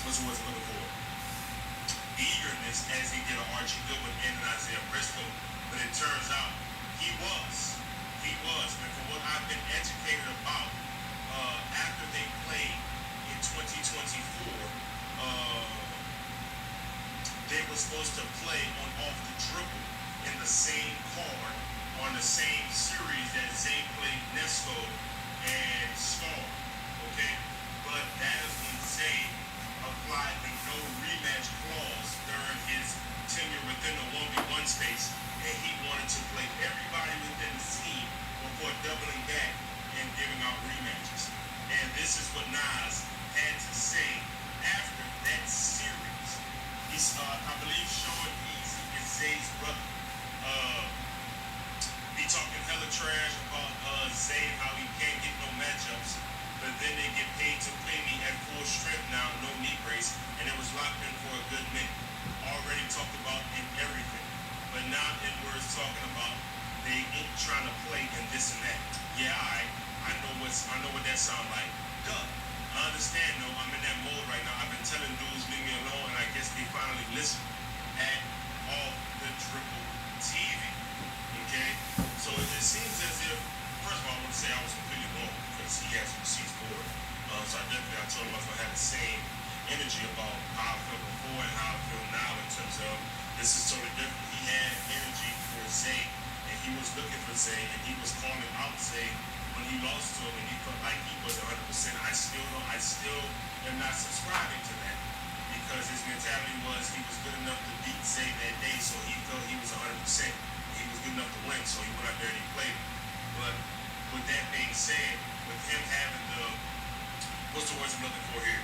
Speaker 5: what's the word I'm looking for? Eagerness as he did an Archie Goodwin and an Isaiah Briscoe. But it turns out he was. And from what I've been educated about, after they played in 2024, they were supposed to play on off the dribble in the same card on the same series that Zay played Nesco and Scar. Okay? But that is when Zay applied the no rematch clause during his tenure within the 1v1 space, and he wanted to play everybody within the team before doubling back and giving out rematches. And this is what Nas had to say after that series. He's, I believe Sean Easy is Zay's brother. Be talking hella trash about Zay, how he can't get no matchups, but then they get paid to play me at full strength now, no knee brace, and it was locked in for a good minute. Already talked about in everything, but now Edwards talking about they ain't trying to play in this and that. Yeah, I know what that sound like. Duh. I understand though, I'm in that mode right now. I've been telling dudes leave me alone, and I guess they finally listen at Off the Dribble TV. Okay? So it seems as if, first of all, I want to say I was completely wrong because he has receipts for it. So I told him I was going to have the same energy about how I felt before and how I feel now in terms of this is totally different. He had energy for Zay, and he was looking for Zay, and he was calling out Zay when he lost to him, and he felt like he was 100%. I still am not subscribing to that because his mentality was he was good enough to beat Zay that day, so he felt he was 100%. He was good enough to win, so he went out there and he played. But with that being said, with him having the, what's the words I'm looking for here?